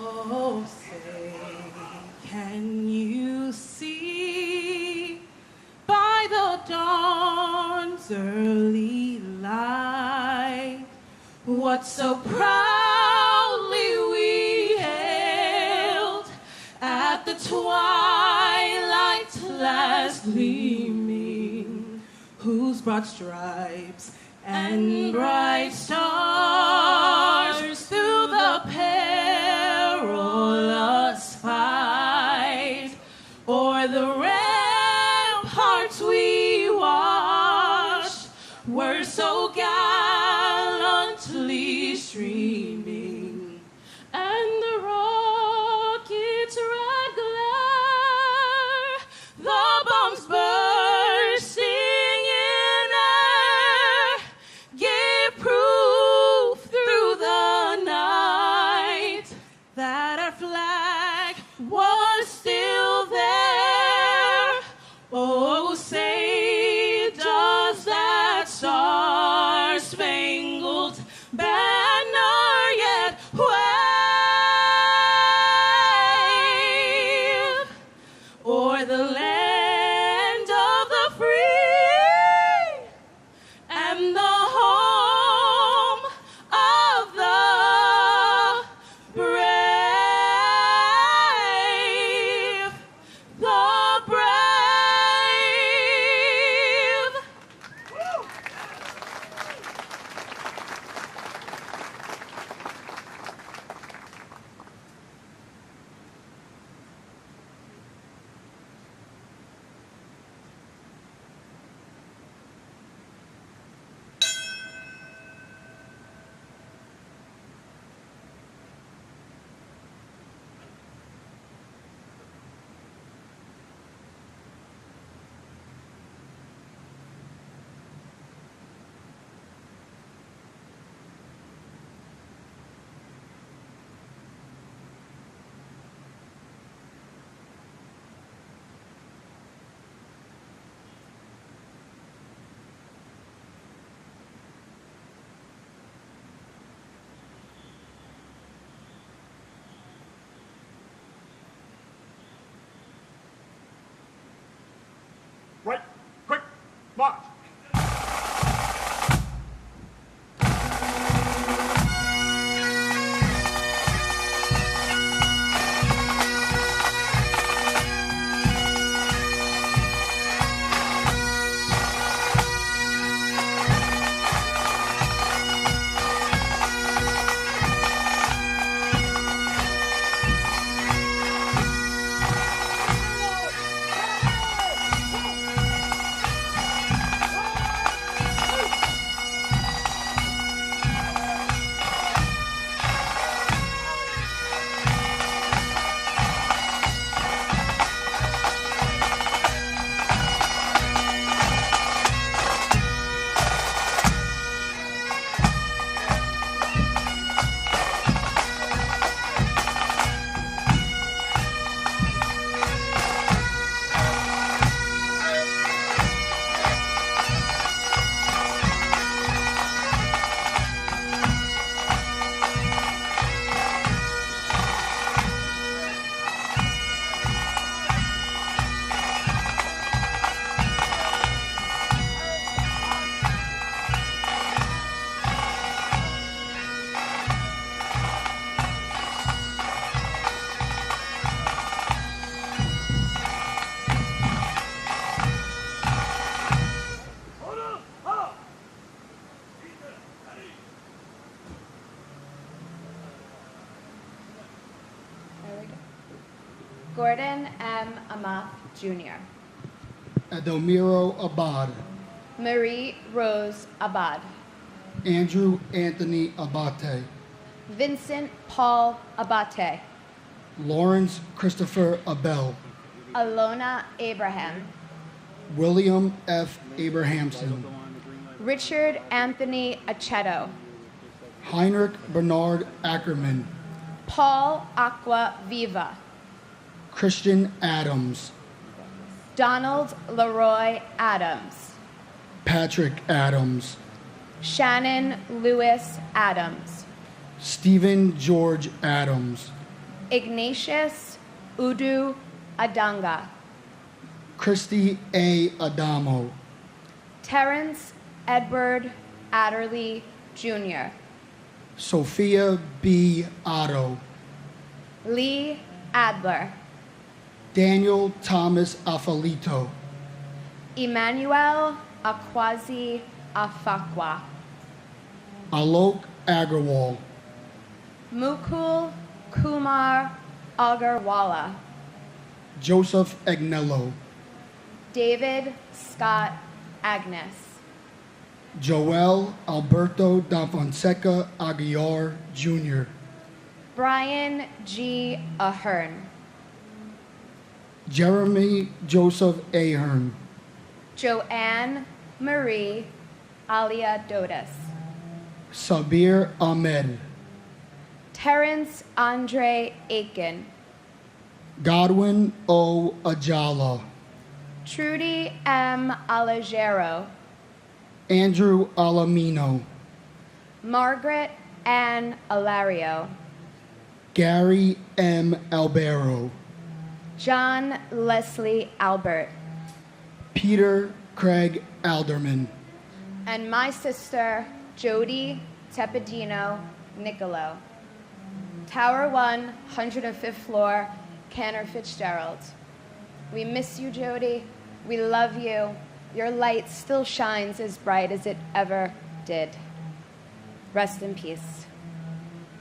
Oh, say, can you see by the dawn's early light what so proudly we hailed at the twilight's last gleaming, whose broad stripes and bright stars through the perilous fight o'er the ramparts we watched were so gallantly streaming, and the rocket's red glare, the bombs bursting in air, gave proof through the night that our flag was still there. Oh, say, does that star-spangled banner yet wave o'er the land of the free and the home of the brave, the brave. Right, quick, march. Gordon M. Amath, Jr. Edomiro Abad, Marie Rose Abad. Andrew Anthony Abate, Vincent Paul Abate. Lawrence Christopher Abel, Alona Abraham. William F. Abrahamson, Richard Anthony Aceto. Heinrich Bernard Ackerman, Paul Aqua Viva. Christian Adams, Donald Leroy Adams. Patrick Adams, Shannon Lewis Adams. Stephen George Adams, Ignatius Udu Adanga, Christy A. Adamo, Terrence Edward Adderley Jr., Sophia B. Otto, Lee Adler, Daniel Thomas Afalito, Emmanuel Akwazi Afakwa, Alok Agarwal, Mukul Kumar Agarwala, Joseph Agnello, David Scott Agnes, Joel Alberto da Fonseca Aguiar Jr., Brian G. Ahern, Jeremy Joseph Ahern, Joanne Marie Alia Dodas, Sabir Ahmed, Terrence Andre Aiken, Godwin O. Ajala, Trudy M. Alagero, Andrew Alamino, Margaret Ann Alario, Gary M. Albero, John Leslie Albert, Peter Craig Alderman, and my sister Jody Tepedino Nicolo. Tower 1, 105th floor, Cantor Fitzgerald. We miss you, Jody. We love you. Your light still shines as bright as it ever did. Rest in peace.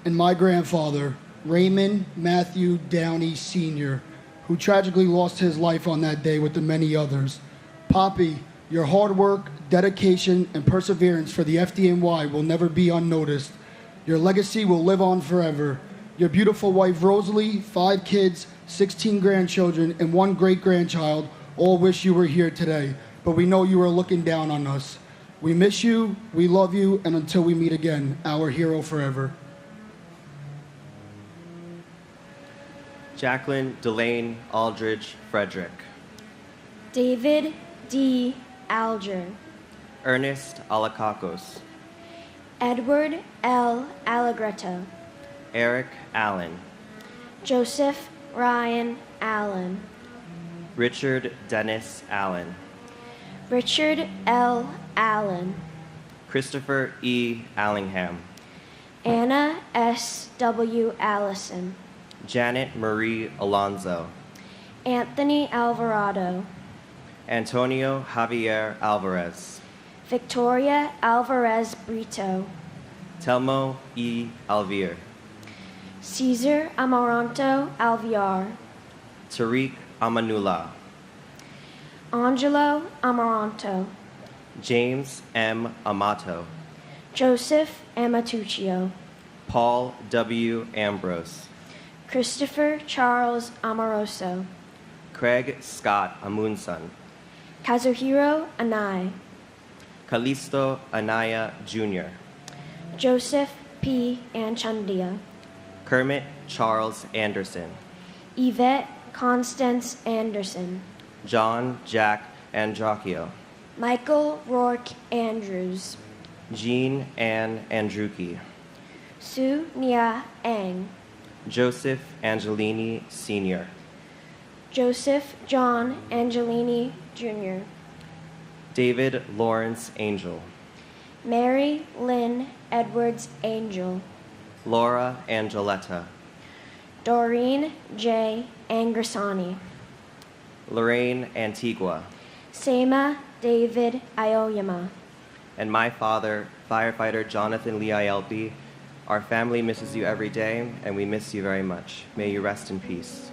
and my grandfather, Raymond Matthew Downey Sr., who tragically lost his life on that day with the many others. Poppy, your hard work, dedication, and perseverance for the FDNY will never be unnoticed. Your legacy will live on forever. Your beautiful wife, Rosalie, 5 kids, 16 grandchildren, and 1 great-grandchild all wish you were here today, but we know you are looking down on us. We miss you, we love you, and until we meet again, our hero forever. Jacqueline Delane Aldridge Frederick. David D. Alger, Ernest Alakakos. Edward L. Allegretto, Eric Allen. Joseph Ryan Allen, Richard Dennis Allen. Richard L. Allen, Christopher E. Allingham. Anna S. W. Allison, Janet Marie Alonzo. Anthony Alvarado, Antonio Javier Alvarez. Victoria Alvarez Brito, Telmo E. Alvier. Cesar Amaranto Alviar, Tariq Amanullah. Angelo Amaranto, James M. Amato. Joseph Amatuccio, Paul W. Ambrose. Christopher Charles Amoroso, Craig Scott Amunson. Kazuhiro Anai, Kalisto Anaya Jr. Joseph P. Anchandia, Kermit Charles Anderson. Yvette Constance Anderson, John Jack Andracchio. Michael Rourke Andrews, Jean Ann Andrucki. Su Nia Ang, Joseph Angelini Sr. Joseph John Angelini Jr., David Lawrence Angel. Mary Lynn Edwards Angel, Laura Angeletta. Doreen J. Angrasani, Lorraine Antigua. Sema David Aoyama, And my father, firefighter Jonathan Lee Ielpi. Our family misses you every day, and we miss you very much. May you rest in peace.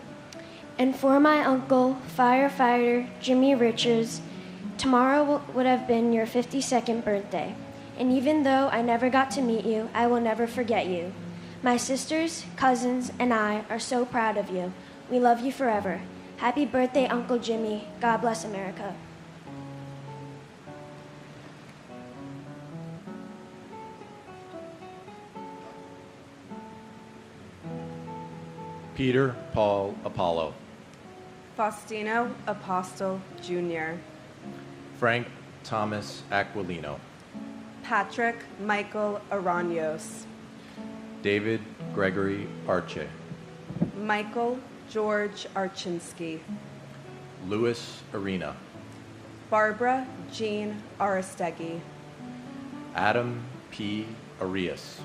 and for my uncle, firefighter Jimmy Richards, tomorrow would have been your 52nd birthday. And even though I never got to meet you, I will never forget you. My sisters, cousins, and I are so proud of you. We love you forever. Happy birthday, Uncle Jimmy. God bless America. Peter Paul Apollo, Faustino Apostle Jr., Frank Thomas Aquilino, Patrick Michael Araños, David Gregory Arche, Michael George Archinsky. Louis Arena. Barbara Jean Aristegui. Adam P. Arias.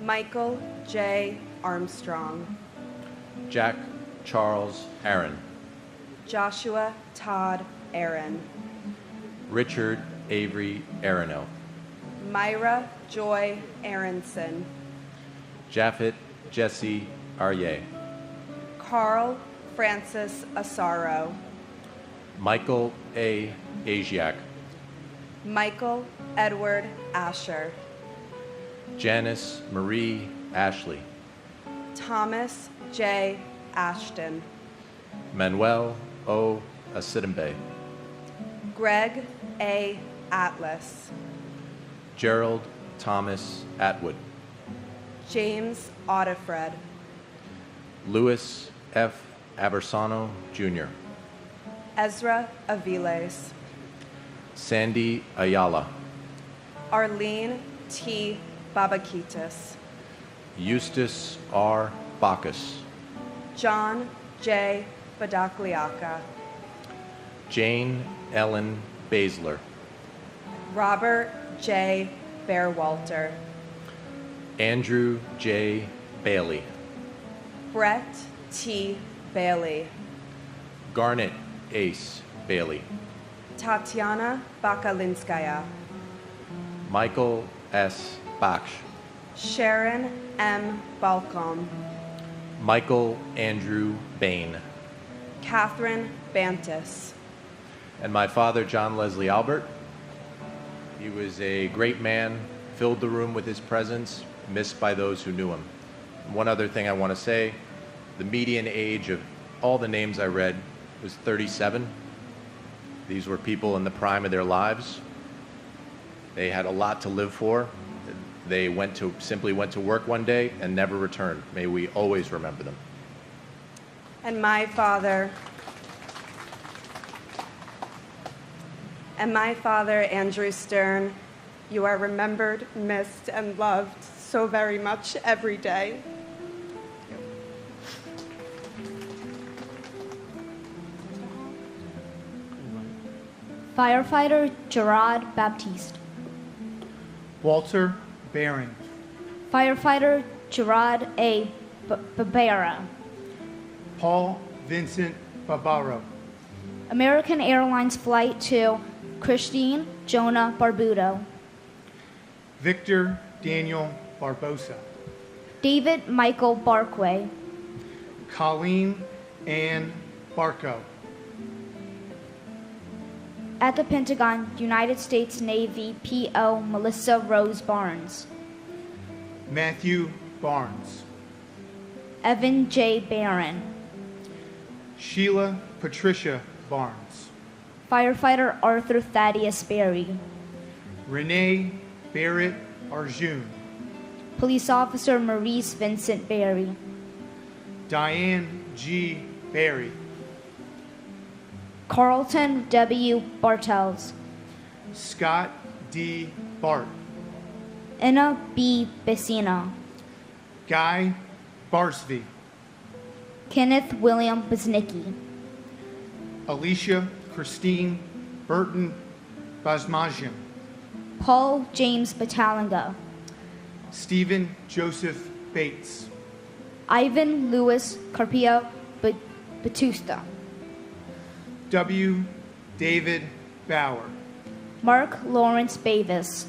Michael J. Armstrong. Jack Charles Aaron. Joshua Todd Aaron. Richard Avery Aronow. Myra Joy Aronson. Japhet Jesse Arye. Carl Francis Asaro. Michael A. Asiak. Michael Edward Asher. Janice Marie Ashley. Thomas J. Ashton. Manuel O. Asidimbe. Greg A. Atlas. Gerald Thomas Atwood. James Audifred. Louis F. Aversano, Jr. Ezra Aviles. Sandy Ayala. Arlene T. Babakitis. Eustace R. Bacchus. John J. Badakliaka. Jane Ellen Basler. Robert J. Bearwalter. Andrew J. Bailey. Brett T. Bailey. Garnet Ace Bailey. Tatiana Bakalinskaya. Michael S. Baksh. Sharon M. Balcom. Michael Andrew Bain. Catherine Bantis. And my father, John Leslie Albert. He was a great man, filled the room with his presence, missed by those who knew him. One other thing I want to say, the median age of all the names I read was 37. These were people in the prime of their lives. They had a lot to live for. They simply went to work one day and never returned. May we always remember them. And my father, Andrew Stern, you are remembered, missed, and loved so very much every day. Firefighter Gerard Baptiste. Walter Barron. Firefighter Gerard A. Barbera. Paul Vincent Barbaro. American Airlines Flight to Christine Jonah Barbudo. Victor Daniel Barbosa. David Michael Barkway. Colleen Ann Barco. At the Pentagon, United States Navy P.O. Melissa Rose Barnes. Matthew Barnes. Evan J. Barron. Sheila Patricia Barnes. Firefighter Arthur Thaddeus Berry. Renee Barrett Arjun. Police Officer Maurice Vincent Berry. Diane G. Berry. Carlton W. Bartels. Scott D. Bart. Anna B. Bessina. Guy Barsby. Kenneth William Biznicki. Alicia Christine Burton Basmajian. Paul James Batalanga. Stephen Joseph Bates. Ivan Louis Carpio Batusta. W. David Bauer. Mark Lawrence Bavis.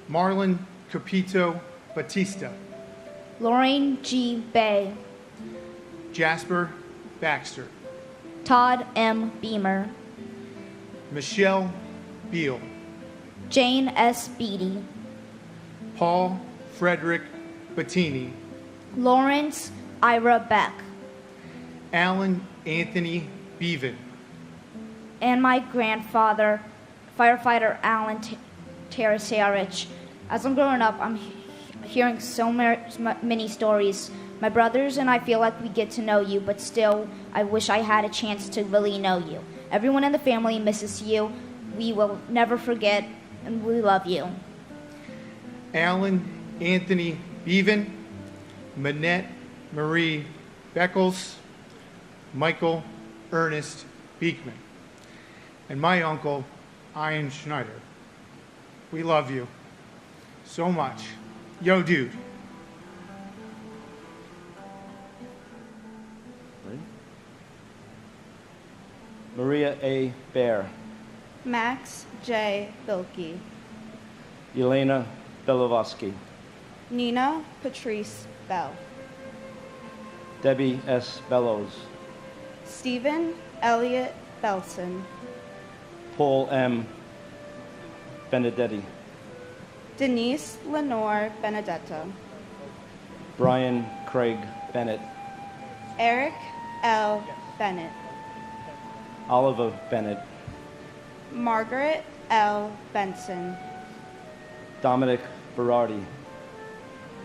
Marlon Capito Batista. Lorraine G. Bay. Jasper Baxter. Todd M. Beamer. Michelle Beal. Jane S. Beatty. Paul Frederick Bettini. Lawrence Ira Beck. Alan Anthony Beaven. And my grandfather, firefighter Alan Tarasarich. As I'm growing up, I'm hearing so many stories. My brothers and I feel like we get to know you, but still, I wish I had a chance to really know you. Everyone in the family misses you. We will never forget, and we love you. Alan Anthony Beaven. Manette Marie Beckles, Michael Ernest Beekman, and my uncle, Ian Schneider. We love you so much. Yo, dude. Maria A. Bear, Max J. Bilkey, Elena Belovosky, Nina Patrice Bell, Debbie S. Bellows, Stephen Elliott Belson, Paul M. Benedetti, Denise Lenore Benedetto, Brian Craig Bennett, Eric L. Bennett, Oliver Bennett, Margaret L. Benson, Dominic Berardi,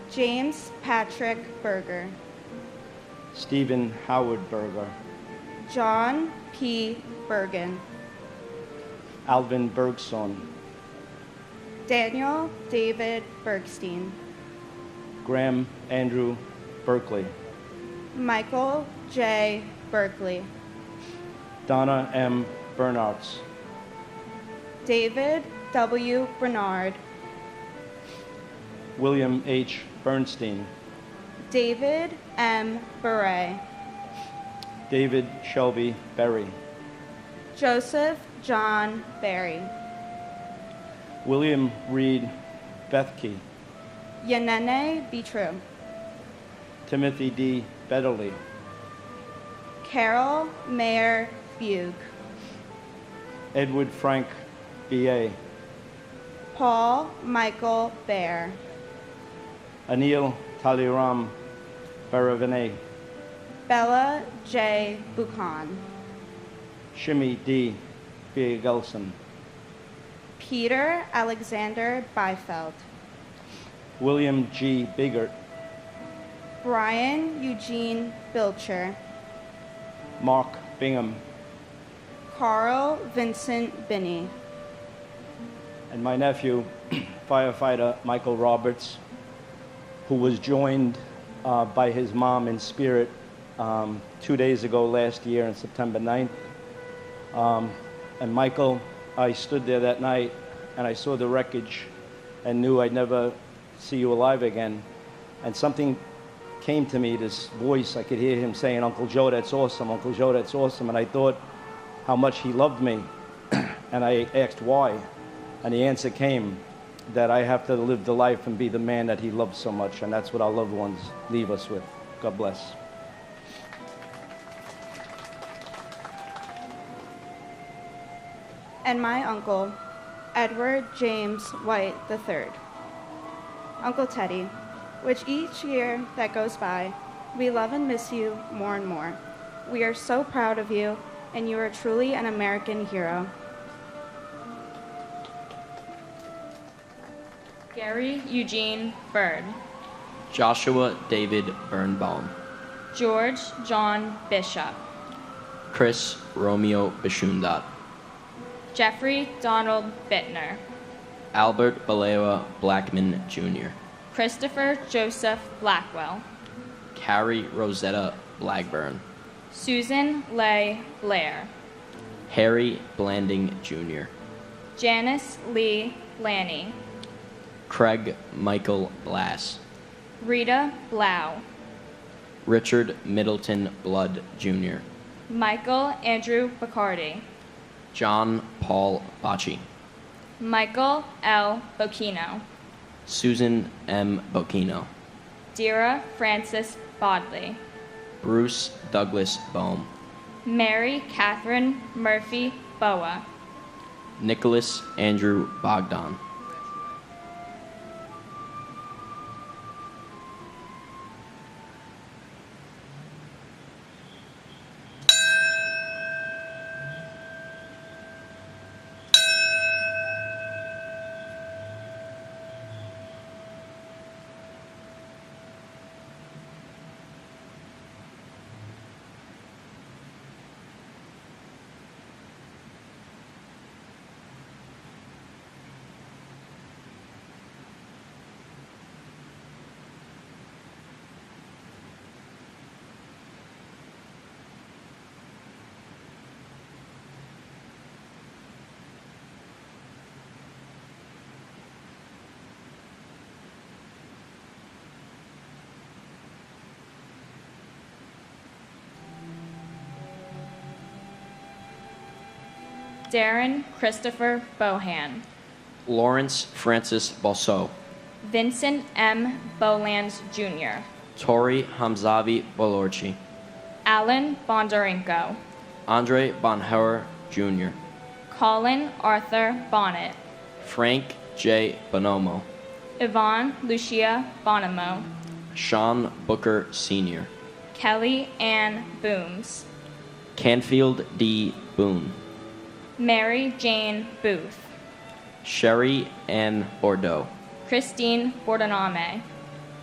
James Patrick Berger, Stephen Howard Berger, John P. Bergen, Alvin Bergson, Daniel David Bergstein, Graham Andrew Berkeley, Michael J. Berkeley, Donna M. Bernards, David W. Bernard, William H. Bernstein, David M. Beret, David Shelby Berry, Joseph John Berry, William Reed Bethke, Yanene Bitru, Timothy D. Betterly, Carol Mayer Bug, Edward Frank B.A., Paul Michael Bear, Anil Taliram Baravane, Bella J. Buchan, Shimmy D. Gelson, Peter Alexander Byfeld, William G. Biggert, Brian Eugene Bilcher, Mark Bingham, Carl Vincent Binney, and my nephew, firefighter Michael Roberts, who was joined by his mom in spirit 2 days ago last year on September 9th. And Michael, I stood there that night and I saw the wreckage and knew I'd never see you alive again. And something came to me, this voice, I could hear him saying, "Uncle Joe, that's awesome, Uncle Joe, that's awesome." And I thought how much he loved me. And I asked why. And the answer came that I have to live the life and be the man that he loves so much. And that's what our loved ones leave us with. God bless. and my uncle, Edward James White III. Uncle Teddy, which each year that goes by, we love and miss you more and more. We are so proud of you, and you are truly an American hero. Gary Eugene Bird, Joshua David Birnbaum, George John Bishop, Chris Romeo Bishundat, Jeffrey Donald Bittner, Albert Balewa Blackman Jr., Christopher Joseph Blackwell, Carrie Rosetta Blackburn, Susan Leigh Blair, Harry Blanding Jr., Janice Lee Lanny, Craig Michael Blass, Rita Blau, Richard Middleton Blood Jr., Michael Andrew Bacardi, John Paul Bocci, Michael L. Bocchino, Susan M. Bocchino, Dira Francis Bodley, Bruce Douglas Bohm, Mary Catherine Murphy Boa, Nicholas Andrew Bogdan, Darren Christopher Bohan, Lawrence Francis Balso, Vincent M. Bolands Jr., Tori Hamzavi Bolorchi, Alan Bondarenko, Andre Bonheuer Jr., Colin Arthur Bonnet, Frank J. Bonomo, Yvonne Lucia Bonomo, Sean Booker Sr., Kelly Ann Booms, Canfield D. Boone, Mary Jane Booth, Sherry Ann Bordeaux, Christine Bordename,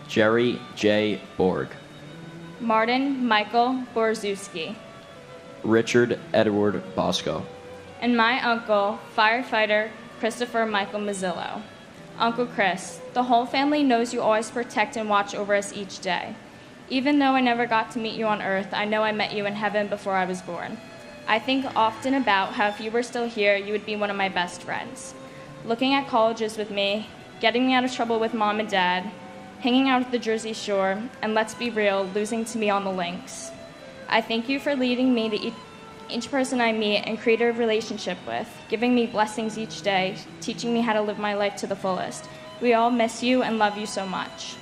Jerry J. Borg, Martin Michael Borzewski, Richard Edward Bosco, and my uncle, firefighter Christopher Michael Mazzillo. Uncle Chris, the whole family knows you always protect and watch over us each day. Even though I never got to meet you on earth, I know I met you in heaven before I was born. I think often about how if you were still here, you would be one of my best friends. Looking at colleges with me, getting me out of trouble with mom and dad, hanging out at the Jersey Shore, and let's be real, losing to me on the links. I thank you for leading me to each person I meet and create a relationship with, giving me blessings each day, teaching me how to live my life to the fullest. We all miss you and love you so much.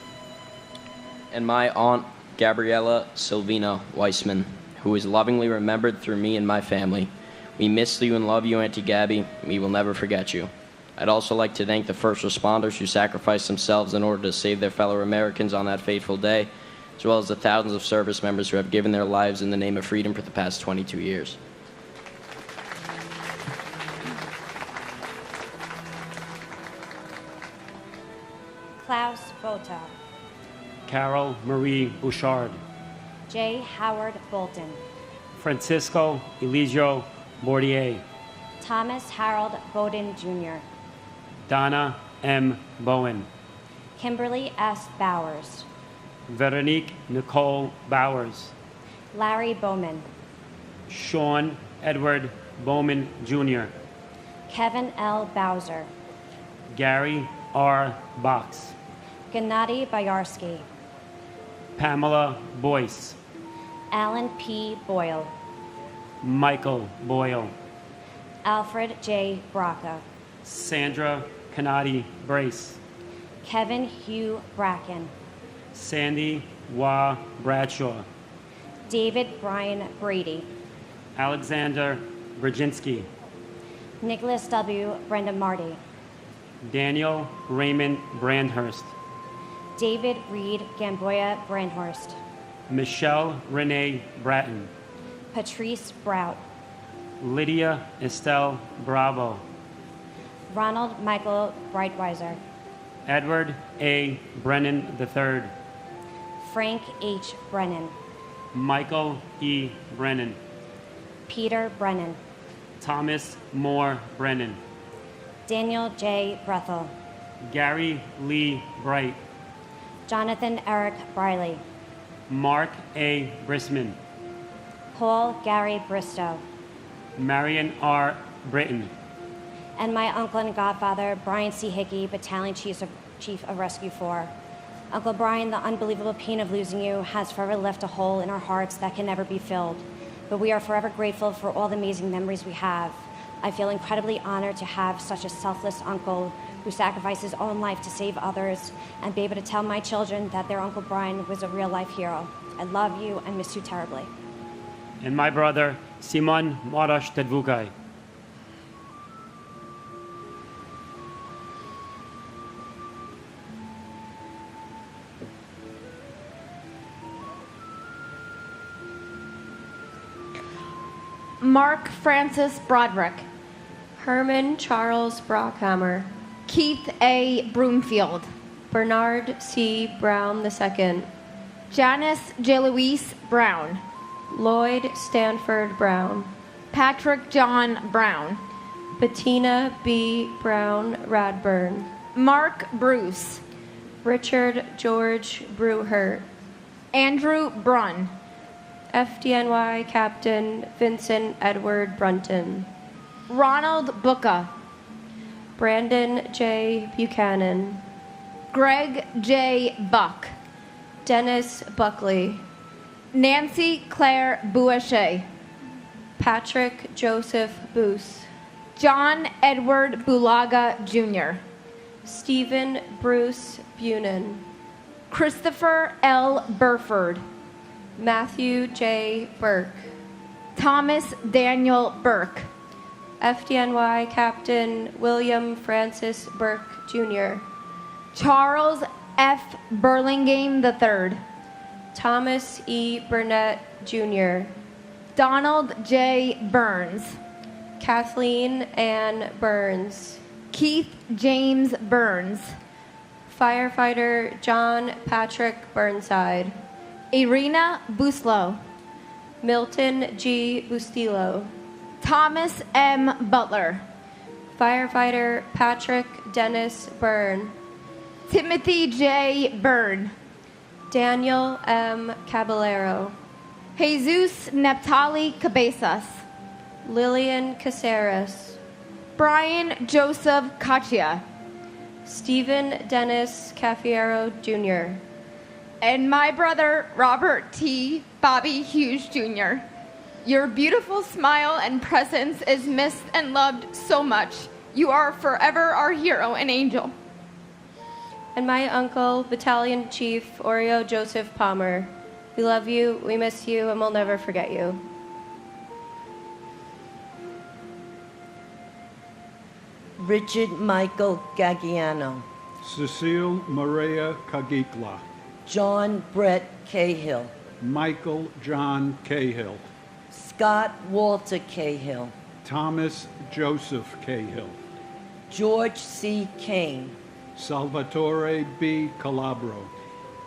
and my aunt Gabriella Silvina Weissman, who is lovingly remembered through me and my family. We miss you and love you, Auntie Gabby. We will never forget you. I'd also like to thank the first responders who sacrificed themselves in order to save their fellow Americans on that fateful day, as well as the thousands of service members who have given their lives in the name of freedom for the past 22 years. Klaus Bota, Carol Marie Bouchard, J. Howard Bolton, Francisco Eligio Bordier, Thomas Harold Bowden Jr., Donna M. Bowen, Kimberly S. Bowers, Veronique Nicole Bowers, Larry Bowman, Sean Edward Bowman Jr., Kevin L. Bowser, Gary R. Box, Gennady Boyarsky, Pamela Boyce, Alan P. Boyle, Michael Boyle, Alfred J. Braca, Sandra Canati Brace, Kevin Hugh Bracken, Sandy Wa Bradshaw, David Brian Brady, Alexander Brzezinski, Nicholas W. Brenda Marty, Daniel Raymond Brandhurst, David Reed Gamboya Brandhorst, Michelle Renee Bratton, Patrice Brout, Lydia Estelle Bravo, Ronald Michael Breitweiser, Edward A. Brennan III, Frank H. Brennan, Michael E. Brennan, Peter Brennan, Thomas Moore Brennan, Daniel J. Brethel, Gary Lee Bright, Jonathan Eric Briley, Mark A. Brisman, Paul Gary Bristow, Marion R. Britton, and my uncle and godfather, Brian C. Hickey, Battalion Chief of Rescue 4. Uncle Brian, the unbelievable pain of losing you has forever left a hole in our hearts that can never be filled. But we are forever grateful for all the amazing memories we have. I feel incredibly honored to have such a selfless uncle who sacrificed his own life to save others and be able to tell my children that their Uncle Brian was a real-life hero. I love you and miss you terribly. and my brother, Simon Marash Tedvukai. Mark Francis Broderick, Herman Charles Brockhammer, Keith A. Broomfield, Bernard C. Brown II, Janice J. Louise Brown, Lloyd Stanford Brown, Patrick John Brown, Bettina B. Brown Radburn, Mark Bruce, Richard George Brewhert, Andrew Brunn, FDNY Captain Vincent Edward Brunton, Ronald Booka, Brandon J. Buchanan, Greg J. Buck, Dennis Buckley, Nancy Claire Boucher, Patrick Joseph Boos, John Edward Bulaga Jr., Stephen Bruce Bunin, Christopher L. Burford, Matthew J. Burke, Thomas Daniel Burke, FDNY Captain William Francis Burke, Jr., Charles F. Burlingame III, Thomas E. Burnett, Jr., Donald J. Burns, Kathleen Ann Burns, Keith James Burns, Firefighter John Patrick Burnside, Irina Buslow, Milton G. Bustillo, Thomas M. Butler, Firefighter Patrick Dennis Byrne, Timothy J. Byrne, Daniel M. Caballero, Jesus Neptali Cabezas, Lillian Caceres, Brian Joseph Caccia, Stephen Dennis Cafiero, Jr., and my brother Robert T. Bobby Hughes, Jr. Your beautiful smile and presence is missed and loved so much. You are forever our hero and angel. And my uncle, Battalion Chief Oreo Joseph Palmer. We love you, we miss you, and we'll never forget you. Richard Michael Gagliano, Cecile Maria Cagigla, John Brett Cahill, Michael John Cahill, Scott Walter Cahill, Thomas Joseph Cahill, George C. Kane, Salvatore B. Calabro,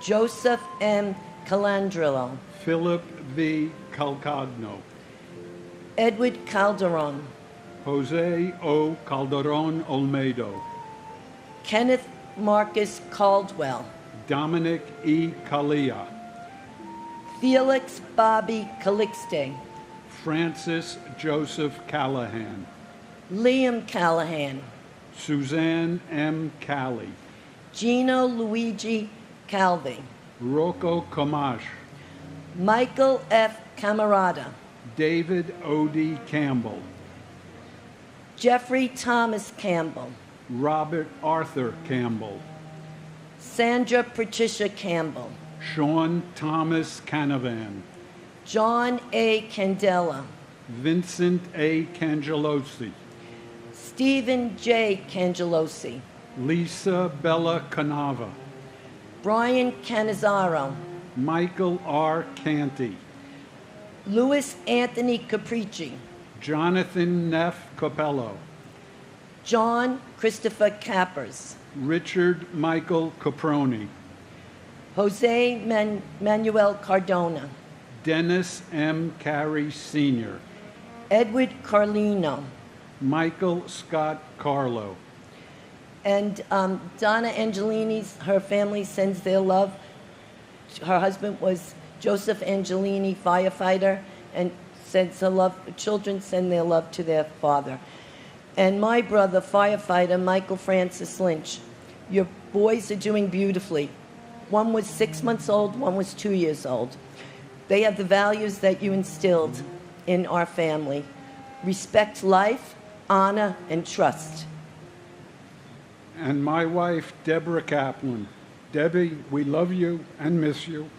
Joseph M. Calandrillo, Philip V. Calcagno, Edward Calderon, Jose O. Calderon Olmedo, Kenneth Marcus Caldwell, Dominic E. Calia, Felix Bobby Calixte, Francis Joseph Callahan, Liam Callahan, Suzanne M. Cali, Gino Luigi Calvi, Rocco Camash, Michael F. Camarada, David O.D. Campbell, Jeffrey Thomas Campbell, Robert Arthur Campbell, Sandra Patricia Campbell, Sean Thomas Canavan, John A. Candela, Vincent A. Cangelosi, Stephen J. Cangelosi, Lisa Bella Canava, Brian Canizaro, Michael R. Canty, Louis Anthony Capricci, Jonathan Neff Capello, John Christopher Cappers, Richard Michael Caproni, Jose Manuel Cardona, Dennis M. Carey Sr., Edward Carlino, Michael Scott Carlo, and Donna Angelini's, her family sends their love. Her husband was Joseph Angelini, firefighter, and sends her love. Children send their love to their father. And my brother, firefighter Michael Francis Lynch. Your boys are doing beautifully. One was 6 months old, one was 2 years old. They have the values that you instilled in our family. Respect life, honor, and trust. and my wife, Deborah Kaplan. Debbie, we love you and miss you.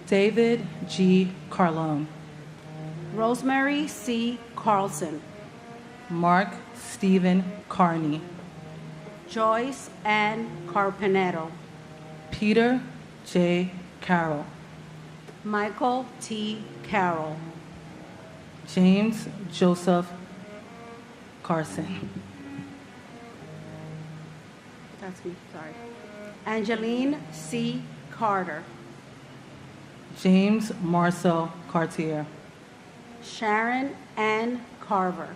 David G. Carlone, Rosemary C. Carlson, Mark Stephen Carney, Joyce Ann Carpenero, Peter J. Carroll, Michael T. Carroll, James Joseph Carson, that's me, sorry, Angeline C. Carter, James Marcel Cartier, Sharon Ann Carver,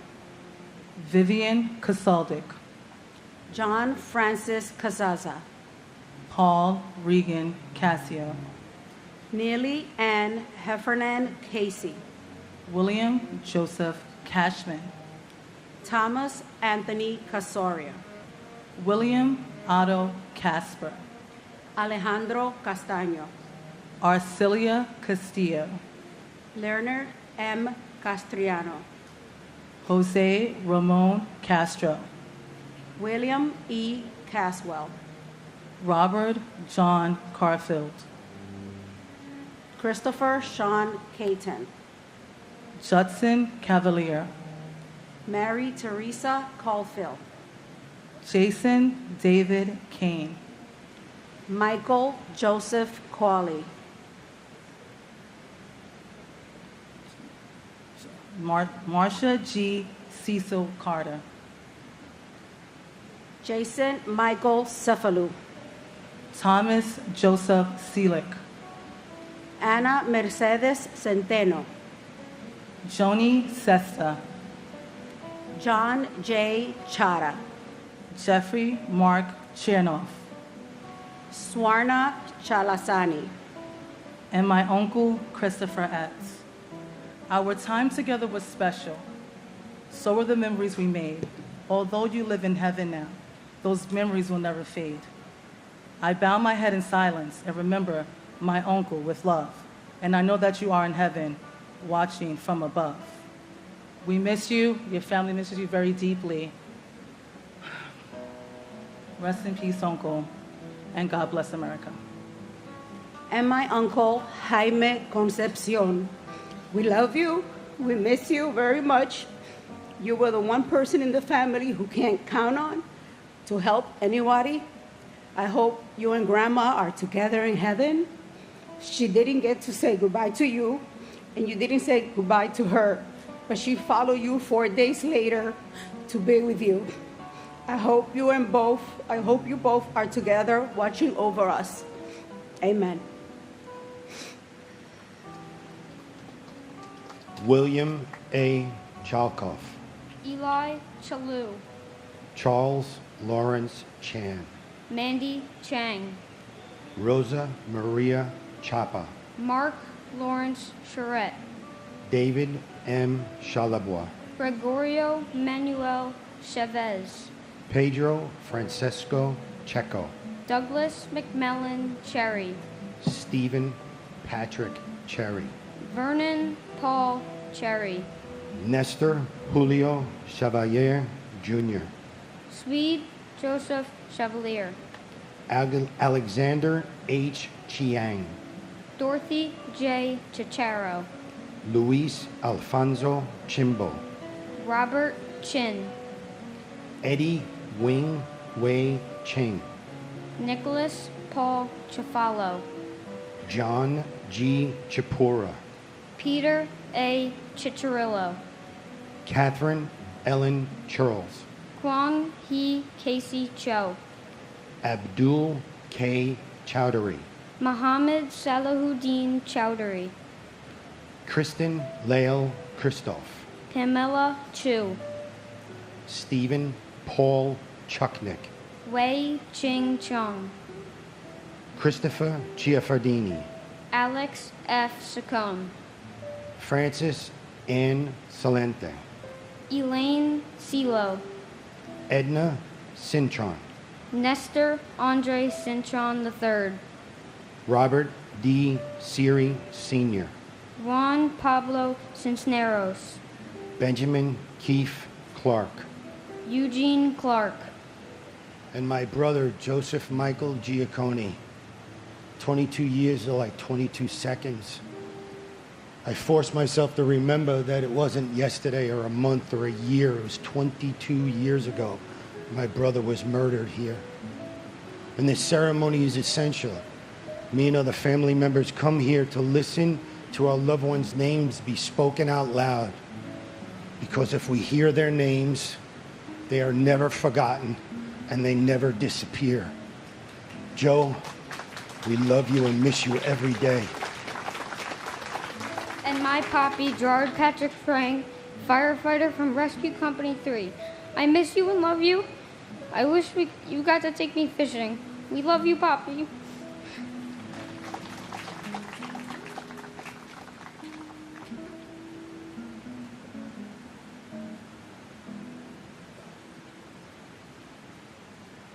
Vivian Casaldic, John Francis Cazaza, Paul Regan Cassio, Neely Ann Heffernan Casey, William Joseph Cashman, Thomas Anthony Casoria, William Otto Casper, Alejandro Castaño, Arcilia Castillo, Leonard M. Castriano, Jose Ramon Castro, William E. Caswell, Robert John Carfield, Christopher Sean Caton, Judson Cavalier, Mary Teresa Caulfield, Jason David Kane, Michael Joseph Qualley, Marcia G. Cecil Carter, Jason Michael Cefalu, Thomas Joseph Seelick, Ana Mercedes Centeno, Joni Sesta, John J. Chara, Jeffrey Mark Chernoff, Swarna Chalasani, and my uncle Christopher Etz. Our time together was special. So were the memories we made. Although you live in heaven now, those memories will never fade. I bow my head in silence and remember my uncle with love. And I know that you are in heaven, watching from above. We miss you. Your family misses you very deeply. Rest in peace, Uncle, and God bless America. and my uncle Jaime Concepcion. We love you. We miss you very much. You were the one person in the family who can't count on to help anybody. I hope you and Grandma are together in heaven. She didn't get to say goodbye to you, and you didn't say goodbye to her, but she followed you 4 days later to be with you. I hope you both are together watching over us. Amen. William A. Chalkoff, Eli Chalu, Charles Lawrence Chan, Mandy Chang, Rosa Maria Chapa, Mark Lawrence Charette, David M. Chalabois, Gregorio Manuel Chavez, Pedro Francesco Checo, Douglas McMillan Cherry, Stephen Patrick Cherry, Vernon Paul Cherry, Nestor Julio Chevalier Jr., Swede Joseph Chevalier, Alexander H. Chiang, Dorothy J. Chicharo, Luis Alfonso Chimbo, Robert Chin, Eddie Wing Wei Ching, Nicholas Paul Chafalo, John G. Chipura, Peter A. Chicharillo, Catherine Ellen Charles, Kwang Hee Casey Cho, Abdul K. Chowdhury, Mohammed Salahuddin Chowdhury, Kristen Lael Christoph, Pamela Chu, Stephen Paul Chucknick, Wei Ching Chung, Christopher Chiafardini, Alex F. Saccone, Francis Ann Salente, Elaine Silo, Edna Cintron, Nestor Andre Cintron III, Robert D. Siri Sr., Juan Pablo Cisneros, Benjamin Keefe Clark, Eugene Clark, and my brother Joseph Michael Giacconi. 22 years are like 22 seconds. I forced myself to remember that it wasn't yesterday or a month or a year. It was 22 years ago my brother was murdered here. And this ceremony is essential. Me and other family members come here to listen to our loved ones' names be spoken out loud. Because if we hear their names, they are never forgotten and they never disappear. Joe, we love you and miss you every day. and my poppy, Gerard Patrick Frank, firefighter from Rescue Company 3. I miss you and love you. I wish you got to take me fishing. We love you, Poppy.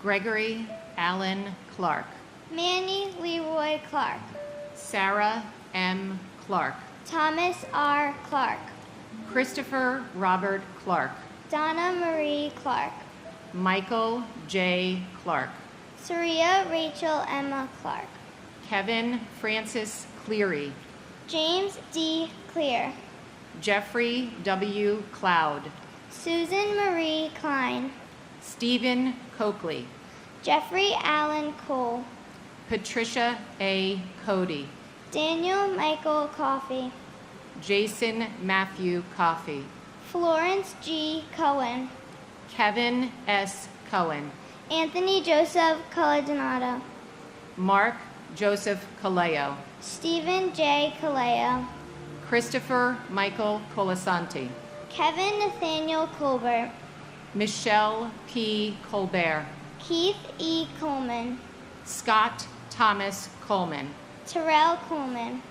Gregory Allen Clark, Manny Leroy Clark. Sarah M. Clark. Thomas R. Clark. Christopher Robert Clark. Donna Marie Clark. Michael J. Clark. Saria Rachel Emma Clark. Kevin Francis Cleary. James D. Clear. Jeffrey W. Cloud. Susan Marie Klein. Stephen Coakley. Jeffrey Allen Cole. Patricia A. Cody. Daniel Michael Coffey. Jason Matthew Coffey. Florence G. Cohen. Kevin S. Cohen. Anthony Joseph Coladonato. Mark Joseph Caleo. Stephen J. Caleo. Christopher Michael Colasanti. Kevin Nathaniel Colbert. Michelle P. Colbert. Keith E. Coleman. Scott Thomas Coleman. Terrell Coleman.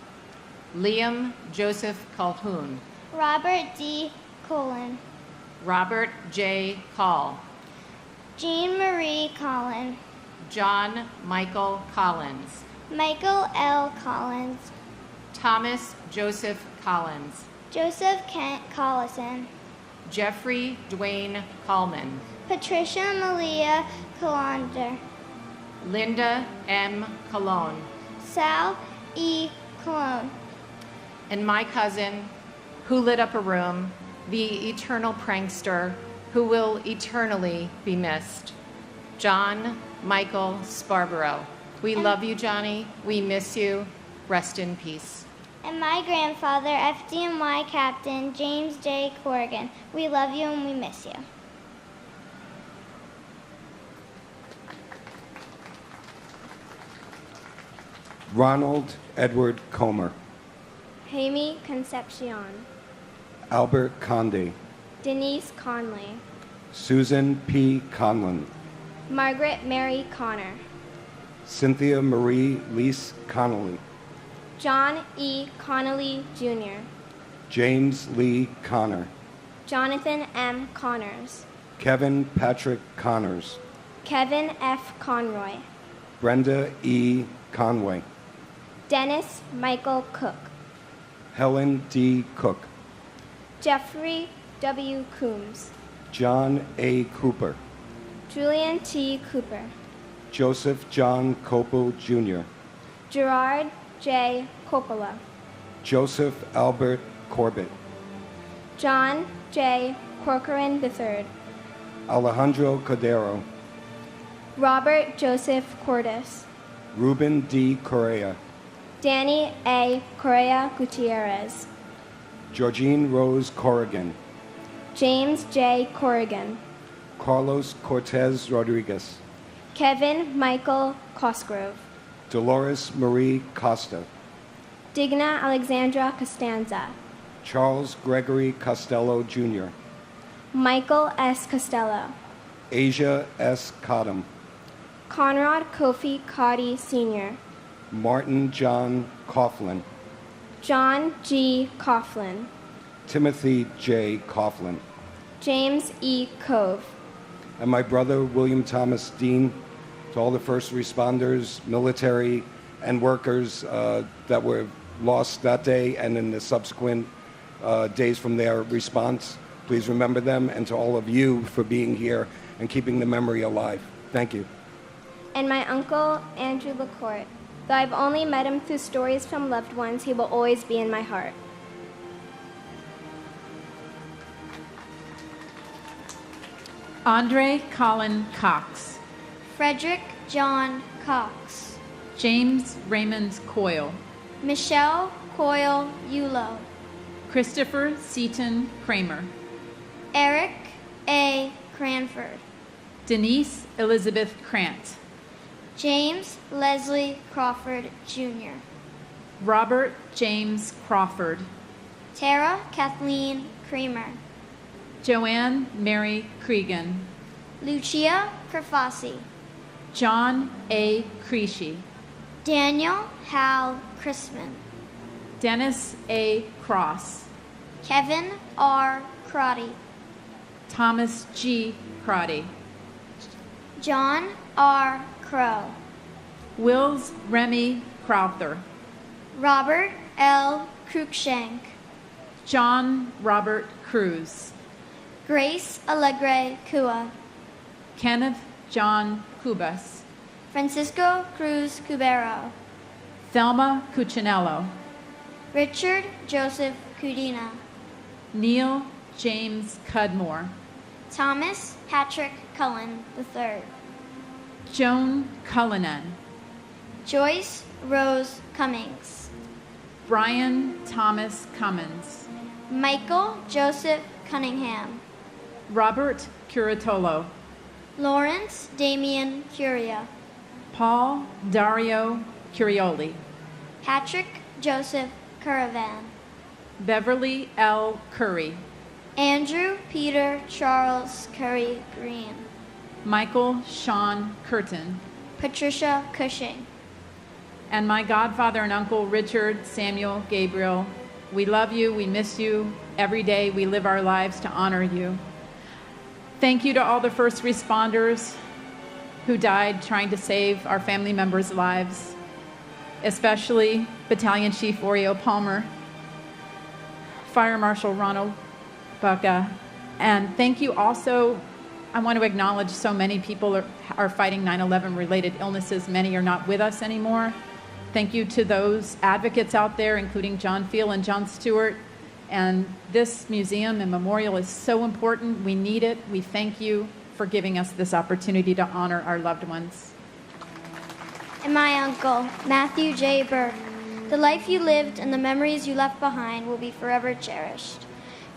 Liam Joseph Calhoun. Robert D. Colin. Robert J. Call. Jean Marie Collin. John Michael Collins. Michael L. Collins. Thomas Joseph Collins. Joseph Kent Collison. Jeffrey Dwayne Coleman. Patricia Malia Colander. Linda M. Colon. Sal E. Cologne. And my cousin, who lit up a room, the eternal prankster, who will eternally be missed, John Michael Sparborough. We love you, Johnny. We miss you. Rest in peace. And my grandfather, FDNY Captain James J. Corrigan. We love you and we miss you. Ronald Edward Comer. Jaime Concepcion. Albert Conde. Denise Conley. Susan P. Conlon. Margaret Mary Connor. Cynthia Marie Lease Connolly. John E. Connolly, Jr. James Lee Connor. Jonathan M. Connors. Kevin Patrick Connors. Kevin F. Conroy. Brenda E. Conway. Dennis Michael Cook. Helen D. Cook. Jeffrey W. Coombs. John A. Cooper. Julian T. Cooper. Joseph John Copel, Jr. Gerard J. Coppola. Joseph Albert Corbett. John J. Corcoran III. Alejandro Cordero. Robert Joseph Cordes. Ruben D. Correa. Danny A. Correa Gutierrez. Georgine Rose Corrigan. James J. Corrigan. Carlos Cortez Rodriguez. Kevin Michael Cosgrove. Dolores Marie Costa. Digna Alexandra Costanza. Charles Gregory Costello, Jr. Michael S. Costello. Asia S. Cottom. Conrad Kofi Cotty, Sr. Martin John Coughlin. John G. Coughlin. Timothy J. Coughlin. James E. Cove. And my brother, William Thomas Dean, to all the first responders, military, and workers that were lost that day and in the subsequent days from their response. Please remember them, and to all of you for being here and keeping the memory alive. Thank you. And my uncle, Andrew LaCourte. Though I've only met him through stories from loved ones, he will always be in my heart. Andre Colin Cox. Frederick John Cox. James Raymond Coyle. Michelle Coyle Yulo. Christopher Seaton Kramer. Eric A. Cranford. Denise Elizabeth Krant. James Leslie Crawford, Jr. Robert James Crawford. Tara Kathleen Kramer. Joanne Mary Cregan. Lucia Kerfasi. John A. Creasy. Daniel Hal Chrisman. Dennis A. Cross. Kevin R. Crotty. Thomas G. Crotty. John R. Crow. Wills Remy Crowther, Robert L. Cruikshank, John Robert Cruz, Grace Alegre Cua, Kenneth John Cubas, Francisco Cruz Cubero, Thelma Cuccinello, Richard Joseph Cudina, Neil James Cudmore, Thomas Patrick Cullen III, Joan Cullinan, Joyce Rose Cummings, Brian Thomas Cummins, Michael Joseph Cunningham, Robert Curatolo, Lawrence Damian Curia, Paul Dario Curioli, Patrick Joseph Caravan, Beverly L. Curry, Andrew Peter Charles Curry Green, Michael Sean Curtin, Patricia Cushing, and my godfather and uncle Richard Samuel Gabriel. We love you, we miss you. Every day we live our lives to honor you. Thank you to all the first responders who died trying to save our family members' lives, especially Battalion Chief Oreo Palmer, Fire Marshal Ronald Baca, and thank you also. I want to acknowledge so many people are fighting 9/11 related illnesses. Many are not with us anymore. Thank you to those advocates out there, including John Field and John Stewart. And this museum and memorial is so important. We need it. We thank you for giving us this opportunity to honor our loved ones. and my uncle, Matthew J. Burke. The life you lived and the memories you left behind will be forever cherished.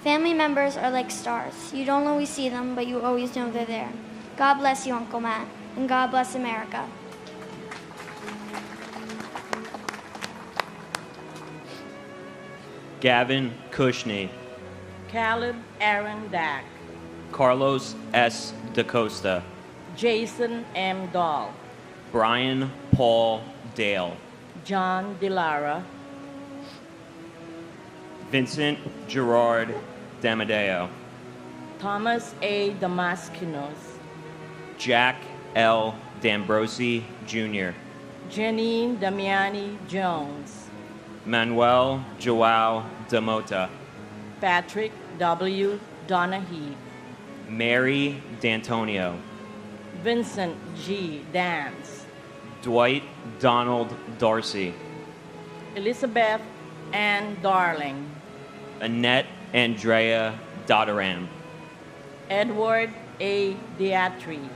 Family members are like stars. You don't always see them, but you always know they're there. God bless you, Uncle Matt, and God bless America. Gavin Cushney, Caleb Aaron Dack, Carlos S. DaCosta, Jason M. Dahl, Brian Paul Dale, John DeLara, Vincent Gerard Damadeo, Thomas A. Damaskinos, Jack L. D'Ambrosi Jr., Janine Damiani Jones, Manuel Joao Damota, Patrick W. Donahue, Mary D'Antonio, Vincent G. Dance, Dwight Donald Darcy, Elizabeth Ann Darling, Annette Andrea Dodoram, Edward A. Diatri,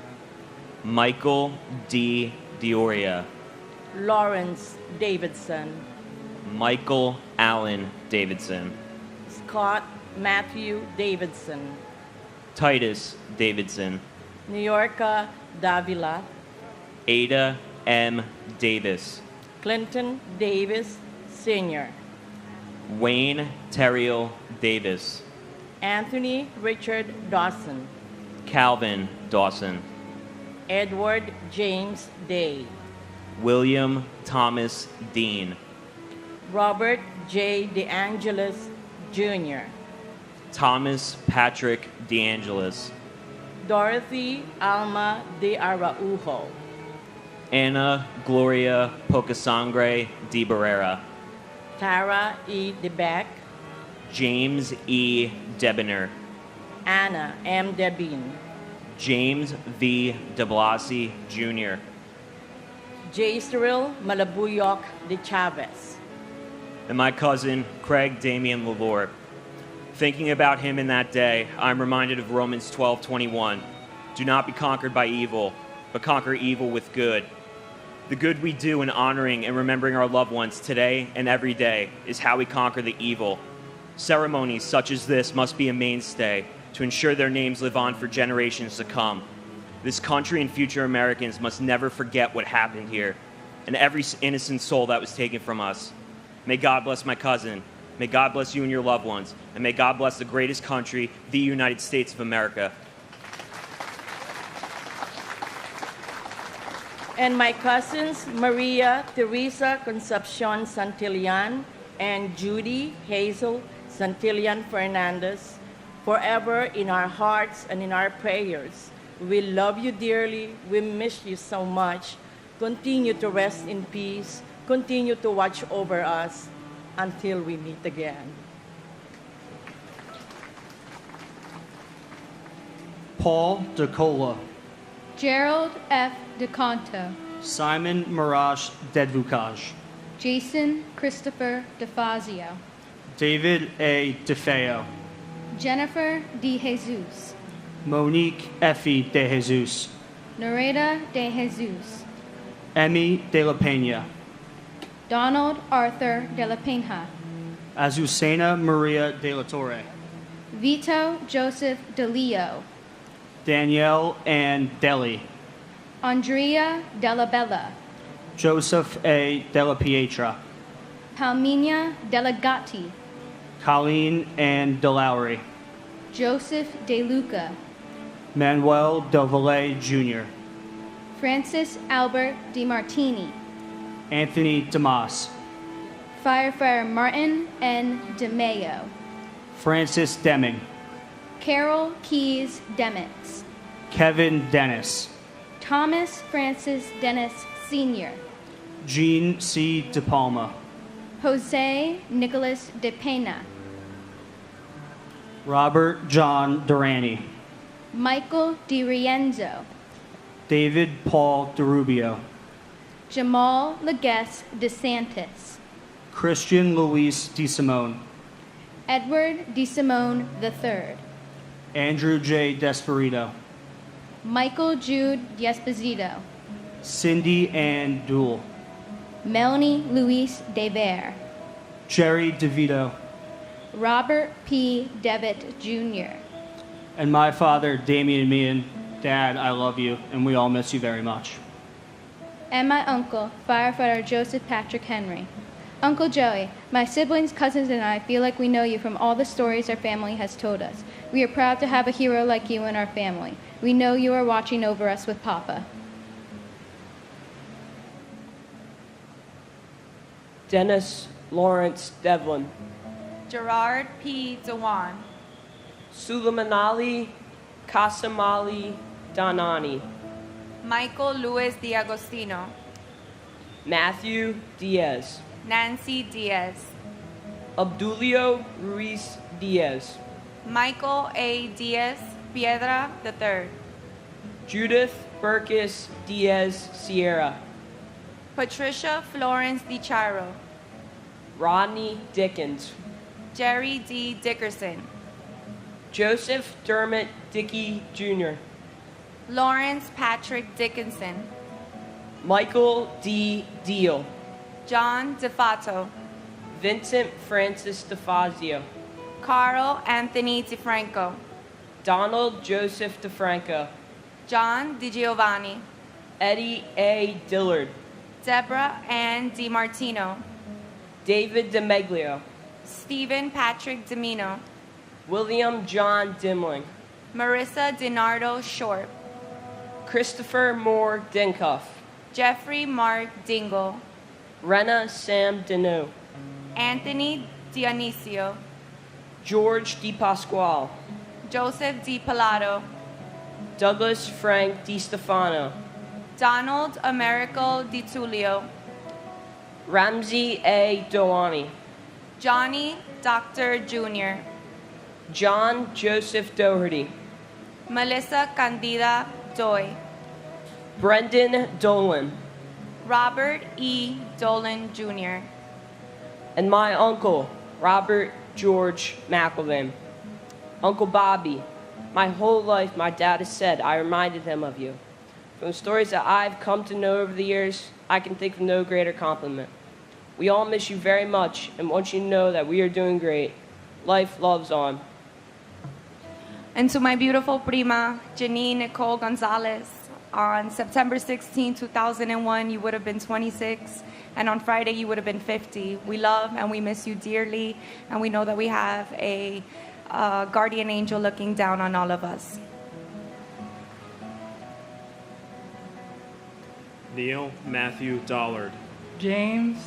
Michael D. Dioria, Lawrence Davidson, Michael Allen Davidson, Scott Matthew Davidson, Titus Davidson, Niorca Davila, Ada M. Davis, Clinton Davis Sr., Wayne Terriel Davis, Anthony Richard Dawson, Calvin Dawson, Edward James Day, William Thomas Dean, Robert J. DeAngelis Jr., Thomas Patrick DeAngelis, Dorothy Alma de Araujo, Ana Gloria Pocasangre de Barrera, Tara E. DeBeck, James E. Debonair, Anna M. Debin, James V. de Blasi Jr., J. Cyril Malabuyok de Chavez, and my cousin Craig Damian Lalore. Thinking about him in that day, I'm reminded of Romans 12:21. Do not be conquered by evil, but conquer evil with good. The good we do in honoring and remembering our loved ones today and every day is how we conquer the evil. Ceremonies such as this must be a mainstay to ensure their names live on for generations to come. This country and future Americans must never forget what happened here and every innocent soul that was taken from us. May God bless my cousin. May God bless you and your loved ones. And may God bless the greatest country, the United States of America. and my cousins Maria Teresa Concepcion Santillan and Judy Hazel Santillan Fernandez, forever in our hearts and in our prayers. We love you dearly. We miss you so much. continue to rest in peace, continue to watch over us until we meet again. Paul DeCola, Gerald F. DeConto, Simon Marash Dedvukaj, Jason Christopher DeFazio, David A. DeFeo, Jennifer De Jesus, Monique Effie De Jesus, Noreta De Jesus, Emmy De La Pena, Donald Arthur De La Pena, Azucena Maria De La Torre, Vito Joseph De Leo, Danielle Ann Deli, Andrea Della Bella, Joseph A. Della Pietra, Palmina Delegati, Colleen Ann DeLowry, Joseph De Luca, Manuel Del Valle Jr., Francis Albert De Martini, Anthony Damas, Firefighter Martin N. DeMayo, Francis Deming, Carol Keys Demitz, Kevin Dennis, Thomas Francis Dennis Sr., Jean C. De Palma, Jose Nicholas De Pena, Robert John Durrani, Michael De Rienzo, David Paul DeRubio, Jamal Legues DeSantis, Christian Luis DeSimone, Edward DeSimone III, Andrew J. Desperito, Michael Jude Esposito, Cindy Ann Duell, Melanie Louise DeVere, Jerry DeVito, Robert P. Devitt Jr., and my father, Damian Meehan. Dad, I love you, and we all miss you very much. and my uncle, firefighter Joseph Patrick Henry. Uncle Joey, my siblings, cousins, and I feel like we know you from all the stories our family has told us. We are proud to have a hero like you in our family. We know you are watching over us with Papa. Dennis Lawrence Devlin, Gerard P. Dewan, Suleiman Ali Kasamali Danani, Michael Luis D'Agostino, Matthew Diaz, Nancy Diaz, Abdulio Ruiz Diaz, Michael A. Diaz Piedra III, Judith Burkis Diaz Sierra, Patricia Florence DiCharo, Rodney Dickens, Jerry D. Dickerson, Joseph Dermot Dickey Jr., Lawrence Patrick Dickinson, Michael D. Deal, John DeFato, Vincent Francis DeFazio, Carl Anthony DeFranco, Donald Joseph DeFranco, John DiGiovanni, Eddie A. Dillard, Deborah Ann DiMartino, David DeMeglio, Stephen Patrick Dimino, William John Dimling, Marissa DiNardo Short, Christopher Moore Dincuff, Jeffrey Mark Dingle, Rena Sam Deneau, Anthony Dionisio, George DiPasquale, Joseph Di Pilato, Douglas Frank DiStefano, Donald Americo Di Tullio, Ramsey A. Doani, Johnny Doctor Jr., John Joseph Doherty, Melissa Candida Doy, Brendan Dolan, Robert E. Dolan Jr., and my uncle, Robert George McElvain. Uncle Bobby, my whole life my dad has said I reminded him of you. From the stories that I've come to know over the years, I can think of no greater compliment. We all miss you very much and want you to know that we are doing great. Life loves on. And to my beautiful prima, Janine Nicole Gonzalez, on September 16, 2001, you would have been 26, and on Friday, you would have been 50. We love and we miss you dearly, and we know that we have a guardian angel looking down on all of us. Neil Matthew Dollard, James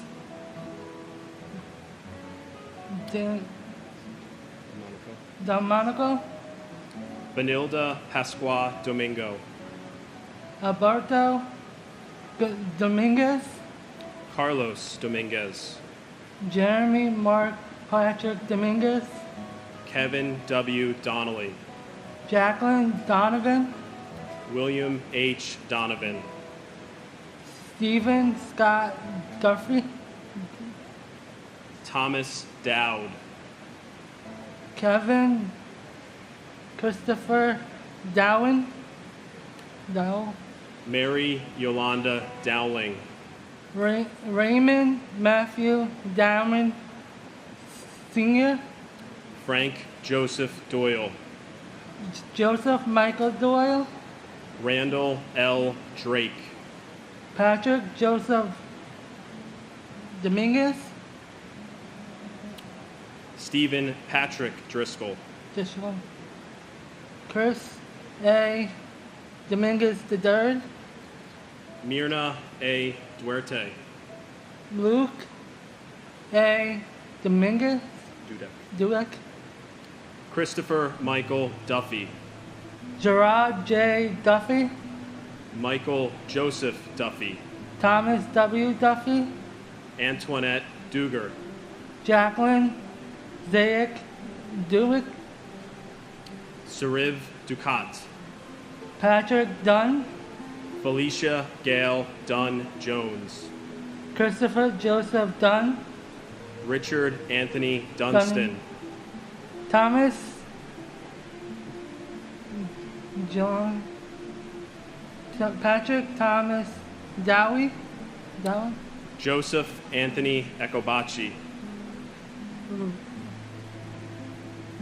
Delmonico, Benilda Pasqua Domingo, Alberto Dominguez, Carlos Dominguez, Jeremy Mark Patrick Dominguez, Kevin W. Donnelly, Jacqueline Donovan, William H. Donovan, Stephen Scott Duffy, Thomas Dowd, Kevin Christopher Dow, Mary Yolanda Dowling, Raymond Matthew Dowman Sr., Frank Joseph Doyle, Joseph Michael Doyle, Randall L. Drake, Patrick Joseph Dominguez, Stephen Patrick Driscoll, this one, Chris A. Dominguez III, Myrna A. Duerte, Luke A. Dominguez, Dudek, Christopher Michael Duffy, Gerard J. Duffy, Michael Joseph Duffy, Thomas W. Duffy, Antoinette Duger, Jacqueline Zayek Dewick, Sariv Ducat, Patrick Dunn, Felicia Gale Dunn Jones, Christopher Joseph Dunn, Richard Anthony Dunstan, Thomas John Patrick Thomas Dowie, Joseph Anthony Ekobachi,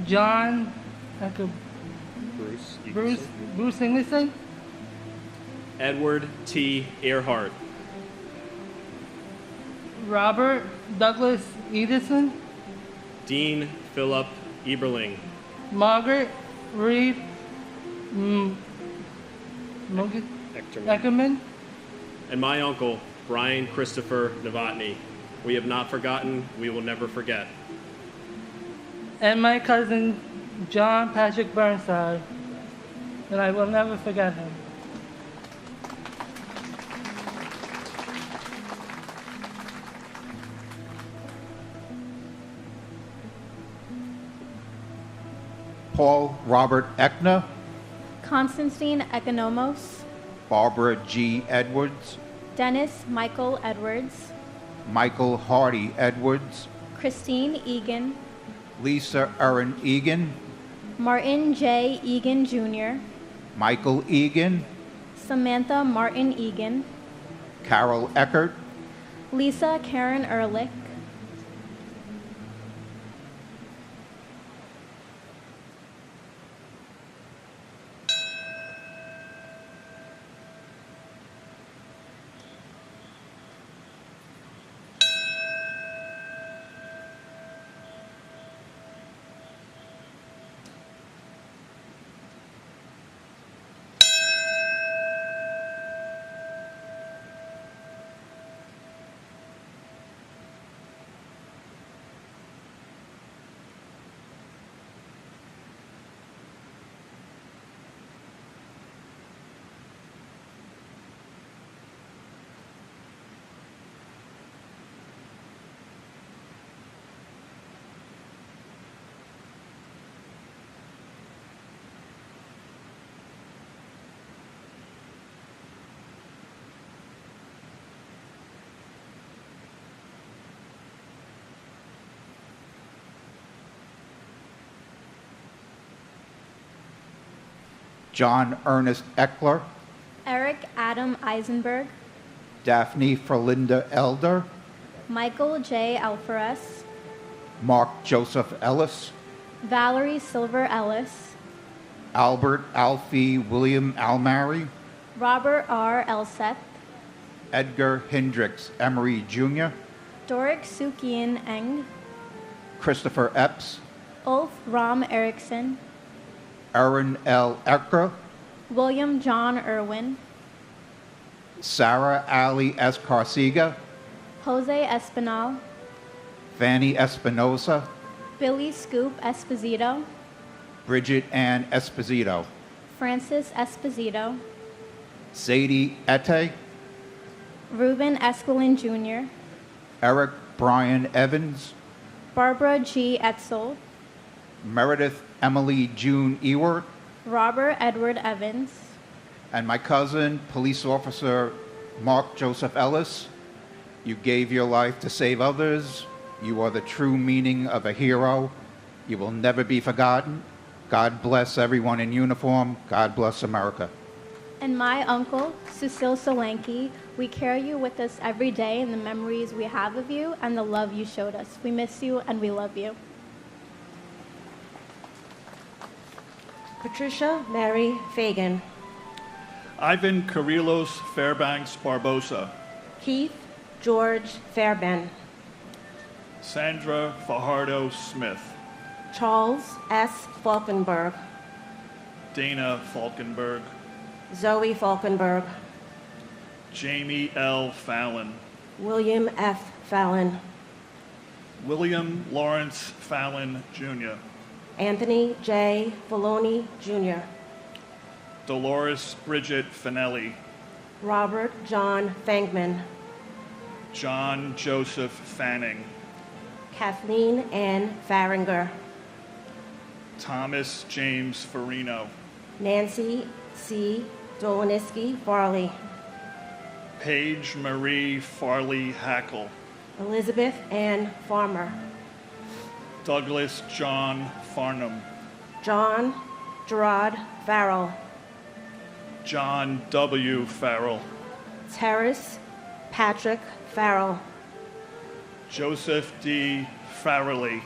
John Bruce Ingleson, Edward T. Earhart, Robert Douglas Edison, Dean Philip Eberling, Margaret Reed Eckerman, and my uncle, Brian Christopher Novotny. We have not forgotten, we will never forget. and my cousin John Patrick Burnside, and I will never forget him. Paul Robert Eckner, Constantine Economos, Barbara G. Edwards, Dennis Michael Edwards, Michael Hardy Edwards, Christine Egan, Lisa Erin Egan, Martin J. Egan Jr., Michael Egan, Samantha Martin Egan, Carol Eckert, Lisa Karen Ehrlich, John Ernest Eckler, Eric Adam Eisenberg, Daphne Ferlinda Elder, Michael J. Alferez, Mark Joseph Ellis, Valerie Silver Ellis, Albert Alfie William Almary, Robert R. Elseth, Edgar Hendricks Emery Jr., Doric Sukian Eng, Christopher Epps, Ulf Ram Erickson, Aaron L. Ecker, William John Irwin, Sarah Ali Escarcega, Jose Espinal, Fanny Espinosa, Billy Scoop Esposito, Bridget Ann Esposito, Francis Esposito, Sadie Ete, Reuben Esquilin Jr., Eric Brian Evans, Barbara G. Etzel, Meredith Emily June Ewart, Robert Edward Evans, and my cousin, Police Officer Mark Joseph Ellis. You gave your life to save others. You are the true meaning of a hero. You will never be forgotten. God bless everyone in uniform. God bless America. and my uncle, Cecile Solanke. We carry you with us every day in the memories we have of you and the love you showed us. We miss you and we love you. Patricia Mary Fagan. Ivan Kirillos Fairbanks Barbosa. Keith George Fairbairn. Sandra Fajardo Smith. Charles S. Falkenberg. Dana Falkenberg. Zoe Falkenberg. Jamie L. Fallon. William F. Fallon. William Lawrence Fallon, Jr. Anthony J. Filoni, Jr. Dolores Bridget Finelli. Robert John Fangman. John Joseph Fanning. Kathleen Ann Faringer. Thomas James Farino. Nancy C. Doloniski Farley. Paige Marie Farley Hackle. Elizabeth Ann Farmer. Douglas John Farnham. John Gerard Farrell. John W. Farrell. Terrace Patrick Farrell. Joseph D. Farrelly.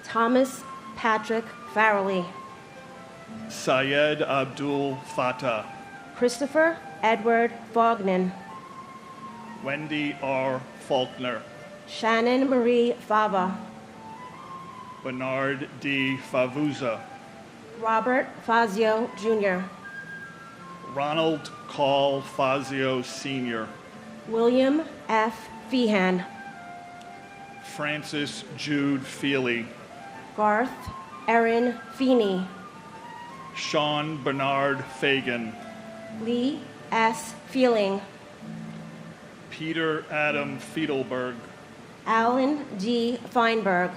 Thomas Patrick Farrelly. Syed Abdul Fattah. Christopher Edward Fognan. Wendy R. Faulkner. Shannon Marie Fava. Bernard D. Favuza. Robert Fazio Jr. Ronald Call Fazio Sr. William F. Feehan. Francis Jude Feely. Garth Erin Feeney. Sean Bernard Fagan. Lee S. Feeling. Peter Adam Fiedelberg. Alan D. Feinberg.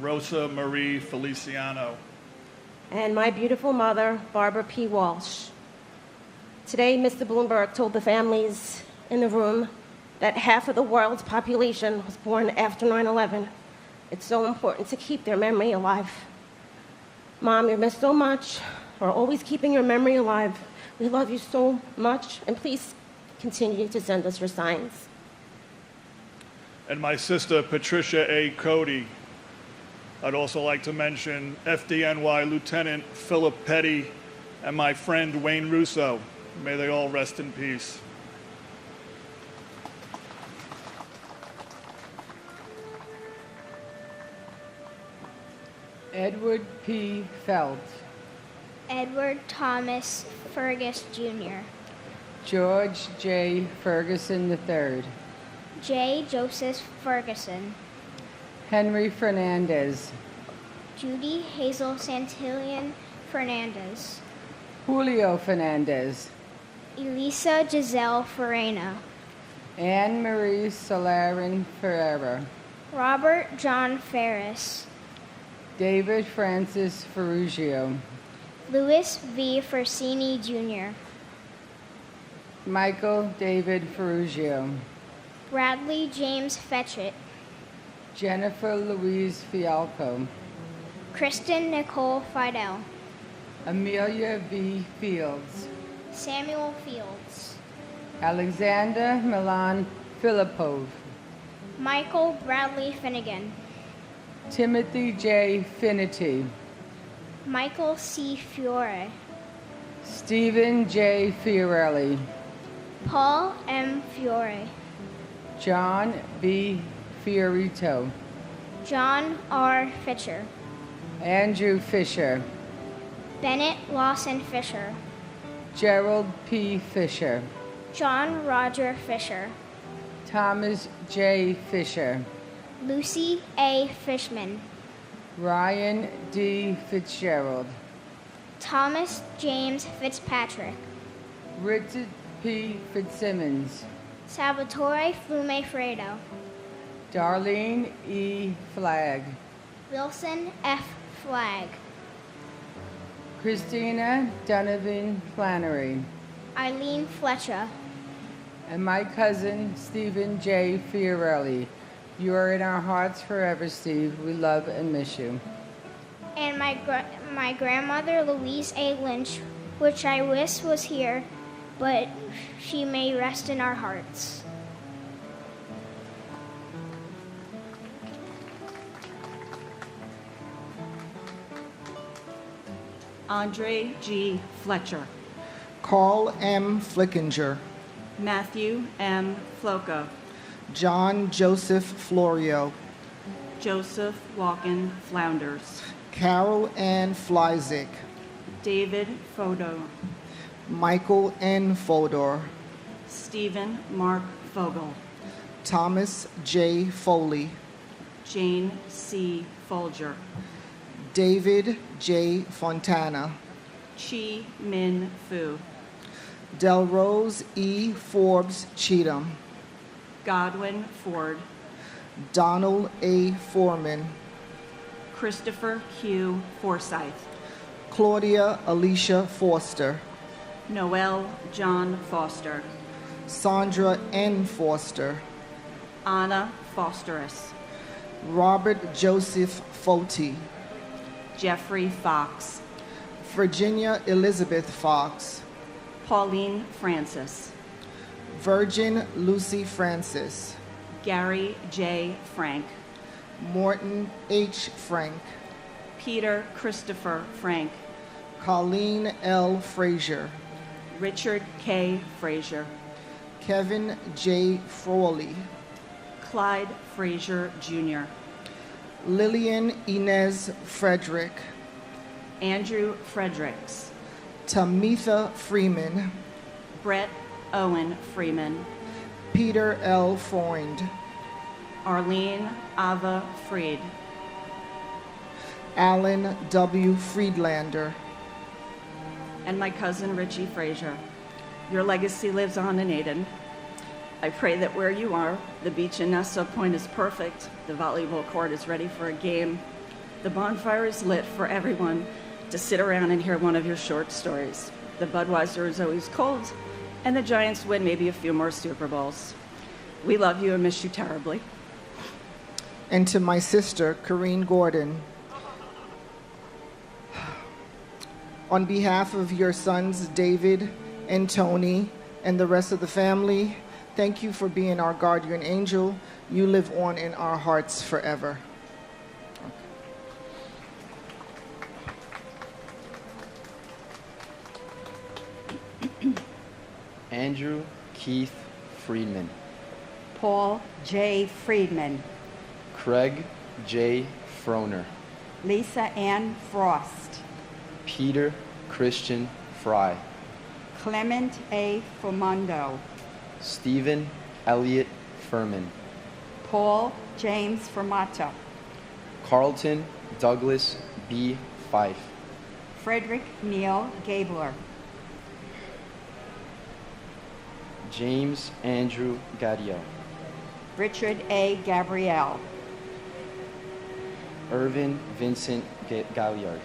Rosa Marie Feliciano. And my beautiful mother, Barbara P. Walsh. Today, Mr. Bloomberg told the families in the room that half of the world's population was born after 9/11. It's so important to keep their memory alive. Mom, you're missed so much. We're always keeping your memory alive. We love you so much, and please continue to send us your signs. And my sister, Patricia A. Cody. I'd also like to mention FDNY Lieutenant Philip Petty and my friend Wayne Russo. May they all rest in peace. Edward P. Felt. Edward Thomas Fergus Jr. George J. Ferguson III. J. Joseph Ferguson. Henry Fernandez. Judy Hazel Santillan Fernandez. Julio Fernandez. Elisa Giselle Farena. Anne Marie Solarin Ferreira. Robert John Ferris. David Francis Ferrugio. Louis V. Fersini Jr. Michael David Ferrugio. Bradley James Fetchett. Jennifer Louise Fialco. Kristen Nicole Fidel. Amelia V. Fields. Samuel Fields. Alexander Milan Filipov. Michael Bradley Finnegan. Timothy J. Finity. Michael C. Fiore. Stephen J. Fiorelli. Paul M. Fiore. John B. Fiorito. John R. Fisher. Andrew Fisher. Bennett Lawson Fisher. Gerald P. Fisher. John Roger Fisher. Thomas J. Fisher. Lucy A. Fishman. Ryan D. Fitzgerald. Thomas James Fitzpatrick. Richard P. Fitzsimmons. Salvatore Flume Fredo. Darlene E. Flagg. Wilson F. Flagg. Christina Donovan Flannery. Eileen Fletcher. And my cousin, Stephen J. Fiorelli. You are in our hearts forever, Steve. We love and miss you. And my grandmother, Louise A. Lynch, which I wish was here, but she may rest in our hearts. Andre G. Fletcher. Carl M. Flickinger. Matthew M. Floco. John Joseph Florio. Joseph Walken Flounders. Carol Ann Flyzik. David Fodor. Michael N. Fodor. Stephen Mark Fogel. Thomas J. Foley. Jane C. Folger. David J. Fontana. Chi Min Fu. Delrose E. Forbes Cheatham. Godwin Ford. Donald A. Foreman. Christopher Q. Forsyth. Claudia Alicia Foster. Noel John Foster. Sandra N. Foster. Anna Fosterus. Robert Joseph Foti. Jeffrey Fox. Virginia Elizabeth Fox. Pauline Francis. Virgin Lucy Francis. Gary J. Frank. Morton H. Frank. Peter Christopher Frank. Colleen L. Frazier. Richard K. Frazier. Kevin J. Frawley. Clyde Frazier Jr. Lillian Inez Frederick. Andrew Fredericks. Tamitha Freeman. Brett Owen Freeman. Peter L. Freund. Arlene Ava Fried. Alan W. Friedlander. And my cousin Richie Frazier. Your legacy lives on in Aden. I pray that where you are, the beach in Nassau Point is perfect, the volleyball court is ready for a game, the bonfire is lit for everyone to sit around and hear one of your short stories. The Budweiser is always cold, and the Giants win maybe a few more Super Bowls. We love you and miss you terribly. And to my sister, Corrine Gordon, on behalf of your sons, David and Tony, and the rest of the family, thank you for being our guardian angel. You live on in our hearts forever. Andrew Keith Friedman. Paul J. Friedman. Craig J. Froner. Lisa Ann Frost. Peter Christian Fry. Clement A. Formondo. Stephen Elliott Furman. Paul James Formato. Carlton Douglas B. Fife. Frederick Neil Gabler. James Andrew Gadio. Richard A. Gabrielle. Irvin Vincent Galliard.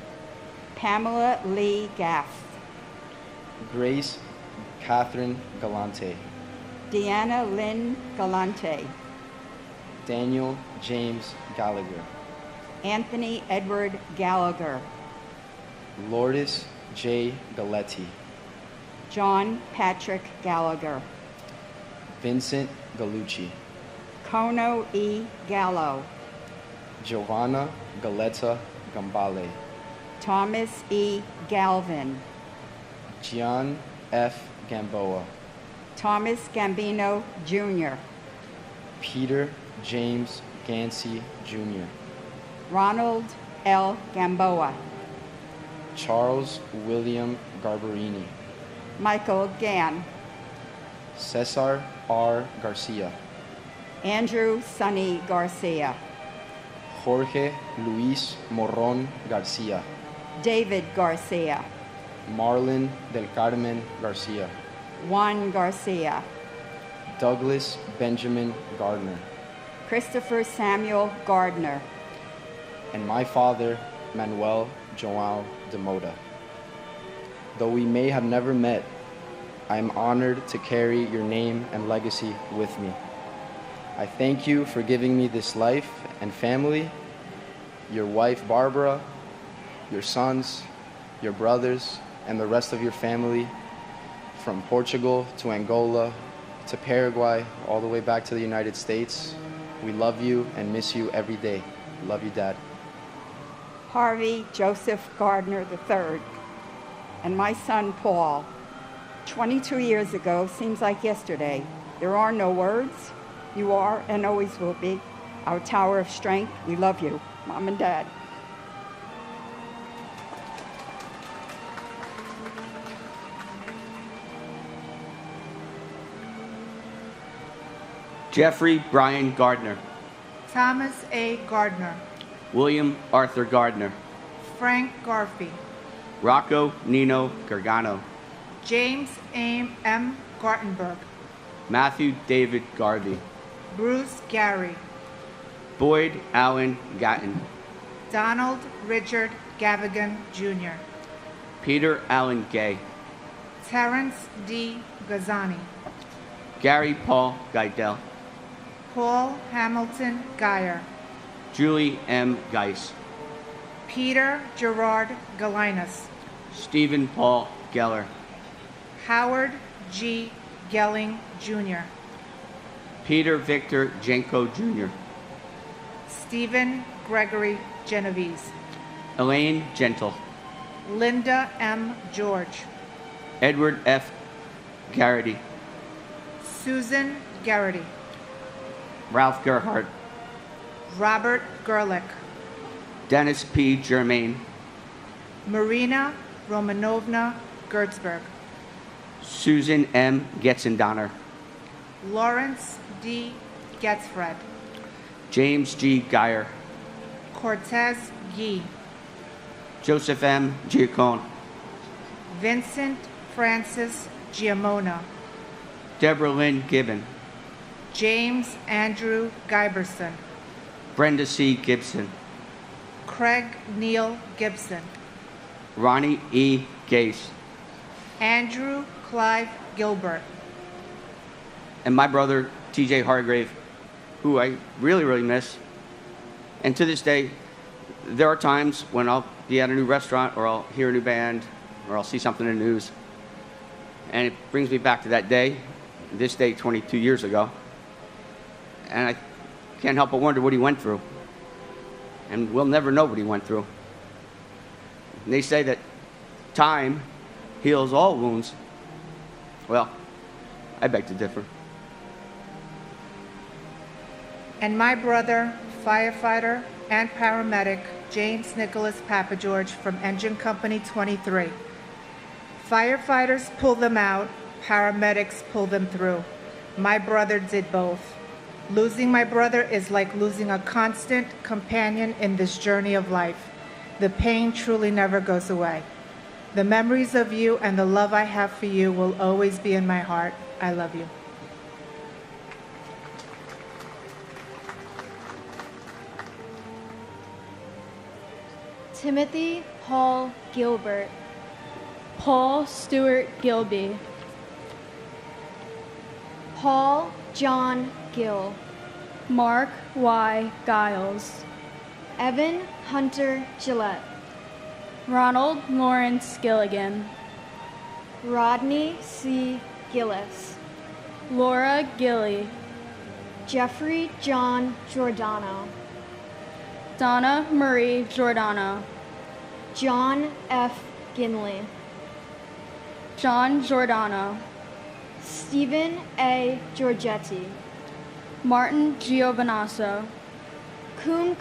Pamela Lee Gaff. Grace Catherine Galante. Deanna Lynn Galante. Daniel James Gallagher. Anthony Edward Gallagher. Lourdes J. Galetti. John Patrick Gallagher. Vincent Gallucci. Kono E. Gallo. Giovanna Galetta Gambale. Thomas E. Galvin. Gian F. Gamboa. Thomas Gambino Jr. Peter James Gansey Jr. Ronald L. Gamboa. Charles William Garbarini. Michael Gann. Cesar R. Garcia. Andrew Sonny Garcia. Jorge Luis Morron Garcia. David Garcia. Marlon del Carmen Garcia. Juan Garcia. Douglas Benjamin Gardner, Christopher Samuel Gardner, and my father, Manuel Joao de Moda. Though we may have never met, I am honored to carry your name and legacy with me. I thank you for giving me this life and family, your wife Barbara, your sons, your brothers, and the rest of your family, from Portugal to Angola to Paraguay, all the way back to the United States. We love you and miss you every day. Love you, Dad. Harvey Joseph Gardner III, and my son Paul. 22 years ago, seems like yesterday. There are no words. You are and always will be our tower of strength. We love you, Mom and Dad. Jeffrey Brian Gardner, Thomas A. Gardner, William Arthur Gardner, Frank Garfey, Rocco Nino Gargano, James M. Gartenberg, Matthew David Garvey, Bruce Gary, Boyd Allen Gatton, Donald Richard Gavigan Jr., Peter Allen Gay, Terrence D. Gazzani, Gary Paul Geidel, Paul Hamilton Geyer, Julie M. Geis, Peter Gerard Galinas, Stephen Paul Geller, Howard G. Gelling Jr., Peter Victor Jenko Jr., Stephen Gregory Genovese, Elaine Gentle, Linda M. George, Edward F. Garrity, Susan Garrity, Ralph Gerhardt, Robert Gerlich, Dennis P. Germain, Marina Romanovna Gertzberg, Susan M. Getzendoner, Lawrence D. Getzfred, James G. Geyer, Cortez Gee, Joseph M. Giacone, Vincent Francis Giamona, Deborah Lynn Gibbon, James Andrew Giberson, Brenda C. Gibson, Craig Neil Gibson, Ronnie E. Gase, Andrew Clive Gilbert, and my brother T.J. Hargrave, who I really, really miss. And to this day, there are times when I'll be at a new restaurant or I'll hear a new band or I'll see something in the news. And it brings me back to that day, this day 22 years ago. And I can't help but wonder what he went through. And we'll never know what he went through. And they say that time heals all wounds. Well, I beg to differ. and my brother, firefighter and paramedic James Nicholas Papageorge from Engine Company 23. Firefighters pull them out, paramedics pull them through. My brother did both. Losing my brother is like losing a constant companion in this journey of life. The pain truly never goes away. The memories of you and the love I have for you will always be in my heart. I love you. Timothy Paul Gilbert, Paul Stewart Gilby, Paul John Gill, Mark Y. Giles, Evan Hunter Gillette, Ronald Lawrence Gilligan, Rodney C. Gillis, Laura Gilly, Jeffrey John Giordano, Donna Marie Giordano, John F. Ginley, John Giordano, Stephen A. Giorgetti, Martin Giovanasso, Cum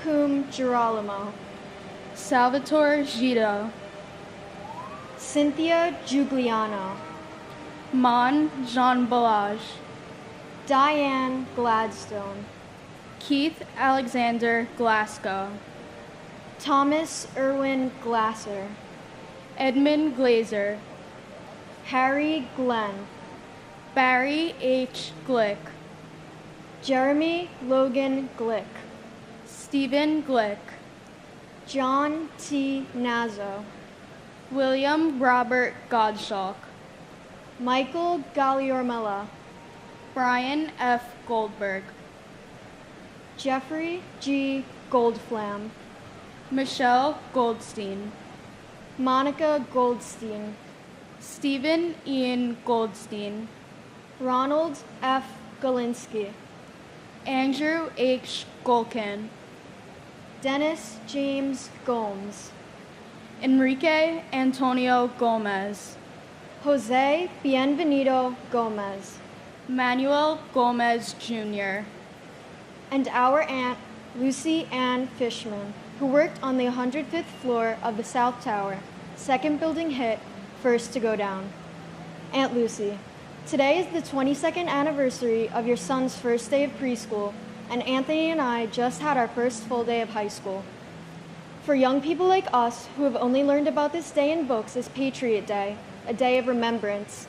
Girolamo, Salvatore Gito, Cynthia Giugliano, Mon Jean Balage, Diane Gladstone, Keith Alexander Glasgow, Thomas Irwin Glasser, Edmund Glazer, Harry Glenn, Barry H. Glick, Jeremy Logan Glick, Stephen Glick, John T. Nazo, William Robert Godshalk, Michael Galliormella, Brian F. Goldberg, Jeffrey G. Goldflam, Michelle Goldstein, Monica Goldstein, Stephen Ian Goldstein, Ronald F. Galinsky, Andrew H. Golkin, Dennis James Gomes, Enrique Antonio Gomez, Jose Bienvenido Gomez, Manuel Gomez Jr., and our aunt, Lucy Ann Fishman, who worked on the 105th floor of the South Tower, second building hit, first to go down. Aunt Lucy, today is the 22nd anniversary of your son's first day of preschool, and Anthony and I just had our first full day of high school. For young people like us who have only learned about this day in books as Patriot Day, a day of remembrance,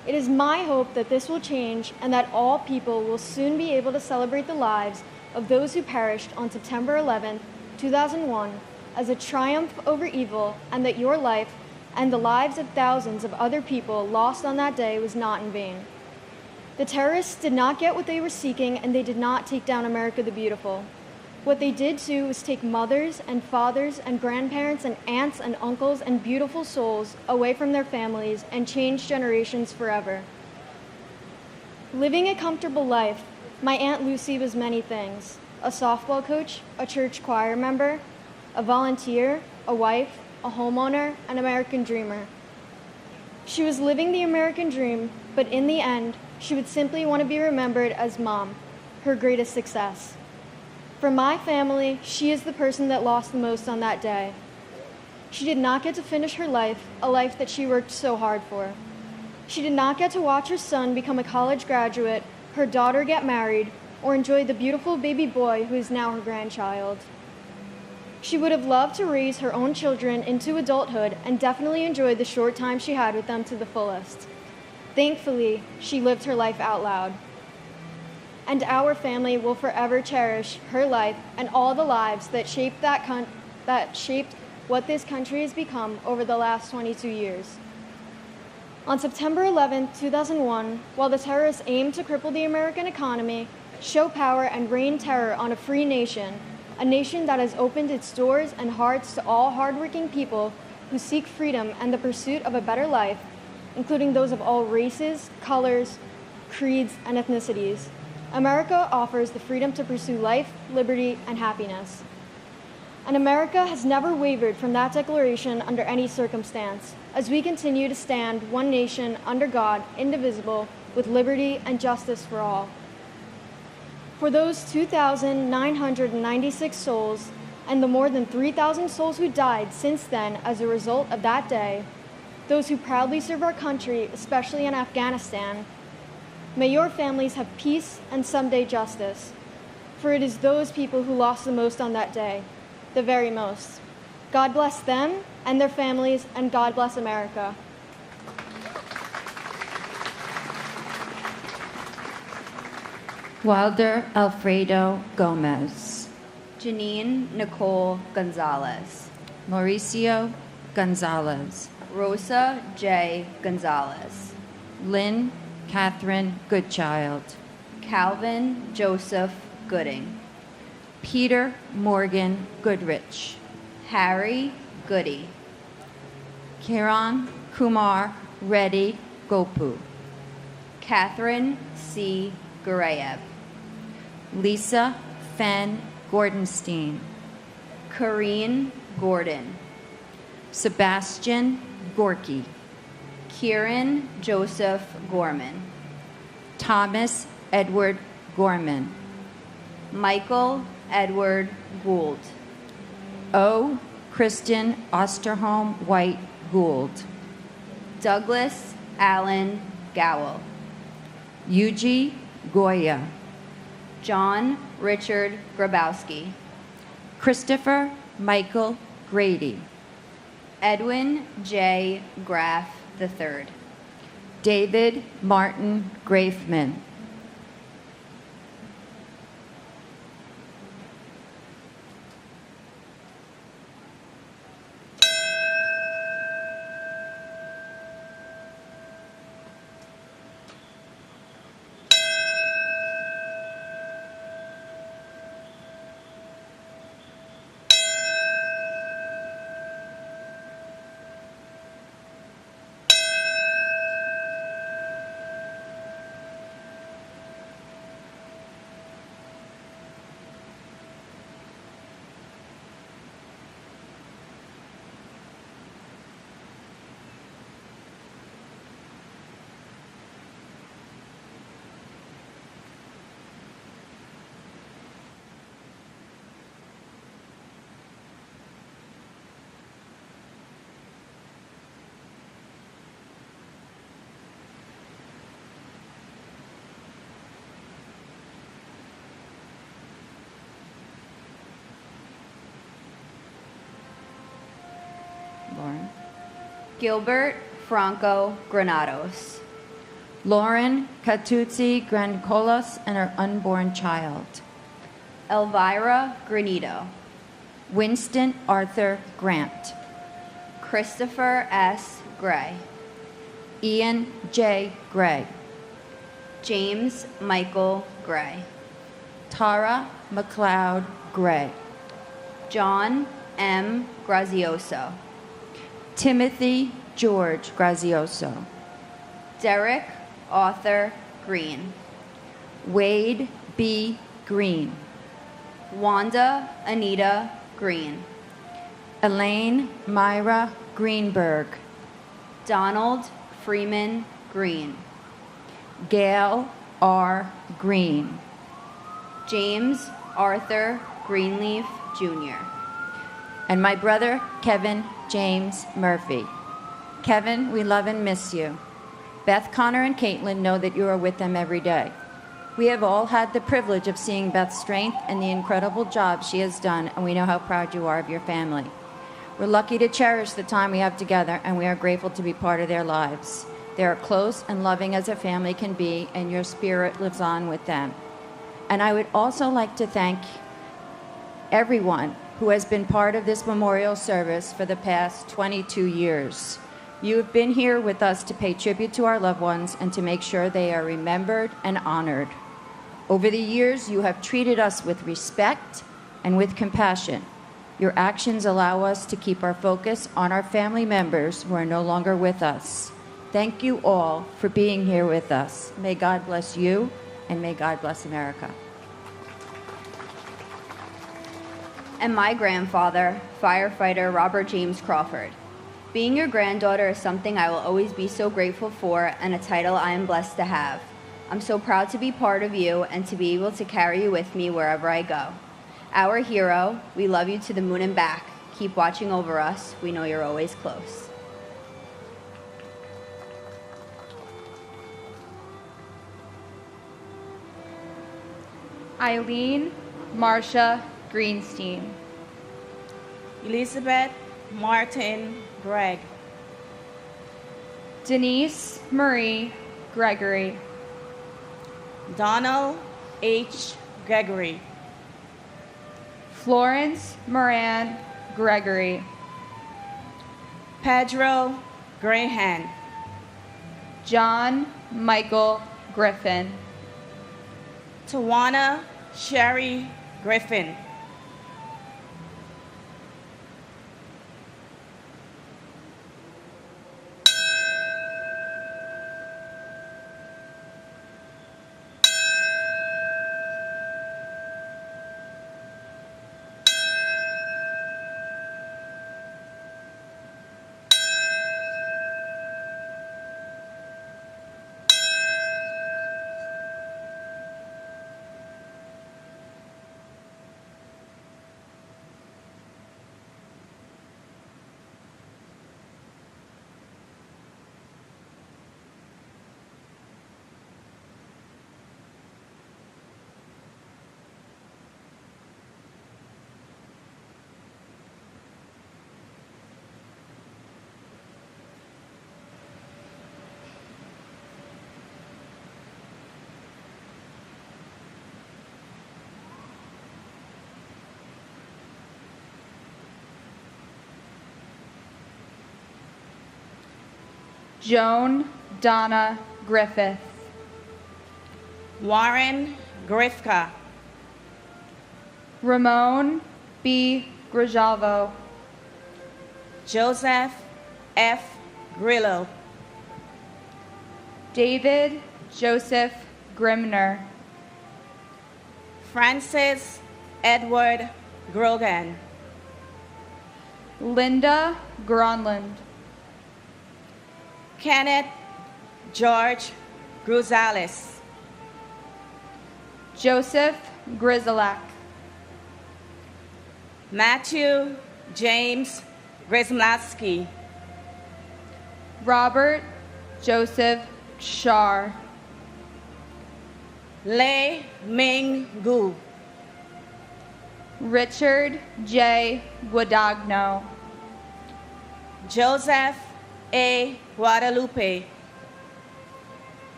it is my hope that this will change and that all people will soon be able to celebrate the lives of those who perished on September 11, 2001, as a triumph over evil, and that your life and the lives of thousands of other people lost on that day was not in vain. The terrorists did not get what they were seeking, and they did not take down America the Beautiful. What they did do was take mothers and fathers and grandparents and aunts and uncles and beautiful souls away from their families and change generations forever. Living a comfortable life, my Aunt Lucy was many things: a softball coach, a church choir member, a volunteer, a wife, a homeowner, an American dreamer. She was living the American dream, but in the end, she would simply want to be remembered as Mom, her greatest success. For my family, she is the person that lost the most on that day. She did not get to finish her life, a life that she worked so hard for. She did not get to watch her son become a college graduate, her daughter get married, or enjoy the beautiful baby boy who is now her grandchild. She would have loved to raise her own children into adulthood and definitely enjoy the short time she had with them to the fullest. Thankfully, she lived her life out loud. And our family will forever cherish her life and all the lives that shaped what this country has become over the last 22 years. On September 11, 2001, while the terrorists aimed to cripple the American economy, show power, and rain terror on a free nation, a nation that has opened its doors and hearts to all hardworking people who seek freedom and the pursuit of a better life, including those of all races, colors, creeds, and ethnicities, America offers the freedom to pursue life, liberty, and happiness. And America has never wavered from that declaration under any circumstance, as we continue to stand one nation under God, indivisible, with liberty and justice for all. For those 2,996 souls and the more than 3,000 souls who died since then as a result of that day, those who proudly serve our country, especially in Afghanistan, may your families have peace and someday justice, for it is those people who lost the most on that day, the very most. God bless them and their families, and God bless America. Wilder Alfredo Gomez, Janine Nicole Gonzalez, Mauricio Gonzalez, Rosa J. Gonzalez, Lynn Catherine Goodchild, Calvin Joseph Gooding, Peter Morgan Goodrich, Harry Goody, Kiran Kumar Reddy Gopu, Catherine C. Gurayev, Lisa Fenn Gordenstein, Corrine Gordon, Sebastian Gorky, Kieran Joseph Gorman, Thomas Edward Gorman, Michael Edward Gould, O. Kristen Osterholm White Gould, Douglas Allen Gowell, Yuji Goya, John Richard Grabowski, Christopher Michael Grady, Edwin J. Graff III, David Martin Grafman, Gilbert Franco Granados. Lauren Catuzzi Grancolas and her unborn child. Elvira Granito. Winston Arthur Grant. Christopher S. Gray. Ian J. Gray. James Michael Gray. Tara McLeod Gray. John M. Grazioso. Timothy George Grazioso. Derek Arthur Green. Wade B. Green. Wanda Anita Green. Elaine Myra Greenberg. Donald Freeman Green. Gail R. Green. James Arthur Greenleaf Jr. And my brother, Kevin James Murphy. Kevin, we love and miss you. Beth, Connor, and Caitlin know that you are with them every day. We have all had the privilege of seeing Beth's strength and the incredible job she has done, and we know how proud you are of your family. We're lucky to cherish the time we have together, and we are grateful to be part of their lives. They are close and loving as a family can be, and your spirit lives on with them. And I would also like to thank everyone who has been part of this memorial service for the past 22 years. You have been here with us to pay tribute to our loved ones and to make sure they are remembered and honored. Over the years, you have treated us with respect and with compassion. Your actions allow us to keep our focus on our family members who are no longer with us. Thank you all for being here with us. May God bless you, and may God bless America. And my grandfather, firefighter Robert James Crawford. Being your granddaughter is something I will always be so grateful for, and a title I am blessed to have. I'm so proud to be part of you and to be able to carry you with me wherever I go. Our hero, we love you to the moon and back. Keep watching over us. We know you're always close. Eileen Marcia Greenstein. Elizabeth Martin Gregg. Denise Marie Gregory. Donald H. Gregory. Florence Moran Gregory. Pedro Graham. John Michael Griffin. Tawana Sherry Griffin. Joan Donna Griffith. Warren Grifka. Ramon B. Grijalvo. Joseph F. Grillo. David Joseph Grimner. Francis Edward Grogan. Linda Gronland. Kenneth George Gruzales. Joseph Grizelak. Matthew James Grismlatsky. Robert Joseph Shar. Lei Ming Gu. Richard J. Guadagno. Joseph A. Guadalupe.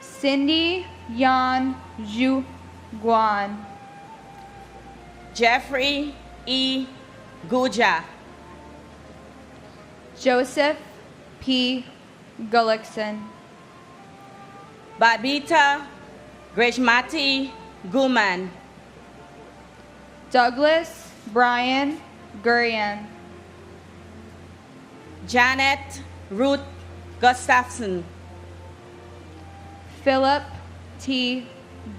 Cindy Yan Zhu Guan. Jeffrey E. Guja. Joseph P. Gullickson. Babita Greshmati Guman. Douglas Brian Gurian. Janet Ruth Gustafson. Philip T.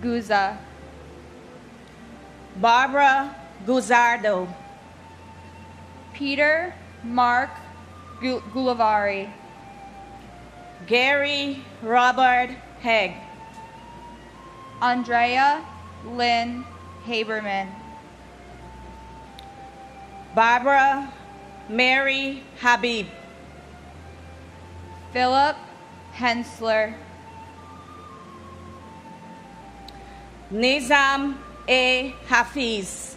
Guza. Barbara Guzardo. Peter Mark Gulavari. Gary Robert Hegg. Andrea Lynn Haberman. Barbara Mary Habib. Philip Hensler. Nizam A. Hafiz.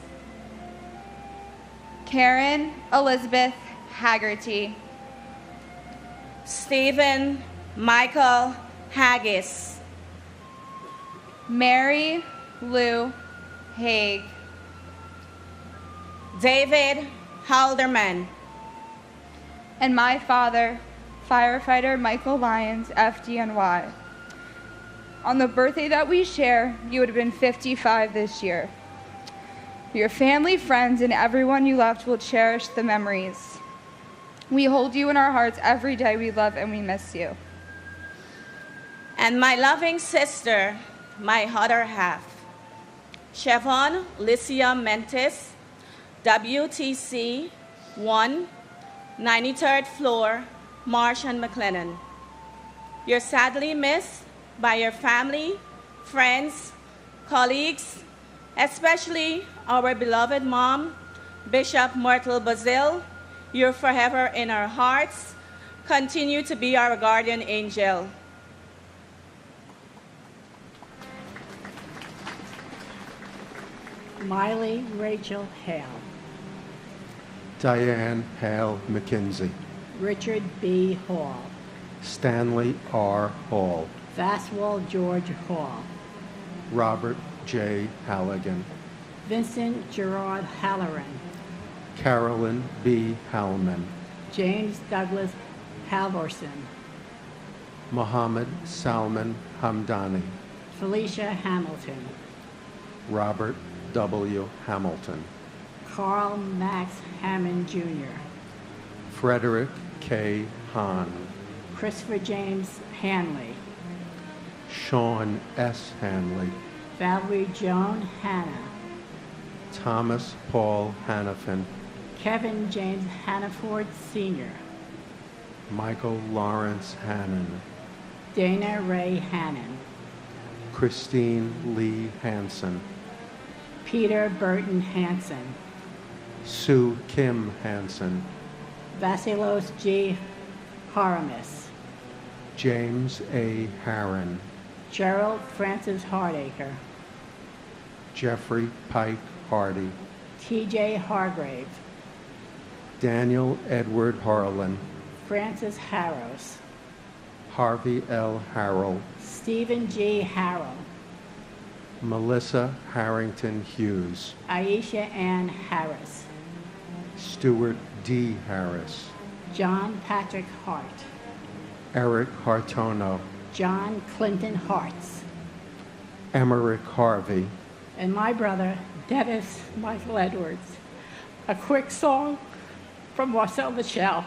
Karen Elizabeth Haggerty. Stephen Michael Haggis. Mary Lou Haig. David Halderman. And my father, firefighter Michael Lyons, FDNY. On the birthday that we share, you would have been 55 this year. Your family, friends, and everyone you loved will cherish the memories. We hold you in our hearts every day. We love and we miss you. And my loving sister, my other half, Chevon Licia Mentis, WTC 1, 93rd floor, Marsh and McLennan. You're sadly missed by your family, friends, colleagues, especially our beloved mom, Bishop Myrtle Bazil. You're forever in our hearts. Continue to be our guardian angel. Miley Rachel Hale. Diane Hale McKinsey. Richard B. Hall. Stanley R. Hall. Vaswell George Hall. Robert J. Halligan. Vincent Gerard Halloran. Carolyn B. Hallman. James Douglas Halvorson. Mohammed Salman Hamdani. Felicia Hamilton. Robert W. Hamilton. Carl Max Hammond Jr. Frederick K. Hahn. Christopher James Hanley. Sean S. Hanley. Valerie Joan Hanna. Thomas Paul Hannafin. Kevin James Hannaford Sr. Michael Lawrence Hannon. Dana Ray Hannon. Christine Lee Hansen. Peter Burton Hansen. Sue Kim Hansen. Vasilos G. Haramis. James A. Harron. Gerald Francis Hardacre. Jeffrey Pike Hardy. T.J. Hargrave. Daniel Edward Harlan. Francis Harrows. Harvey L. Harrell. Stephen G. Harrell. Melissa Harrington Hughes. Aisha Ann Harris. Stuart D. Harris. John Patrick Hart. Eric Hartono. John Clinton Hartz. Emmerich Harvey. And my brother, Dennis Michael Edwards. A quick song from Marcel Michel.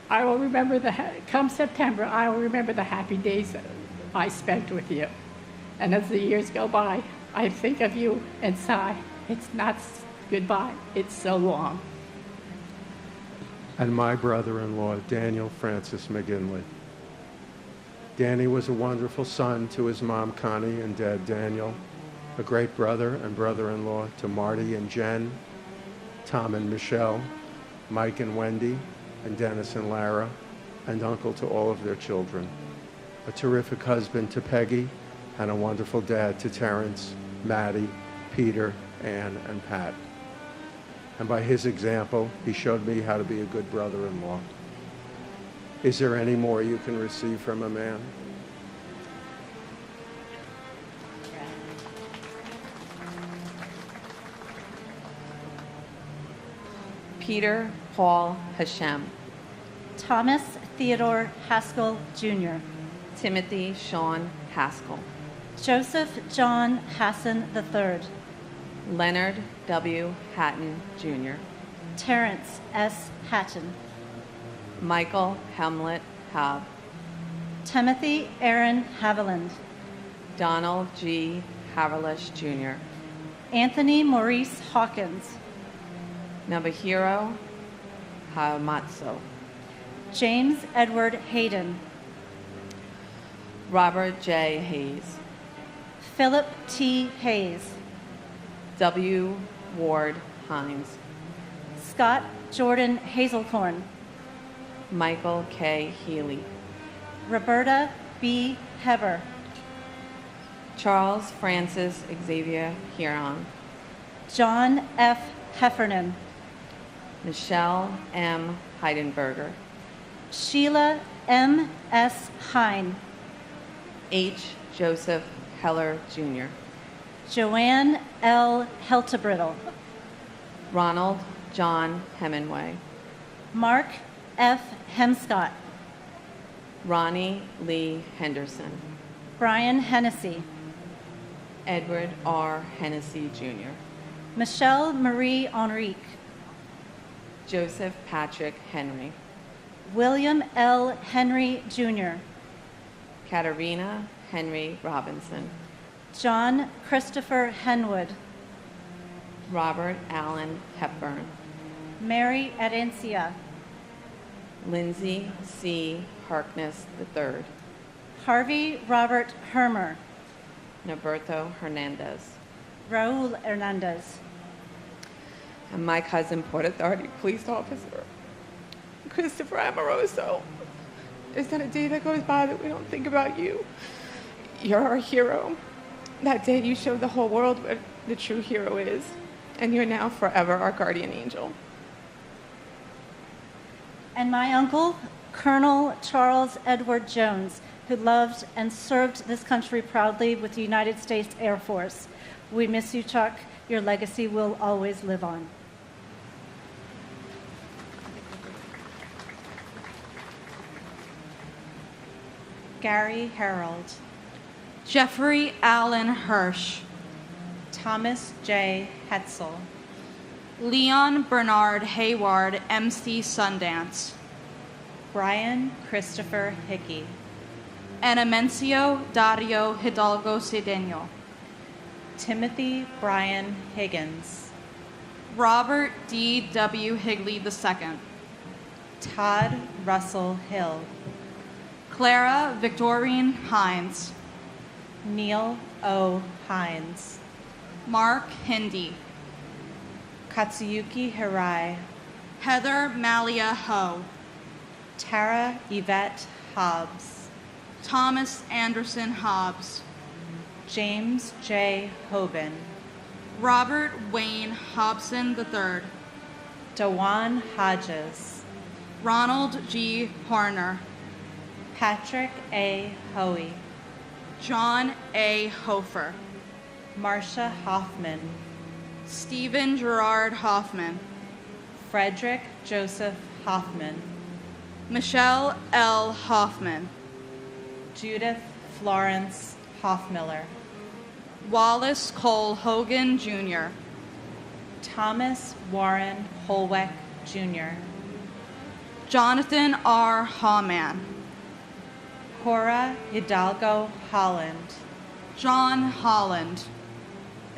I will remember come September, I will remember the happy days that I spent with you. And as the years go by, I think of you and sigh, it's not goodbye, it's so long. And my brother-in-law, Daniel Francis McGinley. Danny was a wonderful son to his mom, Connie, and dad, Daniel, a great brother and brother-in-law to Marty and Jen, Tom and Michelle, Mike and Wendy, and Dennis and Lara, and uncle to all of their children. A terrific husband to Peggy, and a wonderful dad to Terrence, Maddie, Peter, Ann, and Pat. And by his example, he showed me how to be a good brother-in-law. Is there any more you can receive from a man? Peter Paul Hashem. Thomas Theodore Haskell, Jr. Timothy Sean Haskell. Joseph John Hassan III. Leonard W. Hatton, Jr. Terrence S. Hatton. Michael Hamlet Habb. Timothy Aaron Haviland. Donald G. Haverlish, Jr. Anthony Maurice Hawkins. Nobuhiro Hayamatsu. James Edward Hayden. Robert J. Hayes. Philip T. Hayes. W. Ward Hines. Scott Jordan Hazelcorn. Michael K. Healy. Roberta B. Heber. Charles Francis Xavier Huron. John F. Heffernan. Michelle M. Heidenberger. Sheila M. S. Hine. H. Joseph Heller, Jr. Joanne L. Heltebrittle. Ronald John Hemingway. Mark F. Hemscott. Ronnie Lee Henderson. Brian Hennessy. Edward R. Hennessy, Jr. Michelle Marie Enrique. Joseph Patrick Henry. William L. Henry, Jr. Katarina Henry Robinson. John Christopher Henwood. Robert Allen Hepburn. Mary Adencia. Lindsay C. Harkness III. Harvey Robert Hermer. Norberto Hernandez. Raul Hernandez. And my cousin, Port Authority Police Officer, Christopher Amoroso. Is that a day that goes by that we don't think about you? You're our hero. That day you showed the whole world what the true hero is, and you're now forever our guardian angel. And my uncle, Colonel Charles Edward Jones, who loved and served this country proudly with the United States Air Force. We miss you, Chuck. Your legacy will always live on. Gary Harold. Jeffrey Allen Hirsch. Thomas J. Hetzel. Leon Bernard Hayward, MC Sundance. Brian Christopher Hickey. Anamencio Dario Hidalgo Cedeno. Timothy Brian Higgins. Robert D. W. Higley II. Todd Russell Hill. Clara Victorine Hines. Neil O. Hines. Mark Hindi. Katsuyuki Hirai. Heather Malia Ho. Tara Yvette Hobbs. Thomas Anderson Hobbs. James J. Hoban. Robert Wayne Hobson III. Dewan Hodges. Ronald G. Horner. Patrick A. Hoey. John A. Hofer. Marcia Hoffman. Stephen Gerard Hoffman. Frederick Joseph Hoffman. Michelle L. Hoffman. Judith Florence Hoffmiller. Wallace Cole Hogan, Jr. Thomas Warren Holweck, Jr. Jonathan R. Hawman. Cora Hidalgo Holland. John Holland.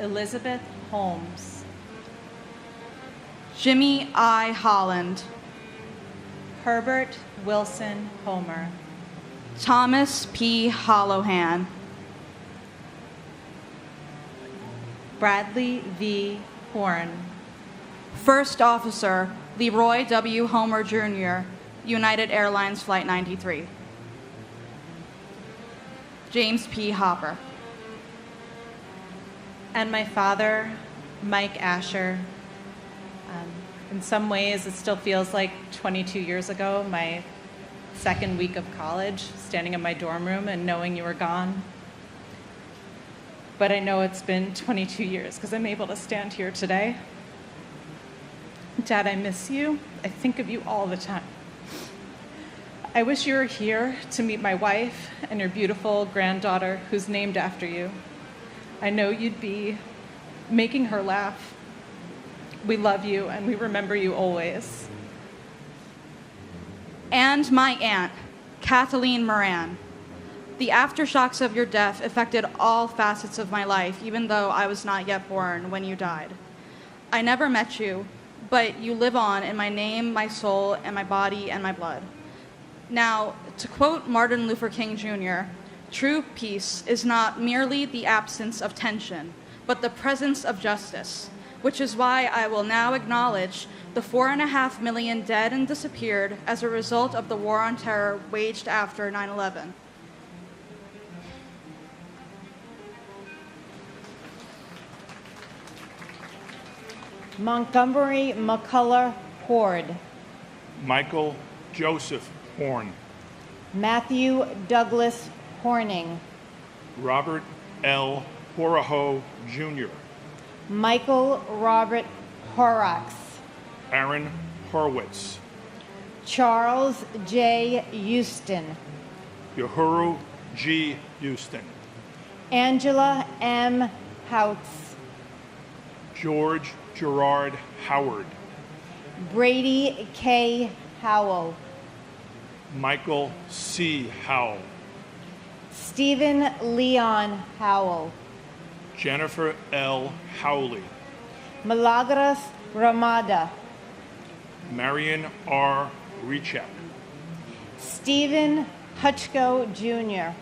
Elizabeth Holmes. Jimmy I. Holland. Herbert Wilson Homer. Thomas P. Hollowhan. Bradley V. Horn. First Officer Leroy W. Homer, Jr., United Airlines Flight 93. James P. Hopper. And my father, Mike Asher. In some ways, it still feels like 22 years ago. My second week of college, standing in my dorm room and knowing you were gone. But I know it's been 22 years because I'm able to stand here today. Dad, I miss you. I think of you all the time. I wish you were here to meet my wife and your beautiful granddaughter who's named after you. I know you'd be making her laugh. We love you and we remember you always. And my aunt, Kathleen Moran. The aftershocks of your death affected all facets of my life, even though I was not yet born when you died. I never met you, but you live on in my name, my soul, and my body and my blood. Now, to quote Martin Luther King Jr., true peace is not merely the absence of tension, but the presence of justice, which is why I will now acknowledge the 4.5 million dead and disappeared as a result of the war on terror waged after 9/11. Montgomery McCullough Horde. Michael Joseph Horn. Matthew Douglas Horning. Robert L. Horaho Jr. Michael Robert Horrocks. Aaron Horwitz. Charles J. Houston. Uhuru G. Houston. Angela M. Houts. George Gerard Howard. Brady K. Howell. Michael C. Howell. Stephen Leon Howell. Jennifer L. Howley. Milagros Ramada. Marion R. Rechek. Stephen Hutchko Jr.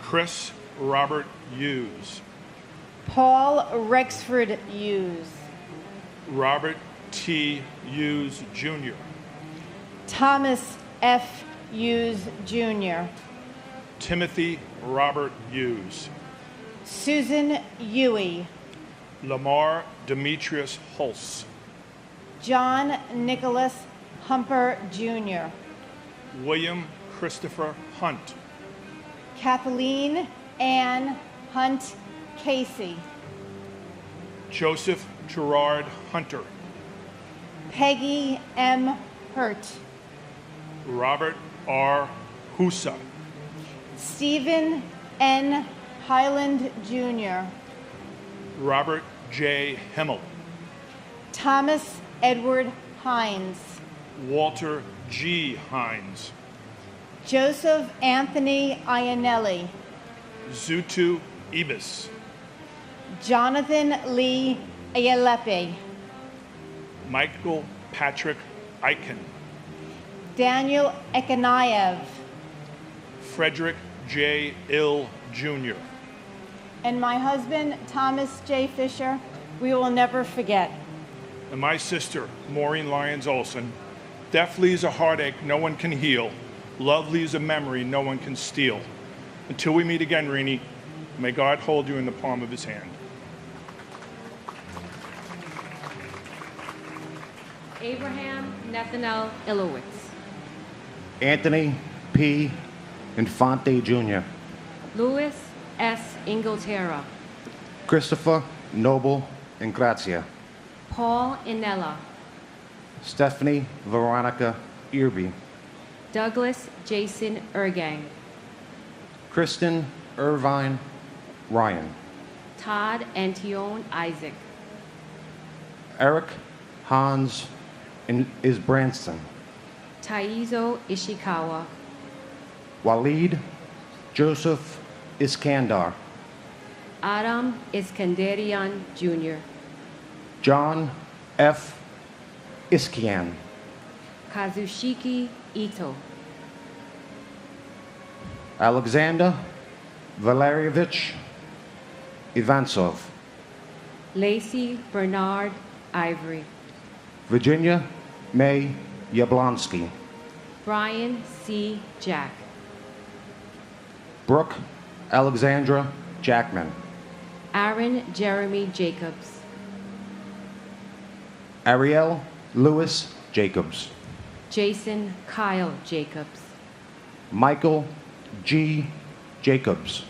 Chris Robert Hughes. Paul Rexford Hughes. Robert T. Hughes Jr. Thomas F. Hughes Jr. Timothy Robert Hughes. Susan Huey. Lamar Demetrius Hulse. John Nicholas Humper Jr. William Christopher Hunt. Kathleen Ann Hunt Casey. Joseph Gerard Hunter. Peggy M. Hurt. Robert R. Husa. Stephen N. Highland Jr. Robert J. Himmel. Thomas Edward Hines. Walter G. Hines. Joseph Anthony Iannelli. Zutu Ibis. Jonathan Lee Ayalepe. Michael Patrick Eichen. Daniel Ekanayev. Frederick J. Ill Jr. And my husband, Thomas J. Fisher, we will never forget. And my sister, Maureen Lyons Olson. Death leaves a heartache no one can heal. Love leaves a memory no one can steal. Until we meet again, Rini, may God hold you in the palm of his hand. Abraham Nathaniel Ilowitz. Anthony P. Infante Jr. Louis S. Inglaterra. Christopher Noble Ingrazia. Paul Inella. Stephanie Veronica Irby. Douglas Jason Ergang. Kristen Irvine Ryan. Todd Antione Isaac. Eric Hans Isbranson. Taizo Ishikawa. Walid Joseph Iskandar. Adam Iskandarian Jr. John F. Iskian. Kazushiki Ito. Alexander Valerievich Ivansov. Lacey Bernard Ivory. Virginia May Yablonsky. Brian C. Jack. Brooke Alexandra Jackman. Aaron Jeremy Jacobs. Ariel Lewis Jacobs. Jason Kyle Jacobs, Michael G. Jacobs,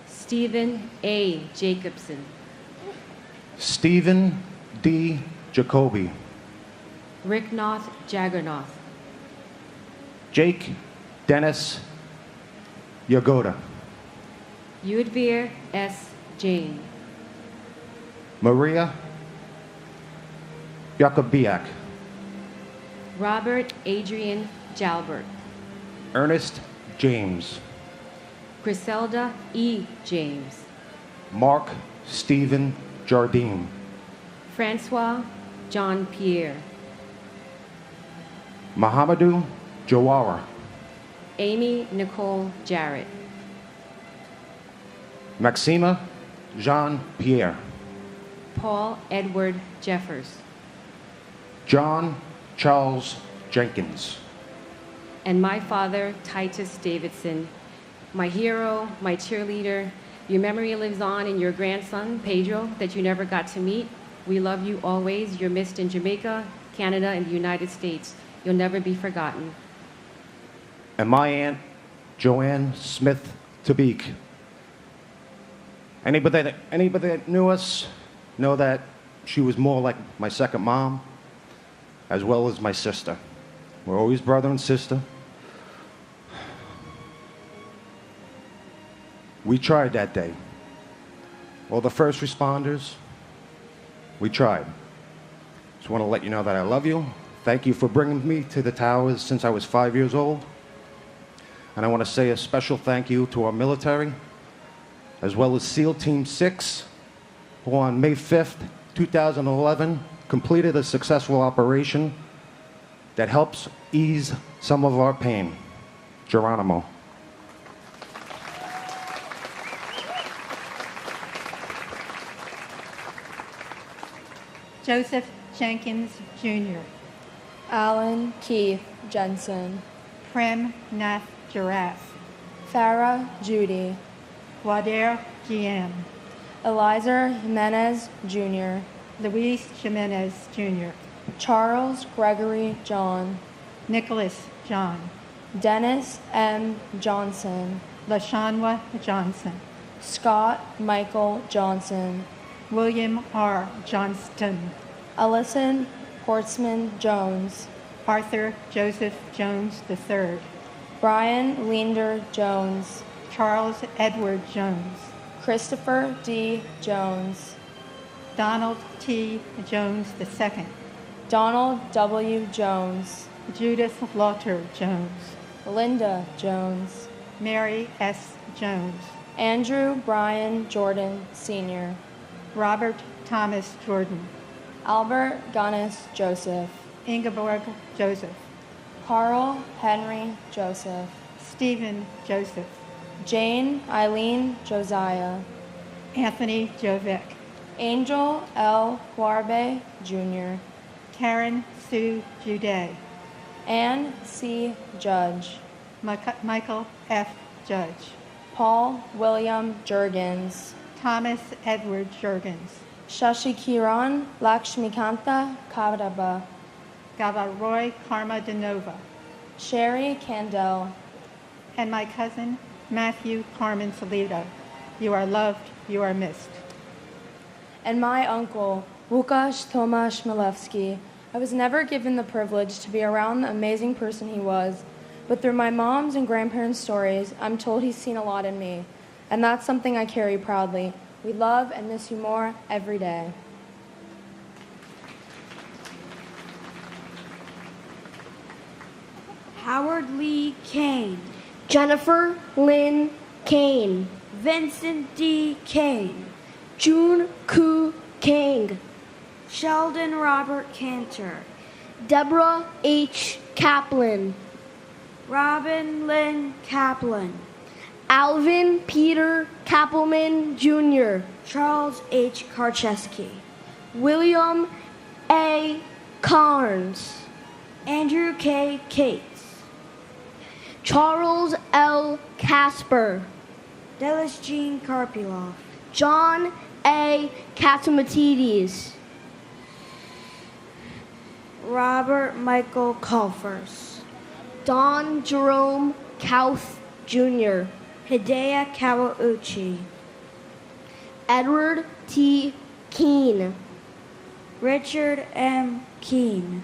Stephen A. Jacobson, Stephen D. Jacoby, Ricknoth Jaggernoth, Jake Dennis Yagoda, Yudvir S. Jane, Maria Jacobiak, Robert Adrian Jalbert, Ernest James, Griselda E. James, Mark Stephen Jardine, Francois John Pierre, Muhammadu Jawara, Amy Nicole Jarrett, Maxima Jean Pierre, Paul Edward Jeffers, John Charles Jenkins, and my father, Titus Davidson, my hero, my cheerleader. Your memory lives on in your grandson, Pedro, that you never got to meet. We love you always. You're missed in Jamaica, Canada, and the United States. You'll never be forgotten. and my aunt, Joanne Smith Tabik. Anybody that knew us know that she was more like my second mom, as well as my sister. We're always brother and sister. We tried that day. All the first responders, we tried. Just want to let you know that I love you. Thank you for bringing me to the towers since I was 5 years old. And I want to say a special thank you to our military, as well as SEAL Team 6, who on May 5th, 2011, completed a successful operation that helps ease some of our pain. Geronimo. Joseph Jenkins Jr., Alan Keith Jensen, Prem Nath Giraffe, Farah Judy, Wader GM, Eliza Jimenez Jr., Luis Jimenez Jr., Charles Gregory John, Nicholas John, Dennis M. Johnson, LaShawnwa Johnson, Scott Michael Johnson, William R. Johnston, Ellison Hortzman Jones, Arthur Joseph Jones III, Brian Leander Jones, Charles Edward Jones, Christopher D. Jones, Donald T. Jones II, Donald W. Jones, Judith Lauter Jones, Linda Jones, Mary S. Jones, Andrew Brian Jordan Sr., Robert Thomas Jordan, Albert Gunnis Joseph, Ingeborg Joseph, Carl Henry Joseph, Stephen Joseph, Jane Eileen Josiah, Anthony Jovic, Angel L. Huarbe Jr., Karen Sue Jude, Ann C. Judge, Michael F. Judge, Paul William Jurgens, Thomas Edward Jurgens, Shashikiran Lakshmikanta Kavaraba, Gavaroy Karma Denova, Sherry Candell, and my cousin Matthew Carmen Salido. You are loved, you are missed. And my uncle, Łukasz Tomasz Milewski. I was never given the privilege to be around the amazing person he was, but through my mom's and grandparents' stories, I'm told he's seen a lot in me, and that's something I carry proudly. We love and miss you more every day. Howard Lee Kane, Jennifer Lynn Kane, Vincent D. Kane, June Koo Kang, Sheldon Robert Cantor, Deborah H. Kaplan, Robin Lynn Kaplan, Alvin Peter Kappelman Jr., Charles H. Karcheski, William A. Carnes, Andrew K. Cates, Charles L. Casper, Delis Jean Karpilov, John A. Katamatides, Robert Michael Kalfers. Don Jerome Kauth Jr., Hideo Kawauchi. Edward T. Keene, Richard M. Keene.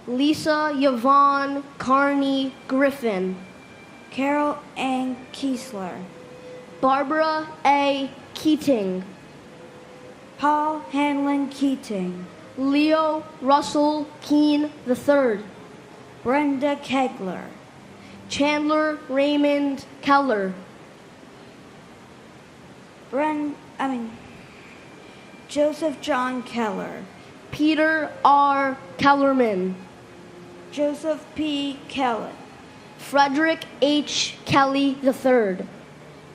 Lisa Yvonne Carney Griffin, Carol Ann Kiesler. Barbara A. Keating, Paul Hanlon Keating. Leo Russell Keene III, Brenda Kegler. Chandler Raymond Keller, Joseph John Keller. Peter R. Kellerman, Joseph P. Kelly. Frederick H. Kelly III,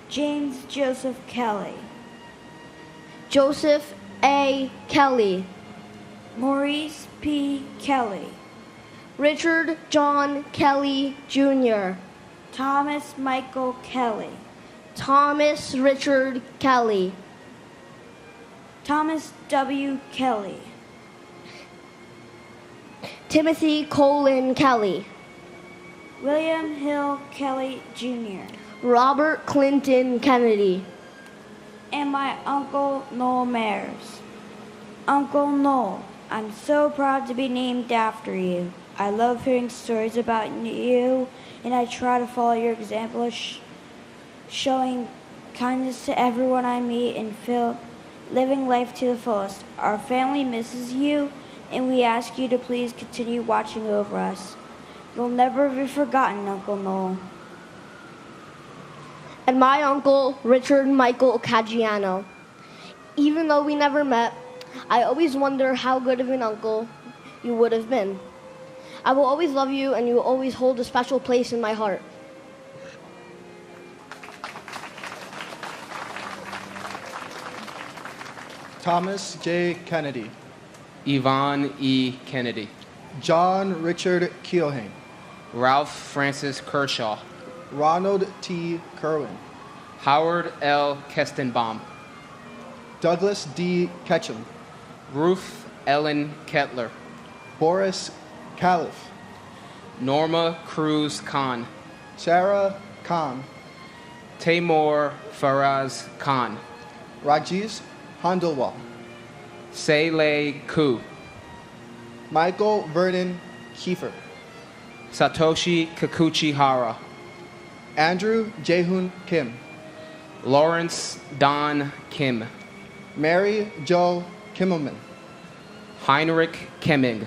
James Joseph Kelly. Joseph A. Kelly, Maurice P. Kelly. Richard John Kelly Jr., Thomas Michael Kelly. Thomas Richard Kelly, Thomas W. Kelly. Timothy Colin Kelly, William Hill Kelly Jr. Robert Clinton Kennedy, and my Uncle Noel Mayers. Uncle Noel, I'm so proud to be named after you. I love hearing stories about you, and I try to follow your example of showing kindness to everyone I meet and living life to the fullest. Our family misses you, and we ask you to please continue watching over us. You'll never be forgotten, Uncle Noel. and my uncle, Richard Michael Caggiano. Even though we never met, I always wonder how good of an uncle you would have been. I will always love you, and you will always hold a special place in my heart. Thomas J. Kennedy. Yvonne E. Kennedy. John Richard Keohane. Ralph Francis Kershaw. Ronald T. Kerwin. Howard L. Kestenbaum. Douglas D. Ketchum. Ruth Ellen Kettler. Boris Caliph. Norma Cruz Khan. Sarah Khan. Taimur Faraz Khan. Rajesh Handelwal. Seilei Ku. Michael Vernon Kiefer. Satoshi Kikuchi Hara. Andrew Jaehoon Kim. Lawrence Don Kim. Mary Jo Kimmelman. Heinrich Kemming.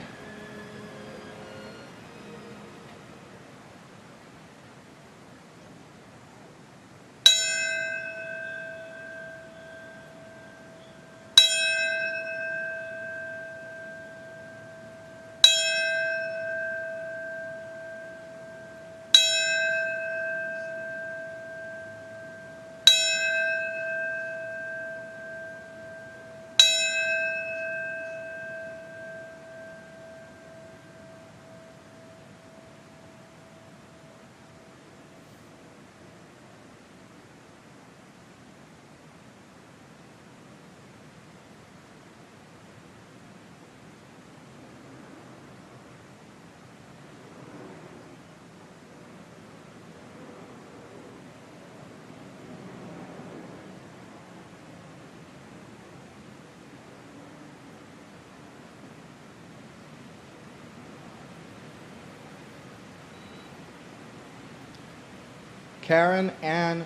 Karen Ann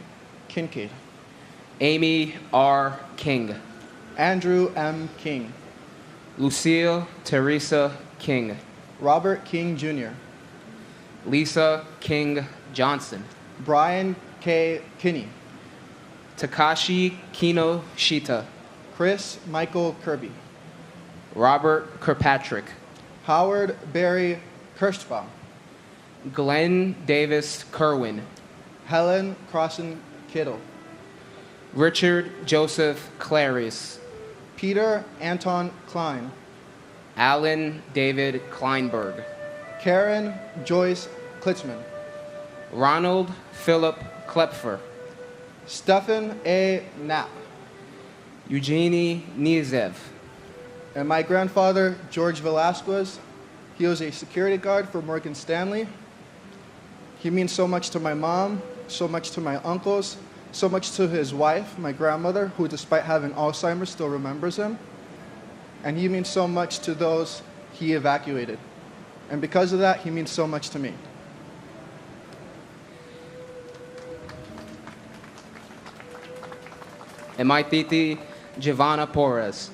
Kincaid. Amy R. King. Andrew M. King. Lucille Teresa King. Robert King Jr. Lisa King Johnson. Brian K. Kinney. Takashi Kinoshita. Chris Michael Kirby. Robert Kirkpatrick. Howard Barry Kirschbaum. Glenn Davis Kerwin. Helen Crossan Kittle. Richard Joseph Clarice. Peter Anton Klein. Alan David Kleinberg. Karen Joyce Klitzman. Ronald Philip Klepfer. Stephen A. Knapp. Eugenie Niezev. And my grandfather, George Velasquez, He was a security guard for Morgan Stanley. He means so much to my mom, so much to my uncles, so much to his wife, my grandmother, who despite having Alzheimer's still remembers him. And he means so much to those he evacuated. And because of that, he means so much to me. And my titi, Giovanna Porras.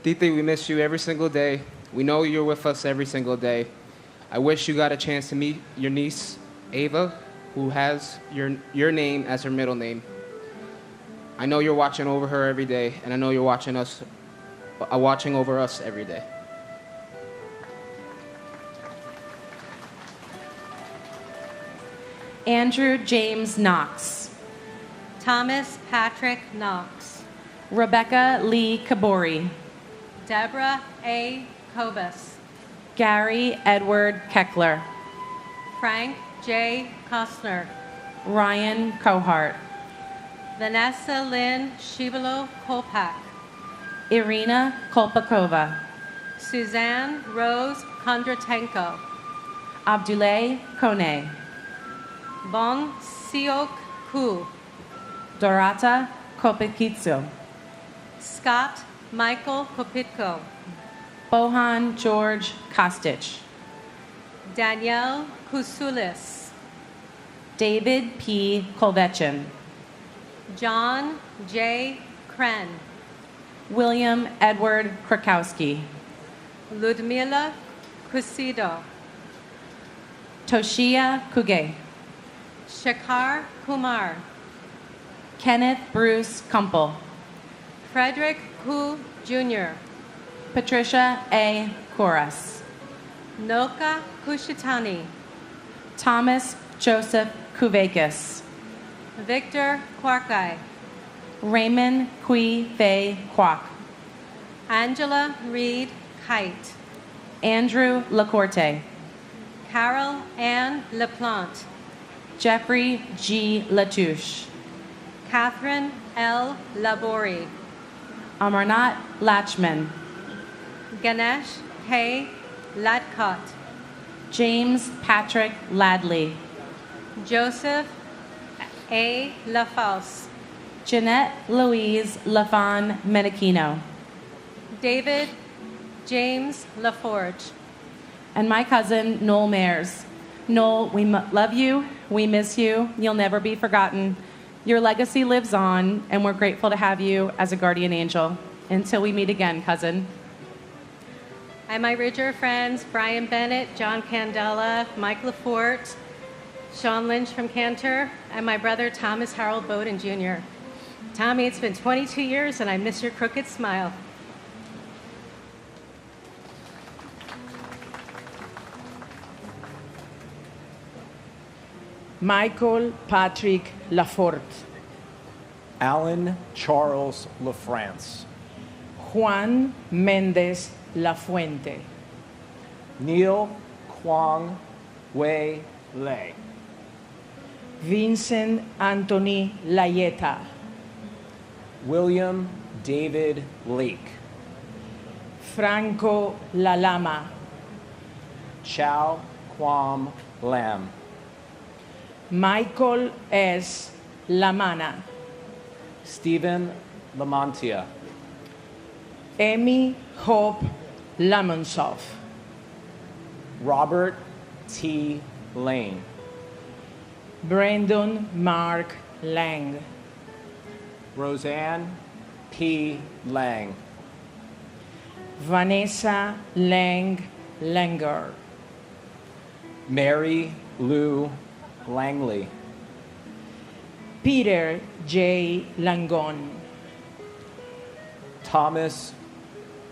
Titi, we miss you every single day. We know you're with us every single day. I wish you got a chance to meet your niece, Ava, who has your name as her middle name. I know you're watching over her every day, and I know you're watching over us every day. Andrew James Knox. Thomas Patrick Knox. Rebecca Lee Kabori. Deborah A. Kobus. Gary Edward Keckler. Frank J. Kostner. Ryan Kohart. Vanessa Lynn Shibalo Kolpak. Irina Kolpakova. Suzanne Rose Kondratenko. Abdullah Kone. Bong Siok Hu. Dorata Kopikitsu. Scott Michael Kopitko. Bohan George Kostich. Danielle Kusulis. David P. Kolvechin. John J. Kren. William Edward Krakowski. Ludmila Kusido. Toshia Kuge. Shekhar Kumar. Kenneth Bruce Kumpel. Frederick Hu Jr. Patricia A. Koras. Noka Kushitani. Thomas Joseph Kuvakis. Victor Kwarkai. Raymond Kui Fei Kwok. Angela Reed Kite. Andrew Lacorte. Carol Ann LaPlante. Jeffrey G. Latouche. Catherine L. Labori. Amarnath Lachman. Ganesh K. Ladkot. James Patrick Ladley. Joseph A. LaFause. Jeanette Louise Lafon Menachino. David James LaForge. And my cousin, Noel Mayers. Noel, we love you. We miss you. You'll never be forgotten. Your legacy lives on, and we're grateful to have you as a guardian angel. Until we meet again, cousin. And my Ridger friends, Brian Bennett, John Candela, Mike LaForte, Sean Lynch from Cantor, and my brother, Thomas Harold Bowden Jr. Tommy, it's been 22 years, and I miss your crooked smile. Michael Patrick Laforte. Alan Charles LaFrance. Juan Mendez Lafuente. Neil Kwong Wei Lei. Vincent Anthony Layeta. William David Lake. Franco Lalama. Chow Quam Lam. Michael S. Lamana. Stephen Lamontia. Amy Hope Lamonsoff. Robert T. Lane. Brandon Mark Lang. Roseanne P. Lang. Vanessa Lang Langer. Mary Lou Langley. Peter J. Langon. Thomas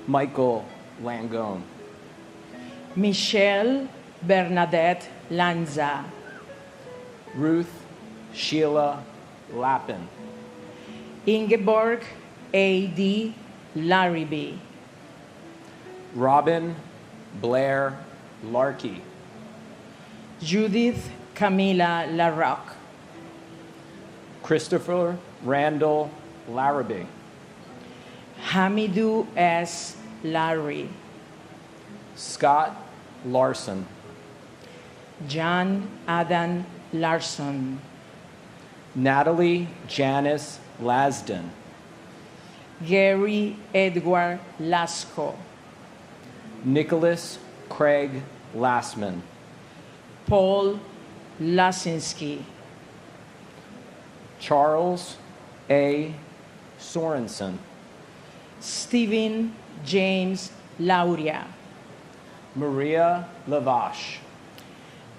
Michael Langone. Michelle Bernadette Lanza. Ruth Sheila Lappin. Ingeborg A.D. Larrabee. Robin Blair Larkey. Judith Camila Larocque. Christopher Randall Larrabee. Hamidou S. Larry. Scott Larson. John Adam Larson. Natalie Janice Lasden. Gary Edward Lasco. Nicholas Craig Lassman. Paul Lasinski. Charles A. Sorensen. Stephen James Lauria. Maria Lavache.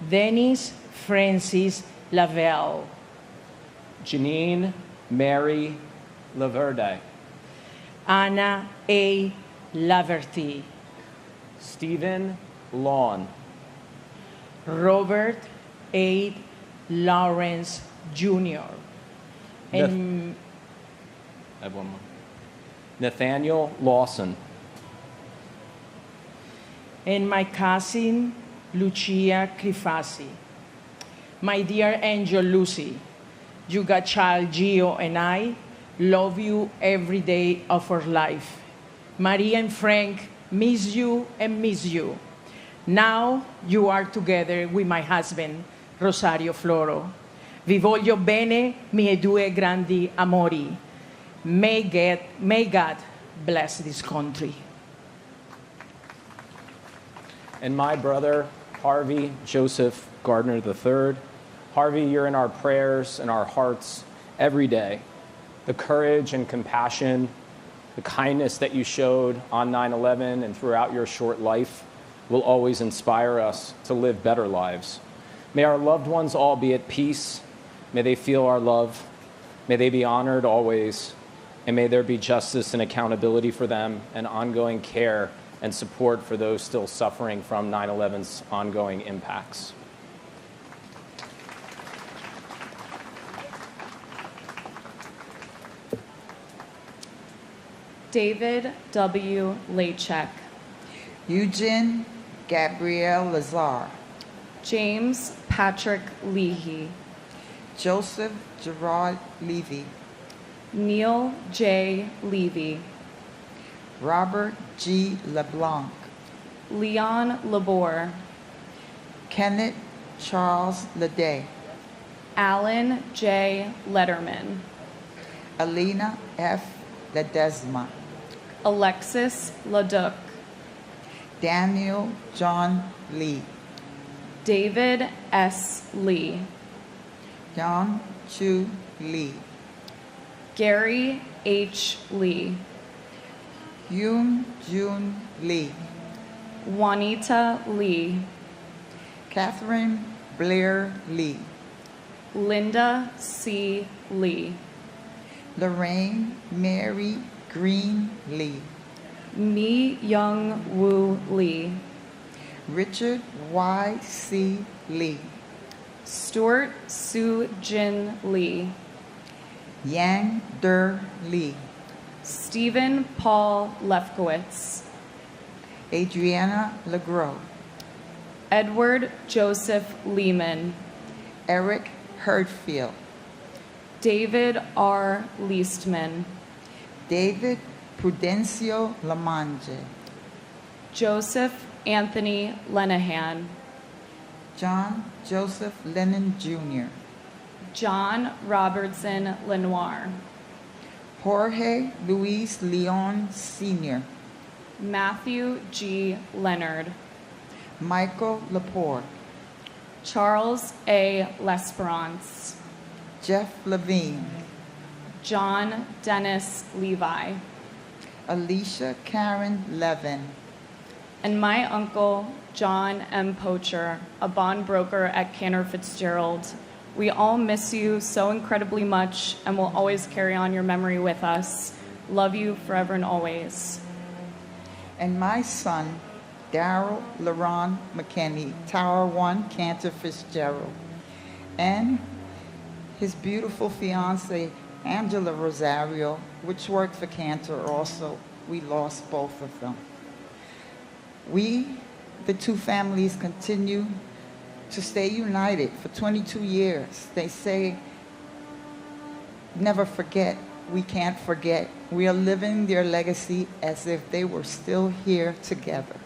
Dennis Francis Lavelle. Janine Mary Laverde. Anna A. Laverty. Stephen Lawn. Robert A. Lawrence Jr. And I have one more. Nathaniel Lawson. and my cousin Lucia Crifasi. My dear angel Lucy, you got child Gio and I love you every day of our life. Maria and Frank miss you and miss you. Now you are together with my husband, Rosario Floro. Vi voglio bene, miei due grandi amori. May God bless this country. And my brother, Harvey Joseph Gardner III. Harvey, you're in our prayers and our hearts every day. The courage and compassion, the kindness that you showed on 9/11 and throughout your short life will always inspire us to live better lives. May our loved ones all be at peace. May they feel our love. May they be honored always. And may there be justice and accountability for them and ongoing care and support for those still suffering from 9/11's ongoing impacts. David W. Lachek. Eugene Gabriel Lazar. James Patrick Leahy. Joseph Gerard Levy. Neil J. Levy. Robert G. LeBlanc. Leon Labor. Kenneth Charles Leday. Alan J. Letterman. Alina F. Ledesma. Alexis Leduc. Daniel John Lee. David S. Lee. Yang Chu Lee. Gary H. Lee. Yoon Jun Lee. Juanita Lee. Catherine Blair Lee. Linda C. Lee. Lorraine Mary Green Lee. Mi Young Woo Lee. Richard Y. C. Lee. Stuart Soo Jin Lee. Yang Der Lee. Stephen Paul Lefkowitz. Adriana Legros. Edward Joseph Lehman. Eric Herdfield. David R. Leastman. David Prudencio Lamange. Joseph Anthony Lenahan. John Joseph Lennon Jr. John Robertson Lenoir. Jorge Luis Leon Sr. Matthew G. Leonard. Michael Laporte. Charles A. L'Esperance. Jeff Levine. John Dennis Levi. Alicia Karen Levin. And my uncle, John M. Pocher, a bond broker at Cantor Fitzgerald. We all miss you so incredibly much and will always carry on your memory with us. Love you forever and always. And my son, Darrell LaRon McKinney, Tower 1, Cantor Fitzgerald. And his beautiful fiancée, Angela Rosario, which worked for Cantor also. We lost both of them. We, the two families, continue to stay united for 22 years. They say, never forget. We can't forget. We are living their legacy as if they were still here together.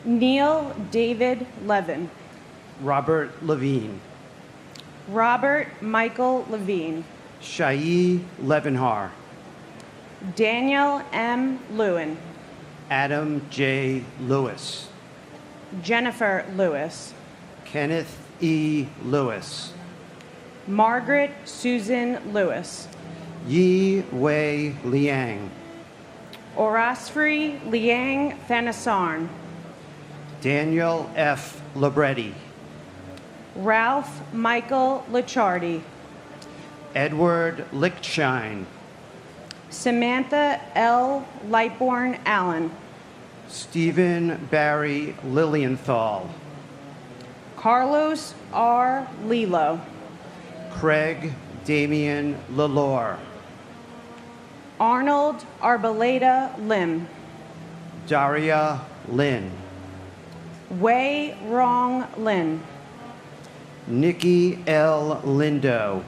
Neil David Levin. Robert Levine. Robert Michael Levine. Shai Levenhar. Daniel M. Lewin. Adam J. Lewis. Jennifer Lewis. Kenneth E. Lewis. Margaret Susan Lewis. Yi Wei Liang. Orasfri Liang Thanasarn. Daniel F. Libretti. Ralph Michael Lichardi. Edward Lichtshine. Samantha L. Lightborn Allen. Stephen Barry Lilienthal. Carlos R. Lilo. Craig Damian Lalore. Arnold Arboleda Lim. Daria Lin. Wei Rong Lin. Nikki L. Lindo.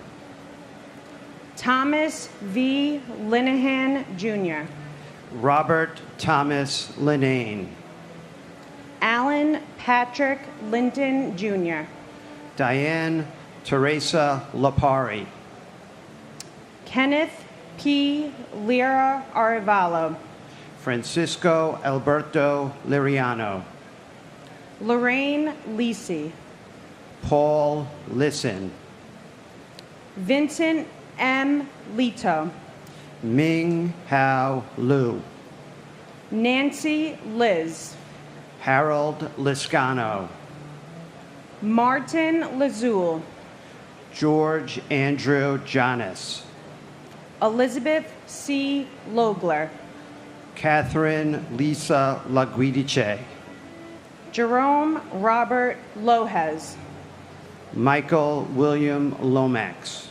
Thomas V. Linehan Jr. Robert Thomas Linane. Alan Patrick Linton Jr. Diane Teresa Lapari. Kenneth P. Lira Arevalo. Francisco Alberto Liriano. Lorraine Lisi. Paul Listen. Vincent M. Lito. Ming Hao Lu. Nancy Liz. Harold Liscano. Martin Lazul. George Andrew Janis. Elizabeth C. Logler. Catherine Lisa Laguidice. Jerome Robert Lohez. Michael William Lomax.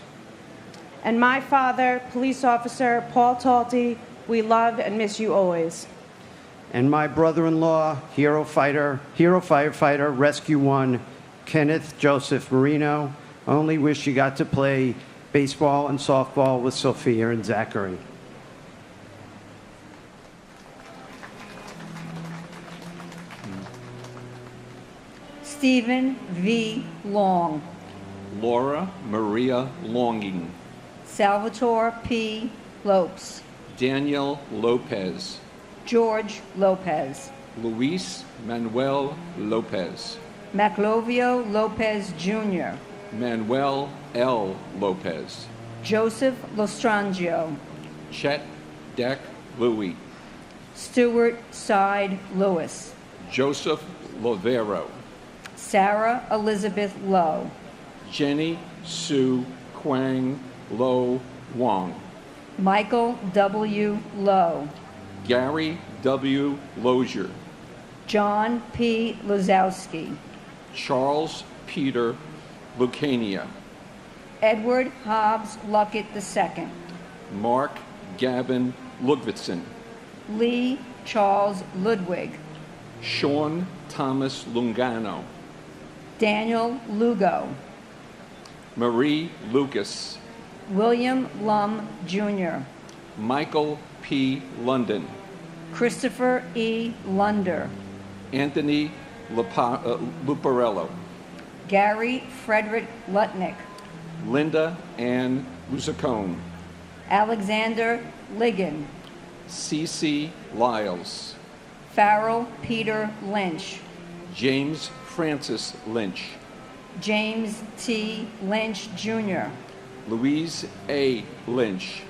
And my father, Police Officer Paul Talty, we love and miss you always. And my brother-in-law, hero firefighter, Rescue 1, Kenneth Joseph Marino. Only wish you got to play baseball and softball with Sophia and Zachary. Stephen V. Long. Laura Maria Longing. Salvatore P. Lopes. Daniel Lopez. George Lopez. Luis Manuel Lopez. Maclovio Lopez Jr. Manuel L. Lopez. Joseph Lostrangio. Chet Deck Louis. Stuart Side Lewis. Joseph Lovero. Sarah Elizabeth Lowe. Jenny Sue Quang Lo Wong. Michael W. Lowe. Gary W. Lozier. John P. Lazowski. Charles Peter Lucania. Edward Hobbs Luckett II. Mark Gavin Ludvigsen. Lee Charles Ludwig. Sean Thomas Lungano. Daniel Lugo. Marie Lucas. William Lum Jr. Michael P. London. Christopher E. Lunder. Anthony Luparello. Gary Frederick Lutnick. Linda Ann Rusacone. Alexander Ligon. Cece Lyles. Farrell Peter Lynch. James Francis Lynch. James T. Lynch Jr. Louise A. Lynch.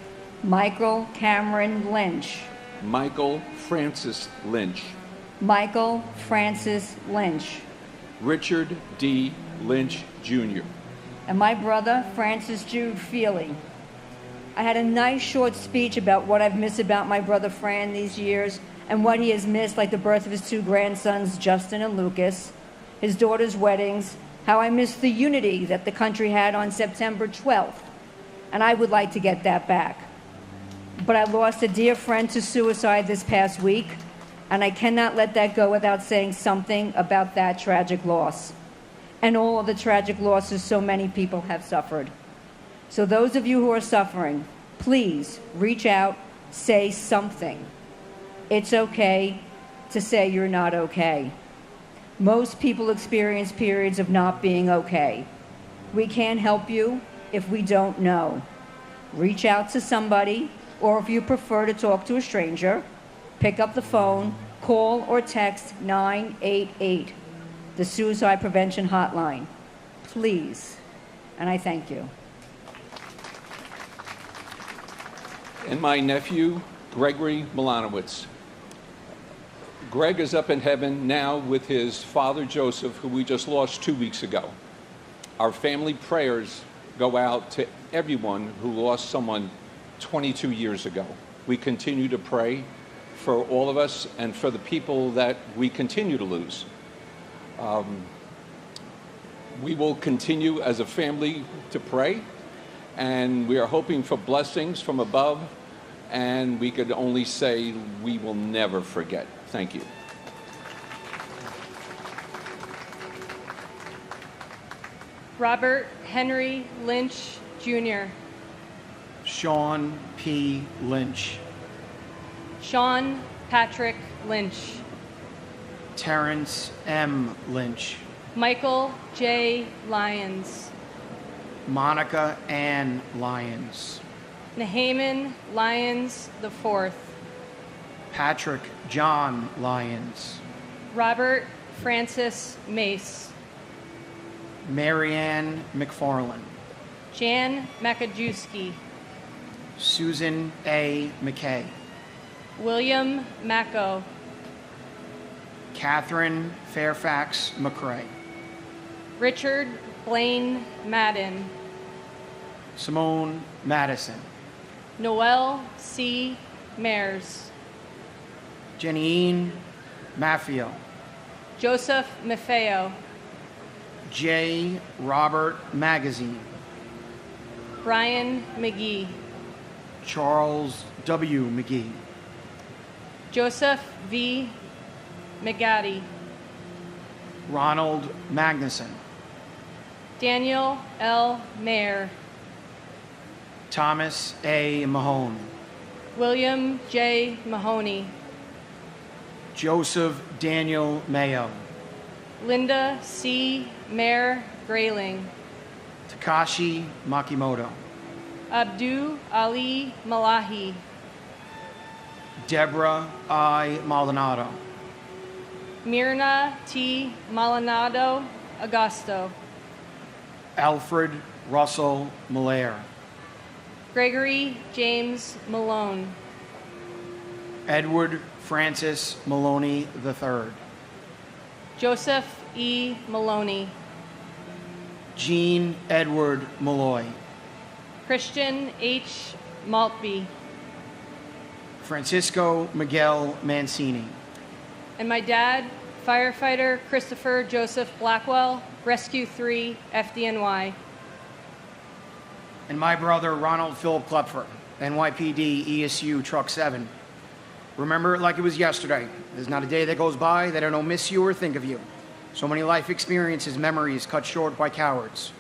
Michael Cameron Lynch. Michael Francis Lynch. Michael Francis Lynch. Richard D. Lynch Jr. And my brother, Francis Jude Feely. I had a nice short speech about what I've missed about my brother Fran these years and what he has missed, like the birth of his two grandsons, Justin and Lucas, his daughter's weddings, how I missed the unity that the country had on September 12th. And I would like to get that back. But I lost a dear friend to suicide this past week, and I cannot let that go without saying something about that tragic loss and all of the tragic losses so many people have suffered. So those of you who are suffering, please reach out, say something. It's okay to say you're not okay. Most people experience periods of not being okay. We can't help you if we don't know. Reach out to somebody, or if you prefer to talk to a stranger, pick up the phone, call or text 988, the Suicide Prevention Hotline. Please. And I thank you. And my nephew, Gregory Milanowitz. Greg is up in heaven now with his father, Joseph, who we just lost 2 weeks ago. Our family prayers go out to everyone who lost someone 22 years ago. We continue to pray for all of us and for the people that we continue to lose. We will continue as a family to pray, and we are hoping for blessings from above, and we could only say we will never forget. Thank you. Robert Henry Lynch, Jr. Sean P. Lynch. Sean Patrick Lynch. Terrence M. Lynch. Michael J. Lyons. Monica Ann Lyons. Nahaman Lyons IV. Patrick John Lyons. Robert Francis Mace. Marianne McFarland. Jan Makajewski. Susan A. McKay. William Macko. Catherine Fairfax McCrae. Richard Blaine Madden. Simone Madison. Noel C. Mares. Janine Maffio. Joseph Maffeo. J. Robert Magazine. Brian McGee. Charles W. McGee. Joseph V. McGaddy. Ronald Magnuson. Daniel L. Mayer. Thomas A. Mahone. William J. Mahoney. Joseph Daniel Mayo. Linda C. Mayer Grayling. Takashi Makimoto. Abdu Ali Malahi. Deborah I. Maldonado. Mirna T. Maldonado Augusto. Alfred Russell Malaire. Gregory James Malone. Edward Francis Maloney III. Joseph E. Maloney. Jean Edward Malloy. Christian H. Maltby. Francisco Miguel Mancini. And my dad, firefighter Christopher Joseph Blackwell, Rescue 3, FDNY. And my brother, Ronald Philip Klepfer, NYPD ESU Truck 7. Remember it like it was yesterday. There's not a day that goes by that I don't miss you or think of you. So many life experiences, memories cut short by cowards.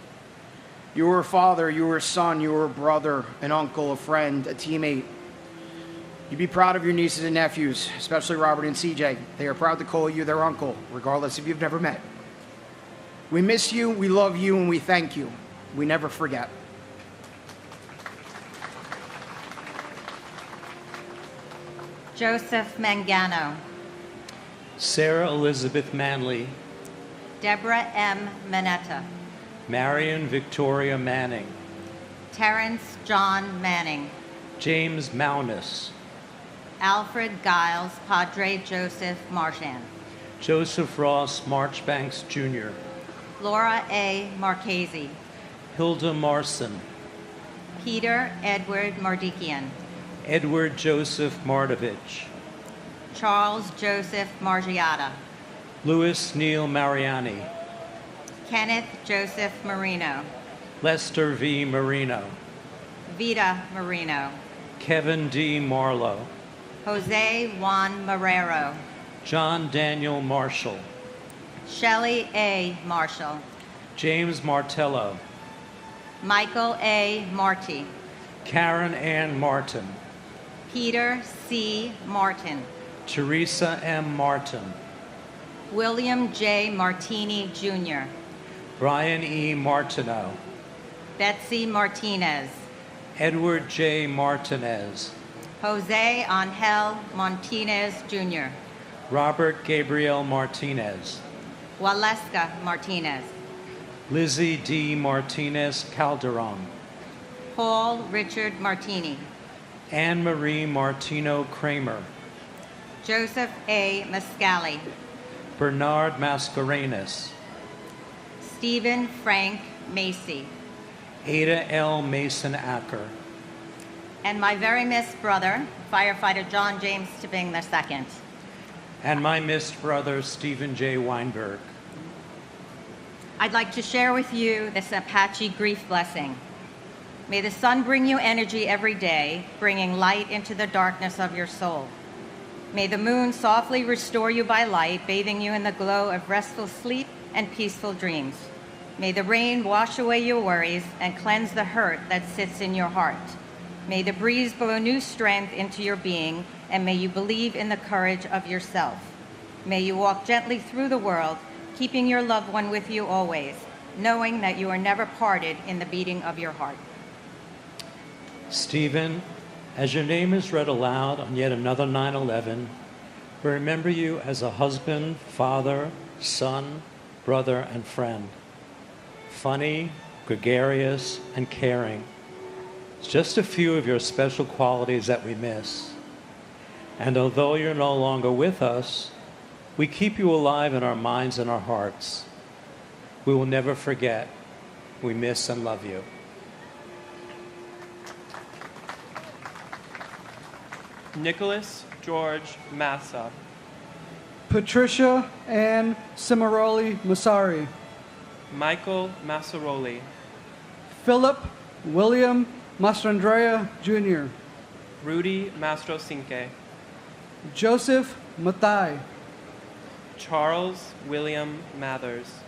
You were a father, you were a son, you were a brother, an uncle, a friend, a teammate. You'd be proud of your nieces and nephews, especially Robert and CJ. They are proud to call you their uncle, regardless if you've never met. We miss you, we love you, and we thank you. We never forget. Joseph Mangano. Sarah Elizabeth Manley. Deborah M. Manetta. Marion Victoria Manning. Terrence John Manning. James Maunus. Alfred Giles Padre Joseph Marchand. Joseph Ross Marchbanks Jr. Laura A. Marchese. Hilda Marson. Peter Edward Mardikian. Edward Joseph Mardovich. Charles Joseph Margiata. Louis Neil Mariani. Kenneth Joseph Marino. Lester V. Marino. Vita Marino. Kevin D. Marlowe. Jose Juan Marrero. John Daniel Marshall. Shelley A. Marshall. James Martello. Michael A. Marty. Karen Ann Martin. Peter C. Martin. Teresa M. Martin. William J. Martini, Jr., Brian E. Martineau, Betsy Martinez, Edward J. Martinez, Jose Angel Martinez, Jr., Robert Gabriel Martinez, Waleska Martinez, Lizzie D. Martinez Calderon, Paul Richard Martini, Anne Marie Martino Kramer, Joseph A. Mascali, Bernard Mascarenas, Stephen Frank Macy, Ada L. Mason Acker, and my very missed brother, firefighter John James Tipping II. and my missed brother, Stephen J. Weinberg. I'd like to share with you this Apache grief blessing. May the sun bring you energy every day, bringing light into the darkness of your soul. May the moon softly restore you by light, bathing you in the glow of restful sleep and peaceful dreams. May the rain wash away your worries and cleanse the hurt that sits in your heart. May the breeze blow new strength into your being, and may you believe in the courage of yourself. May you walk gently through the world, keeping your loved one with you always, knowing that you are never parted in the beating of your heart. Stephen, as your name is read aloud on yet another 9/11, we remember you as a husband, father, son, brother, and friend. Funny, gregarious, and caring. It's just a few of your special qualities that we miss. And although you're no longer with us, we keep you alive in our minds and our hearts. We will never forget. We miss and love you. Nicholas George Massa, Patricia Ann Cimaroli Masari, Michael Massaroli, Philip William Mastrandrea Jr., Rudy Mastrocinque, Joseph Mathai, Charles William Mathers,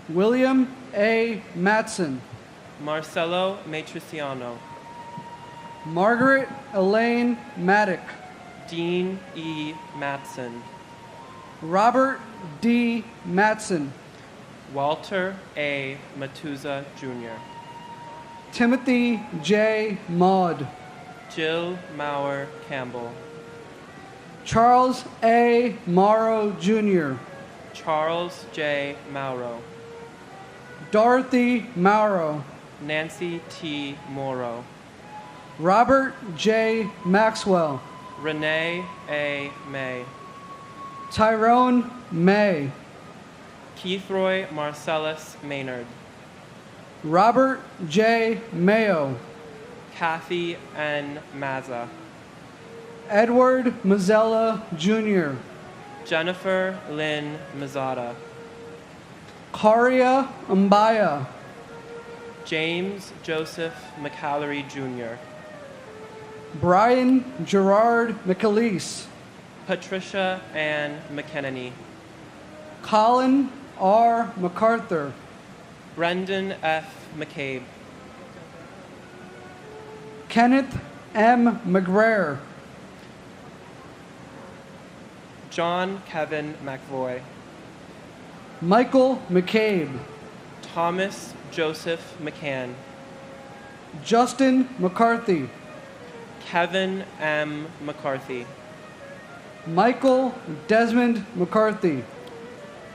William A. Matson, Marcelo Matriciano, Margaret Elaine Maddock, Dean E. Matson, Robert D. Matson, Walter A. Matuza Jr., Timothy J. Maud, Jill Maurer Campbell, Charles A. Morrow Jr., Charles J. Mauro, Dorothy Mauro, Nancy T. Morrow, Robert J. Maxwell, Renee A. May, Tyrone May, Keithroy Marcellus Maynard, Robert J. Mayo, Kathy N. Mazza, Edward Mazzella Jr., Jennifer Lynn Mazzata, Karia Mbaya, James Joseph McAllery Jr., Brian Gerard McAleese, Patricia Ann McKenney, Colin R. MacArthur, Brendan F. McCabe, Kenneth M. McGrair, John Kevin McVoy, Michael McCabe, Thomas Joseph McCann, Justin McCarthy, Kevin M. McCarthy, Michael Desmond McCarthy,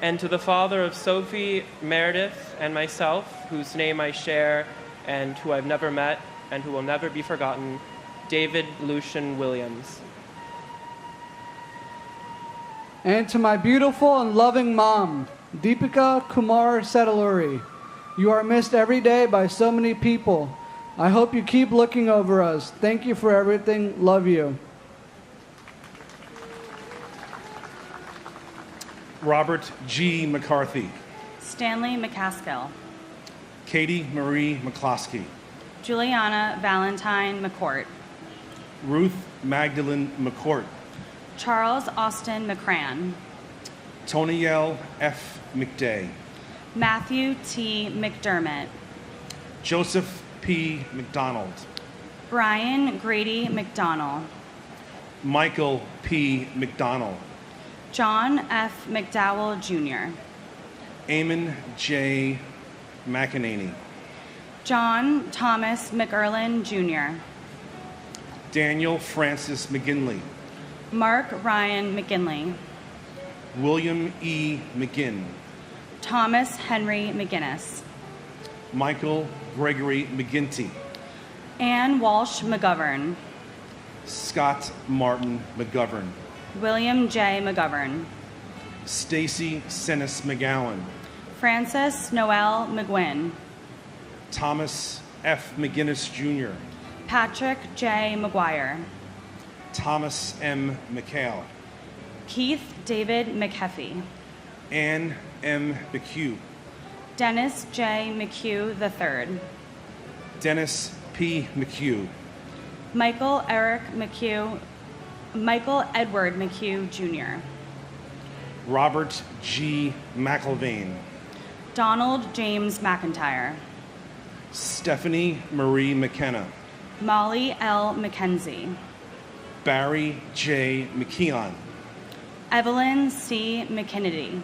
and to the father of Sophie Meredith and myself, whose name I share and who I've never met and who will never be forgotten, David Lucian Williams. and to my beautiful and loving mom, Deepika Kumar Sedaluri. You are missed every day by so many people. I hope you keep looking over us. Thank you for everything. Love you. Robert G. McCarthy, Stanley McCaskill, Katie Marie McCloskey, Juliana Valentine McCourt, Ruth Magdalene McCourt, Charles Austin McCran, Toniel F. McDay, Matthew T. McDermott, Joseph P. McDonald, Brian Grady McDonald, Michael P. McDonald, John F. McDowell, Jr., Eamon J. McEnany, John Thomas McErlin, Jr., Daniel Francis McGinley, Mark Ryan McGinley, William E. McGinn, Thomas Henry McGinnis, Michael Gregory McGinty, Ann Walsh McGovern, Scott Martin McGovern, William J. McGovern, Stacy Senis McGowan, Francis Noel McGuinn, Thomas F. McGinnis Jr., Patrick J. McGuire, Thomas M. McHale, Keith David McHeffy, Ann M. McHugh, Dennis J. McHugh III, Dennis P. McHugh, Michael Edward McHugh Jr., Robert G. McIlvaine, Donald James McIntyre, Stephanie Marie McKenna, Molly L. McKenzie, Barry J. McKeon, Evelyn C. McKinney,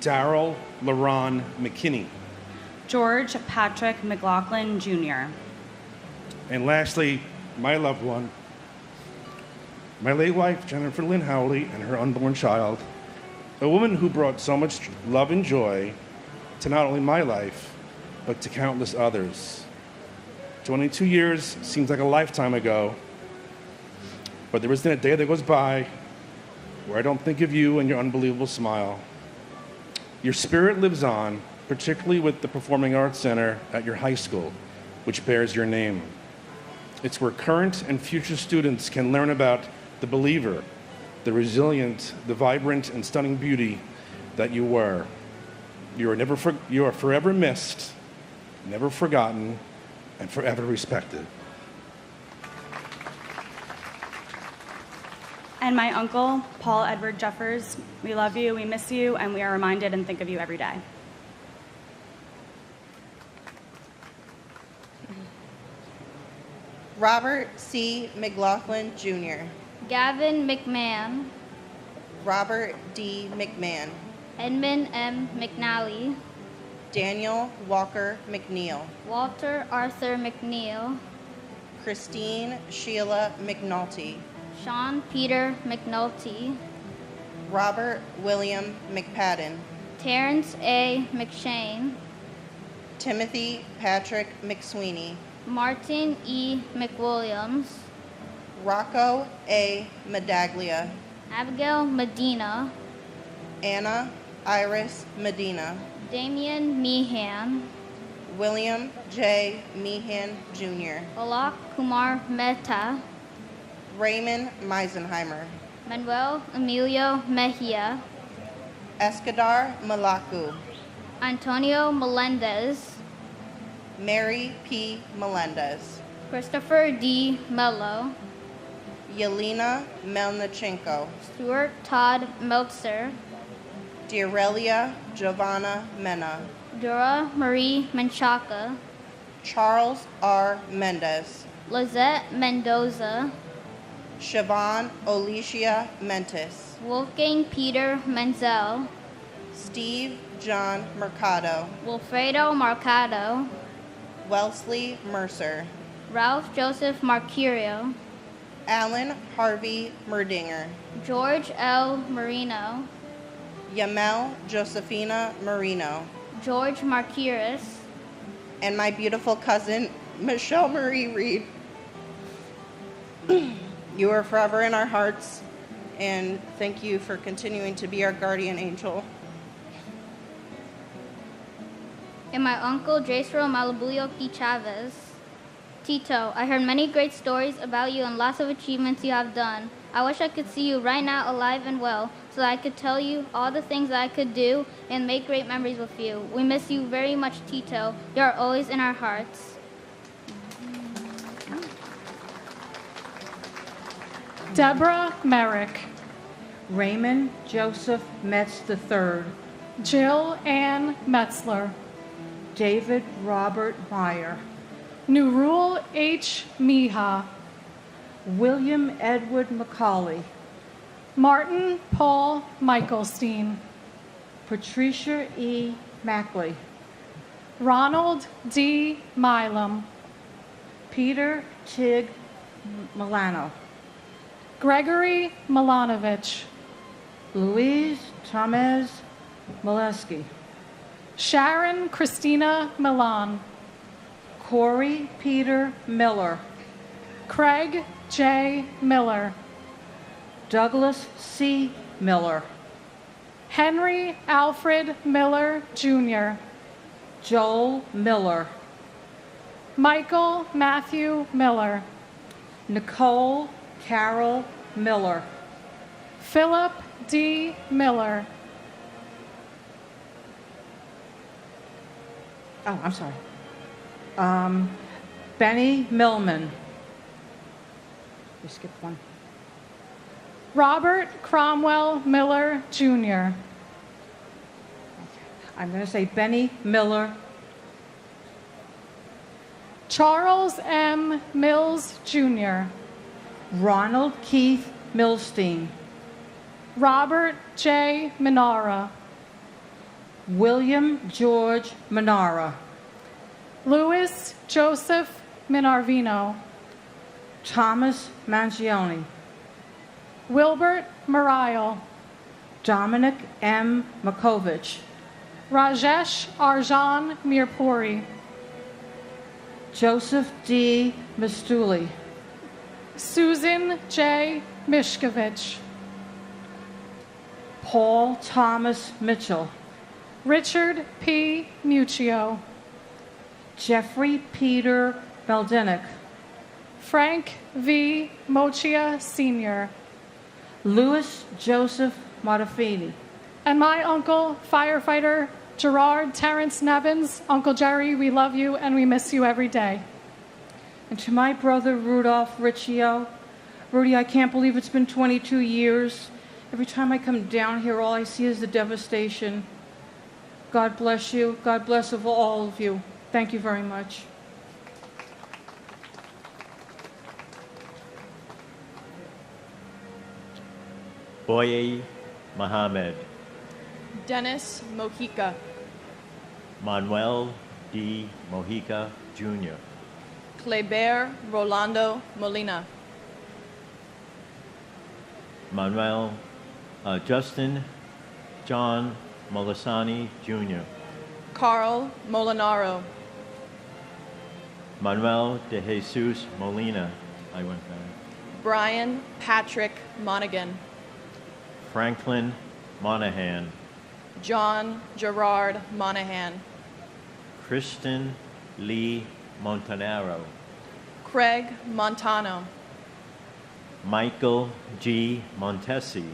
Daryl LaRon McKinney, George Patrick McLaughlin Jr., and lastly, my loved one, my late wife, Jennifer Lynn Howley, and her unborn child, a woman who brought so much love and joy to not only my life, but to countless others. 22 years seems like a lifetime ago, but there isn't a day that goes by where I don't think of you and your unbelievable smile. Your spirit lives on, particularly with the Performing Arts Center at your high school, which bears your name. It's where current and future students can learn about the believer, the resilient, the vibrant, and stunning beauty that you were. You are forever missed, never forgotten, and forever respected. and my uncle, Paul Edward Jeffers. We love you, we miss you, and we are reminded and think of you every day. Robert C. McLaughlin, Jr. Gavin McMahon. Robert D. McMahon. Edmund M. McNally. Daniel Walker McNeil. Walter Arthur McNeil. Christine Sheila McNulty. Sean Peter McNulty. Robert William McPadden. Terrence A. McShane. Timothy Patrick McSweeney. Martin E. McWilliams. Rocco A. Medaglia. Abigail Medina. Anna Iris Medina. Damian Meehan. William J. Meehan, Jr. Alok Kumar Mehta. Raymond Meisenheimer. Manuel Emilio Mejia. Escadar Malaku. Antonio Melendez. Mary P. Melendez. Christopher D. Mello. Yelena Melnichenko. Stuart Todd Meltzer. Direlia Giovanna Mena. Dora Marie Menchaca. Charles R. Mendez. Lizette Mendoza. Siobhan Alicia Mentis. Wolfgang Peter Menzel. Steve John Mercado. Wilfredo Marcado. Wellesley Mercer. Ralph Joseph Marcurio. Alan Harvey Merdinger. George L. Marino. Yamel Josephina Marino. George Marquires. And my beautiful cousin, Michelle Marie Reed. You are forever in our hearts, and thank you for continuing to be our guardian angel. And my uncle, Jesro Malabuyo P. Chavez. Tito, I heard many great stories about you and lots of achievements you have done. I wish I could see you right now alive and well, so that I could tell you all the things that I could do and make great memories with you. We miss you very much, Tito. You are always in our hearts. Deborah Merrick. Raymond Joseph Metz III. Jill Ann Metzler. David Robert Meyer. Nurul H. Miha. William Edward McCauley. Martin Paul Michaelstein. Patricia E. Mackley. Ronald D. Milam. Peter Tig Milano. Gregory Milanovich. Louise Tomez Molesky. Sharon Christina Milan. Corey Peter Miller. Craig J. Miller. Douglas C. Miller. Henry Alfred Miller, Jr. Joel Miller. Michael Matthew Miller. Nicole Carol Miller. Philip D. Miller. Oh, I'm sorry. Benny Millman. We skipped one. Robert Cromwell Miller, Jr. I'm going to say Benny Miller. Charles M. Mills, Jr. Ronald Keith Milstein. Robert J. Minara. William George Minara. Louis Joseph Minarvino. Thomas Mangione. Wilbert Muriel. Dominic M. Makovich. Rajesh Arjan Mirpuri. Joseph D. Mastuli. Susan J. Mishkovich. Paul Thomas Mitchell. Richard P. Muccio. Jeffrey Peter Meldenick. Frank V. Mochia Sr. Louis Joseph Modafini. And my uncle, firefighter Gerard Terrence Nevins. Uncle Jerry, we love you and we miss you every day. And to my brother Rudolph Riccio. Rudy, I can't believe it's been 22 years. Every time I come down here, all I see is the devastation. God bless you. God bless all of you. Thank you very much. Boye Mohammed. Dennis Mojica. Manuel D. Mojica, Jr. Kleber Rolando Molina. Manuel Justin John Molisani, Jr. Carl Molinaro. Manuel de Jesus Molina. I went back. Brian Patrick Monaghan. Franklin Monahan. John Gerard Monahan. Kristen Lee Montanaro. Craig Montano. Michael G. Montesi.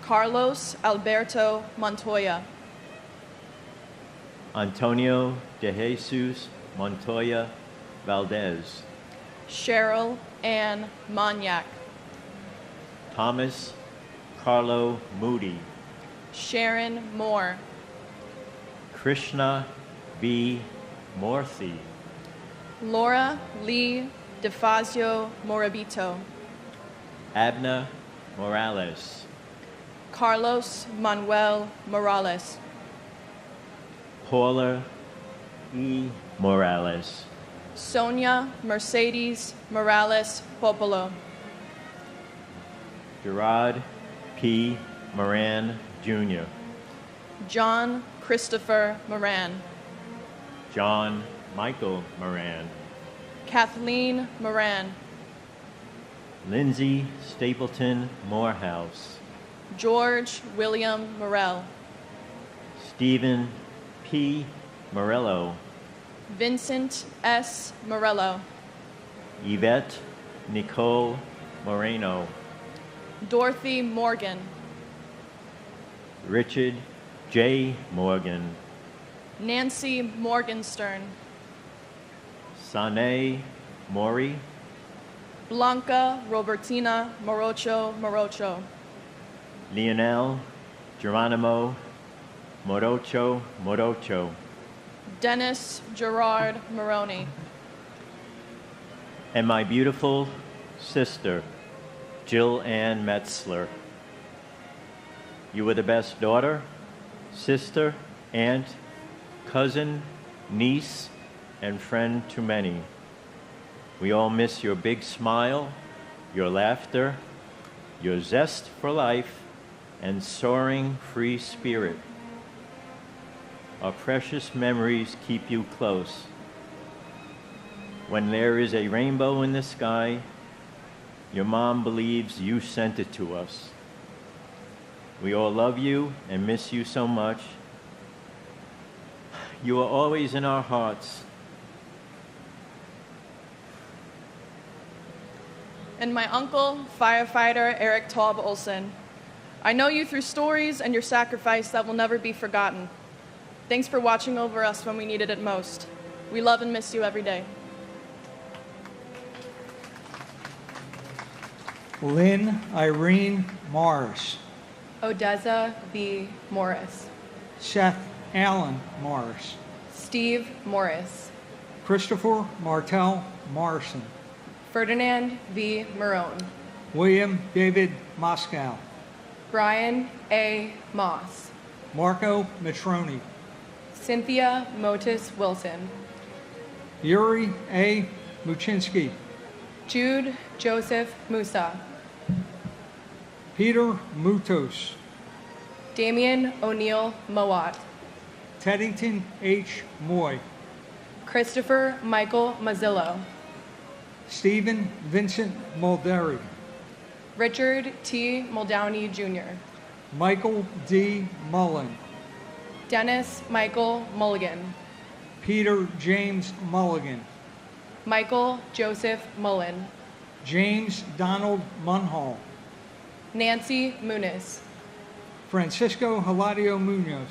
Carlos Alberto Montoya. Antonio de Jesus Montoya Valdez. Cheryl Ann Monyak. Thomas Carlo Moody. Sharon Moore. Krishna V. Morthy. Laura Lee DeFazio Morabito. Abner Morales. Carlos Manuel Morales. Paula E. Morales. Sonia Mercedes Morales Popolo. Gerard P. Moran, Jr. John Christopher Moran. John Michael Moran. Kathleen Moran. Lindsay Stapleton Morehouse. George William Morell. Stephen P. Morello. Vincent S. Morello. Yvette Nicole Moreno. Dorothy Morgan. Richard J. Morgan. Nancy Morgenstern. Sane Mori. Blanca Robertina Morocho Morocho. Lionel Geronimo Morocho Morocho. Dennis Gerard Moroni. And my beautiful sister, Jill Ann Metzler. You were the best daughter, sister, aunt, cousin, niece, and friend to many. We all miss your big smile, your laughter, your zest for life, and soaring free spirit. Our precious memories keep you close. When there is a rainbow in the sky, your mom believes you sent it to us. We all love you and miss you so much. You are always in our hearts. And my uncle, firefighter Eric Taub Olson. I know you through stories and your sacrifice that will never be forgotten. Thanks for watching over us when we needed it most. We love and miss you every day. Lynn Irene Morris. Odessa V. Morris. Seth Allen Morris. Steve Morris. Christopher Martell Morrison. Ferdinand V. Marone. William David Moscow. Brian A. Moss. Marco Mitroni. Cynthia Motis Wilson. Yuri A. Muchinsky. Jude Joseph Musa. Peter Mutos. Damian O'Neill Mowat. Teddington H. Moy. Christopher Michael Mazzillo. Stephen Vincent Mulderry. Richard T. Muldowney Jr. Michael D. Mullen. Dennis Michael Mulligan. Peter James Mulligan. Michael Joseph Mullen. James Donald Munhall. Nancy Muniz. Francisco Hilario Munoz.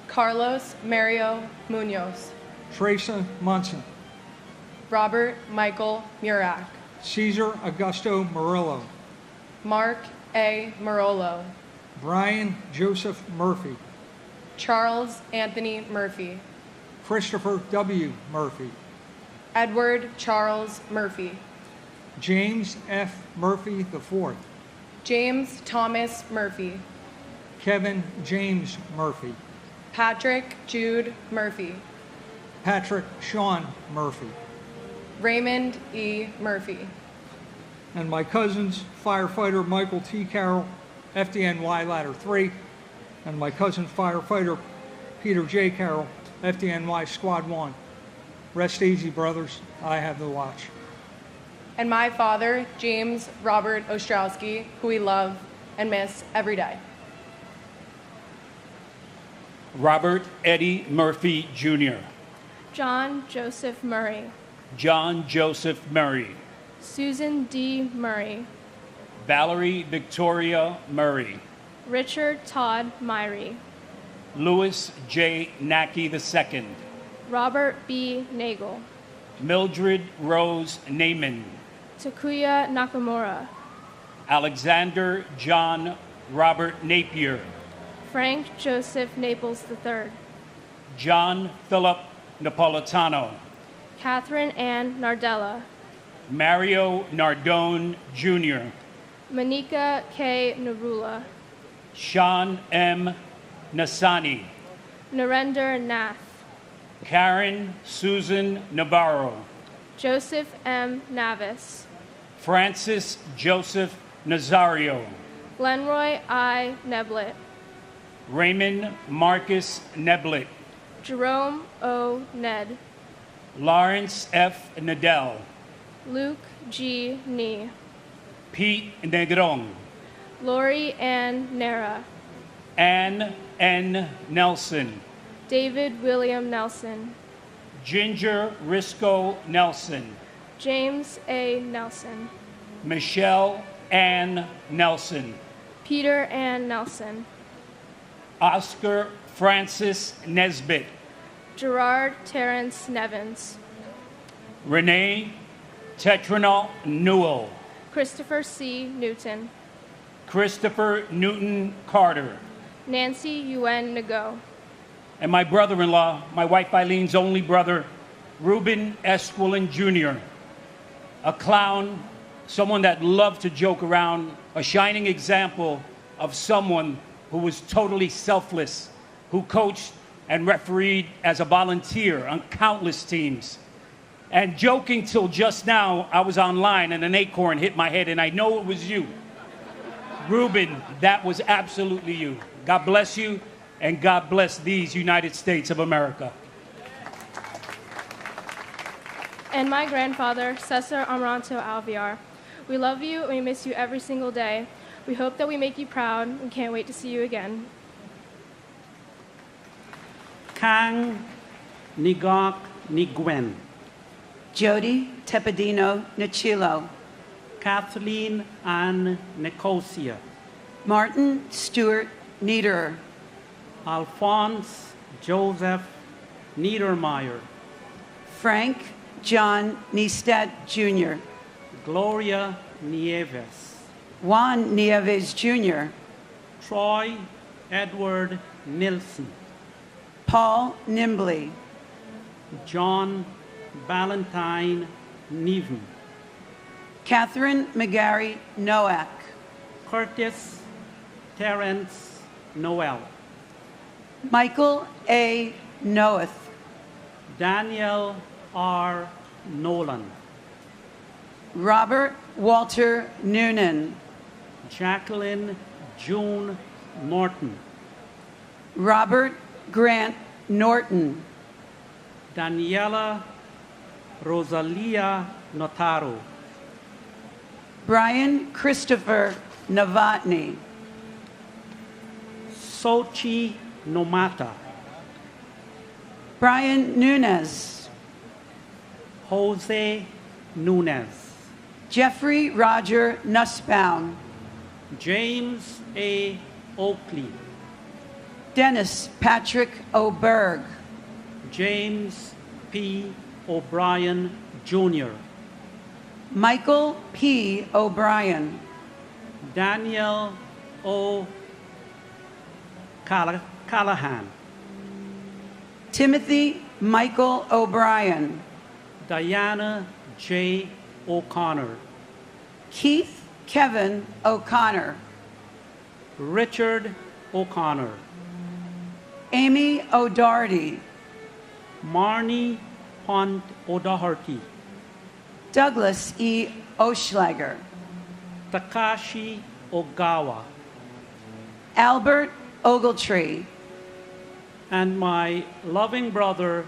Carlos Mario Munoz. Teresa Munson. Robert Michael Murak. Cesar Augusto Murillo. Mark A. Marolo. Brian Joseph Murphy. Charles Anthony Murphy. Christopher W. Murphy. Edward Charles Murphy. James F. Murphy IV. James Thomas Murphy. Kevin James Murphy. Patrick Jude Murphy. Patrick Sean Murphy. Raymond E. Murphy. And my cousins, firefighter Michael T. Carroll, FDNY Ladder 3, and my cousin, firefighter Peter J. Carroll, FDNY Squad 1. Rest easy, brothers. I have the watch. And my father, James Robert Ostrowski, who we love and miss every day. Robert Eddie Murphy Jr. John Joseph Murray. John Joseph Murray. Susan D. Murray. Valerie Victoria Murray. Richard Todd Myrie. Louis J. Nackey II. Robert B. Nagel. Mildred Rose Naiman. Takuya Nakamura. Alexander John Robert Napier. Frank Joseph Naples III. John Philip Napolitano. Catherine Ann Nardella. Mario Nardone Jr. Monica K. Narula. Sean M. Nasani. Narendra Nath. Karen Susan Navarro. Joseph M. Navis. Francis Joseph Nazario. Glenroy I. Neblet. Raymond Marcus Neblet. Jerome O. Ned. Lawrence F. Nadell. Luke G. Nee. Pete Negron. Lori Ann Nera. Ann N. Nelson. David William Nelson. Ginger Risco Nelson. James A. Nelson. Michelle Ann Nelson. Peter Ann Nelson. Oscar Francis Nesbitt. Gerard Terrence Nevins. Renee Tetranol Newell. Christopher C. Newton. Christopher Newton Carter. Nancy Yuen Nago. And my brother-in-law, my wife Eileen's only brother, Reuben Esquilin Jr., a clown, someone that loved to joke around, a shining example of someone who was totally selfless, who coached and refereed as a volunteer on countless teams. And joking till just now, I was online and an acorn hit my head, and I know it was you. Ruben, that was absolutely you. God bless you, and God bless these United States of America. And my grandfather, Cesar Amaranto Alviar. We love you and we miss you every single day. We hope that we make you proud. We can't wait to see you again. Kang Nigok Nigwen. Jody Tepedino Nachilo. Kathleen Ann Nicosia. Martin Stewart Niederer. Alphonse Joseph Niedermeyer. Frank John Niestad Jr. Gloria Nieves. Juan Nieves Jr. Troy Edward Nilsson. Paul Nimbley. John Valentine Niven. Catherine McGarry Noack. Curtis Terrence Noel. Michael A. Noeth. Daniel R. Nolan. Robert Walter Noonan. Jacqueline June Norton. Robert Grant Norton. Daniela Rosalia Notaro. Brian Christopher Novotny. Sochi Nomata. Brian Nunez. Jose Nunez. Jeffrey Roger Nussbaum. James A. Oakley. Dennis Patrick Oberg. James P. O'Brien, Jr. Michael P. O'Brien. Daniel O. Callahan. Timothy Michael O'Brien. Diana J. O'Connor. Keith Kevin O'Connor. Richard O'Connor. Amy O'Doherty. Marnie Pont O'Doherty. Douglas E. Oschlager. Takashi Ogawa. Albert Ogletree. And my loving brother,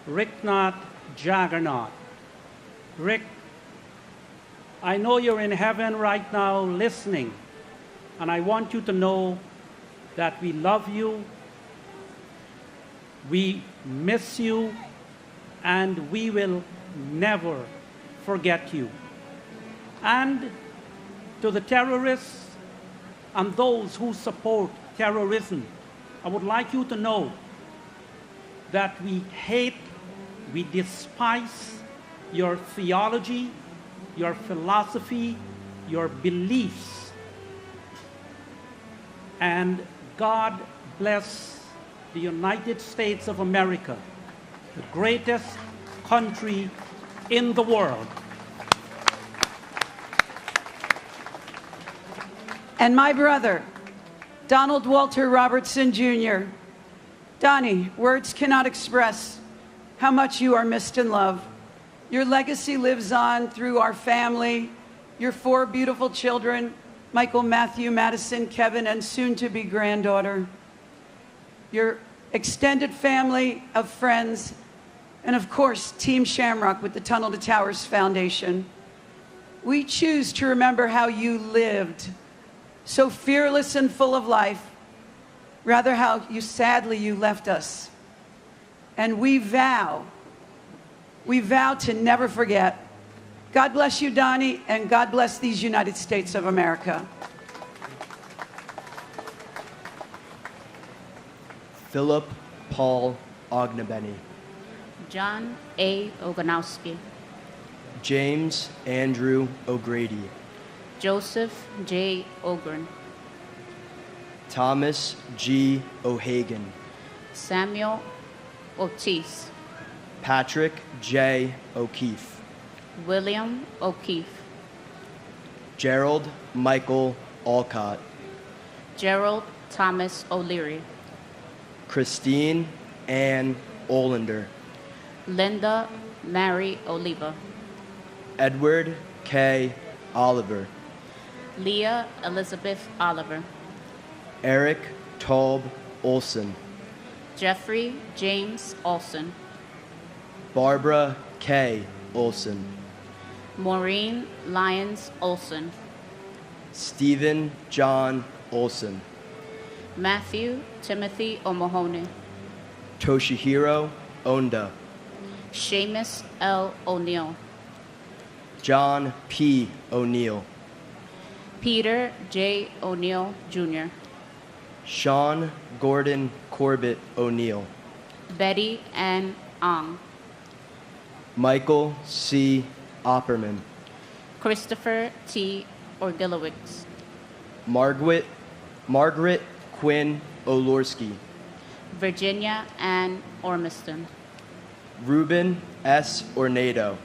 Ricknath Jaggernaut. Rick, I know you're in heaven right now listening, and I want you to know that we love you, we miss you, and we will never forget you. And to the terrorists and those who support terrorism, I would like you to know that we hate, we despise your theology, your philosophy, your beliefs. And God bless the United States of America, the greatest country in the world. And my brother, Donald Walter Robertson, Jr. Donnie, words cannot express how much you are missed and loved. Your legacy lives on through our family, your 4 beautiful children, Michael, Matthew, Madison, Kevin, and soon-to-be granddaughter, your extended family of friends, and of course, Team Shamrock with the Tunnel to Towers Foundation. We choose to remember how you lived, so fearless and full of life, rather how sadly you left us. And we vow to never forget. God bless you, Donnie, and God bless these United States of America. Philip Paul Ognebeni. John A. Oganowski. James Andrew O'Grady. Joseph J. Ogren. Thomas G. O'Hagan. Samuel Ortiz. Patrick J. O'Keefe. William O'Keefe. Gerald Michael Alcott. Gerald Thomas O'Leary. Christine Ann Olander. Linda Mary Oliva. Edward K. Oliver. Leah Elizabeth Oliver. Eric Taub Olson. Jeffrey James Olson. Barbara K. Olson. Maureen Lyons Olson. Stephen John Olson. Matthew Timothy O'Mahony. Toshihiro Onda. Seamus L. O'Neill. John P. O'Neill. Peter J. O'Neill, Jr. Sean Gordon Corbett O'Neill. Betty Ann Ong. Michael C. Opperman. Christopher T. Orgilowicz. Margaret Quinn Olorski. Virginia Ann Ormiston. Ruben S. Ornado.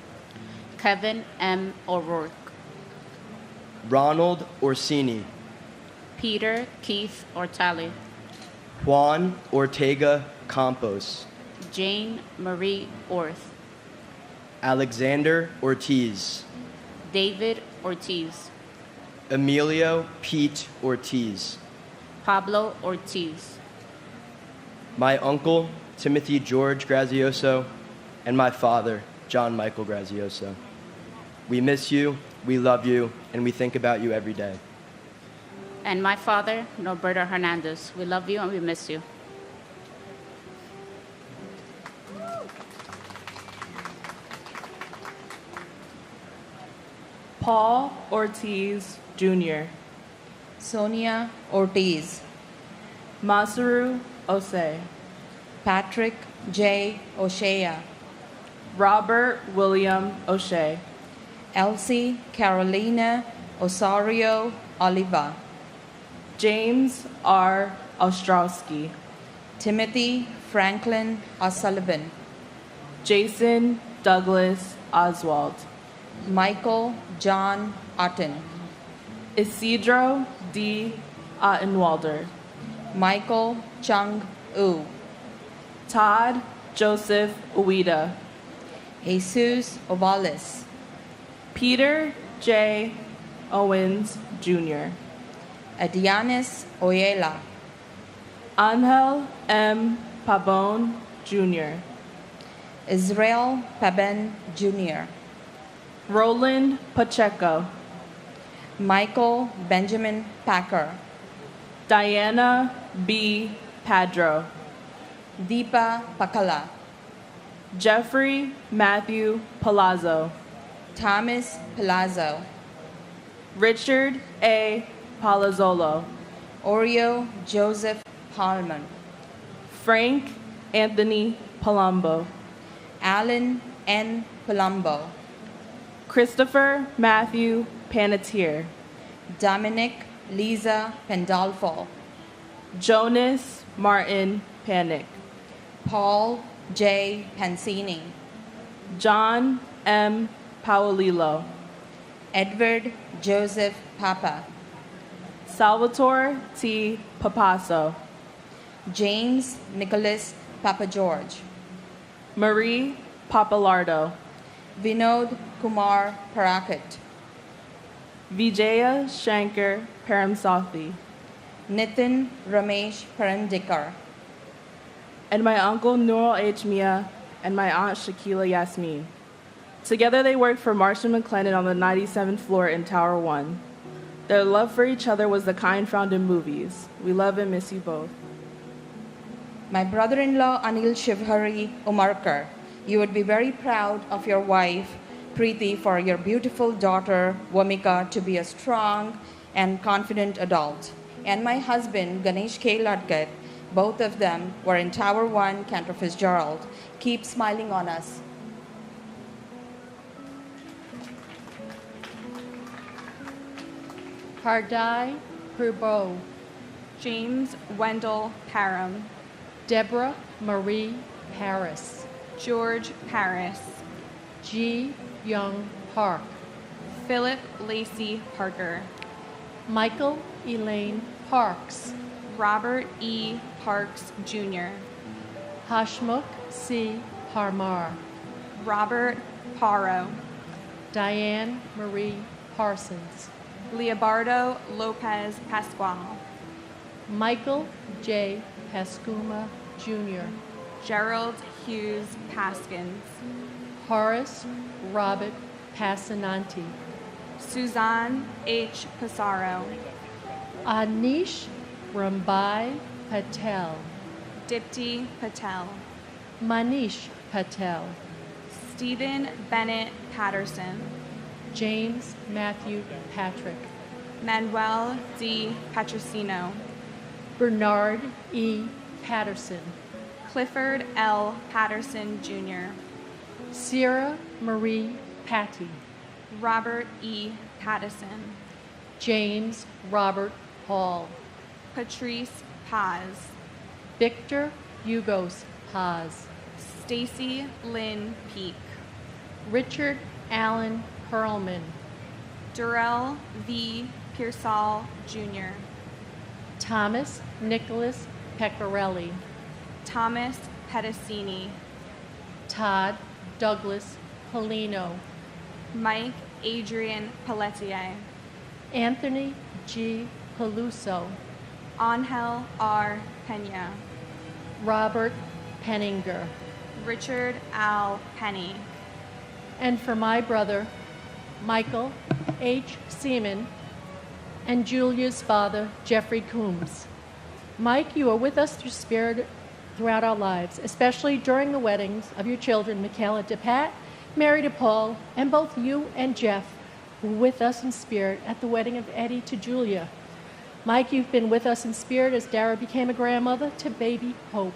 Kevin M. O'Rourke. Ronald Orsini. Peter Keith Ortali. Juan Ortega Campos. Jane Marie Orth. Alexander Ortiz. David Ortiz. Emilio Pete Ortiz. Pablo Ortiz. My uncle, Timothy George Grazioso, and my father, John Michael Grazioso. We miss you, we love you, and we think about you every day. And my father, Norberto Hernandez. We love you and we miss you. Paul Ortiz, Jr. Sonia Ortiz. Masaru Ose. Patrick J. O'Shea. Robert William O'Shea. Elsie Carolina Osorio Oliva. James R. Ostrowski. Timothy Franklin O'Sullivan. Jason Douglas Oswald. Michael John Otten. Isidro D. Ottenwalder. Michael Chung U. Todd Joseph Ueda. Jesus Ovalis. Peter J. Owens, Jr. Adianis Oyela. Angel M. Pabon, Jr. Israel Paben, Jr. Roland Pacheco. Michael Benjamin Packer. Diana B. Padro. Deepa Pakala. Jeffrey Matthew Palazzo. Thomas Palazzo. Richard A. Palazzolo. Oreo Joseph Hallman. Frank Anthony Palumbo. Alan N. Palumbo. Christopher Matthew Panettiere. Dominic Lisa Pandolfo. Jonas Martin Panic. Paul J. Pansini. John M. Paolillo. Edward Joseph Papa. Salvatore T. Papasso. James Nicholas Papageorge. Marie Papalardo. Vinod Kumar Parakat. Vijaya Shankar Paramsathi. Nitin Ramesh Parandikar. And my uncle Nurul H. Mia and my aunt Shakila Yasmin. Together they worked for Marshall McLennan on the 97th floor in Tower 1. Their love for each other was the kind found in movies. We love and miss you both. My brother-in-law Anil Shivhari Umarkar, you would be very proud of your wife, Preeti, for your beautiful daughter, Wamika, to be a strong and confident adult. And my husband, Ganesh K. Ladkat, both of them were in Tower 1, Cantor Fitzgerald. Keep smiling on us. Hardai Purbo. James Wendell Parham. Deborah Marie Harris. George Paris. G. Young Park. Philip Lacey Parker. Michael Elaine Parks. Robert E. Parks, Jr., Hashmukh C. Parmar, Robert Paro, Diane Marie Parsons, Leobardo Lopez Pascual, Michael J. Pascuma, Jr., Gerald Hughes Paskins, Horace Robert Passananti, Suzanne H. Passaro, Anish Rambai Patel, Dipti Patel, Manish Patel, Stephen Bennett Patterson, James Matthew Patrick, Manuel D. Patricino, Bernard E. Patterson, Clifford L. Patterson, Jr., Sierra Marie Patty, Robert E. Pattison, James Robert Hall, Patrice Paz, Victor Hugos Paz, Stacy Lynn Peak, Richard Allen Perlman, Durrell V. Pearsall, Jr., Thomas Nicholas Pecorelli, Thomas Pedicini, Todd Douglas Polino, Mike Adrian Pelletier, Anthony G. Peluso, Angel R. Pena, Robert Penninger, Richard Al Penny, and for my brother, Michael H. Seaman, and Julia's father, Jeffrey Coombs. Mike, you are with us through spirit throughout our lives, especially during the weddings of your children, Michaela DePat, Mary DePaul, and both you and Jeff were with us in spirit at the wedding of Eddie to Julia. Mike, you've been with us in spirit as Dara became a grandmother to baby Hope.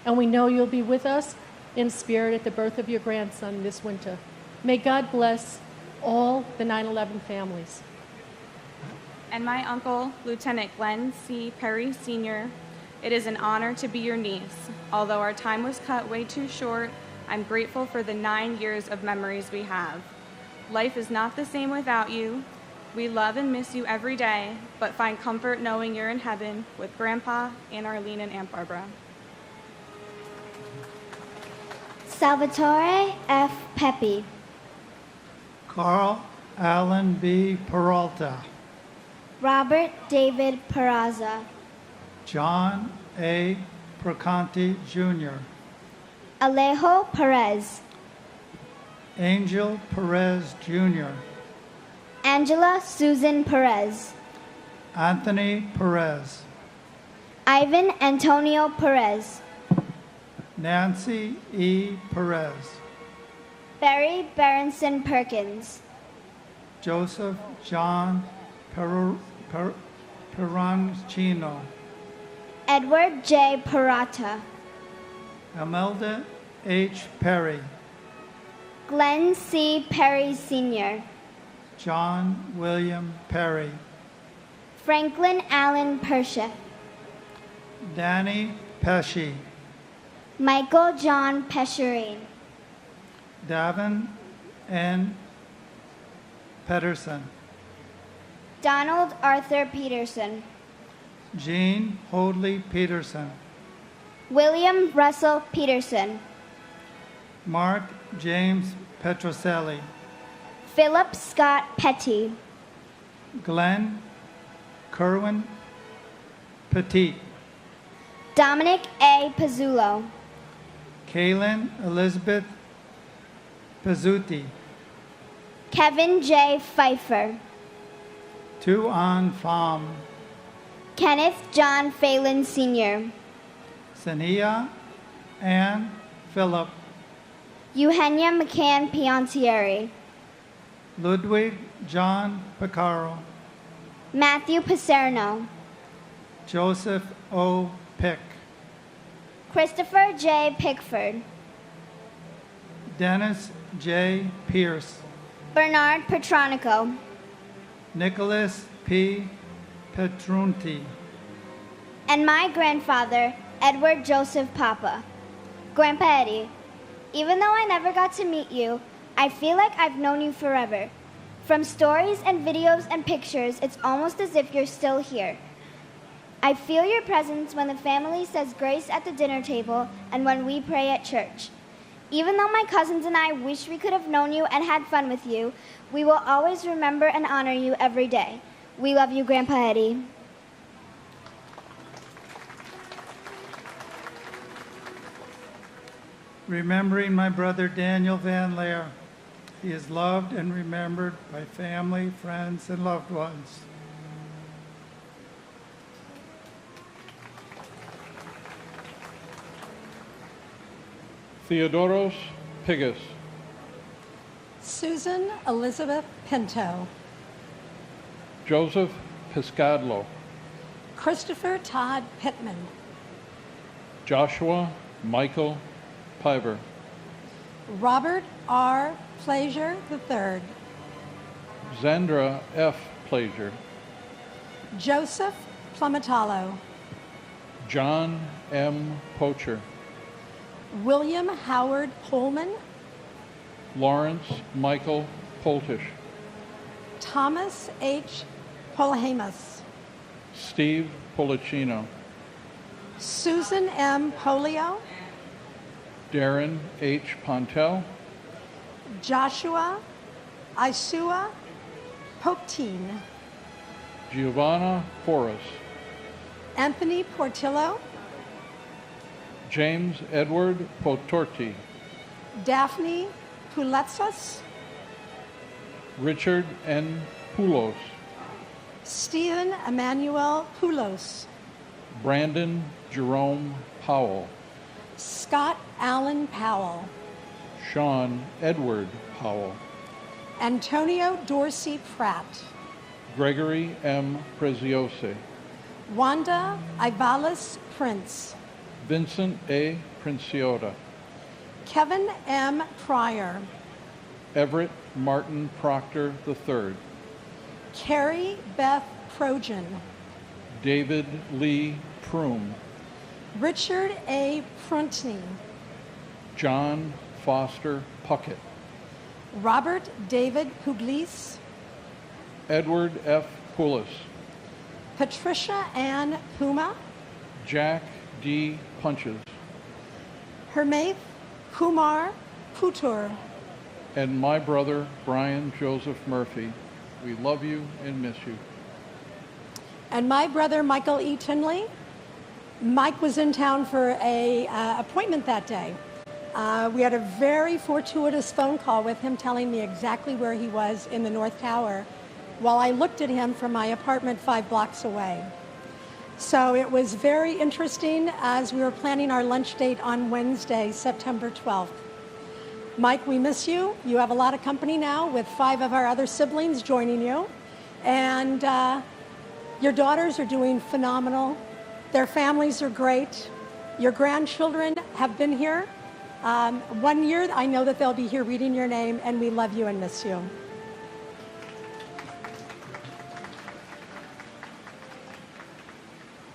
And we know you'll be with us in spirit at the birth of your grandson this winter. May God bless all the 9/11 families. and my uncle, Lieutenant Glenn C. Perry Sr. It is an honor to be your niece. Although our time was cut way too short, I'm grateful for the 9 years of memories we have. Life is not the same without you. We love and miss you every day, but find comfort knowing you're in heaven with Grandpa, Aunt Arlene, and Aunt Barbara. Salvatore F. Pepe, Carl Allen B. Peralta, Robert David Peraza, John A. Procanti Jr., Alejo Perez, Angel Perez Jr., Angela Susan Perez, Anthony Perez, Ivan Antonio Perez, Nancy E. Perez, Barry Berenson Perkins, Joseph John Perroncino, Edward J. Parata, Imelda H. Perry, Glenn C. Perry Sr., John William Perry, Franklin Allen Persha, Danny Pesci, Michael John Pescherine, Davin N. Pedersen, Donald Arthur Peterson, Jean Hoadley Peterson, William Russell Peterson, Mark James Petroselli, Philip Scott Petty, Glenn Kerwin Petit, Dominic A. Pizzulo, Kaylin Elizabeth Pizzuti, Kevin J. Pfeiffer, Tuan Pham, Kenneth John Phelan Sr., Sania Ann Philip, Eugenia McCann Piantieri, Ludwig John Picaro, Matthew Paserno, Joseph O. Pick, Christopher J. Pickford, Dennis J. Pierce, Bernard Petronico, Nicholas P. Petrunti, and my grandfather, Edward Joseph Papa. Grandpa Eddie, even though I never got to meet you, I feel like I've known you forever. From stories and videos and pictures, it's almost as if you're still here. I feel your presence when the family says grace at the dinner table and when we pray at church. Even though my cousins and I wish we could have known you and had fun with you, we will always remember and honor you every day. We love you, Grandpa Eddie. Remembering my brother Daniel Van Laer. He is loved and remembered by family, friends, and loved ones. Theodoros Pigus. Susan Elizabeth Pinto. Joseph Piscadlo. Christopher Todd Pittman. Joshua Michael Piver. Robert R. Plaisir III. Zandra F. Plaisir. Joseph Plumatalo. John M. Pocher. William Howard Pullman. Lawrence Michael Poltish. Thomas H. Polahamus. Steve Policino. Susan M. Polio. Darren H. Pontel. Joshua Isua Poptine. Giovanna Forrest. Anthony Portillo. James Edward Potorti. Daphne Puletsas. Richard N. Poulos. Stephen Emmanuel Poulos. Brandon Jerome Powell. Scott Allen Powell. Sean Edward Powell. Antonio Dorsey Pratt. Gregory M. Preziosi. Wanda Ivalis Prince. Vincent A. Princiota. Kevin M. Pryor. Everett Martin Proctor III. Carrie Beth Projan. David Lee Prume. Richard A. Pruntney. John Foster Puckett. Robert David Pugliese. Edward F. Poulos. Patricia Ann Puma. Jack D. Punches. Hermaith Kumar Putur. And my brother, Brian Joseph Murphy. We love you and miss you. And my brother, Michael E. Tinley. Mike was in town for a appointment that day. We had a very fortuitous phone call with him telling me exactly where he was in the North Tower while I looked at him from my apartment 5 blocks away. So it was very interesting as we were planning our lunch date on Wednesday, September 12th. Mike, we miss you. You have a lot of company now with 5 of our other siblings joining you. And your daughters are doing phenomenal. Their families are great. Your grandchildren have been here. 1 year, I know that they'll be here reading your name, and we love you and miss you.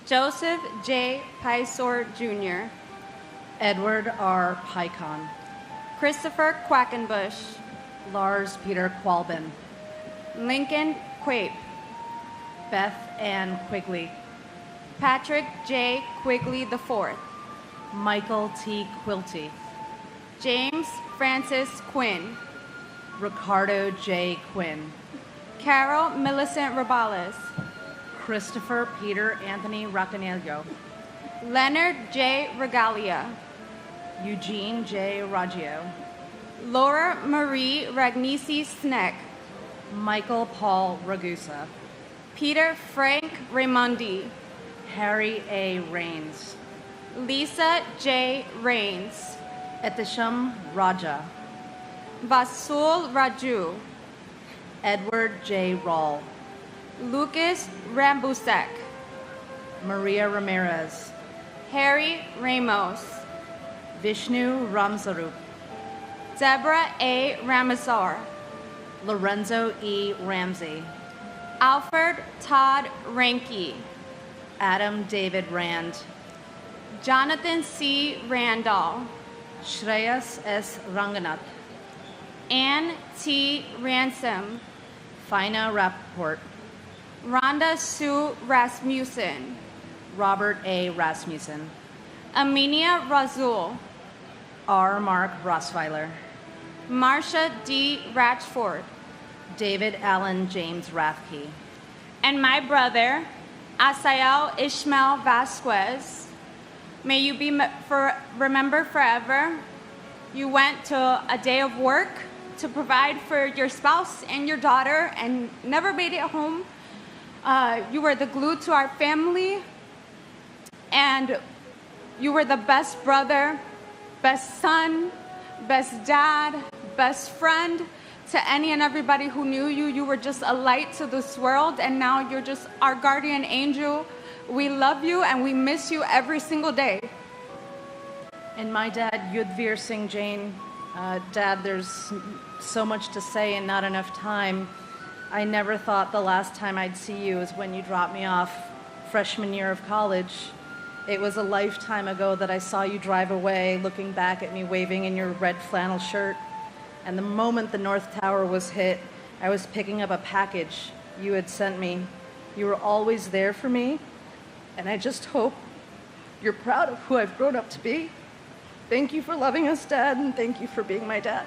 Joseph J. Pysor Jr. Edward R. Pycon. Christopher Quackenbush. Lars Peter Qualbin. Lincoln Quape. Beth Ann Quigley. Patrick J. Quigley IV. Michael T. Quilty. James Francis Quinn. Ricardo J. Quinn. Carol Millicent Robales. Christopher Peter Anthony Raccanello. Leonard J. Regalia. Eugene J. Raggio. Laura Marie Ragnisi Sneck. Michael Paul Ragusa. Peter Frank Raimondi. Harry A. Rains. Lisa J. Rains. Etisham Raja. Vasul Raju. Edward J. Rawl. Lucas Rambusek. Maria Ramirez. Harry Ramos. Vishnu Ramsarup. Deborah A. Ramazar. Lorenzo E. Ramsey. Alfred Todd Ranke. Adam David Rand. Jonathan C. Randall. Shreyas S. Ranganath. Ann T. Ransom. Fina Rappaport. Rhonda Sue Rasmussen. Robert A. Rasmussen. Aminia Razul. R. Mark Rossweiler. Marcia D. Ratchford. David Allen James Rathke. And my brother, Asael Ishmael Vasquez. May you be remembered forever. You went to a day of work to provide for your spouse and your daughter and never made it home. You were the glue to our family, and you were the best brother, best son, best dad, best friend to any and everybody who knew you. You were just a light to this world, and now you're just our guardian angel. We love you, and we miss you every single day. And my dad, Yudhvir Singh Jain. Dad, there's so much to say and not enough time. I never thought the last time I'd see you was when you dropped me off freshman year of college. It was a lifetime ago that I saw you drive away, looking back at me, waving in your red flannel shirt. And the moment the North Tower was hit, I was picking up a package you had sent me. You were always there for me, and I just hope you're proud of who I've grown up to be. Thank you for loving us, Dad, and thank you for being my dad.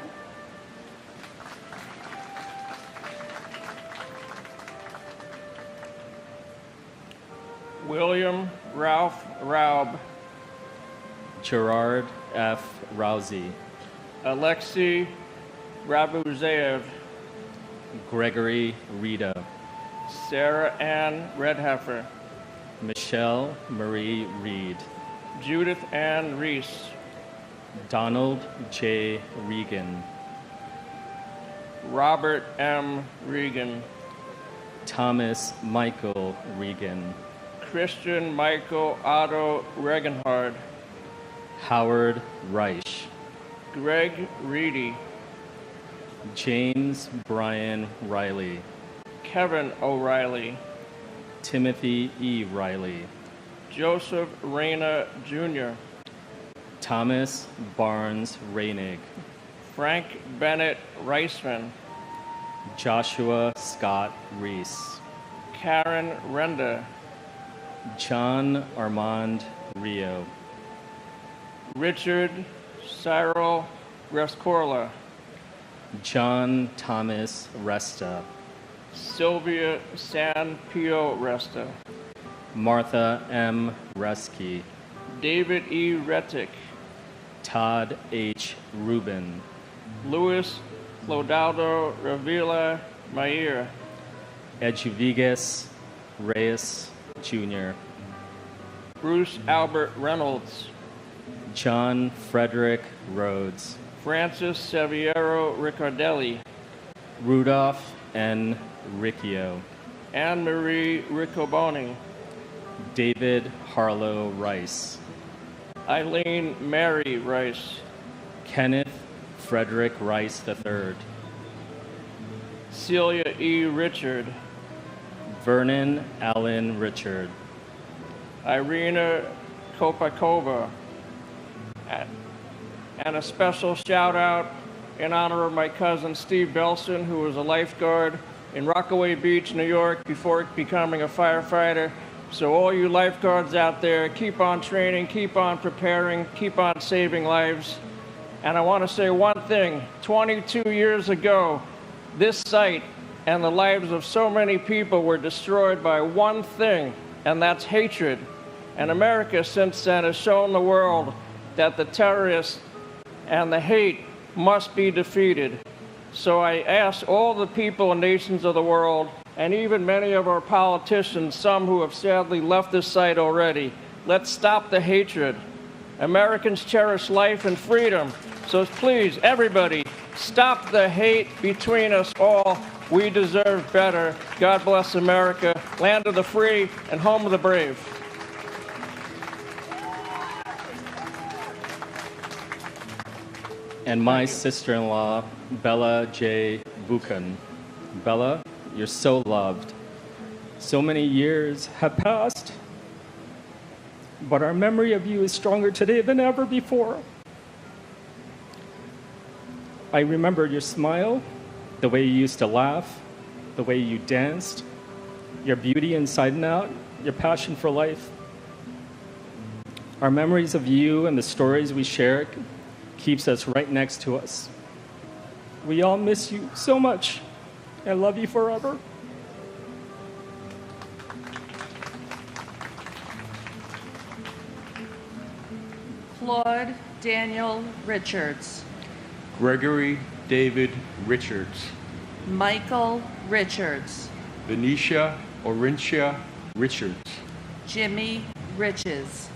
William Ralph Raub. Gerard F. Rousey. Alexei Rabuzev. Gregory Rita. Sarah Ann Redheffer. Michelle Marie Reed. Judith Ann Reese. Donald J. Regan. Robert M. Regan. Thomas Michael Regan. Christian Michael Otto Regenhard. Howard Reich. Greg Reedy. James Brian Riley. Kevin O'Reilly. Timothy E. Riley. Joseph Reyna Jr. Thomas Barnes Reinig. Frank Bennett Reisman. Joshua Scott Reese. Karen Renda. John Armand Rio. Richard Cyril Rescorla. John Thomas Resta. Sylvia San Pio Resta. Martha M. Reski. David E. Rettick. Todd H. Rubin. Luis Clodoaldo Revilla Mayer. Edwiges Reyes Jr. Bruce Albert Reynolds. John Frederick Rhodes. Francis Seviero Riccardelli. Rudolph N. Riccio. Anne Marie Riccoboni. David Harlow Rice. Eileen Mary Rice. Kenneth Frederick Rice III. Celia E. Richard. Vernon Allen Richard. Irina Kopakova. And a special shout out in honor of my cousin Steve Belson, who was a lifeguard in Rockaway Beach, New York, before becoming a firefighter. So all you lifeguards out there, keep on training, keep on preparing, keep on saving lives. And I want to say one thing. 22 years ago, this site and the lives of so many people were destroyed by one thing, and that's hatred. And America since then has shown the world that the terrorists and the hate must be defeated. So I ask all the people and nations of the world, and even many of our politicians, some who have sadly left this site already, let's stop the hatred. Americans cherish life and freedom. So please, everybody, stop the hate between us all. We deserve better. God bless America, land of the free and home of the brave. And my sister-in-law, Bella J. Buchan. Bella, you're so loved. So many years have passed, but our memory of you is stronger today than ever before. I remember your smile, the way you used to laugh, the way you danced, your beauty inside and out, your passion for life. Our memories of you and the stories we share keeps us right next to us. We all miss you so much. I love you forever. Claude Daniel Richards. Gregory David Richards. Michael Richards. Venetia Orintia Richards. Jimmy Riches.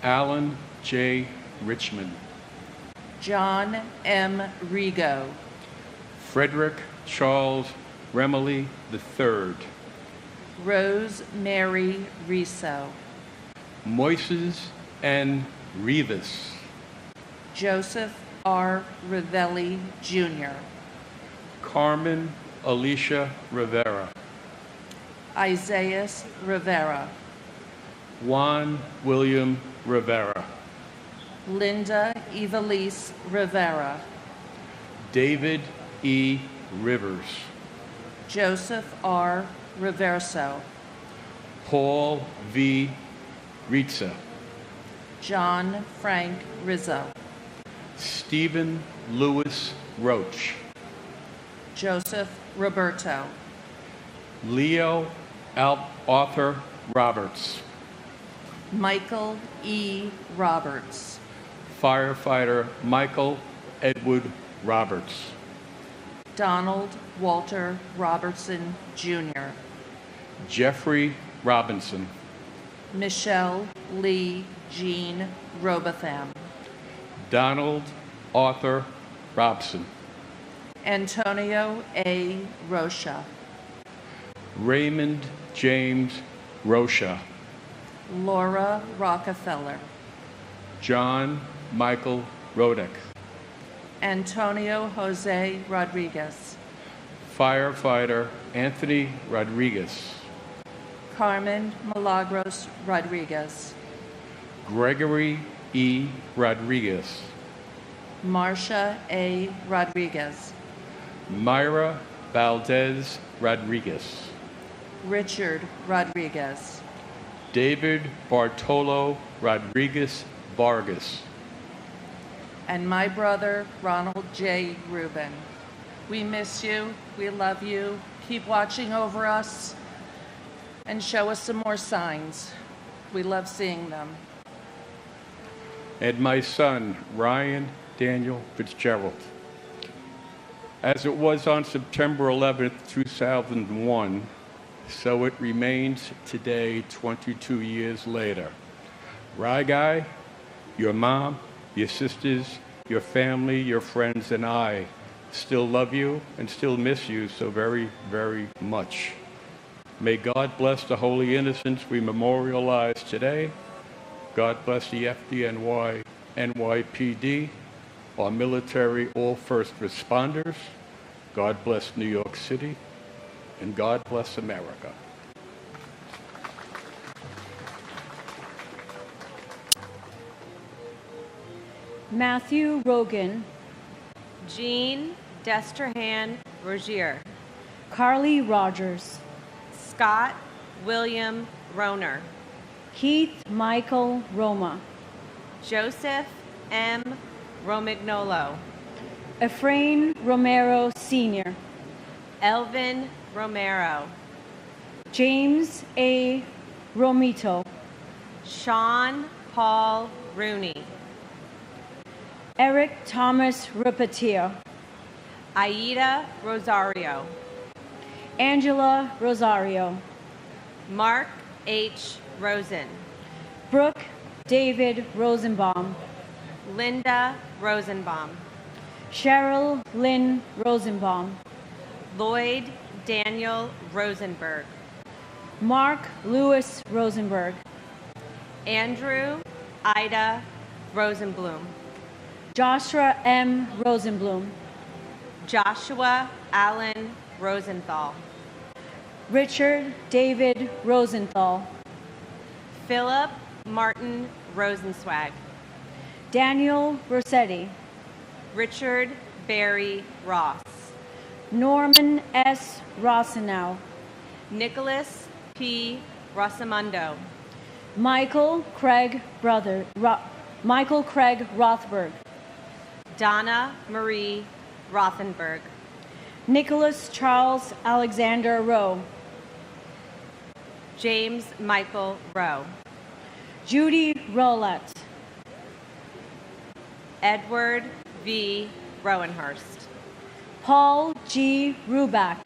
Alan J. Richmond. John M. Rigo. Frederick Charles Remley III. Rose Mary Riso. Moises N. Rivas. Joseph R. Ravelli Jr. Carmen Alicia Rivera. Isaiah Rivera. Juan William Rivera. Linda Evelise Rivera. David E. Rivers. Joseph R. Reverso. Paul V. Ritza. John Frank Rizzo. Stephen Lewis Roach. Joseph Roberto. Leo Arthur Roberts. Michael E. Roberts. Firefighter Michael Edward Roberts. Donald Walter Robertson, Jr. Jeffrey Robinson. Michelle Lee Jean Robotham. Donald Arthur Robson. Antonio A. Rocha. Raymond James Rocha. Laura Rockefeller. John Michael Rodek. Antonio Jose Rodriguez. Firefighter Anthony Rodriguez. Carmen Milagros Rodriguez. Gregory E. Rodriguez. Marcia A. Rodriguez. Myra Valdez Rodriguez. Richard Rodriguez. David Bartolo Rodriguez Vargas. And my brother, Ronald J. Rubin. We miss you. We love you. Keep watching over us and show us some more signs. We love seeing them. And my son, Ryan Daniel Fitzgerald. As it was on September 11th, 2001, so it remains today, 22 years later. Guy, your mom, your sisters, your family, your friends, and I still love you and still miss you so very, very much. May God bless the holy innocents we memorialize today. God bless the FDNY, NYPD, our military, all first responders. God bless New York City, and God bless America. Matthew Rogan. Jean Desterhan Rogier. Carly Rogers. Scott William Roner. Keith Michael Roma. Joseph M. Romignolo. Efrain Romero Sr. Elvin Romero. James A. Romito. Sean Paul Rooney. Eric Thomas Repetia. Aida Rosario. Angela Rosario. Mark H. Rosen. Brooke David Rosenbaum. Linda Rosenbaum. Cheryl Lynn Rosenbaum. Lloyd Daniel Rosenberg. Mark Lewis Rosenberg. Andrew Ida Rosenblum. Joshua M. Rosenblum. Joshua Allen Rosenthal. Richard David Rosenthal. Philip Martin Rosenswag. Daniel Rossetti. Richard Barry Ross. Norman S. Rossenow. Nicholas P. Rosamundo. Michael Craig Rothberg. Donna Marie Rothenberg. Nicholas Charles Alexander Rowe. James Michael Rowe. Judy Rowlett. Edward V. Rowenhurst. Paul G. Ruback.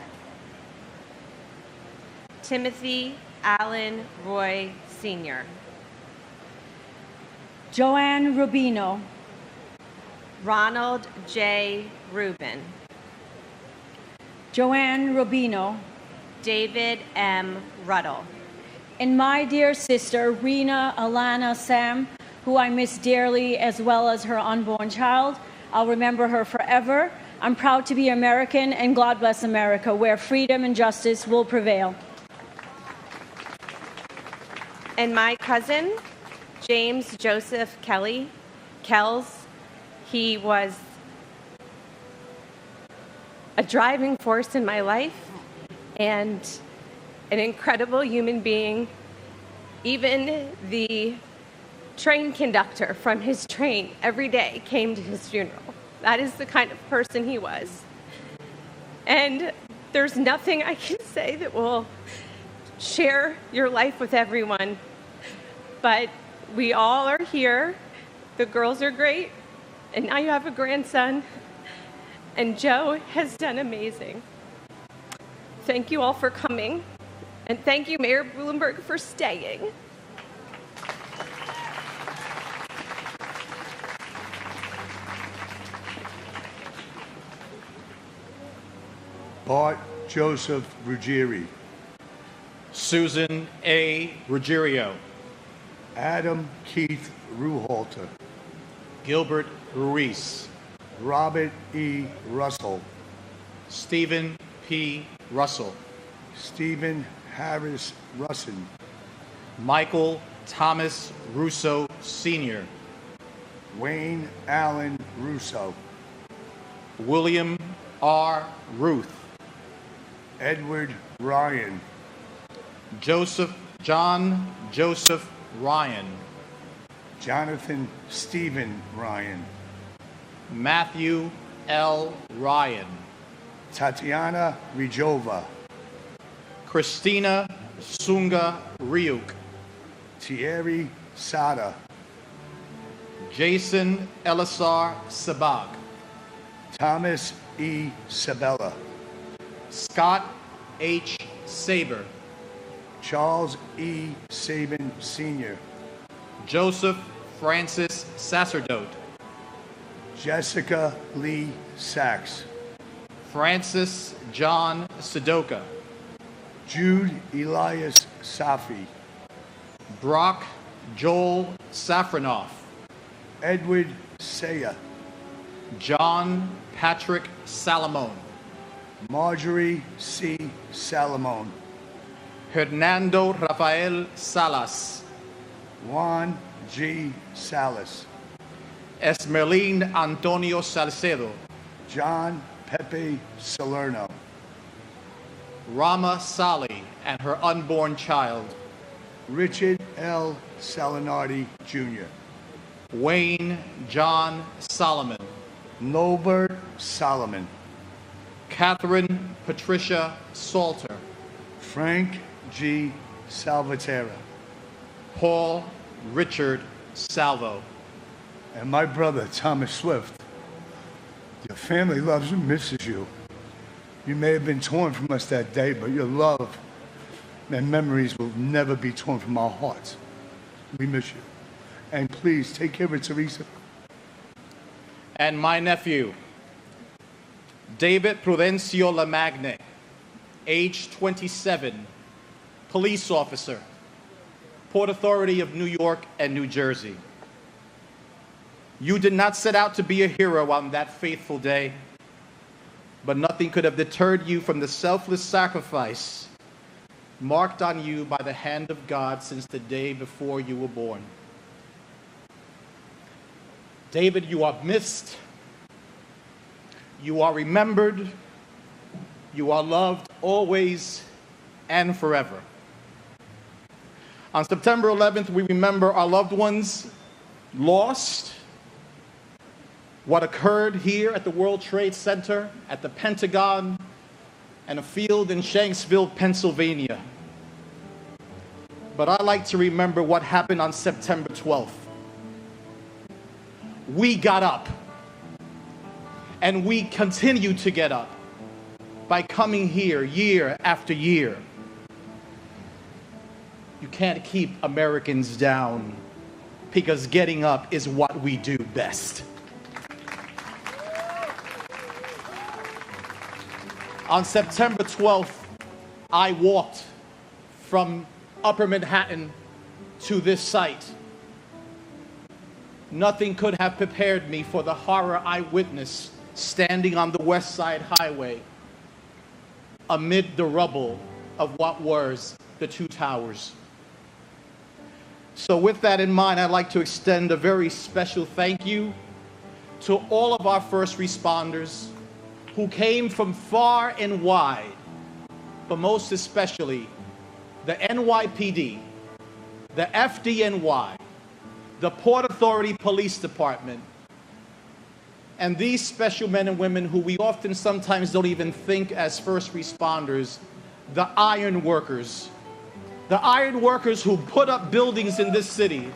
Timothy Allen Roy Sr. Joanne Rubino. Ronald J. Rubin. Joanne Rubino. David M. Ruddle. And my dear sister, Rena Alana Sam, who I miss dearly, as well as her unborn child. I'll remember her forever. I'm proud to be American, and God bless America, where freedom and justice will prevail. And my cousin, James Joseph Kells, he was a driving force in my life and an incredible human being. Even the train conductor from his train every day came to his funeral. That is the kind of person he was. And there's nothing I can say that will share your life with everyone. But we all are here. The girls are great. And now you have a grandson. And Joe has done amazing. Thank you all for coming. And thank you, Mayor Bloomberg, for staying. Bart Joseph Ruggieri. Susan A. Ruggiero. Adam Keith Ruhalter. Gilbert Ruiz. Robert E. Russell. Stephen P. Russell. Stephen Harris Russin. Michael Thomas Russo Sr. Wayne Allen Russo. William R. Ruth. Edward Ryan. John Joseph Ryan. Jonathan Stephen Ryan. Matthew L. Ryan. Tatiana Rijova. Christina Sunga Ryuk. Thierry Sada. Jason Elisar Sabag. Thomas E. Sabella. Scott H. Saber. Charles E. Sabin Sr. Joseph Francis Sacerdote. Jessica Lee Sachs. Francis John Sudoka. Jude Elias Safi. Brock Joel Safranoff. Edward Saya. John Patrick Salamone. Marjorie C. Salamone. Hernando Rafael Salas. Juan G. Salas. Esmerlin Antonio Salcedo. John Pepe Salerno. Rama Sali and her unborn child. Richard L. Salinardi, Jr. Wayne John Solomon. Norbert Solomon. Catherine Patricia Salter. Frank G. Salvatera. Paul Richard Salvo. And my brother, Thomas Swift. Your family loves and misses you. You may have been torn from us that day, but your love and memories will never be torn from our hearts. We miss you. And please take care of Teresa. And my nephew, David Prudencio Lamagne, age 27, police officer, Port Authority of New York and New Jersey. You did not set out to be a hero on that fateful day, but nothing could have deterred you from the selfless sacrifice marked on you by the hand of God since the day before you were born. David, you are missed, you are remembered, you are loved always and forever. On September 11th, we remember our loved ones lost, what occurred here at the World Trade Center, at the Pentagon, and a field in Shanksville, Pennsylvania. But I like to remember what happened on September 12th. We got up, and we continue to get up by coming here year after year. You can't keep Americans down because getting up is what we do best. On September 12th, I walked from Upper Manhattan to this site. Nothing could have prepared me for the horror I witnessed standing on the West Side Highway amid the rubble of what was the two towers. So with that in mind, I'd like to extend a very special thank you to all of our first responders who came from far and wide, but most especially the NYPD, the FDNY, the Port Authority Police Department, and these special men and women who we often sometimes don't even think as first responders, the iron workers. The iron workers who put up buildings in this city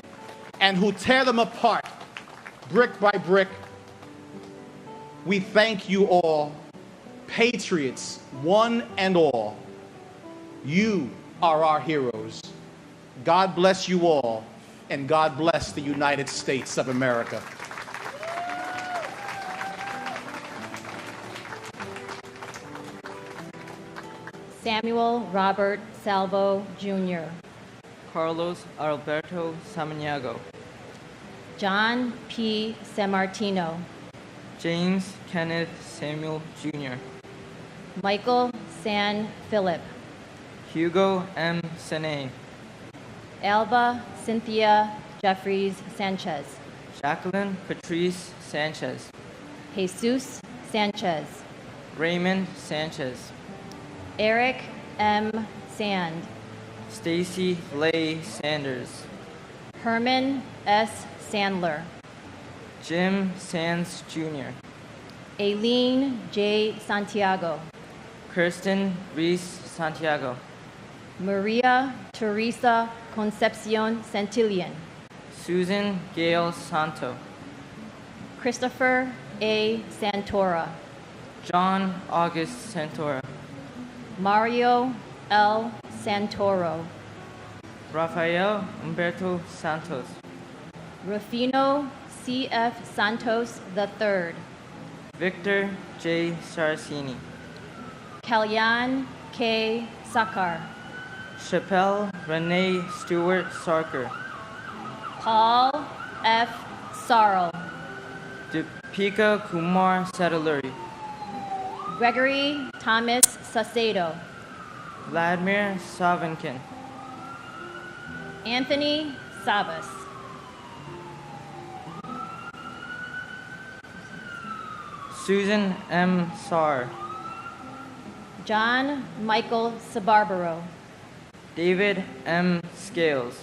and who tear them apart brick by brick. We thank you all, patriots, one and all. You are our heroes. God bless you all, and God bless the United States of America. Samuel Robert Salvo Jr. Carlos Alberto Samaniego. John P. Sammartino. James Kenneth Samuel Jr. Michael San Philip. Hugo M. Sene. Alba Cynthia Jeffries Sanchez. Jacqueline Patrice Sanchez. Jesus Sanchez. Raymond Sanchez. Eric M. Sand. Stacy Leigh Sanders. Herman S. Sandler. Jim Sands Jr. Aileen J. Santiago. Kirsten Reese Santiago. Maria Teresa Concepcion Santillan. Susan Gail Santo. Christopher A. Santora. John August Santora. Mario L. Santoro. Rafael Humberto Santos. Rufino C.F. Santos III. Victor J. Saracini. Kalyan K. Sakar. Chappelle Renee Stewart Sarker. Paul F. Sarl. Deepika Kumar Sadaluri. Gregory Thomas Sacedo. Vladimir Savinkin. Anthony Sabas. Susan M. Sarr. John Michael Sabarbaro. David M. Scales.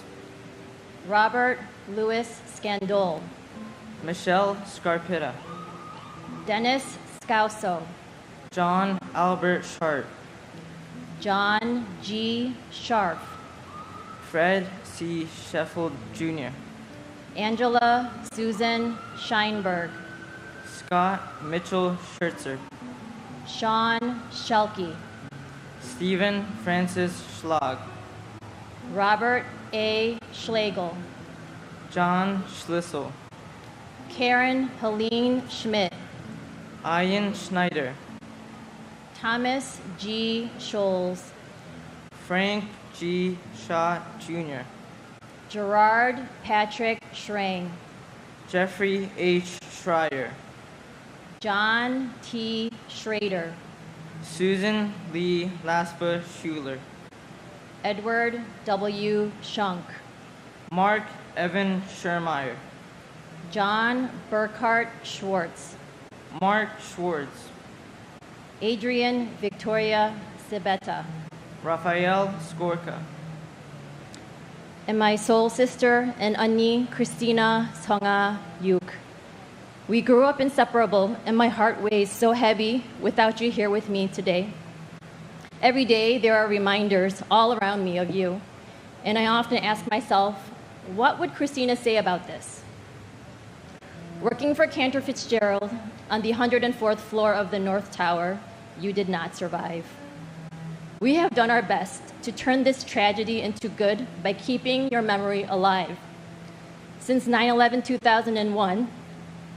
Robert Louis Scandol. Michelle Scarpetta. Dennis Scauso. John Albert Sharp. John G. Sharp. Fred C. Sheffield Jr. Angela Susan Scheinberg. Scott Mitchell Schertzer. Sean Shelkey. Stephen Francis Schlag. Robert A. Schlegel. John Schlissel. Karen Helene Schmidt. Ian Schneider. Thomas G. Scholes. Frank G. Schott Jr. Gerard Patrick Schrang. Jeffrey H. Schreier. John T. Schrader. Susan Lee Laspa Schuler. Edward W. Shunk. Mark Evan Schermeyer. John Burkhart Schwartz. Mark Schwartz. Adrian Victoria Sibetta. Rafael Skorka. and my soul sister and Annie Christina Songa Yuk. We grew up inseparable, and my heart weighs so heavy without you here with me today. Every day, there are reminders all around me of you, and I often ask myself, what would Christina say about this? Working for Cantor Fitzgerald on the 104th floor of the North Tower, you did not survive. We have done our best to turn this tragedy into good by keeping your memory alive. Since 9/11/2001,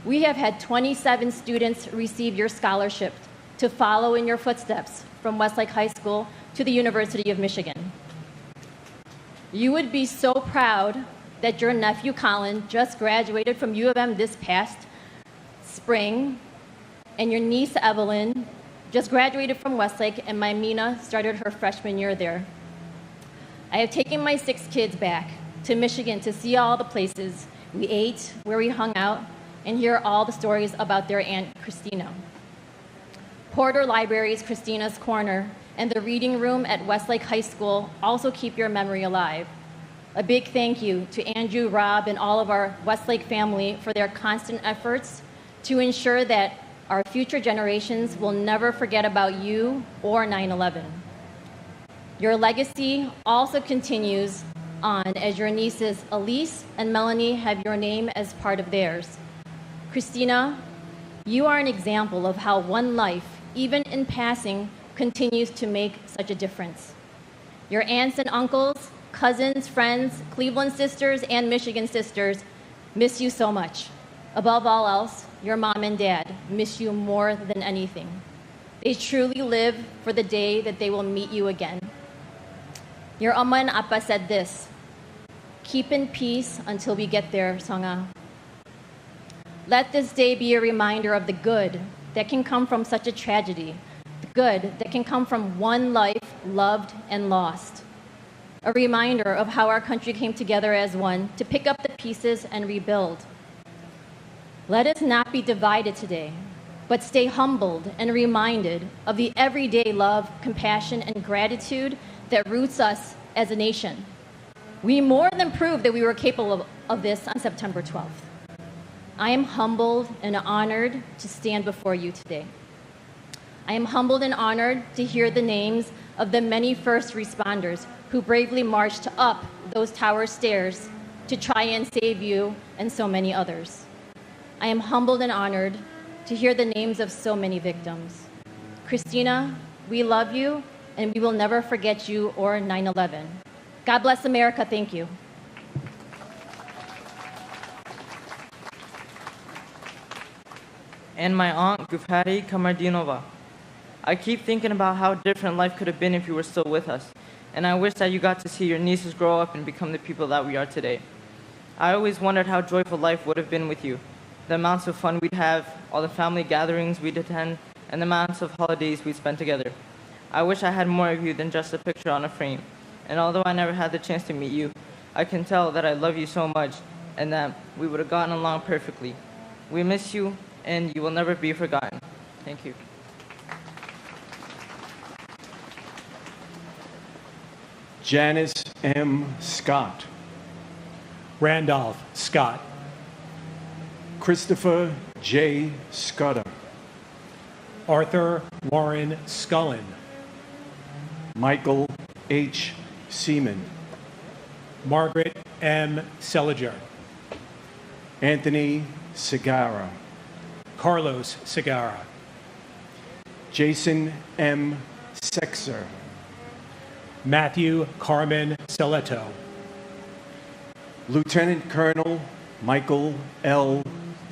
we have had 27 students receive your scholarship to follow in your footsteps from Westlake High School to the University of Michigan. You would be so proud that your nephew Colin just graduated from U of M this past spring, and your niece Evelyn just graduated from Westlake, and my Mina started her freshman year there. I have taken my 6 kids back to Michigan to see all the places we ate, where we hung out, and hear all the stories about their Aunt Christina. Porter Library's Christina's Corner and the reading room at Westlake High School also keep your memory alive. A big thank you to Andrew, Rob, and all of our Westlake family for their constant efforts to ensure that our future generations will never forget about you or 9/11. Your legacy also continues on as your nieces Elise and Melanie have your name as part of theirs. Christina, you are an example of how one life, even in passing, continues to make such a difference. Your aunts and uncles, cousins, friends, Cleveland sisters, and Michigan sisters miss you so much. Above all else, your mom and dad miss you more than anything. They truly live for the day that they will meet you again. Your Amma and Appa said this, "Keep in peace until we get there, Songa." Let this day be a reminder of the good that can come from such a tragedy, the good that can come from one life loved and lost. A reminder of how our country came together as one to pick up the pieces and rebuild. Let us not be divided today, but stay humbled and reminded of the everyday love, compassion, and gratitude that roots us as a nation. We more than proved that we were capable of this on September 12th. I am humbled and honored to stand before you today. I am humbled and honored to hear the names of the many first responders who bravely marched up those tower stairs to try and save you and so many others. I am humbled and honored to hear the names of so many victims. Christina, we love you, and we will never forget you or 9/11. God bless America. Thank you. And my aunt, Gufari Kamardinova. I keep thinking about how different life could have been if you were still with us, and I wish that you got to see your nieces grow up and become the people that we are today. I always wondered how joyful life would have been with you, the amounts of fun we'd have, all the family gatherings we'd attend, and the amounts of holidays we'd spend together. I wish I had more of you than just a picture on a frame, and although I never had the chance to meet you, I can tell that I love you so much and that we would have gotten along perfectly. We miss you, and you will never be forgotten. Thank you. Janice M. Scott. Randolph Scott. Christopher J. Scudder. Arthur Warren Scullin. Michael H. Seaman. Margaret M. Seliger. Anthony Segarra. Carlos Segarra. Jason M. Sexer. Matthew Carmen Seleto. Lieutenant Colonel Michael L.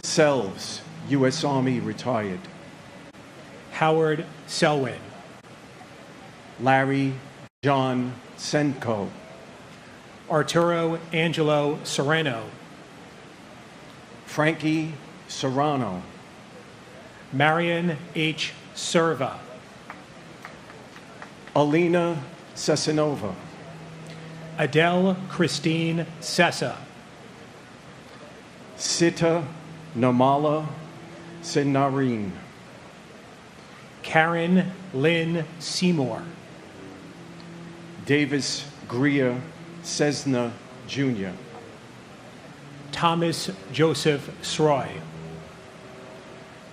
Selves, U.S. Army retired. Howard Selwyn. Larry John Senko. Arturo Angelo Sereno. Frankie Serrano. Marion H. Serva. Alina Sesanova. Adele Christine Sessa. Sita Namala Senarine. Karen Lynn Seymour. Davis Greer Cessna Jr., Thomas Joseph Sroy,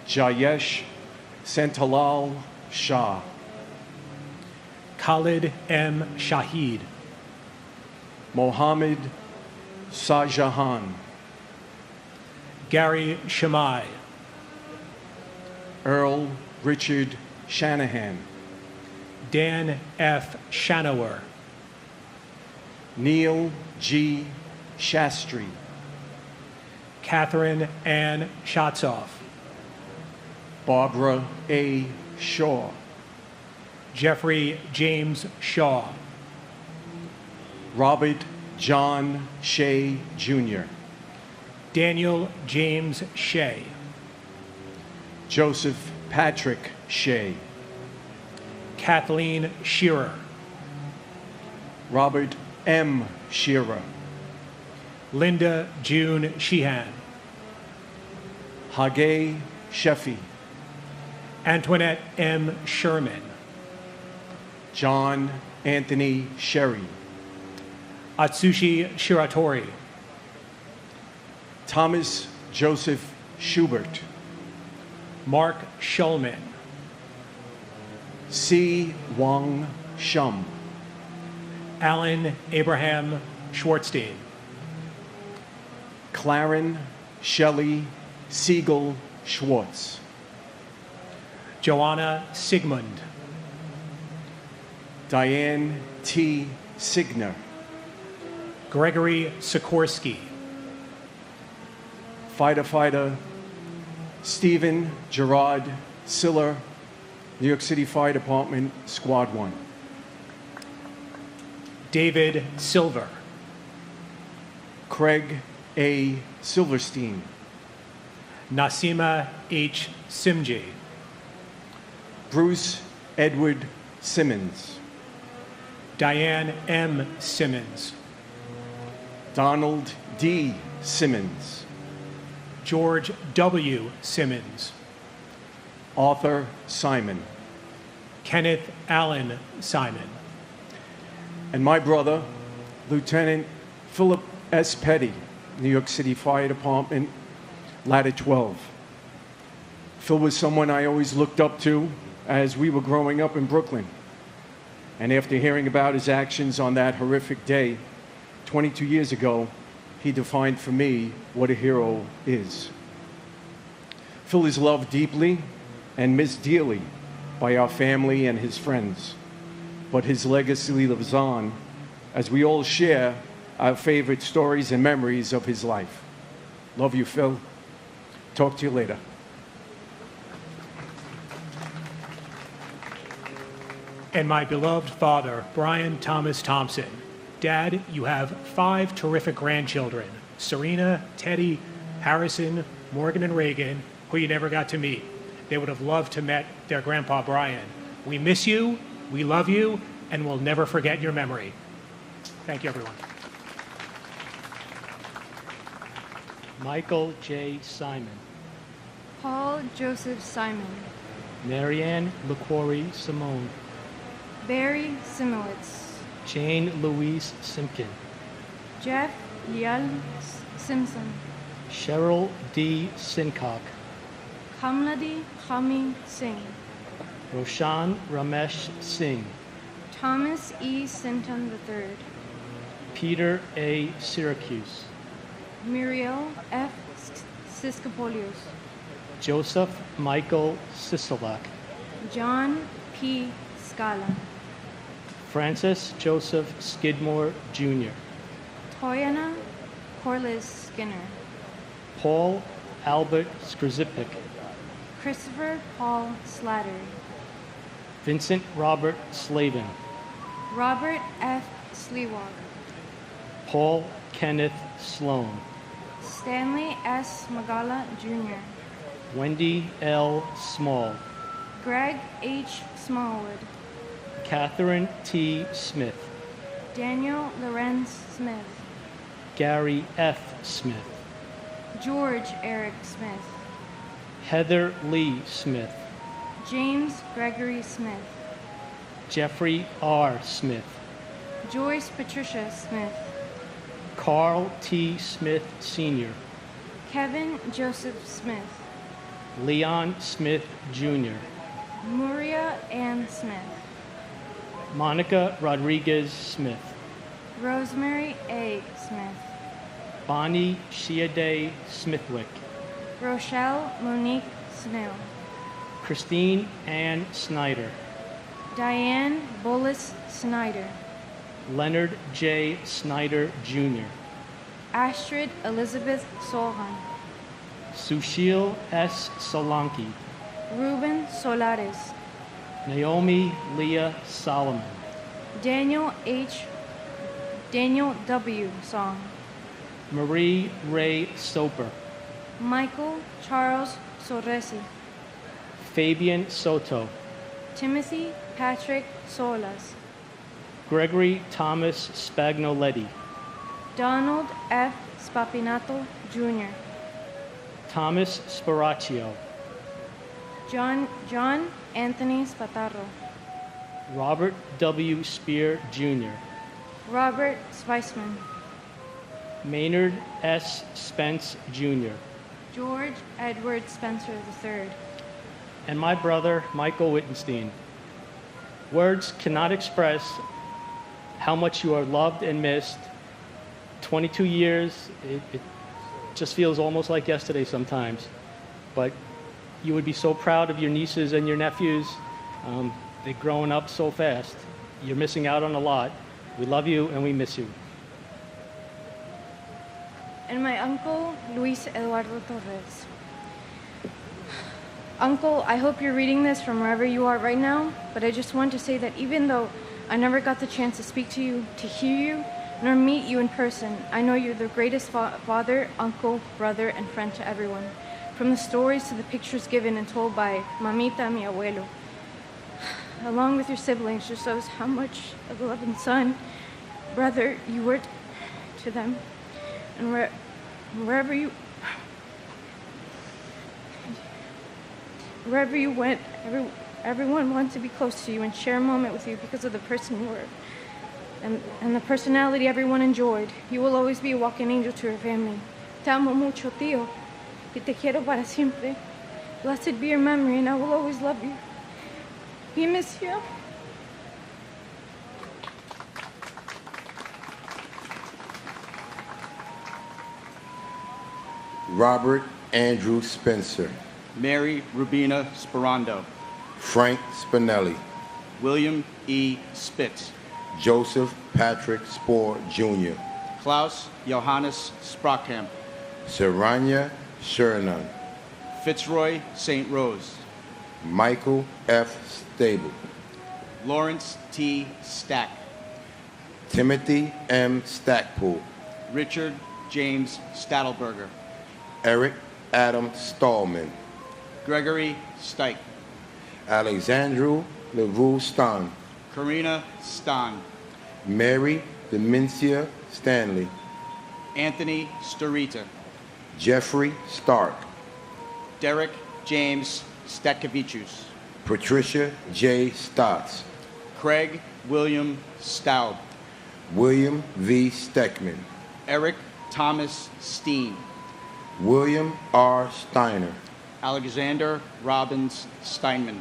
Jayesh Santalal Shah, Khalid M. Shahid, Mohammed Shahjahan, Gary Shamai, Earl Richard Shanahan, Dan F. Shanower, Neil G. Shastri, Catherine Ann Shatzoff, Barbara A. Shaw, Jeffrey James Shaw, Robert John Shea Jr., Daniel James Shea, Joseph Patrick Shea, Kathleen Shearer, Robert M. Shearer, Linda June Sheehan, Hagay Sheffy, Antoinette M. Sherman, John Anthony Sherry, Atsushi Shiratori, Thomas Joseph Schubert, Mark Shulman, C. Wang Shum, Alan Abraham Schwartzstein, Claren Shelley Siegel Schwartz, Joanna Sigmund, Diane T. Signer, Gregory Sikorsky, Fighter Stephen Gerard Siller, New York City Fire Department, Squad 1. David Silver, Craig A. Silverstein, Nasima H. Simji, Bruce Edward Simmons, Diane M. Simmons, Donald D. Simmons, George W. Simmons, Arthur Simon, Kenneth Allen Simon, and my brother, Lieutenant Philip S. Petty, New York City Fire Department, Ladder 12. Phil was someone I always looked up to as we were growing up in Brooklyn. And after hearing about his actions on that horrific day, 22 years ago, he defined for me what a hero is. Phil is loved deeply and missed dearly by our family and his friends. But his legacy lives on as we all share our favorite stories and memories of his life. Love you, Phil. Talk to you later. and my beloved father, Brian Thomas Thompson. Dad, you have 5 terrific grandchildren, Serena, Teddy, Harrison, Morgan, and Reagan, who you never got to meet. They would have loved to met their grandpa, Brian. We miss you, we love you, and we'll never forget your memory. Thank you, everyone. Michael J. Simon, Paul Joseph Simon, Marianne LaQuarrie Simone, Barry Simowitz, Jane Louise Simpkin, Jeff Lial Simpson, Cheryl D. Sincock, Kamladi Khami Singh, Roshan Ramesh Singh, Thomas E. Sinton III, Peter A. Syracuse, Muriel F. Siskopolios, Joseph Michael Sisolak, John P. Scala, Francis Joseph Skidmore Jr., Toyana Corliss Skinner, Paul Albert Skrzypik, Christopher Paul Slattery, Vincent Robert Slavin, Robert F. Sliwag, Paul Kenneth Sloan, Stanley S. Magala Jr., Wendy L. Small, Greg H. Smallwood, Catherine T. Smith, Daniel Lorenz Smith, Gary F. Smith, George Eric Smith, Heather Lee Smith, James Gregory Smith, Jeffrey R. Smith, Joyce Patricia Smith, Carl T. Smith Sr., Kevin Joseph Smith, Leon Smith Jr., Muria Ann Smith, Monica Rodriguez Smith, Rosemary A. Smith, Bonnie Shiade Smithwick, Rochelle Monique Snell, Christine Ann Snyder, Diane Bullis Snyder, Leonard J. Snyder Jr., Astrid Elizabeth Solhan, Sushil S. Solanki, Ruben Solares, Naomi Leah Solomon, Daniel W. Song, Marie Ray Soper, Michael Charles Sorresi, Fabian Soto, Timothy Patrick Solas, Gregory Thomas Spagnoletti, Donald F. Spapinato Jr., Thomas Sparaccio, John Anthony Spatarro, Robert W. Spear Jr., Robert Spiceman, Maynard S. Spence Jr., George Edward Spencer III, and my brother, Michael Wittenstein. Words cannot express how much you are loved and missed. 22 years, it just feels almost like yesterday sometimes. But you would be so proud of your nieces and your nephews. They're growing up so fast. You're missing out on a lot. We love you and we miss you. and my uncle, Luis Eduardo Torres. Uncle, I hope you're reading this from wherever you are right now, but I just want to say that even though I never got the chance to speak to you, to hear you, nor meet you in person, I know you're the greatest father, uncle, brother, and friend to everyone. From the stories to the pictures given and told by Mamita, mi abuelo. Along with your siblings, just shows how much of a loving son, brother you were to them. And wherever you went, everyone wanted to be close to you and share a moment with you because of the person you were. And the personality everyone enjoyed. You will always be a walking angel to your family. Te amo mucho, tío. Y te quiero para siempre. Blessed be your memory, and I will always love you. We miss you. Robert Andrew Spencer. Mary Rubina Sperando. Frank Spinelli. William E. Spitz. Joseph Patrick Spohr Jr. Klaus Johannes Sprockham. Saranya Shernan. Fitzroy St. Rose. Michael F. Stable. Lawrence T. Stack. Timothy M. Stackpool. Richard James Stadelberger. Eric Adam Stallman. Gregory Stike. Alexandru Leroux Stan. Karina Stan. Mary Demencia Stanley. Anthony Storita. Jeffrey Stark. Derek James Stakevicius. Patricia J. Stotts. Craig William Staub. William V. Steckman. Eric Thomas Steen. William R. Steiner. Alexander Robbins Steinman.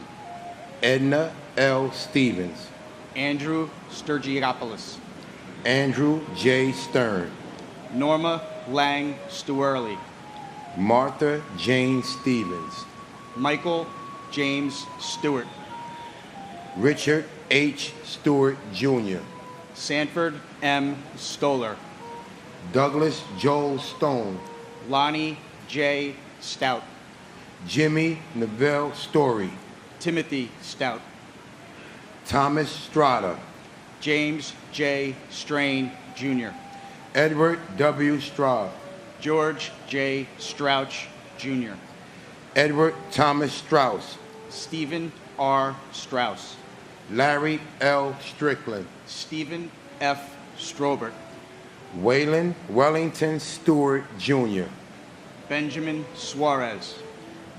Edna L. Stevens. Andrew Sturgiopoulos. Andrew J. Stern. Norma Lang Stuerly. Martha Jane Stevens. Michael James Stewart. Richard H. Stewart Jr. Sanford M. Stoller. Douglas Joel Stone. Lonnie J. Stout. Jimmy Neville Story. Timothy Stout. Thomas Strada. James J. Strain, Jr. Edward W. Straub. George J. Strouch, Jr. Edward Thomas Strauss. Stephen R. Strauss. Larry L. Strickland. Stephen F. Strobert. Waylon Wellington Stewart, Jr. Benjamin Suarez.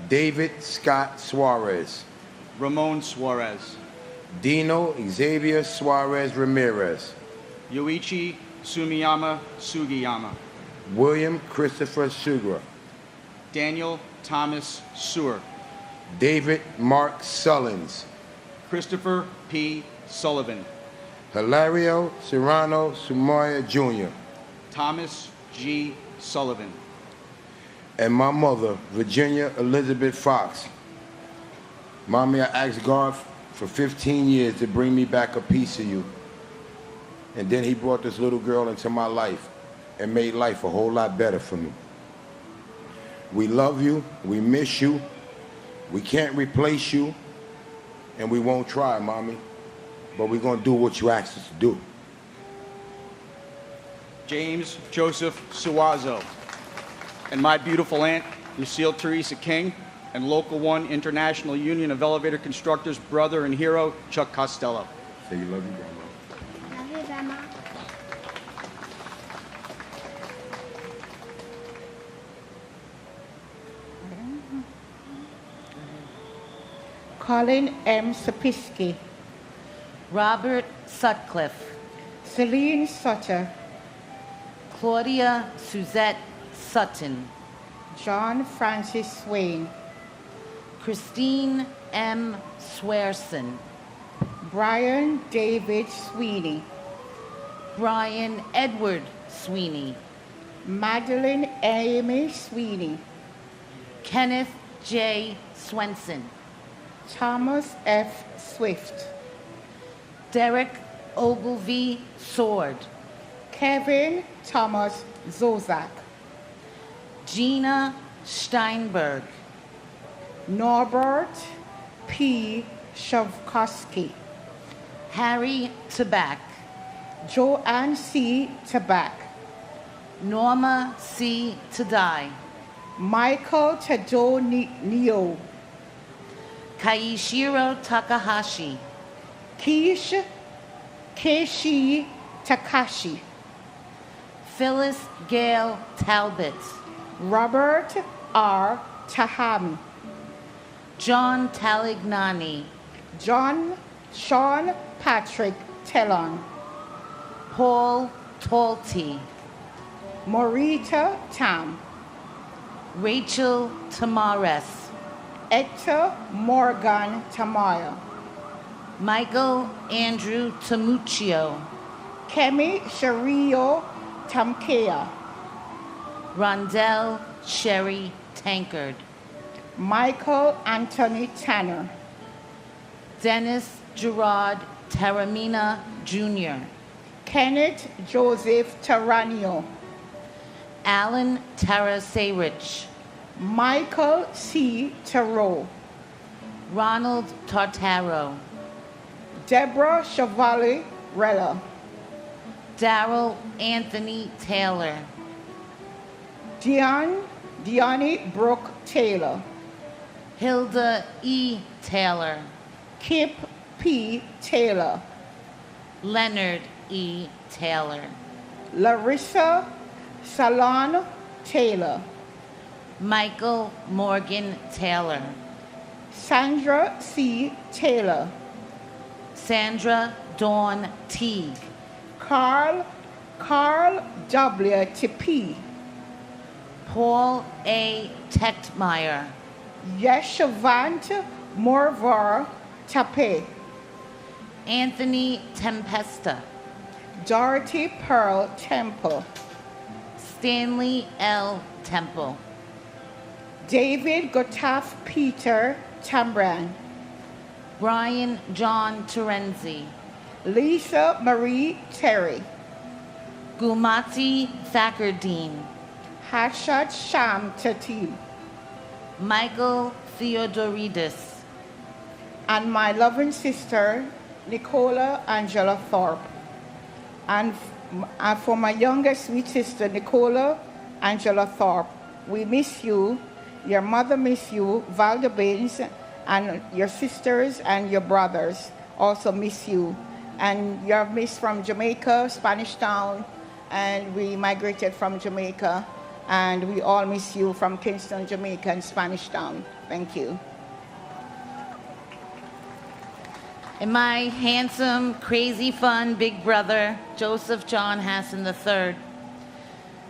David Scott Suarez. Ramon Suarez. Dino Xavier Suarez Ramirez. Yoichi Sumiyama Sugiyama. William Christopher Sugra. Daniel Thomas Sewer. David Mark Sullins. Christopher P. Sullivan. Hilario Serrano Sumoya Jr. Thomas G. Sullivan. And my mother, Virginia Elizabeth Fox. Mommy, I asked God for 15 years to bring me back a piece of you. And then he brought this little girl into my life and made life a whole lot better for me. We love you, we miss you, we can't replace you, and we won't try, Mommy, but we're gonna do what you asked us to do. James Joseph Suazo. And my beautiful aunt, Lucille Teresa King, and Local 1 International Union of Elevator Constructors brother and hero, Chuck Costello. Say you love you, Grandma. Love you, Grandma. Colin M. Sapiski. Robert Sutcliffe. Celine Sutter. Claudia Suzette Sutton. John Francis Swain. Christine M. Swearson. Brian David Sweeney. Brian Edward Sweeney. Madeline Amy Sweeney. Kenneth J. Swenson. Thomas F. Swift. Derek Ogilvie Sword. Kevin Thomas Zozak. Gina Steinberg. Norbert P. Shavkowski. Harry Tabak. Joanne C. Tabak. Norma C. Tadai. Michael Tado Neo. Kaishiro Takahashi. Keishi Takashi. Phyllis Gale Talbot. Robert R. Tahami. John Talignani. Sean Patrick Tellon. Paul Talty. Morita Tam. Rachel Tamares. Hector Morgan Tamaya. Michael Andrew Tamuccio. Kemi Shario Tamkea. Rondell Sherry Tankard. Michael Anthony Tanner. Dennis Gerard Taramina Jr. Kenneth Joseph Taranio. Alan Tarasarich. Michael C. Tarot. Ronald Tartaro. Deborah Chevalier Rella. Daryl Anthony Taylor. Deani Brooke Taylor. Hilda E. Taylor. Kip P. Taylor. Leonard E. Taylor. Larissa Salon Taylor. Michael Morgan Taylor. Sandra C. Taylor. Sandra Dawn Teague. Carl W. Tippy. Paul A. Techtmeyer. Yeshivant Morvar Tape. Anthony Tempesta. Dorothy Pearl Temple. Stanley L. Temple. David Gotaf Peter Tambran. Brian John Terenzi. Lisa Marie Terry. Gumati Thakerdeen. Hashat Sham Tatim. Michael Theodoridis. And my loving sister, Nicola Angela Thorpe. And for my youngest sweet sister, Nicola Angela Thorpe, we miss you. Your mother miss you, Valda Baines, and your sisters and your brothers also miss you. And you're missed from Jamaica, Spanish Town, and we migrated from Jamaica, and we all miss you from Kingston, Jamaica, and Spanish Town. Thank you. And my handsome, crazy, fun big brother, Joseph John Hassan III.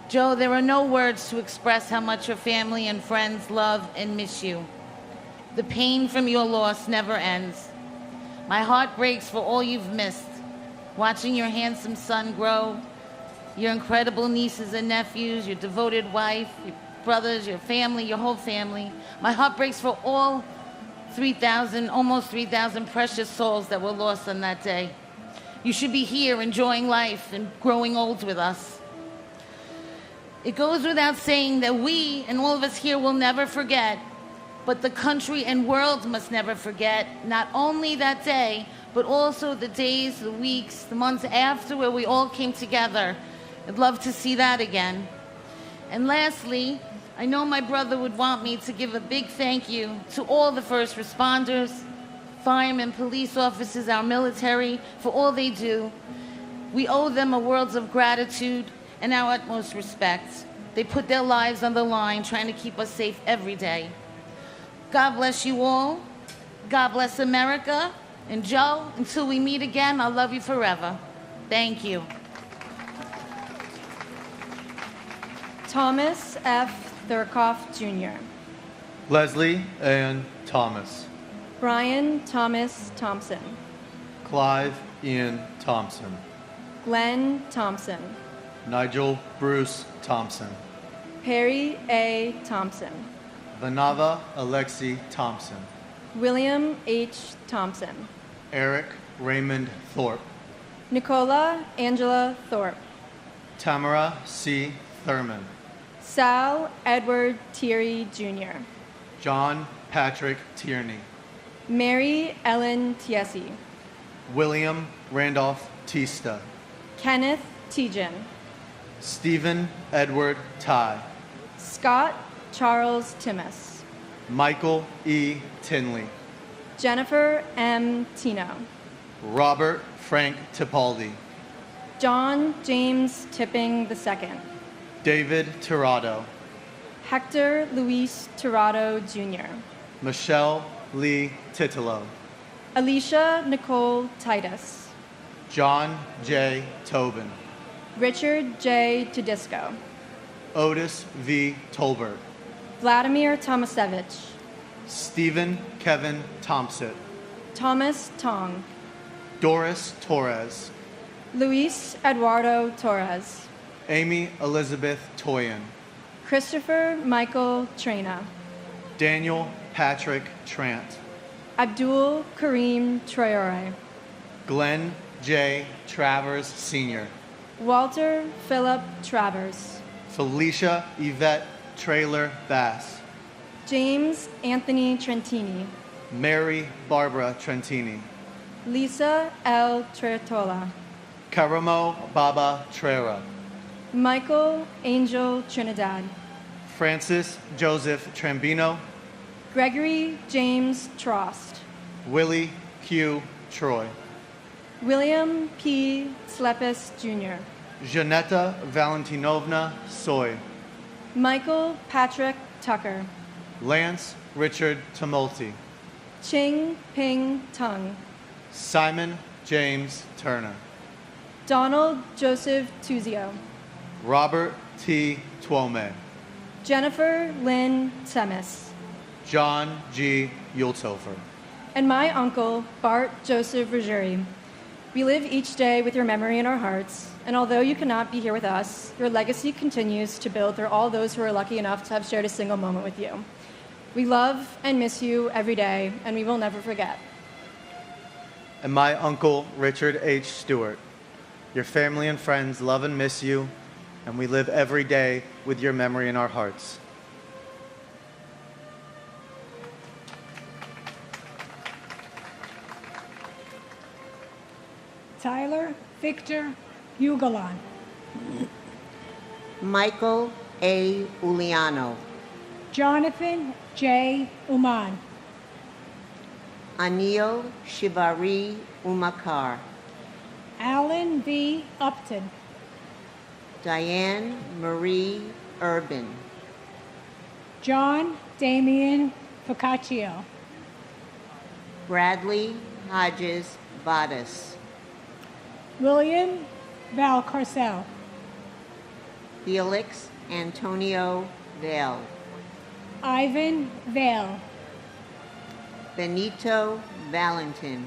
Joe, there are no words to express how much your family and friends love and miss you. The pain from your loss never ends. My heart breaks for all you've missed. Watching your handsome son grow, your incredible nieces and nephews, your devoted wife, your brothers, your family, your whole family. My heart breaks for all 3,000, almost 3,000 precious souls that were lost on that day. You should be here enjoying life and growing old with us. It goes without saying that we and all of us here will never forget, but the country and world must never forget, not only that day, but also the days, the weeks, the months after where we all came together. I'd love to see that again. And lastly, I know my brother would want me to give a big thank you to all the first responders, firemen, police officers, our military, for all they do. We owe them a world of gratitude and our utmost respect. They put their lives on the line trying to keep us safe every day. God bless you all. God bless America. And Joe, until we meet again, I'll love you forever. Thank you. Thomas F. Thurkoff, Jr. Leslie Ann Thomas. Brian Thomas Thompson. Clive Ian Thompson. Glenn Thompson. Nigel Bruce Thompson. Perry A. Thompson. Vanava Alexi Thompson. William H. Thompson. Eric Raymond Thorpe. Nicola Angela Thorpe. Tamara C. Thurman. Sal Edward Thierry, Jr. John Patrick Tierney. Mary Ellen Tiesi. William Randolph Tista. Kenneth Tejan. Stephen Edward Ty. Scott Charles Timmis. Michael E. Tinley. Jennifer M. Tino. Robert Frank Tipaldi. John James Tipping II. David Tirado. Hector Luis Tirado, Jr. Michelle Lee Titolo. Alicia Nicole Titus. John J. Tobin. Richard J. Tedisco. Otis V. Tolbert. Vladimir Tomasevich. Stephen Kevin Thompson. Thomas Tong. Doris Torres. Luis Eduardo Torres. Amy Elizabeth Toyin. Christopher Michael Trena. Daniel Patrick Trant. Abdul Kareem Traore. Glenn J. Travers Sr. Walter Philip Travers. Felicia Yvette Trailer Bass. James Anthony Trentini. Mary Barbara Trentini. Lisa L. Tretola. Karamo Baba Trera. Michael Angel Trinidad. Francis Joseph Trambino. Gregory James Trost. Willie Q. Troy. William P. Slepis, Jr. Janetta Valentinovna Soy. Michael Patrick Tucker. Lance Richard Tumulty. Ching Ping Tung. Simon James Turner. Donald Joseph Tuzio. Robert T. Twome. Jennifer Lynn Temis. John G. Yulthofer. And my uncle, Bart Joseph Ruggieri. We live each day with your memory in our hearts, and although you cannot be here with us, your legacy continues to build through all those who are lucky enough to have shared a single moment with you. We love and miss you every day, and we will never forget. And my uncle, Richard H. Stewart. Your family and friends love and miss you, and we live every day with your memory in our hearts. Tyler Victor Ugalan. Michael A. Uliano. Jonathan J. Uman. Anil Shivari Umakar. Alan V. Upton. Diane Marie Urban. John Damian Focaccio. Bradley Hodges Vadas, William Valcarcel, Felix Antonio Vale, Ivan Vale, Benito Valentin,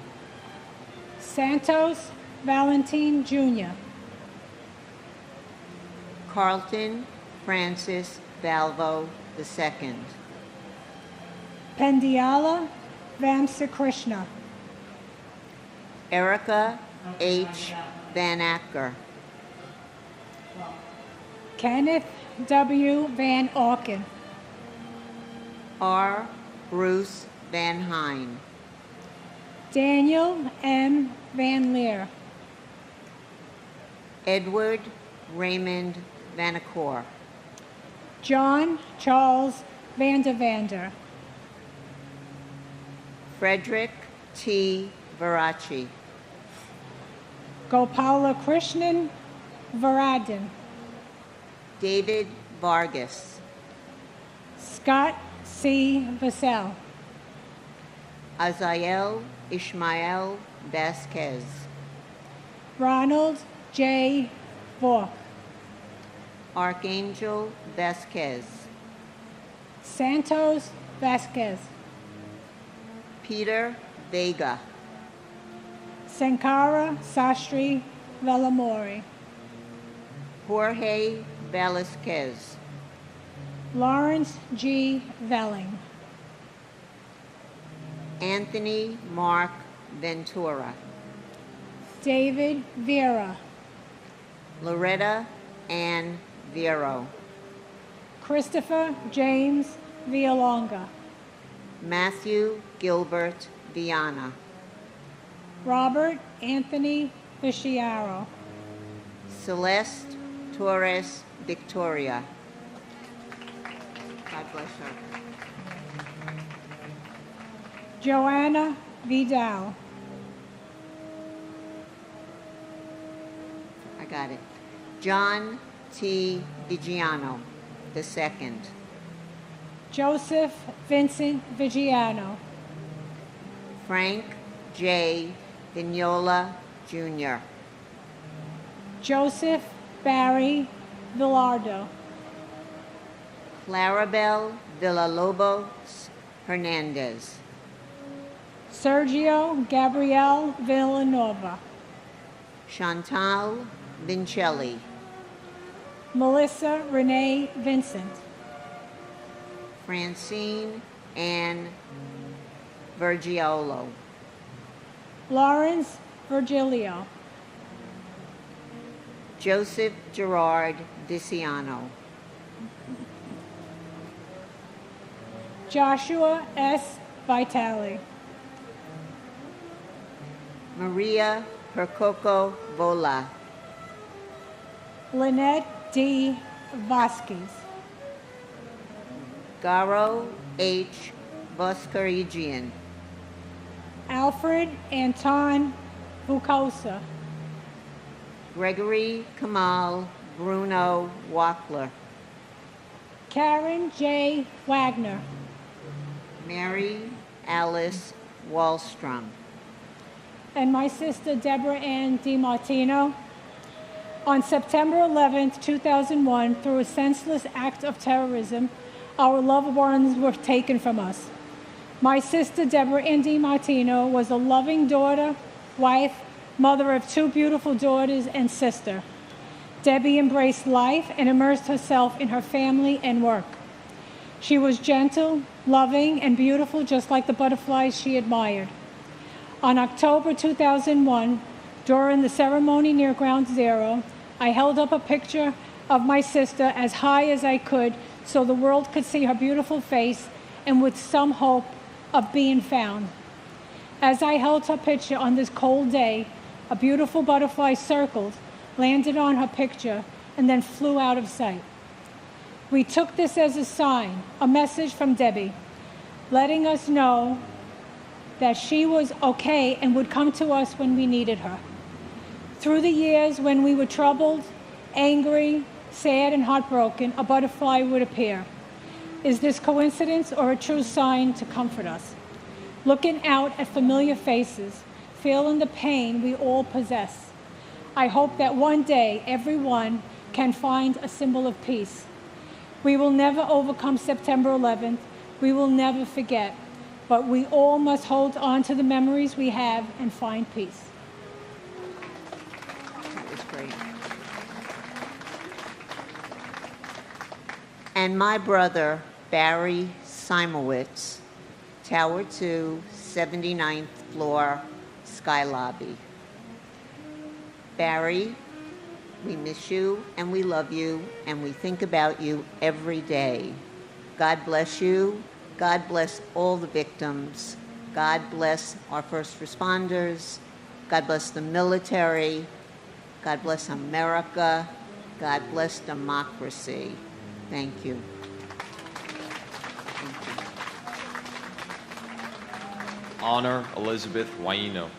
Santos Valentin Jr., Carlton Francis Valvo II, Pendiala Vamsakrishna, Erica H. Van Acker, Kenneth W. Van Auken, R. Bruce Van Hine, Daniel M. Van Leer, Edward Raymond Vanacore, John Charles Vander, Frederick T. Varachi, Gopala Krishnan Varadin, David Vargas, Scott C. Vassell, Azael Ishmael Vasquez, Ronald J. Vork, Archangel Vasquez, Santos Vasquez, Peter Vega, Sankara Sastry Velamori, Jorge Velasquez, Lawrence G. Velling, Anthony Mark Ventura, David Vera, Loretta Ann Vero, Christopher James Villalonga, Matthew Gilbert Viana, Robert Anthony Fisciaro, Celeste Torres Victoria. God bless her. Joanna Vidal, I got it. John T. Vigiano II, Joseph Vincent Vigiano, Frank J. Vignola Jr., Joseph Barry Villardo, Clarabelle Villalobos Hernandez, Sergio Gabriel Villanova, Chantal Vincelli, Melissa Renee Vincent, Francine Ann Vergiolo, Lawrence Virgilio, Joseph Gerard DiCiano, Joshua S. Vitale, Maria Percoco Vola, Lynette D. Vasquez, Garo H. Voskarigian, Alfred Anton Bucosa, Gregory Kamal Bruno Wackler, Karen J. Wagner, Mary Alice Wallstrom, and my sister Deborah Ann DiMartino. On September 11, 2001, through a senseless act of terrorism, our loved ones were taken from us. My sister Deborah Ann DiMartino was a loving daughter, wife, mother of two beautiful daughters, and sister. Debbie embraced life and immersed herself in her family and work. She was gentle, loving, and beautiful, just like the butterflies she admired. On October 2001, during the ceremony near Ground Zero, I held up a picture of my sister as high as I could so the world could see her beautiful face and with some hope of being found. As I held her picture on this cold day, a beautiful butterfly circled, landed on her picture, and then flew out of sight. We took this as a sign, a message from Debbie, letting us know that she was okay and would come to us when we needed her. Through the years, when we were troubled, angry, sad, and heartbroken, a butterfly would appear. Is this coincidence or a true sign to comfort us? Looking out at familiar faces, feeling the pain we all possess. I hope that one day everyone can find a symbol of peace. We will never overcome September 11th. We will never forget. But we all must hold on to the memories we have and find peace. That was great. And my brother, Barry Simowitz, Tower 2, 79th floor, Sky Lobby. Barry, we miss you and we love you and we think about you every day. God bless you. God bless all the victims. God bless our first responders. God bless the military. God bless America. God bless democracy. Thank you. Honor Elizabeth Waino.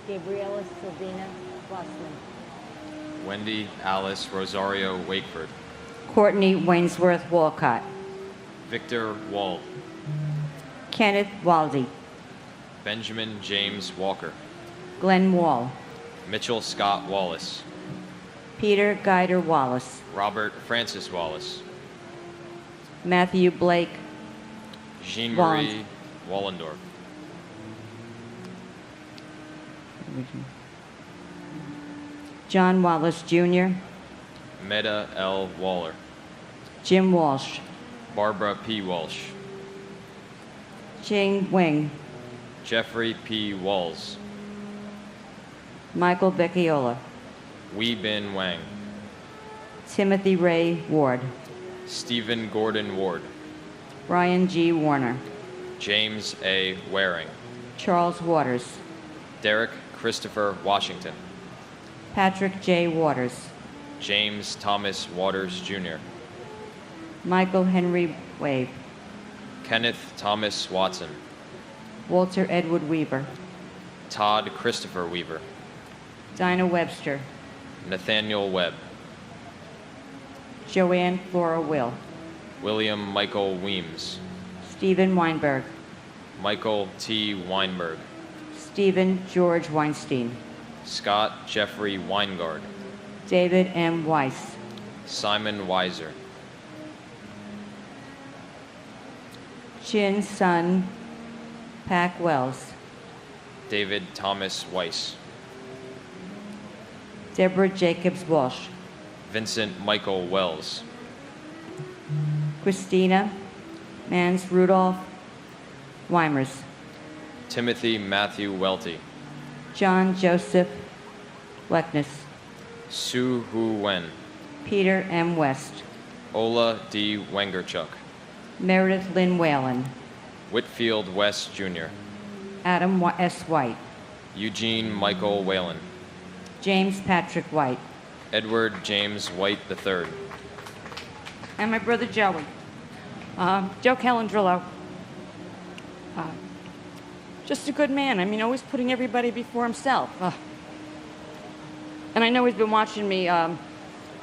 Gabriela Silvina Blossman. Wendy Alice Rosario Wakeford. Courtney Wainsworth Walcott. Victor Wald. Kenneth Waldy. Benjamin James Walker. Glenn Wall. Mitchell Scott Wallace. Peter Guider Wallace. Robert Francis Wallace. Matthew Blake Jean-Marie Wallendorf. John Wallace Jr. Meta L. Waller. Jim Walsh. Barbara P. Walsh. Jing Wing. Jeffrey P. Walls. Michael Vecchiola. Wee Bin Wang. Timothy Ray Ward. Stephen Gordon Ward. Brian G. Warner. James A. Waring. Charles Waters. Derek Christopher Washington. Patrick J. Waters. James Thomas Waters, Jr. Michael Henry Wave. Kenneth Thomas Watson. Walter Edward Weaver. Todd Christopher Weaver. Dinah Webster. Nathaniel Webb. Joanne Flora Will. William Michael Weems. Stephen Weinberg. Michael T. Weinberg. Stephen George Weinstein. Scott Jeffrey Weingard. David M. Weiss. Simon Weiser. Chin Sun Pack Wells. David Thomas Weiss. Deborah Jacobs Walsh. Vincent Michael Wells. Christina Mans Rudolph Weimers. Timothy Matthew Welty. John Joseph Weckness. Sue Hu Wen. Peter M. West. Ola D. Wengerchuk. Meredith Lynn Whalen. Whitfield West, Jr. Adam S. White. Eugene Michael Whalen. James Patrick White. Edward James White III. And my brother Joey. Joe Calandrillo. Just a good man. I mean, always putting everybody before himself. And I know he's been watching me,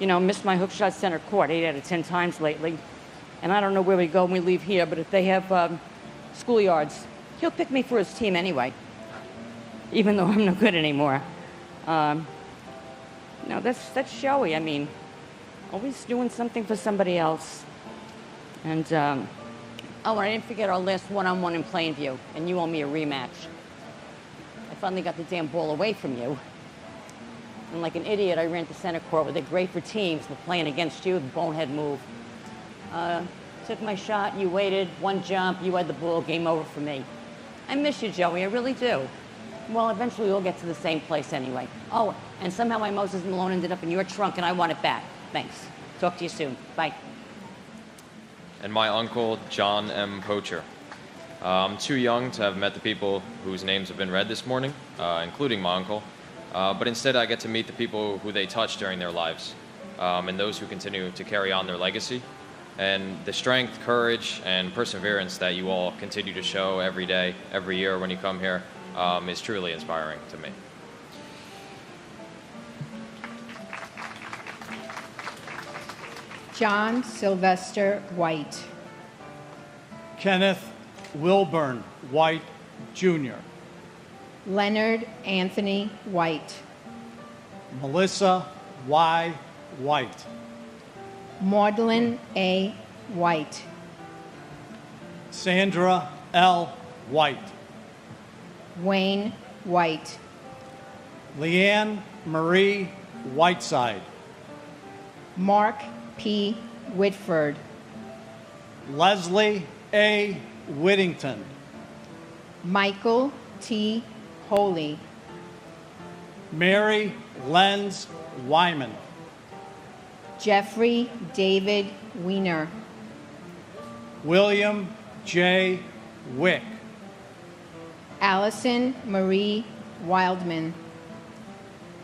miss my hook shot center court 8 out of 10 times lately. And I don't know where we go when we leave here, but if they have schoolyards, he'll pick me for his team anyway, even though I'm no good anymore. That's Joey. I mean, always doing something for somebody else. And, and I didn't forget our last one-on-one in Plainview, and you owe me a rematch. I finally got the damn ball away from you. And like an idiot, I ran to center court where they're great for teams, but playing against you, the bonehead move. Took my shot, you waited, one jump, you had the ball, game over for me. I miss you, Joey, I really do. Well, eventually we'll get to the same place anyway. Oh, and somehow my Moses Malone ended up in your trunk and I want it back. Thanks. Talk to you soon. Bye. And my uncle, John M. Poacher. I'm too young to have met the people whose names have been read this morning, including my uncle. But instead I get to meet the people who they touched during their lives, and those who continue to carry on their legacy. And the strength, courage, and perseverance that you all continue to show every day, every year when you come here, is truly inspiring to me. John Sylvester White. Kenneth Wilburn White, Jr., Leonard Anthony White, Melissa Y. White, Maudlin A. White, Sandra L. White, Wayne White, Leanne Marie Whiteside, Mark P. Whitford, Leslie A. Whittington, Michael T. Holy, Mary Lenz Wyman, Jeffrey David Wiener, William J. Wick, Allison Marie Wildman,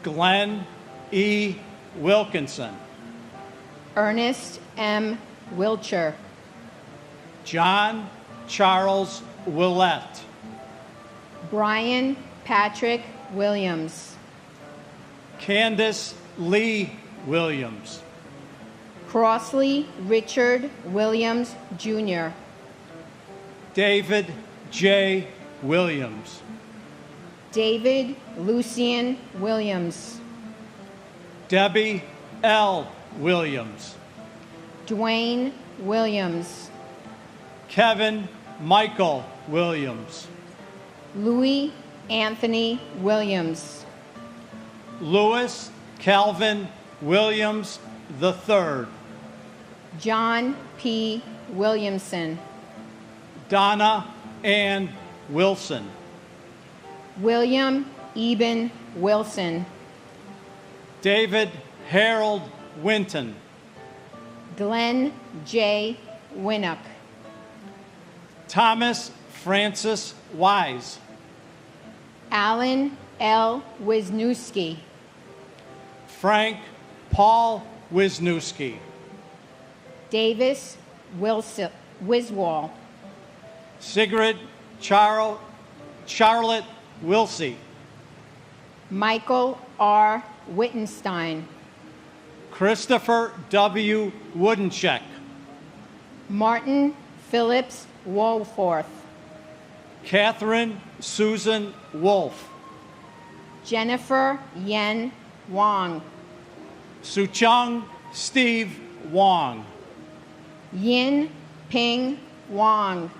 Glenn E. Wilkinson, Ernest M. Wilcher, John Charles Willett, Brian Patrick Williams, Candace Lee Williams, Crossley Richard Williams, Jr., David J. Williams, David Lucian Williams, Debbie L. Williams, Dwayne Williams, Kevin Michael Williams, Louis Anthony Williams, Louis Calvin Williams III, John P. Williamson, Donna Ann Wilson, William Eben Wilson, David Harold Winton, Glenn J. Winnock, Thomas Francis Wise, Alan L. Wisniewski, Frank Paul Wisniewski, Davis Wiswall, Sigrid Charlotte Wilsey, Michael R. Wittenstein, Christopher W. Woodencheck, Martin Phillips Woolforth, Catherine Susan Wolf, Jennifer Yen Wong, Suchung Steve Wong, Yin Ping Wong,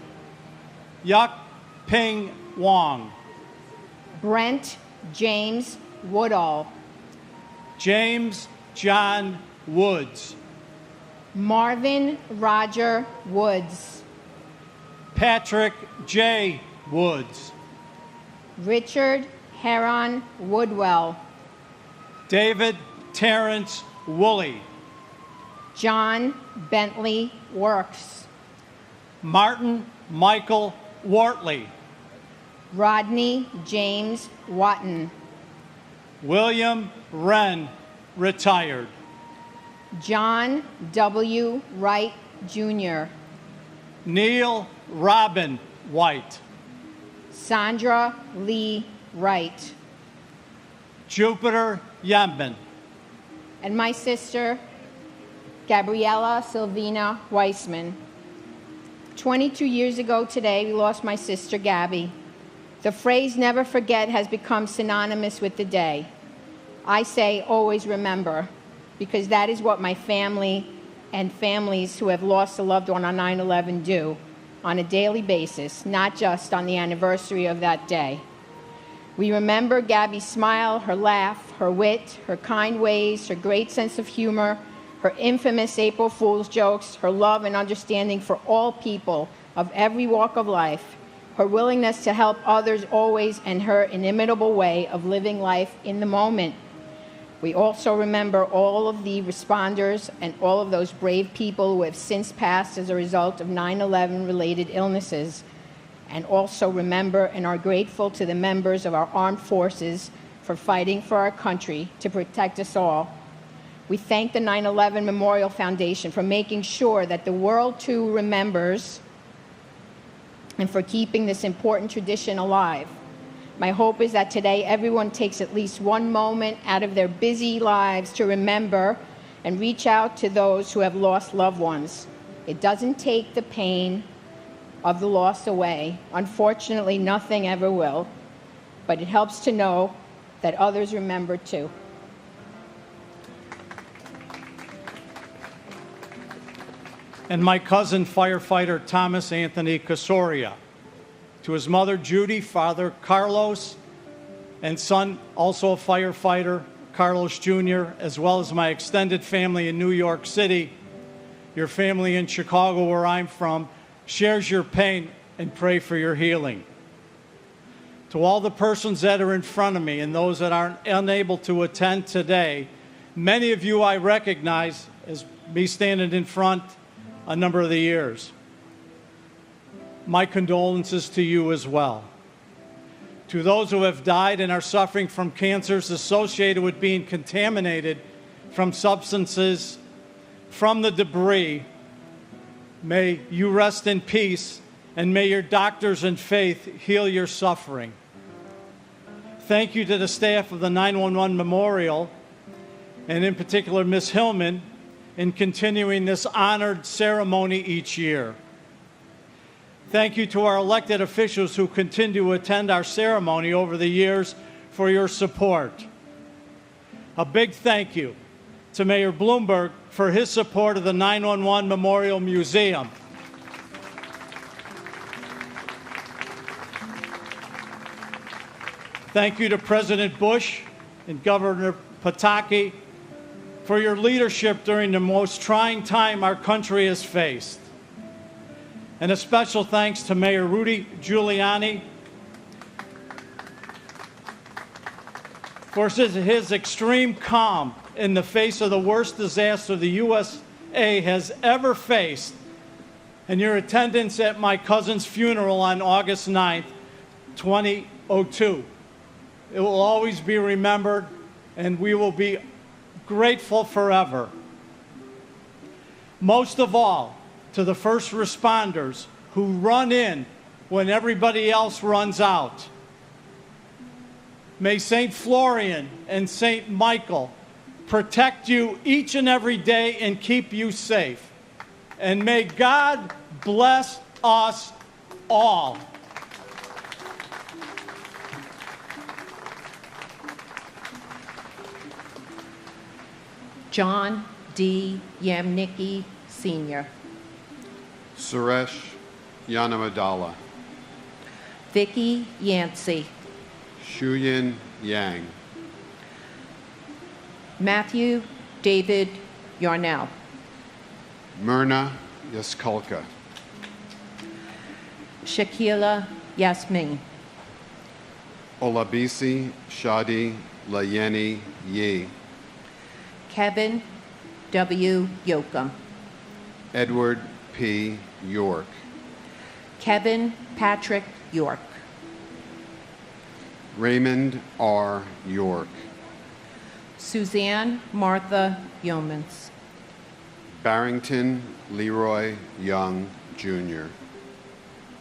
Yuk Ping Wong, Brent James Woodall, James John Woods, Marvin Roger Woods, Patrick J. Woods, Richard Heron Woodwell, David Terrence Woolley, John Bentley Works, Martin Michael Wortley, Rodney James Watton, William Wren, retired, John W. Wright, Jr., Neil Robin White, Sandra Lee Wright, Jupiter Yemen, and my sister, Gabriella Silvina Weissman. 22 years ago today, we lost my sister, Gabby. The phrase never forget has become synonymous with the day. I say always remember, because that is what my family and families who have lost a loved one on 9/11 do on a daily basis, not just on the anniversary of that day. We remember Gabby's smile, her laugh, her wit, her kind ways, her great sense of humor, her infamous April Fool's jokes, her love and understanding for all people of every walk of life, her willingness to help others always, and her inimitable way of living life in the moment. We also remember all of the responders and all of those brave people who have since passed as a result of 9/11 related illnesses, and also remember and are grateful to the members of our armed forces for fighting for our country to protect us all. We thank the 9/11 Memorial Foundation for making sure that the world too remembers and for keeping this important tradition alive. My hope is that today everyone takes at least one moment out of their busy lives to remember and reach out to those who have lost loved ones. It doesn't take the pain of the lost away. Unfortunately, nothing ever will, but it helps to know that others remember too. And my cousin, firefighter Thomas Anthony Casoria. To his mother, Judy, father, Carlos, and son, also a firefighter, Carlos Jr., as well as my extended family in New York City, your family in Chicago, where I'm from, shares your pain and pray for your healing. To all the persons that are in front of me and those that aren't unable to attend today, many of you I recognize as me standing in front a number of the years. My condolences to you as well. To those who have died and are suffering from cancers associated with being contaminated from substances from the debris, may you rest in peace, and may your doctors in faith heal your suffering. Thank you to the staff of the 911 Memorial, and in particular Ms. Hillman, in continuing this honored ceremony each year. Thank you to our elected officials who continue to attend our ceremony over the years for your support. A big thank you to Mayor Bloomberg for his support of the 911 Memorial Museum. Thank you to President Bush and Governor Pataki for your leadership during the most trying time our country has faced. And a special thanks to Mayor Rudy Giuliani for his extreme calm in the face of the worst disaster the USA has ever faced, and your attendance at my cousin's funeral on August 9th, 2002. It will always be remembered, and we will be grateful forever. Most of all, to the first responders who run in when everybody else runs out. May St. Florian and St. Michael protect you each and every day and keep you safe. And may God bless us all. John D. Yamnicki, Sr. Suresh Yanamadala. Vicky Yancey. Shuyin Yang. Matthew David Yarnell. Myrna Yaskulka. Shakila Yasmin. Olabisi Shadi Layeni Yi. Kevin W. Yoakum. Edward P. York. Kevin Patrick York. Raymond R. York. Suzanne Martha Yeomans. Barrington Leroy Young, Jr.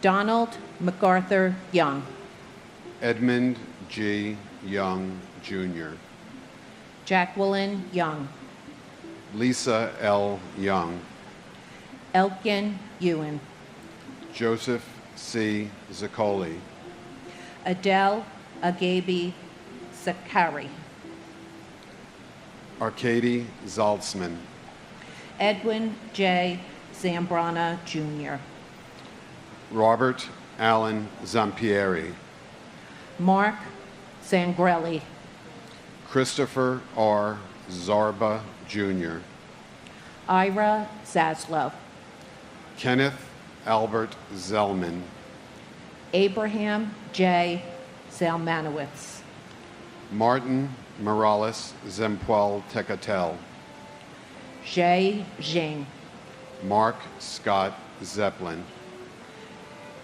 Donald MacArthur Young. Edmund G. Young, Jr. Jacqueline Young. Lisa L. Young. Elkin Ewan. Joseph C. Zaccoli. Adele Agabi Zakari. Arkady Zaltzman. Edwin J. Zambrana, Jr. Robert Allen Zampieri. Mark Zangrelli. Christopher R. Zarba, Jr. Ira Zaslow. Kenneth Albert Zellman. Abraham J. Zalmanowitz. Martin Morales Zempuel Tecatel. Zhe Jing. Mark Scott Zeppelin.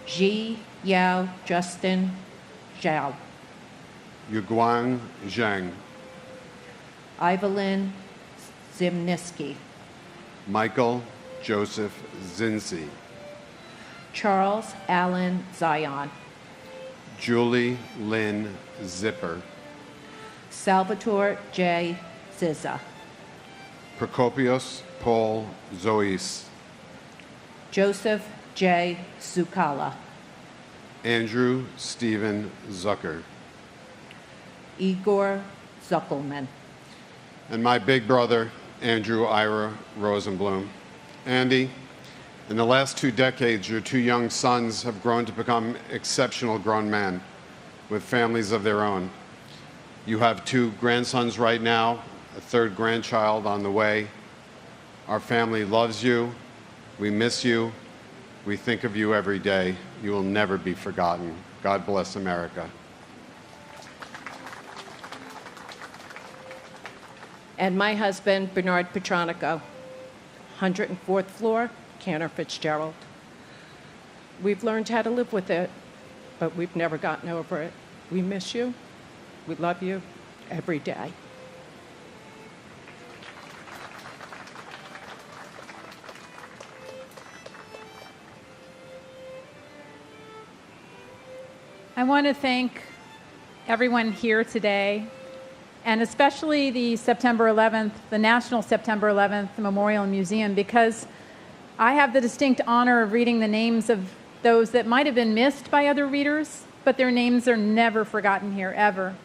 Ji Yao Justin Zhao. Yuguang Zhang. Evelyn Zimniski. Michael Joseph Zinsi. Charles Allen Zion. Julie Lynn Zipper. Salvatore J. Ziza. Procopius Paul Zois. Joseph J. Sukala. Andrew Stephen Zucker. Igor Zuckelman. And my big brother, Andrew Ira Rosenblum. Andy, in the last 2 decades, your 2 young sons have grown to become exceptional grown men with families of their own. You have 2 grandsons right now, a 3rd grandchild on the way. Our family loves you. We miss you. We think of you every day. You will never be forgotten. God bless America. And my husband, Bernard Petronico, 104th floor, Cantor Fitzgerald. We've learned how to live with it, but we've never gotten over it. We miss you. We love you every day. I want to thank everyone here today, and especially the September 11th, the National September 11th Memorial Museum, because I have the distinct honor of reading the names of those that might have been missed by other readers, but their names are never forgotten here, ever.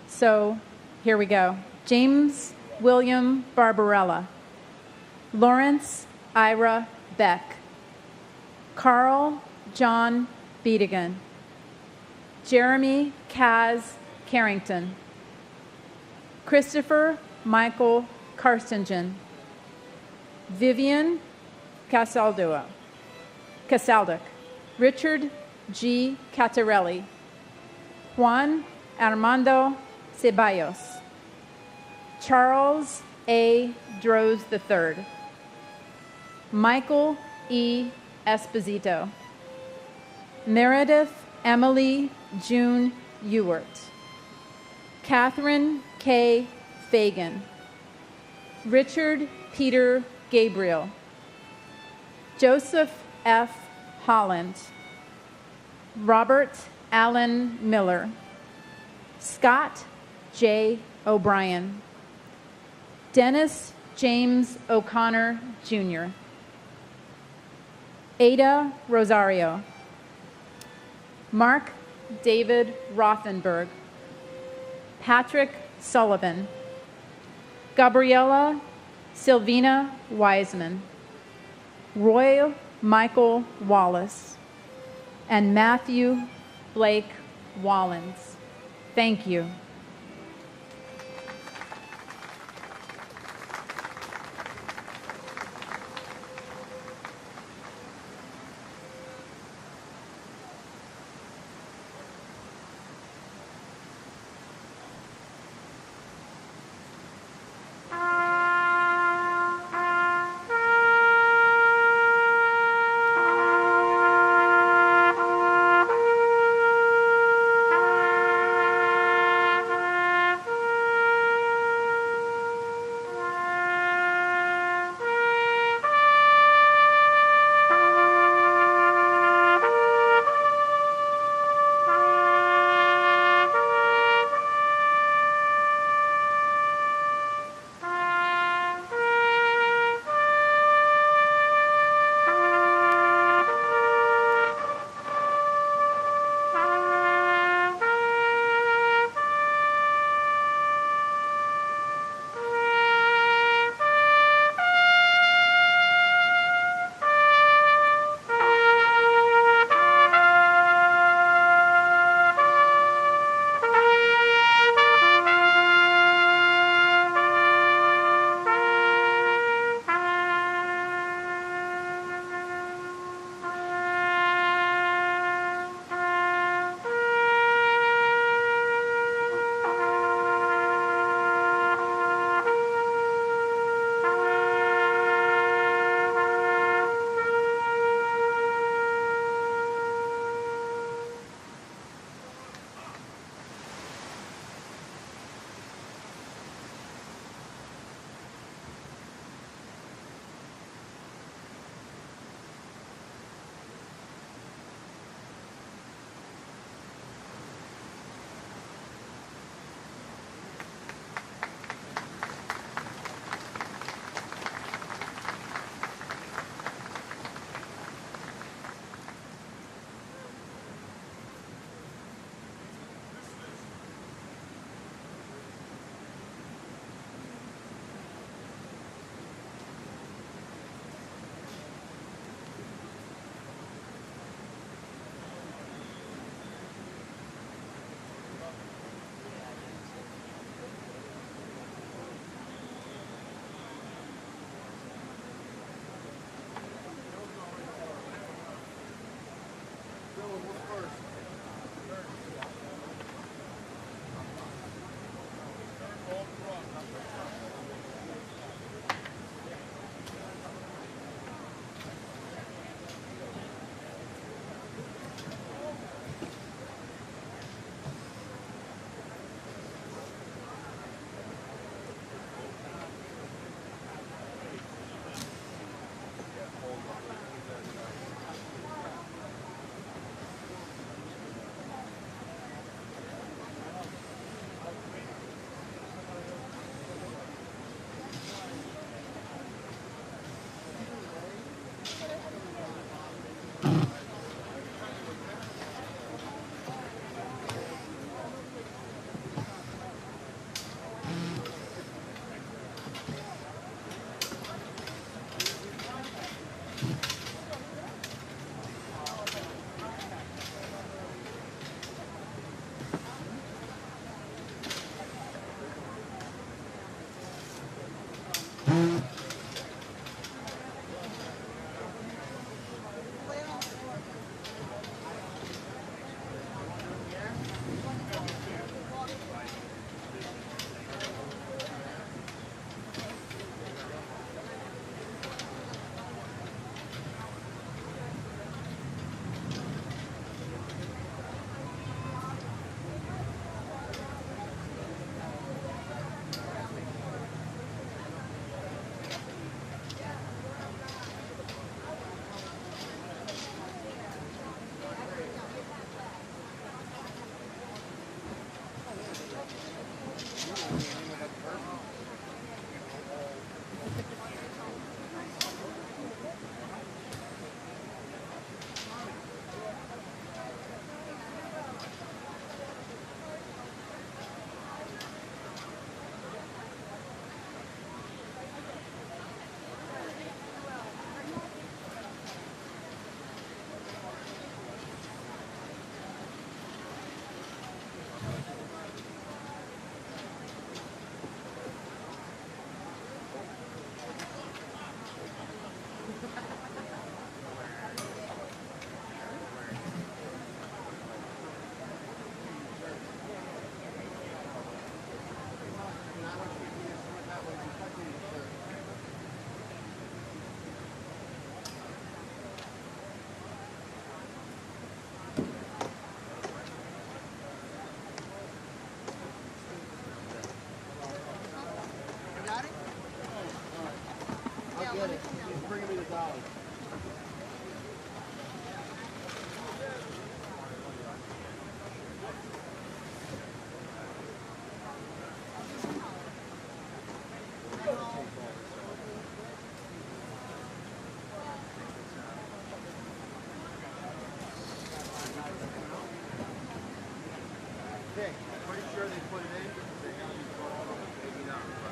So here we go. James William Barbarella, Lawrence Ira Beck, Carl John Biedigan, Jeremy Kaz Carrington, Christopher Michael Karstingen, Vivian Casalduk, Richard G. Cattarelli, Juan Armando Ceballos, Charles A. Droz III, Michael E. Esposito, Meredith Emily June Ewart, Catherine K. Fagan, Richard Peter Gabriel, Joseph F. Holland, Robert Allen Miller, Scott J. O'Brien, Dennis James O'Connor, Jr., Ada Rosario, Mark David Rothenberg, Patrick Sullivan, Gabriella Sylvina Wiseman, Roy Michael Wallace, and Matthew Blake Wallens. Thank you. Bring me the dollar. Okay, pretty sure they put it in. They gotta be brought over, maybe not.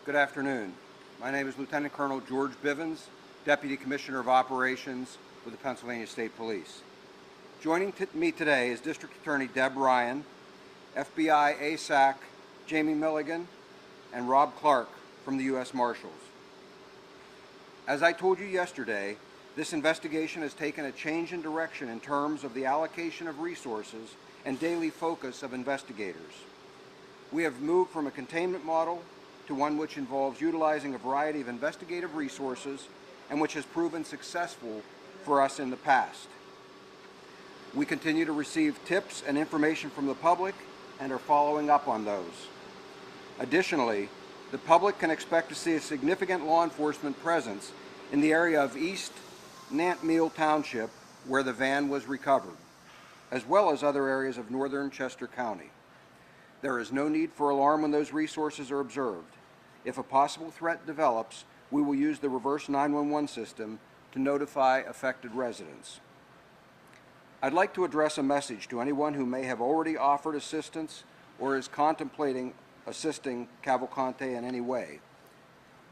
Good afternoon. My name is Lieutenant Colonel George Bivens, Deputy Commissioner of Operations with the Pennsylvania State Police. Joining me today is District Attorney Deb Ryan, FBI ASAC Jamie Milligan, and Rob Clark from the U.S. Marshals. As I told you yesterday, this investigation has taken a change in direction in terms of the allocation of resources and daily focus of investigators. We have moved from a containment model to one which involves utilizing a variety of investigative resources and which has proven successful for us in the past. We continue to receive tips and information from the public and are following up on those. Additionally, the public can expect to see a significant law enforcement presence in the area of East Nantmeal Township, where the van was recovered, as well as other areas of northern Chester County. There is no need for alarm when those resources are observed. If a possible threat develops, we will use the reverse 911 system to notify affected residents. I'd like to address a message to anyone who may have already offered assistance or is contemplating assisting Cavalcante in any way.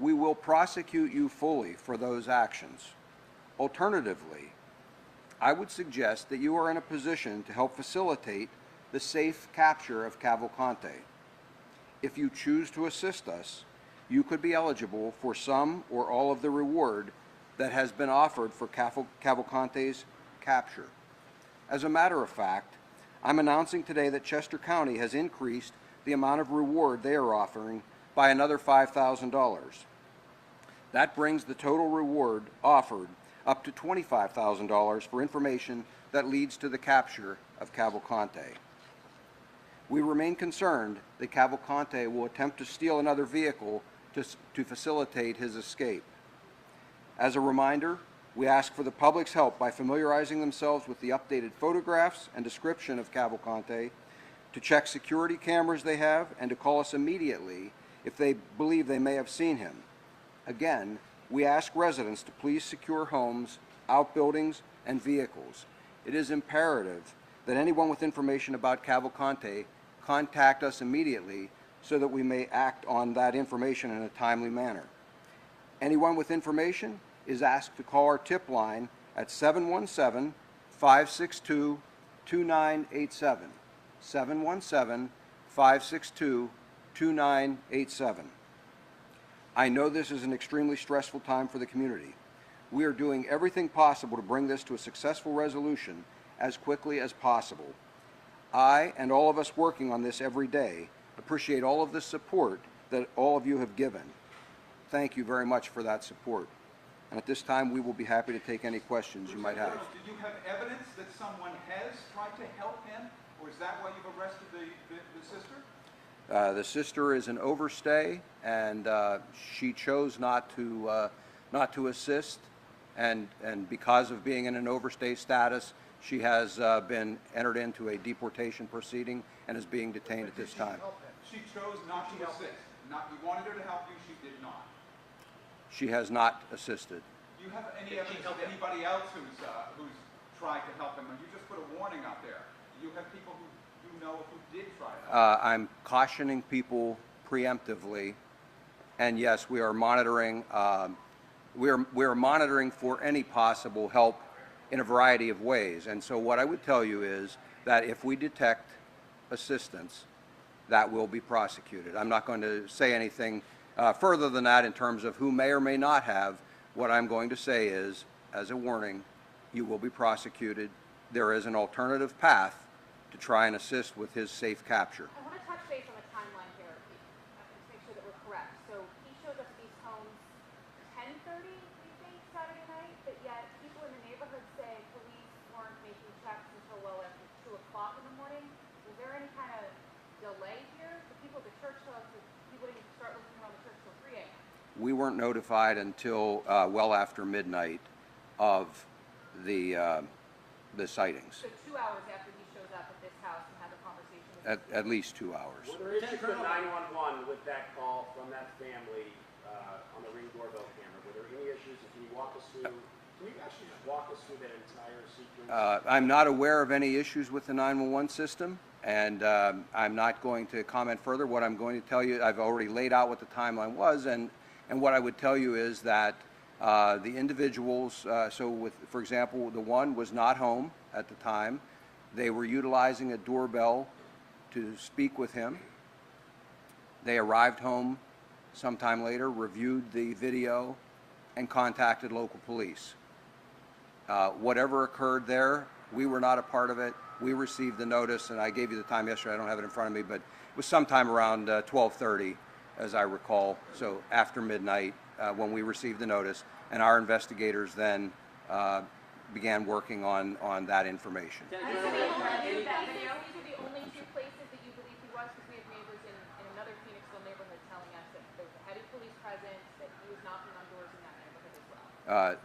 We will prosecute you fully for those actions. Alternatively, I would suggest that you are in a position to help facilitate the safe capture of Cavalcante. If you choose to assist us, you could be eligible for some or all of the reward that has been offered for Cavalcante's capture. As a matter of fact, I'm announcing today that Chester County has increased the amount of reward they are offering by another $5,000. That brings the total reward offered up to $25,000 for information that leads to the capture of Cavalcante. We remain concerned that Cavalcante will attempt to steal another vehicle to facilitate his escape. As a reminder, we ask for the public's help by familiarizing themselves with the updated photographs and description of Cavalcante, to check security cameras they have, and to call us immediately if they believe they may have seen him. Again, we ask residents to please secure homes, outbuildings, and vehicles. It is imperative that anyone with information about Cavalcante contact us immediately so that we may act on that information in a timely manner. Anyone with information is asked to call our tip line at 717-562-2987. 717-562-2987. I know this is an extremely stressful time for the community. We are doing everything possible to bring this to a successful resolution as quickly as possible. I and all of us working on this every day appreciate all of the support that all of you have given. Thank you very much for that support. And at this time, we will be happy to take any questions you might have. Did you have evidence that someone has tried to help him, or is that why you've arrested the sister? The sister is an overstay, and she chose not to assist, and because of being in an overstay status, she has been entered into a deportation proceeding and is being detained at this time. She chose not to assist. You wanted her to help you, she did not. She has not assisted. Do you have any evidence of anybody else who's tried to help him? And you just put a warning out there. Do you have people who you know who did try to help? I'm cautioning people preemptively, and yes, we are monitoring. We are monitoring for any possible help in a variety of ways. And so, what I would tell you is that if we detect assistance, that will be prosecuted. I'm not going to say anything further than that in terms of who may or may not have. What I'm going to say is, as a warning, you will be prosecuted. There is an alternative path to try and assist with his safe capture. I want to touch base on the timeline here, to make sure that we're correct. So he showed up at these homes 10:30, we think, Saturday night, but yet people in the neighborhood say police weren't making checks until well after 2 o'clock in the morning. Was there any kind of delay here? The people at the church told us that people didn't start looking around the church till 3 a.m. We weren't notified until well after midnight of the sightings. So 2 hours after he shows up at this house and had a conversation with At least 2 hours. Were there issues with 911 with that call from that family on the Ring doorbell camera? Were there any issues? Can you walk us through? Can you actually just walk us through that entire sequence? I'm not aware of any issues with the 911 system, And I'm not going to comment further. What I'm going to tell you, I've already laid out what the timeline was, and what I would tell you is that the individuals, for example, the one was not home at the time. They were utilizing a doorbell to speak with him. They arrived home sometime later, reviewed the video, and contacted local police. Whatever occurred there, we were not a part of it. We received the notice, and I gave you the time yesterday. I don't have it in front of me, but it was sometime around 12:30, as I recall, so after midnight when we received the notice, and our investigators then began working on that information. These are the only two places that you believe he was, because we have neighbors in another Phoenixville neighborhood telling us that there's a heavy police presence, that he was knocking on doors in that neighborhood as well.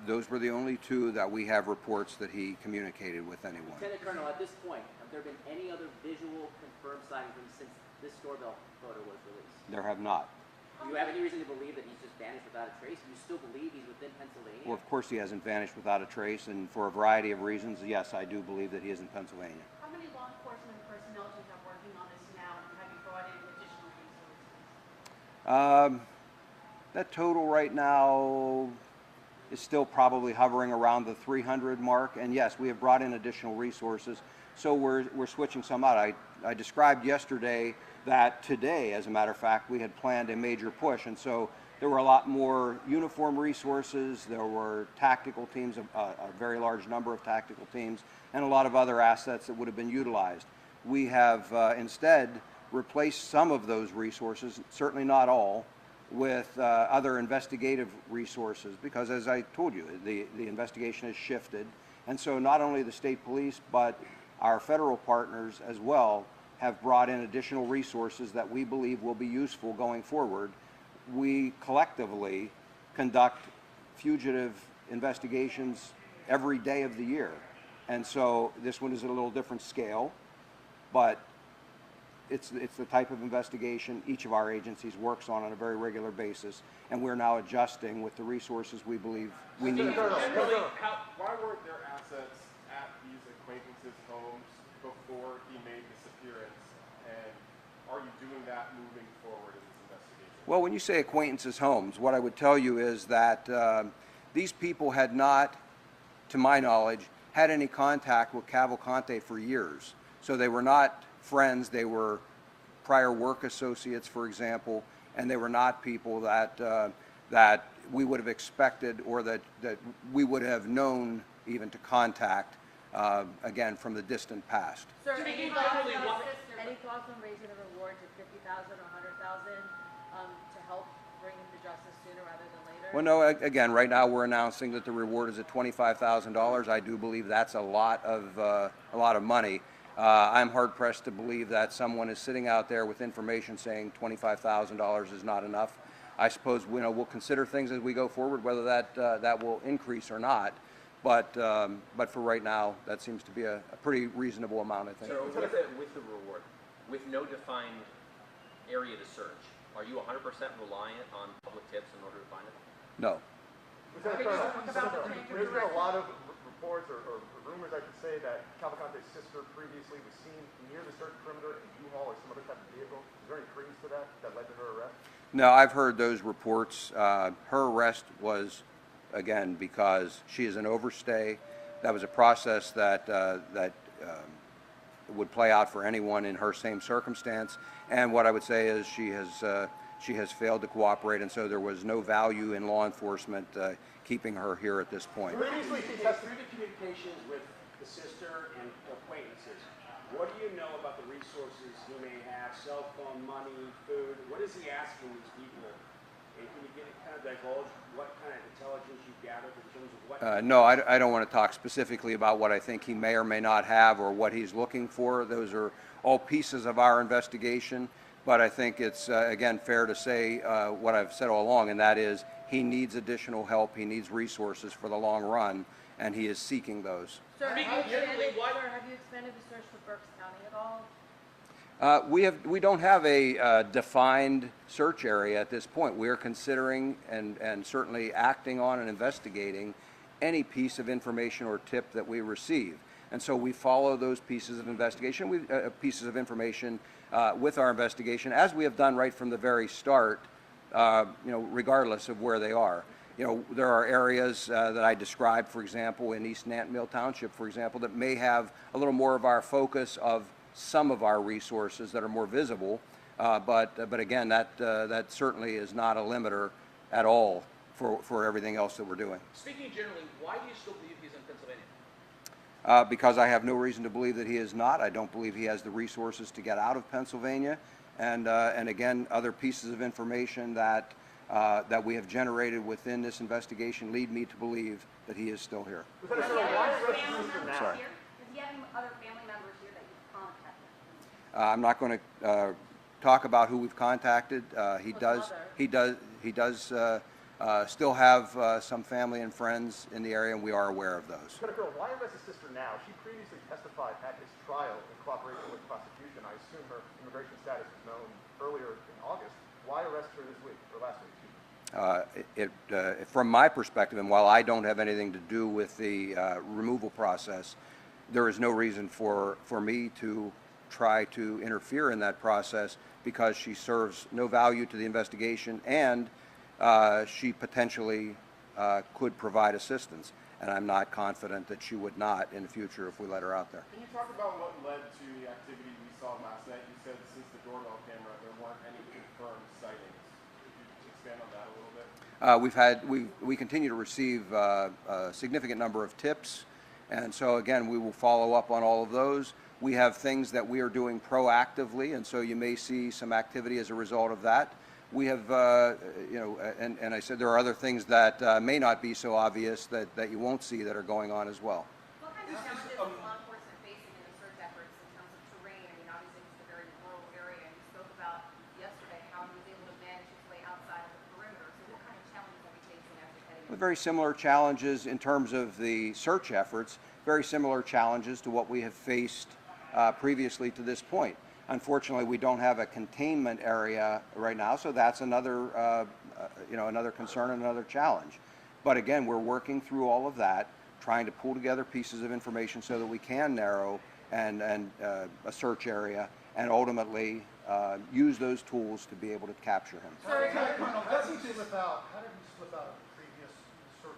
Those were the only two that we have reports that he communicated with anyone. Lieutenant Colonel, at this point, have there been any other visual confirmed sightings of him since this doorbell photo was released? There have not. Do you have any reason to believe that he's just vanished without a trace? Do you still believe he's within Pennsylvania? Well, of course he hasn't vanished without a trace, and for a variety of reasons, yes, I do believe that he is in Pennsylvania. How many law enforcement personnel do you have working on this now, and have you brought in additional resources? That total right now is still probably hovering around the 300 mark, and yes, we have brought in additional resources, so we're switching some out. I described yesterday that today, as a matter of fact, we had planned a major push, and so there were a lot more uniform resources, there were tactical teams, a very large number of tactical teams, and a lot of other assets that would have been utilized. We have instead replaced some of those resources, certainly not all, with other investigative resources, because as I told you, the investigation has shifted, and so not only the state police, but our federal partners as well have brought in additional resources that we believe will be useful going forward. We collectively conduct fugitive investigations every day of the year, and so this one is at a little different scale, but it's the type of investigation each of our agencies works on a very regular basis, and we're now adjusting with the resources we believe we need. Why weren't there assets at these acquaintances' homes before he made this appearance, and are you doing that moving forward in this investigation? Well, when you say acquaintances' homes, what I would tell you is that these people had not, to my knowledge, had any contact with Cavalcante for years. So they were not friends, they were prior work associates, for example, and they were not people that we would have expected or that we would have known even to contact, again, from the distant past. Sir, any thoughts on raising the reward to $50,000 or $100,000 to help bring him to justice sooner rather than later? Well, no, again, right now we're announcing that the reward is at $25,000. I do believe that's a lot of money. I'm hard-pressed to believe that someone is sitting out there with information saying $25,000 is not enough. I suppose we'll consider things as we go forward, whether that will increase or not. But for right now, that seems to be a pretty reasonable amount, I think. So with the reward, with no defined area to search, are you 100% reliant on public tips in order to find it? No. Lieutenant Colonel, there's been a lot of reports or rumors, I should say, that Cavalcante's sister previously was seen near the search perimeter in a U-Haul or some other type of vehicle. Is there any credence to that led to her arrest? No, I've heard those reports. Her arrest was, again, because she is an overstay. That was a process that would play out for anyone in her same circumstance. And what I would say is she has failed to cooperate, and so there was no value in law enforcement keeping her here at this point. Through the communications with the sister and acquaintances, what do you know about the resources he may have, cell phone, money, food? What is he asking these people? And can you kind of divulge what kind of intelligence you've gathered in terms of what... No, I don't want to talk specifically about what I think he may or may not have or what he's looking for. Those are all pieces of our investigation. But I think it's, again, fair to say what I've said all along, and that is he needs additional help, he needs resources for the long run, and he is seeking those. Sir, have you expanded the search to Berks County at all? We don't have a defined search area at this point. We are considering and certainly acting on and investigating any piece of information or tip that we receive. And so we follow those pieces of investigation, pieces of information with our investigation, as we have done right from the very start, regardless of where they are. There are areas that I described, for example, in East Nant Mill Township, for example, that may have a little more of our focus of some of our resources that are more visible. But again, that certainly is not a limiter at all for everything else that we're doing. Speaking generally, why do you still believe he's in Pennsylvania? Because I have no reason to believe that he is not. I don't believe he has the resources to get out of Pennsylvania. And again, other pieces of information that we have generated within this investigation lead me to believe that he is still here. Does he have other family members here? Does he have any other family members here that you've contacted? I'm not going to talk about who we've contacted. He does still have some family and friends in the area, and we are aware of those. Lieutenant Colonel, why arrest his sister now? She previously testified at his trial in cooperation with the prosecution. I assume her immigration status was known earlier in August. Why arrest her this week, or last week? From my perspective, and while I don't have anything to do with the removal process, there is no reason for me to try to interfere in that process, because she serves no value to the investigation, and she potentially could provide assistance. And I'm not confident that she would not in the future if we let her out there. Can you talk about what led to the activity we saw last night? You said since the doorbell camera, there weren't any confirmed sightings. Could you expand on that a little bit? We continue to receive a significant number of tips, and so again, we will follow up on all of those. We have things that we are doing proactively, and so you may see some activity as a result of that. We have, and I said there are other things that may not be so obvious that you won't see that are going on as well. What kinds of challenges is law enforcement facing in the search efforts in terms of terrain? I mean, obviously it's a very rural area, and you spoke about yesterday how he was able to manage his way outside of the perimeter. So what kind of challenges are we facing as we're heading into? Very similar challenges in terms of the search efforts, very similar challenges to what we have faced previously to this point. Unfortunately, we don't have a containment area right now, so that's another, another concern and another challenge. But again, we're working through all of that, trying to pull together pieces of information so that we can narrow a search area, and ultimately use those tools to be able to capture him. How did he slip out of the previous search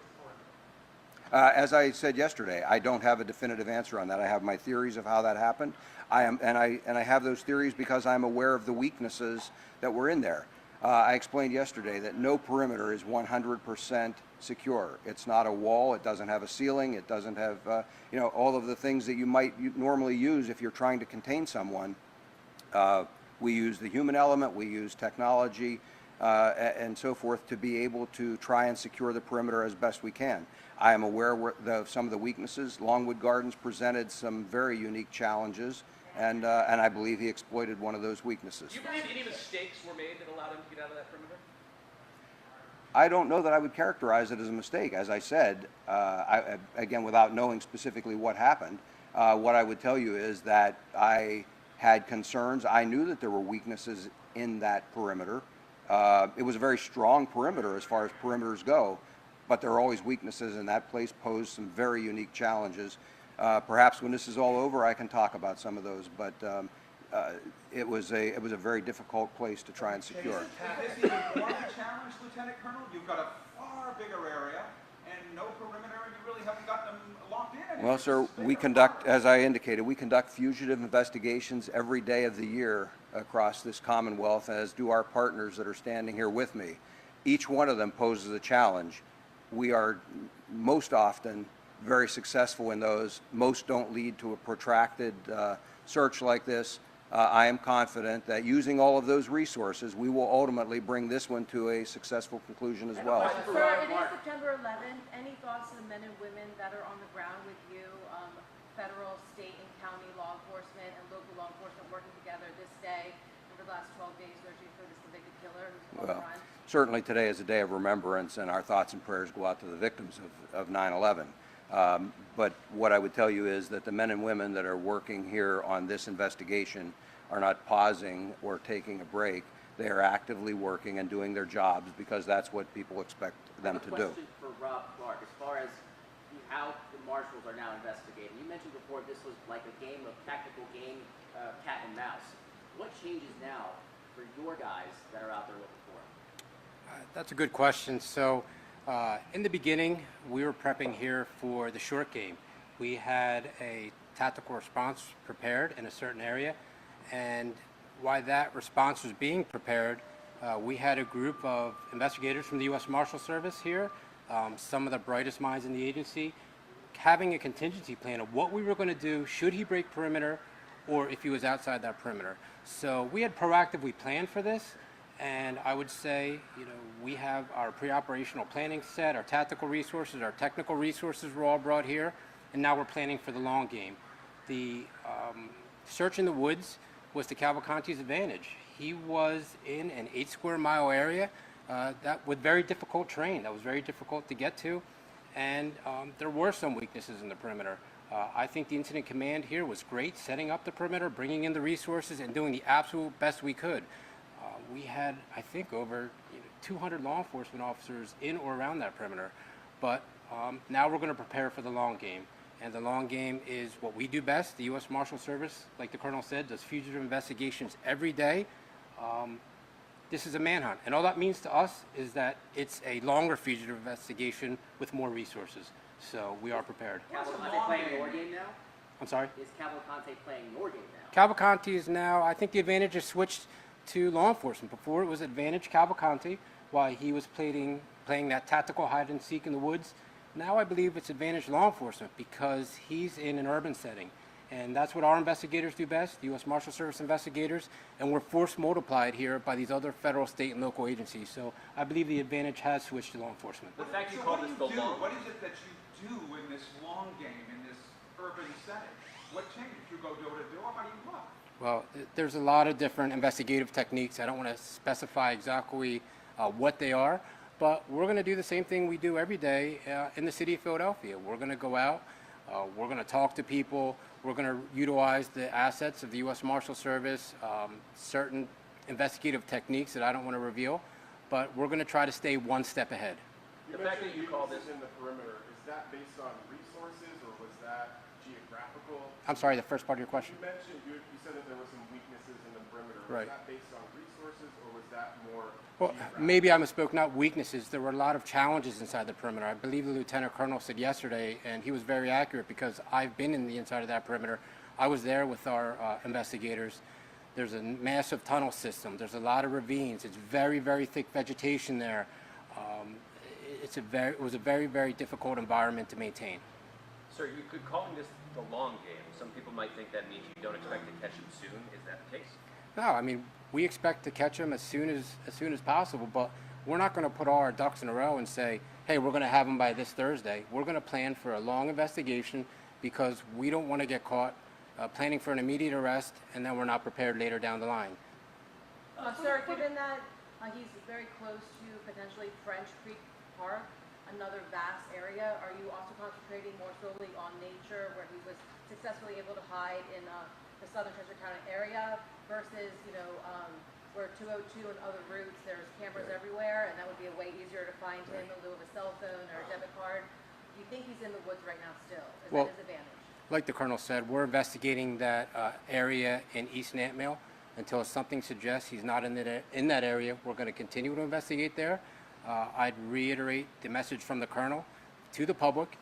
perimeter? As I said yesterday, I don't have a definitive answer on that. I have my theories of how that happened. I have those theories because I'm aware of the weaknesses that were in there. I explained yesterday that no perimeter is 100% secure. It's not a wall. It doesn't have a ceiling. It doesn't have all of the things that you might normally use if you're trying to contain someone. We use the human element. We use technology and so forth to be able to try and secure the perimeter as best we can. I am aware of some of the weaknesses. Longwood Gardens presented some very unique challenges, and I believe he exploited one of those weaknesses. Do you believe any mistakes were made that allowed him to get out of that perimeter? I don't know that I would characterize it as a mistake. As I said, again, without knowing specifically what happened, what I would tell you is that I had concerns. I knew that there were weaknesses in that perimeter. It was a very strong perimeter as far as perimeters go, but there are always weaknesses, and that place posed some very unique challenges. Perhaps when this is all over, I can talk about some of those, but it was a very difficult place to try and secure. Is this even more of a challenge, Lieutenant Colonel? You've got a far bigger area and no perimeter, and you really haven't got them locked in. Well, sir, we conduct, as I indicated, we conduct fugitive investigations every day of the year across this Commonwealth, as do our partners that are standing here with me. Each one of them poses a challenge. We are most often very successful in those. Most don't lead to a protracted search like this. I am confident that using all of those resources, we will ultimately bring this one to a successful conclusion as well. Sir, it is September 11th. Any thoughts to the men and women that are on the ground with you, federal, state, and county law enforcement and local law enforcement working together this day over the last 12 days searching for this convicted killer who's on the run? Certainly today is a day of remembrance, and our thoughts and prayers go out to the victims of 9/11. But what I would tell you is that the men and women that are working here on this investigation are not pausing or taking a break. They are actively working and doing their jobs because that's what people expect them to do. I have a question for Rob Clark. As far as how the marshals are now investigating. You mentioned before this was like a game of tactical game, cat and mouse. What changes now for your guys that are out there looking for it? That's a good question. So, in the beginning, we were prepping here for the short game. We had a tactical response prepared in a certain area, and while that response was being prepared, we had a group of investigators from the U.S. Marshal Service here, some of the brightest minds in the agency, having a contingency plan of what we were going to do should he break perimeter or if he was outside that perimeter. So we had proactively planned for this, and I would say, we have our pre-operational planning set, our tactical resources, our technical resources were all brought here, and now we're planning for the long game. The search in the woods was to Cavalcante's advantage. He was in an 8 square mile area that with very difficult terrain, that was very difficult to get to, and there were some weaknesses in the perimeter. I think the incident command here was great, setting up the perimeter, bringing in the resources, and doing the absolute best we could. We had, I think, over 200 law enforcement officers in or around that perimeter. But now we're going to prepare for the long game. And the long game is what we do best. The U.S. Marshal Service, like the Colonel said, does fugitive investigations every day. This is a manhunt. And all that means to us is that it's a longer fugitive investigation with more resources. So we are prepared. Cavalcante playing your game now? I'm sorry? Is Cavalcante playing your game now? Cavalcante is now, I think the advantage is switched to law enforcement. Before it was advantage Cavalcante while he was playing that tactical hide and seek in the woods. Now I believe it's advantage law enforcement because he's in an urban setting. And that's what our investigators do best, the U.S. Marshal Service investigators, and we're force multiplied here by these other federal, state, and local agencies. So I believe the advantage has switched to law enforcement. The fact you call this the long, what is it that you do in this long game, in this urban setting? What changes? You go door to door? How do you look? Well, there's a lot of different investigative techniques. I don't want to specify exactly what they are, but we're going to do the same thing we do every day in the city of Philadelphia. We're going to go out, we're going to talk to people, we're going to utilize the assets of the U.S. Marshal Service, certain investigative techniques that I don't want to reveal, but we're going to try to stay one step ahead. The fact that you call this in the perimeter, is that based on resources or was that geographical? I'm sorry, the first part of your question? You mentioned, you said that there were some weaknesses in the perimeter. Right. Was that based on resources or was that more Well, maybe I misspoke, not weaknesses. There were a lot of challenges inside the perimeter. I believe the Lieutenant Colonel said yesterday, and he was very accurate because I've been in the inside of that perimeter. I was there with our investigators. There's a massive tunnel system. There's a lot of ravines. It's very, very thick vegetation there. It was a very, very difficult environment to maintain. Sir, you could calling this the long game. Some people might think that means you don't expect to catch him soon. Is that the case? No, I mean, we expect to catch him as soon as possible, but we're not going to put all our ducks in a row and say, hey, we're going to have him by this Thursday. We're going to plan for a long investigation because we don't want to get caught planning for an immediate arrest and then we're not prepared later down the line. Sir, given that he's very close to potentially French Creek Park, another vast area, are you also concentrating more solely on nature where he was successfully able to hide in the southern Chester County area versus, where 202 and other routes, there's cameras everywhere, and that would be a way easier to find him in lieu of a cell phone or a debit card. Do you think he's in the woods right now still? Is that his advantage? Like the Colonel said, we're investigating that area in East Nantmeal until something suggests he's not in that area. We're going to continue to investigate there. I'd reiterate the message from the Colonel to the public.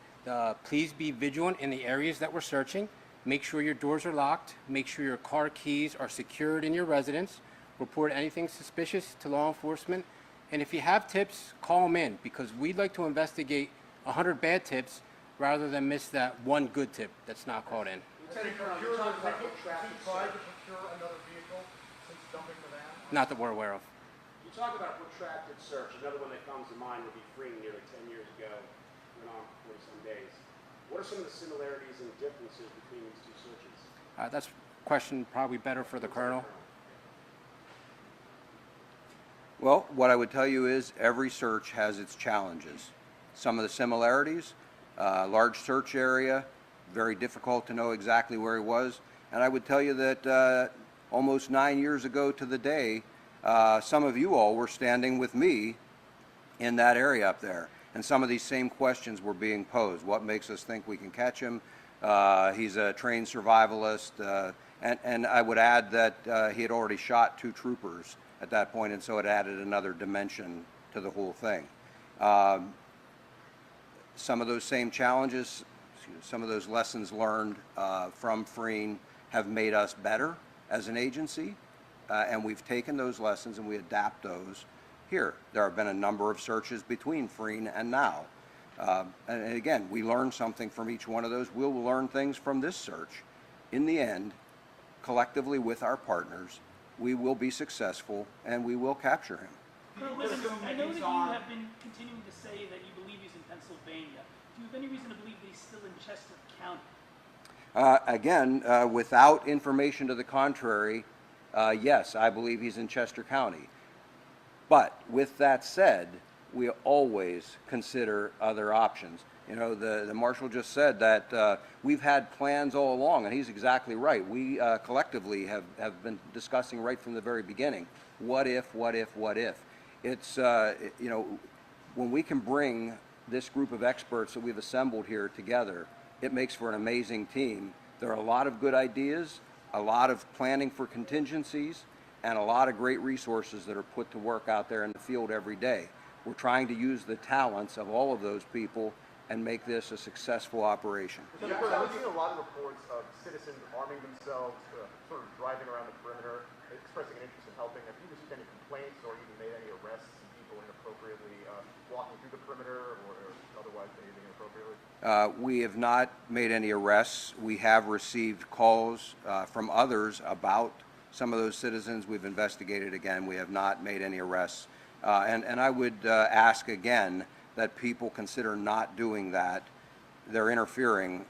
Please be vigilant in the areas that we're searching. Make sure your doors are locked. Make sure your car keys are secured in your residence. Report anything suspicious to law enforcement. And if you have tips, call them in because we'd like to investigate 100 bad tips rather than miss that one good tip that's not called in. Lieutenant Colonel, you talked about protracted tried to procure another vehicle since dumping the van? Not that we're aware of. You talk about a protracted search. Another one that comes to mind would be freeing nearly 10 years ago. Went on for 40 some days. What are some of the similarities and differences between these two searches? That's a question probably better for the Colonel. Well, what I would tell you is every search has its challenges. Some of the similarities, large search area, very difficult to know exactly where he was. And I would tell you that almost 9 years ago to the day, some of you all were standing with me in that area up there. And some of these same questions were being posed. What makes us think we can catch him? He's a trained survivalist. And I would add that he had already shot 2 troopers at that point, and so it added another dimension to the whole thing. Some of those same challenges, some of those lessons learned from Freen have made us better as an agency, and we've taken those lessons and we adapt those here. There have been a number of searches between Freen and now. And again, we learn something from each one of those. We'll learn things from this search. In the end, collectively with our partners, we will be successful and we will capture him. Colonel Bivens, I know that you have been continuing to say that you believe he's in Pennsylvania. Do you have any reason to believe that he's still in Chester County? Again, without information to the contrary, yes, I believe he's in Chester County. But with that said, we always consider other options. You know, the marshal just said that we've had plans all along, and he's exactly right. We collectively have been discussing right from the very beginning, what if, what if, what if. It's, you know, when we can bring this group of experts that we've assembled here together, it makes for an amazing team. There are a lot of good ideas, a lot of planning for contingencies, and a lot of great resources that are put to work out there in the field every day. We're trying to use the talents of all of those people and make this a successful operation. So, I've seen a lot of reports of citizens arming themselves, sort of driving around the perimeter, expressing an interest in helping. Have you received any complaints or even made any arrests of people inappropriately walking through the perimeter or otherwise behaving inappropriately? We have not made any arrests. We have received calls from others about some of those citizens. We've investigated again. We have not made any arrests. And I would ask again that people consider not doing that. They're interfering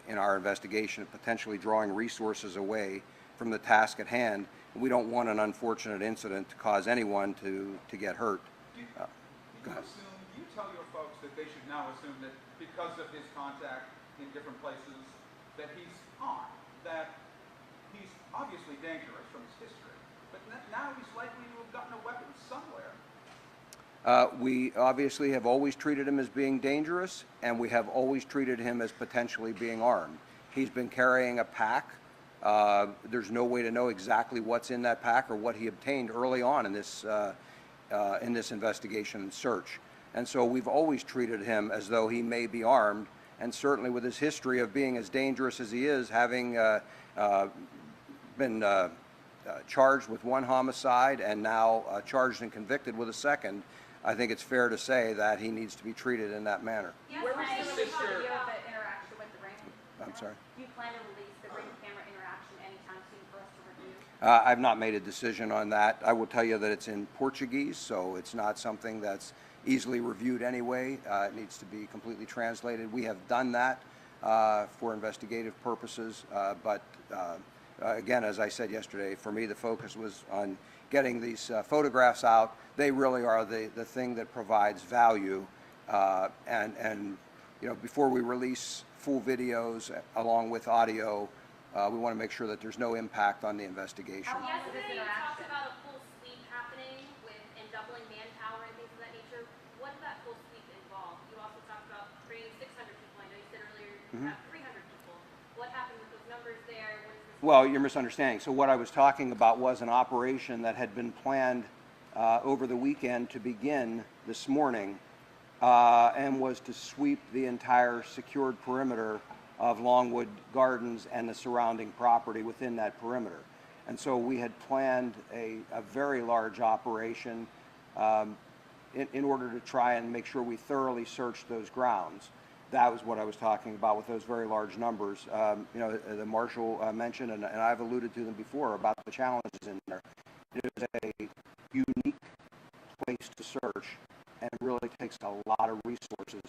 in our investigation, potentially drawing resources away from the task at hand. We don't want an unfortunate incident to cause anyone to get hurt. Do you tell your folks that they should now assume that because of his contact in different places that he's armed, that he's obviously dangerous from his history, but now he's likely to have gotten a weapon somewhere? We obviously have always treated him as being dangerous, and we have always treated him as potentially being armed. He's been carrying a pack. There's no way to know exactly what's in that pack or what he obtained early on in this investigation and search. And so we've always treated him as though he may be armed, and certainly with his history of being as dangerous as he is, having been charged with 1 homicide and now charged and convicted with a second, I think it's fair to say that he needs to be treated in that manner. Where was the sister? The interaction with the ring? I'm sorry? Do you plan to release the ring camera interaction anytime soon for us to review? I've not made a decision on that. I will tell you that it's in Portuguese, so it's not something that's easily reviewed anyway. It needs to be completely translated. We have done that for investigative purposes, but again, as I said yesterday, for me the focus was on getting these photographs out. They really are the thing that provides value, and you know, before we release full videos along with audio, we want to make sure that there's no impact on the investigation. Yesterday you talked about a full sweep happening and doubling manpower and things of that nature. What did that full sweep involve? You also talked about training 600 people. I know you said earlier you have 300 people. What happened with those numbers there? Well, you're misunderstanding. So what I was talking about was an operation that had been planned over the weekend to begin this morning and was to sweep the entire secured perimeter of Longwood Gardens and the surrounding property within that perimeter. And so we had planned a very large operation in order to try and make sure we thoroughly searched those grounds. That was what I was talking about with those very large numbers. You know, the marshal mentioned, and I've alluded to them before, about the challenges in there. It is a unique place to search, and it really takes a lot of resources.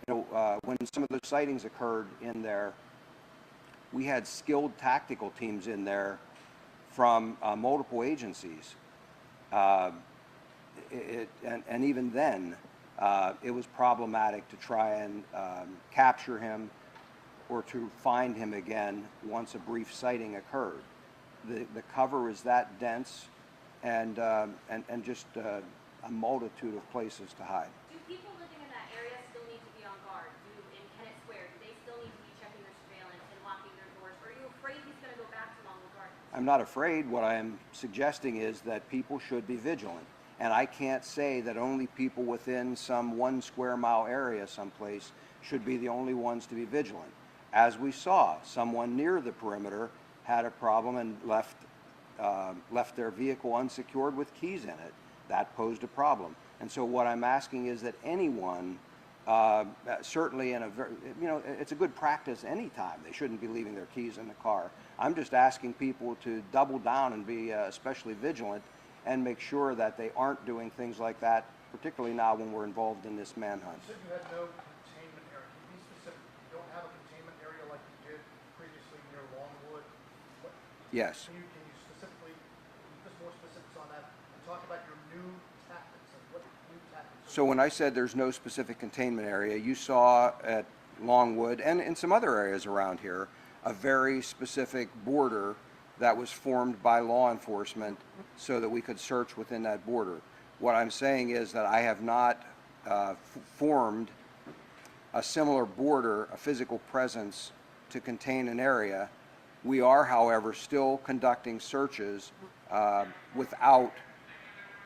You know, when some of those sightings occurred in there, we had skilled tactical teams in there from multiple agencies. And even then, it was problematic to try and capture him or to find him again once a brief sighting occurred. The cover is that dense, and just a multitude of places to hide. Do people living in that I'm not afraid. What I am suggesting is that people should be vigilant. And I can't say that only people within some 1 square mile area someplace should be the only ones to be vigilant. As we saw, someone near the perimeter had a problem and left their vehicle unsecured with keys in it. That posed a problem. And so what I'm asking is that anyone, certainly in a very, it's a good practice anytime. They shouldn't be leaving their keys in the car. I'm just asking people to double down and be especially vigilant and make sure that they aren't doing things like that, particularly now when we're involved in this manhunt. You said you had no containment area. Can you be specific? You don't have a containment area like you did previously near Longwood? Yes. Can you specifically, just more specifics on that, and talk about your new tactics and what new tactics? So when I said there's no specific containment area, you saw at Longwood and in some other areas around here a very specific border that was formed by law enforcement so that we could search within that border. What I'm saying is that I have not formed a similar border, a physical presence to contain an area. We are, however, still conducting searches without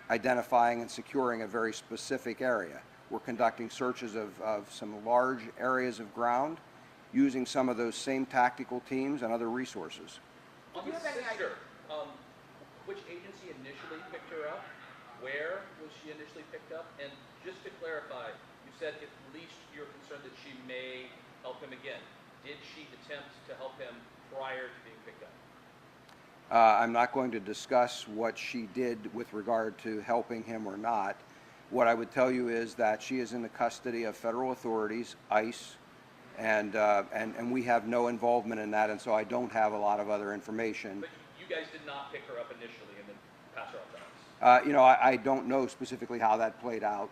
identifying and securing a very specific area. We're conducting searches of some large areas of ground using some of those same tactical teams and other resources. On the sister, which agency initially picked her up? Where was she initially picked up? And just to clarify, you said at least you're concerned that she may help him again. Did she attempt to help him prior to being picked up? I'm not going to discuss what she did with regard to helping him or not. What I would tell you is that she is in the custody of federal authorities, ICE, and we have no involvement in that, and so I don't have a lot of other information. But you guys did not pick her up initially and then pass her off to ICE? I don't know specifically how that played out.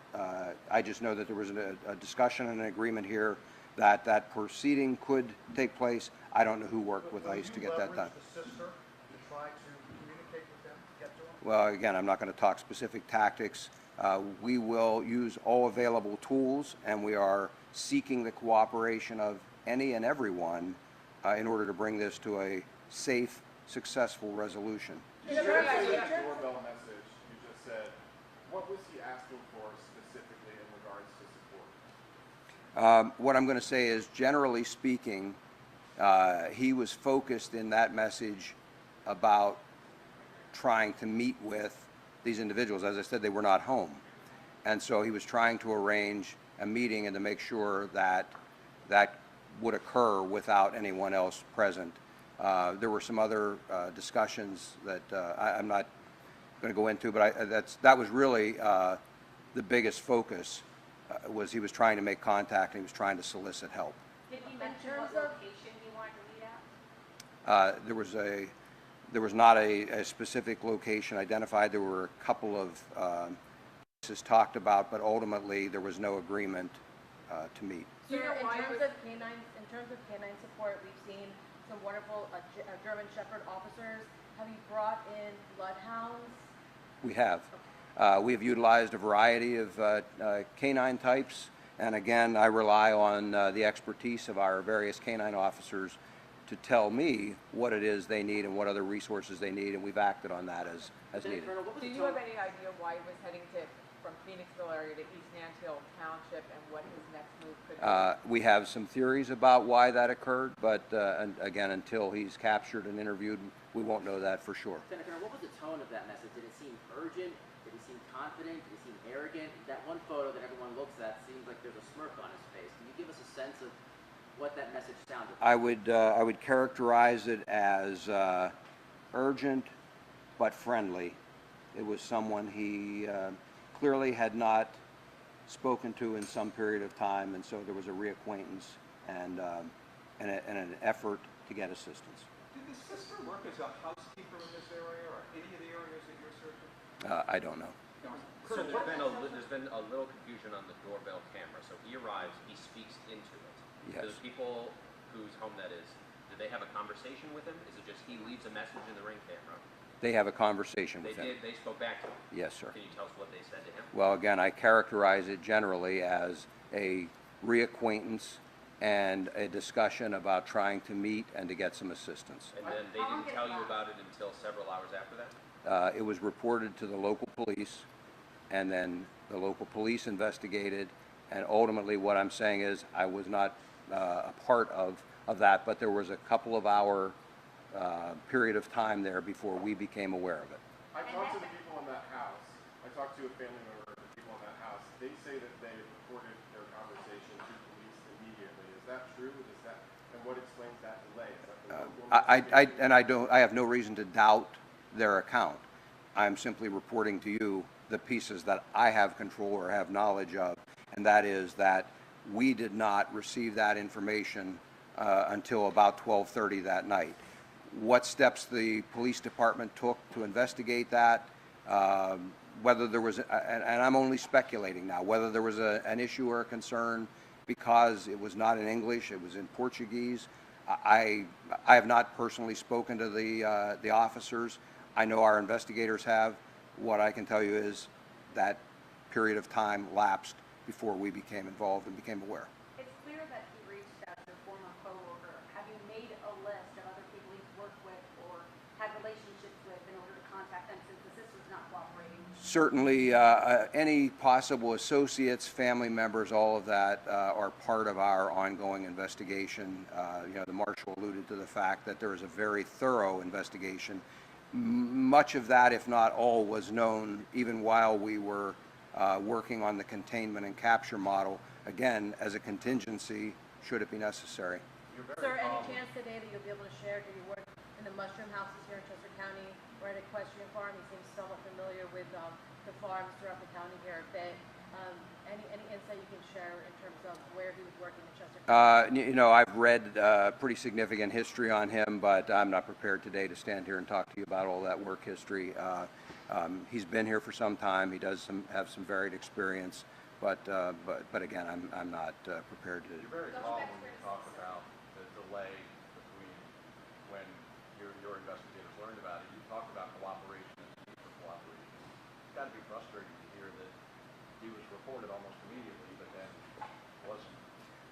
I just know that there was a discussion and an agreement here that that proceeding could take place. I don't know who worked with ICE to get that done. The sister to try to communicate with them, to get to them? Well, again, I'm not going to talk specific tactics. We will use all available tools, and we are seeking the cooperation of any and everyone in order to bring this to a safe, successful resolution. In terms of that doorbell message you just said, what was he asking for specifically in regards to support? What I'm going to say is, generally speaking, he was focused in that message about trying to meet with these individuals. As I said, they were not home. And so he was trying to arrange a meeting and to make sure that that would occur without anyone else present. There were some other discussions that I'm not going to go into, but that was really the biggest focus, was he was trying to make contact and he was trying to solicit help. Did he mention what location he wanted to meet at? There was not a specific location identified. There were a couple of places talked about, but ultimately there was no agreement to meet. So in terms of canine support, we've seen some wonderful German Shepherd officers. Have you brought in bloodhounds? We have. We have utilized a variety of canine types, and again, I rely on the expertise of our various canine officers to tell me what it is they need and what other resources they need, and we've acted on that as needed. Do you have any idea why he was heading from Phoenixville area to East Mansfield Township and what his next move could be? We have some theories about why that occurred, but again, until he's captured and interviewed, we won't know that for sure. Senator, what was the tone of that message? Did it seem urgent? Did he seem confident? Did he seem arrogant? That one photo that everyone looks at seems like there's a smirk on his face. Can you give us a sense of what that message sounded like? I would characterize it as urgent but friendly. It was someone he clearly had not spoken to in some period of time, and so there was a reacquaintance and an effort to get assistance. Did the sister work as a housekeeper in this area or any of the areas that you're searching? I don't know. So there's been a little confusion on the doorbell camera. So he arrives, he speaks into it. Yes. Those people whose home that is, do they have a conversation with him? Is it just he leaves a message in the Ring camera? They have a conversation with him. They spoke back to him? Yes, sir. Can you tell us what they said to him? Well, again, I characterize it generally as a reacquaintance and a discussion about trying to meet and to get some assistance. And then they didn't tell you about it until several hours after that? It was reported to the local police, and then the local police investigated, and ultimately what I'm saying is I was not a part of that, but there was a couple of hour period of time there before we became aware of it. I talked to the people in that house. I talked to a family member of the people in that house. They say that they reported their conversation to police immediately. Is that true? And what explains that delay? Is that the local I have no reason to doubt their account. I'm simply reporting to you the pieces that I have control or have knowledge of, and that is that we did not receive that information until about 12:30 that night. What steps the police department took to investigate that, whether there was, and I'm only speculating now, whether there was an issue or a concern because it was not in English, it was in Portuguese. I have not personally spoken to the officers. I know our investigators have. What I can tell you is that period of time lapsed before we became involved and became aware. It's clear that he reached out to a former coworker. Have you made a list of other people he's worked with or had relationships with in order to contact them since the sister's not cooperating? Certainly, any possible associates, family members, all of that are part of our ongoing investigation. The marshal alluded to the fact that there is a very thorough investigation. Much of that, if not all, was known even while we were working on the containment and capture model, again, as a contingency, should it be necessary. Sir, any chance today that you'll be able to share, did you work in the mushroom houses here in Chester County or at Equestrian Farm? You seem somewhat familiar with the farms throughout the county here a bit. Any insight you can share in terms of where he was working in Chester County? I've read pretty significant history on him, but I'm not prepared today to stand here and talk to you about all that work history. He's been here for some time. He does have some varied experience, but again, I'm not prepared to. You're very calm when you talk about the delay between when your investigators learned about it. You talked about cooperation and the need for cooperation. It's got to be frustrating to hear that he was reported almost immediately, but then wasn't.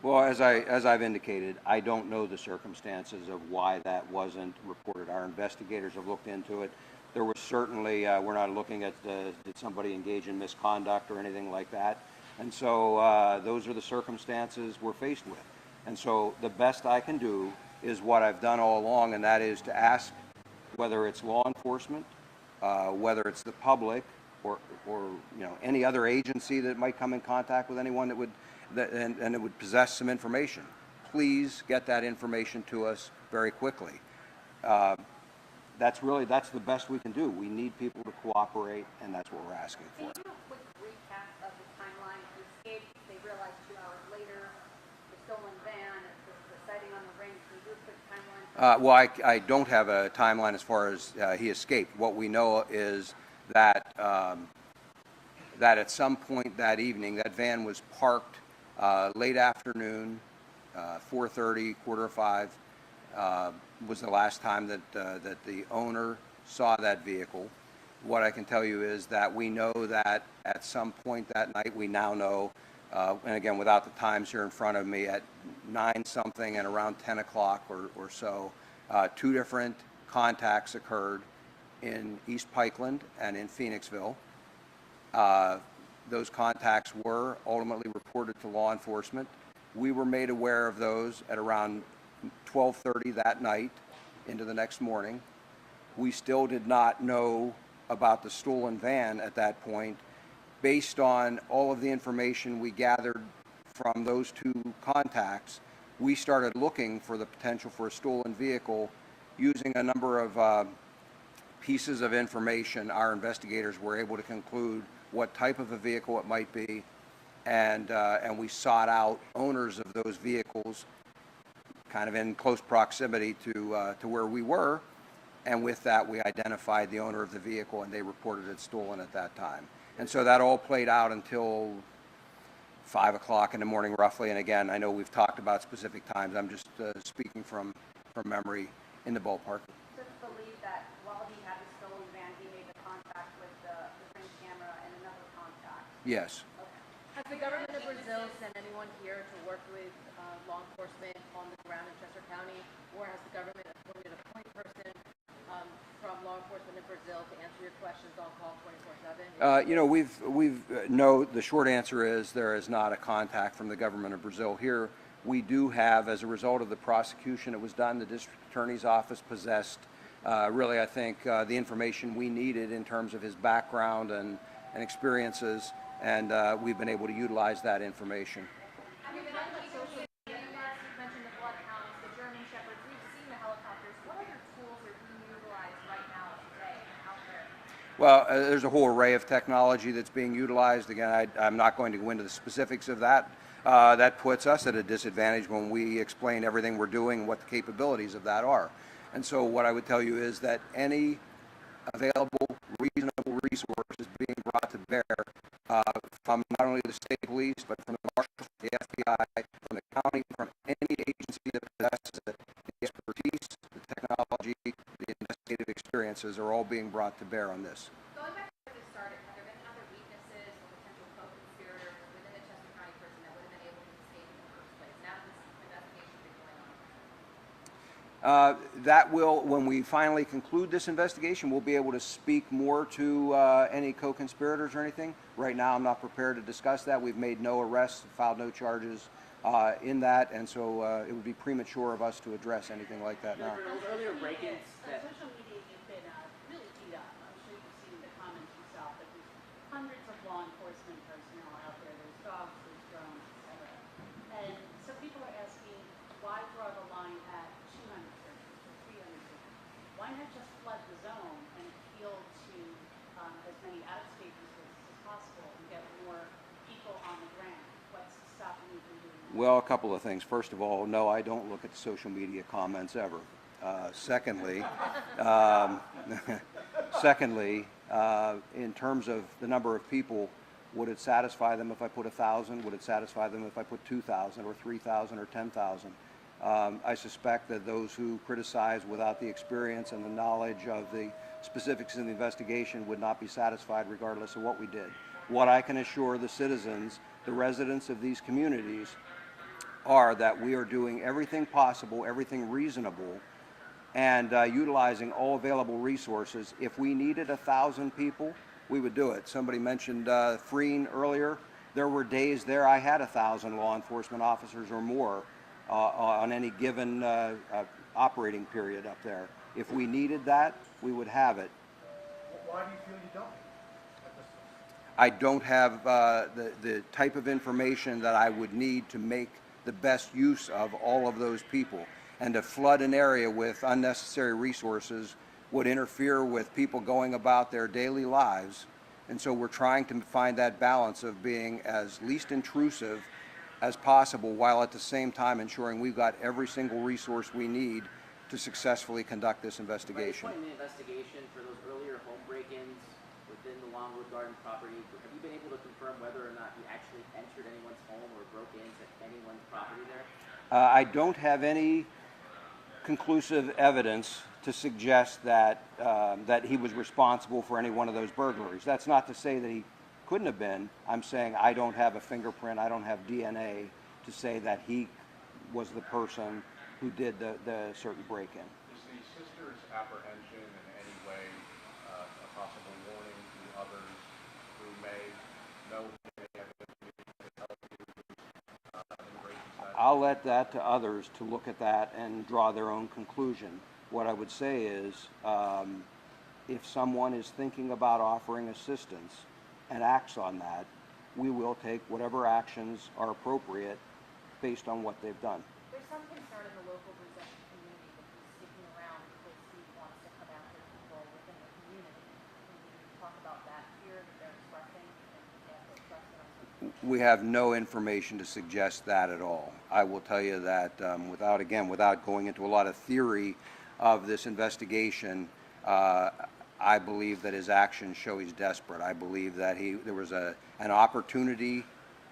Well, as I've indicated, I don't know the circumstances of why that wasn't reported. Our investigators have looked into it. There was certainly, we're not looking at did somebody engage in misconduct or anything like that. And so those are the circumstances we're faced with. And so the best I can do is what I've done all along, and that is to ask whether it's law enforcement, whether it's the public, or any other agency that might come in contact with anyone that would and it would possess some information. Please get that information to us very quickly. That's the best we can do. We need people to cooperate, and that's what we're asking for. Can you do a quick recap of the timeline? He escaped, they realized 2 hours later, the stolen van, the sighting on the ring. Can you do a quick timeline? Well, I don't have a timeline as far as he escaped. What we know is that that at some point that evening, that van was parked late afternoon, 4:30, 4:45. Was the last time that the owner saw that vehicle. What I can tell you is that we know that at some point that night, we now know, and again, without the times here in front of me, at 9-something and around 10 o'clock or so, 2 different contacts occurred in East Pikeland and in Phoenixville. Those contacts were ultimately reported to law enforcement. We were made aware of those at around 12:30 that night into the next morning. We still did not know about the stolen van at that point. Based on all of the information we gathered from those 2 contacts, we started looking for the potential for a stolen vehicle using a number of pieces of information. Our investigators were able to conclude what type of a vehicle it might be, and we sought out owners of those vehicles kind of in close proximity to where we were, and with that we identified the owner of the vehicle and they reported it stolen at that time. And so that all played out until 5 o'clock in the morning roughly, and again, I know we've talked about specific times. I'm just speaking from memory in the ballpark. So to believe that while he had the stolen van, he made the contact with the ring camera and another contact? Yes. Okay. Has the government of Brazil sent anyone here to work with law enforcement on the ground in Chester County, or has the government appointed a point person from law enforcement in Brazil to answer your questions on call 24/7? You know, no, the short answer is there is not a contact from the government of Brazil here. We do have, as a result of the prosecution that was done, the district attorney's office possessed really, I think, the information we needed in terms of his background and experiences, and we've been able to utilize that information. Have you been on social media? You mentioned the bloodhounds, the German shepherds. We've seen the helicopters. What other tools are being utilized right now today out there? Well, there's a whole array of technology that's being utilized. Again, I'm not going to go into the specifics of that. That puts us at a disadvantage when we explain everything we're doing, what the capabilities of that are. And so what I would tell you is that any available, reasonable resource is being brought to bear from not only the state police, but from the marshals, the FBI, from the county, from any agency that possesses it. The expertise, the technology, the investigative experiences are all being brought to bear on this. Going back to the start, have there been other weaknesses or potential co-conspirators within the Chester County prison that would have been able to escape in the first place? Now that this investigation has been going on. That will, when we finally conclude this investigation, we'll be able to speak more to any co-conspirators or anything. Right now, I'm not prepared to discuss that. We've made no arrests, filed no charges in that, and so it would be premature of us to address anything like that now. Those earlier break-ins that Social media, you've been really beat up. I'm sure you've seen the comments yourself, but there's hundreds of law enforcement personnel out there. There's dogs, there's drones, etc. And so people are asking, why draw the line at 200 searches or 300 searches? Why not just flood the zone and appeal to as many out-of-state resources as possible and get more people on the ground? What's stopping you from doing that? Well, a couple of things. First of all, no, I don't look at the social media comments ever. Secondly, in terms of the number of people, would it satisfy them if I put 1,000? Would it satisfy them if I put 2,000 or 3,000 or 10,000? I suspect that those who criticize without the experience and the knowledge of the specifics in the investigation would not be satisfied regardless of what we did. What I can assure the citizens, the residents of these communities, are that we are doing everything possible, everything reasonable, and utilizing all available resources. If we needed 1,000 people, we would do it. Somebody mentioned Freen earlier. There were days there I had 1,000 law enforcement officers or more on any given operating period up there. If we needed that, we would have it. Why do you feel you don't? I don't have the type of information that I would need to make the best use of all of those people. And to flood an area with unnecessary resources would interfere with people going about their daily lives. And so we're trying to find that balance of being as least intrusive as possible, while at the same time ensuring we've got every single resource we need to successfully conduct this investigation. At this point in the investigation, for those earlier home break-ins within the Longwood Garden property, have you been able to confirm whether or not you actually entered anyone's home or broke into anyone's property there? I don't have any conclusive evidence to suggest that that he was responsible for any one of those burglaries. That's not to say that he couldn't have been. I'm saying I don't have a fingerprint, I don't have DNA to say that he was the person who did the certain break-in. Is the sister's apprehension in any way a possible warning to others who may know they have immigration status? I'll let that to others to look at that and draw their own conclusion. What I would say is, if someone is thinking about offering assistance and acts on that, we will take whatever actions are appropriate based on what they've done. There's some concern in the local Brazilian community that he's sticking around because he wants to come after people within the community. Can you talk about that fear that they're expressing and expressing on social media? We have no information to suggest that at all. I will tell you that without going into a lot of theory of this investigation, I believe that his actions show he's desperate. I believe that there was an opportunity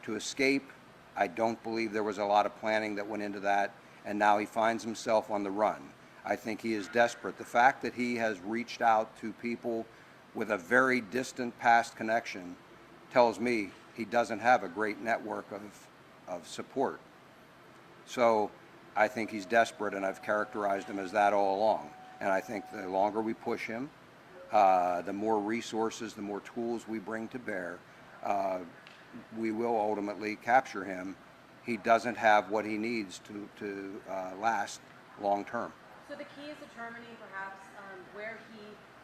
to escape. I don't believe there was a lot of planning that went into that, and now he finds himself on the run. I think he is desperate. The fact that he has reached out to people with a very distant past connection tells me he doesn't have a great network of support. So I think he's desperate, and I've characterized him as that all along. And I think the longer we push him, the more resources, the more tools we bring to bear, we will ultimately capture him. He doesn't have what he needs to last long term. So the key is determining perhaps where he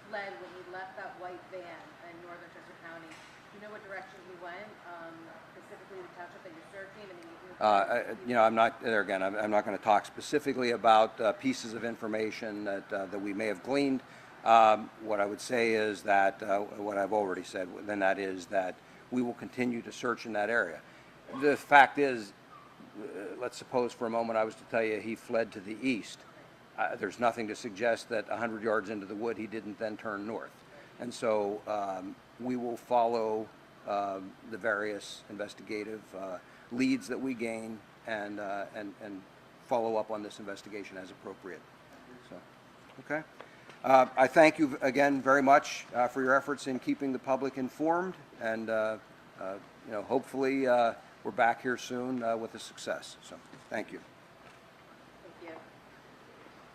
fled when he left that white van in northern Chester County. Do you know what direction he went, specifically the township that you're searching? You know, I'm not, there again, I'm not going to talk specifically about pieces of information that we may have gleaned. What I would say is that, what I've already said, then that is that we will continue to search in that area. The fact is, let's suppose for a moment I was to tell you he fled to the east. There's nothing to suggest that 100 yards into the wood he didn't then turn north. And so we will follow the various investigative leads that we gain and follow up on this investigation as appropriate. So, okay. I thank you again very much for your efforts in keeping the public informed, and you know, hopefully we're back here soon with a success. So, thank you.